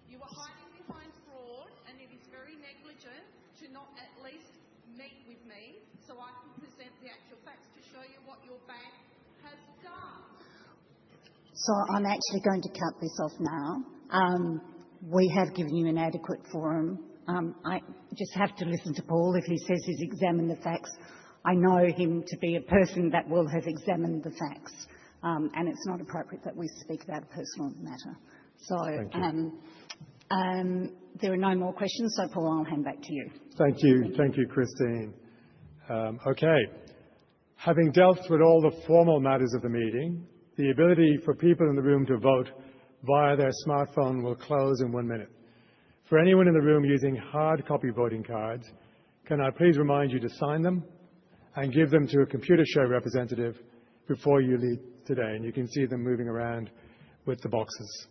You are hiding behind fraud, and it is very negligent to not at least meet with me so I can present the actual facts to show you what your bank has done. So I'm actually going to cut this off now. We have given you an adequate forum. I just have to listen to Paul if he says he's examined the facts. I know him to be a person that will have examined the facts, and it's not appropriate that we speak about a personal matter. So there are no more questions, so Paul, I'll hand back to you. Thank you, Christine. Okay. Having dealt with all the formal matters of the meeting, the ability for people in the room to vote via their smartphone will close in 1 minute. For anyone in the room using hard copy voting cards, can I please remind you to sign them and give them to a Computershare representative before you leave today. And you can see them moving around with the boxes.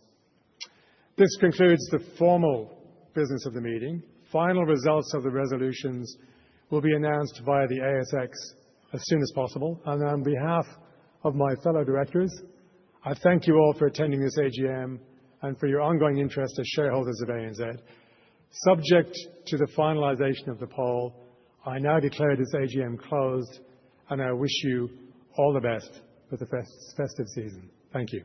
This concludes the formal business of the meeting. Final results of the resolutions will be announced via the ASX as soon as possible. And on behalf of my fellow directors, I thank you all for attending this AGM and for your ongoing interest as shareholders of ANZ. Subject to the finalisation of the poll, I now declare this AGM closed, and I wish you all the best for the festive season. Thank you.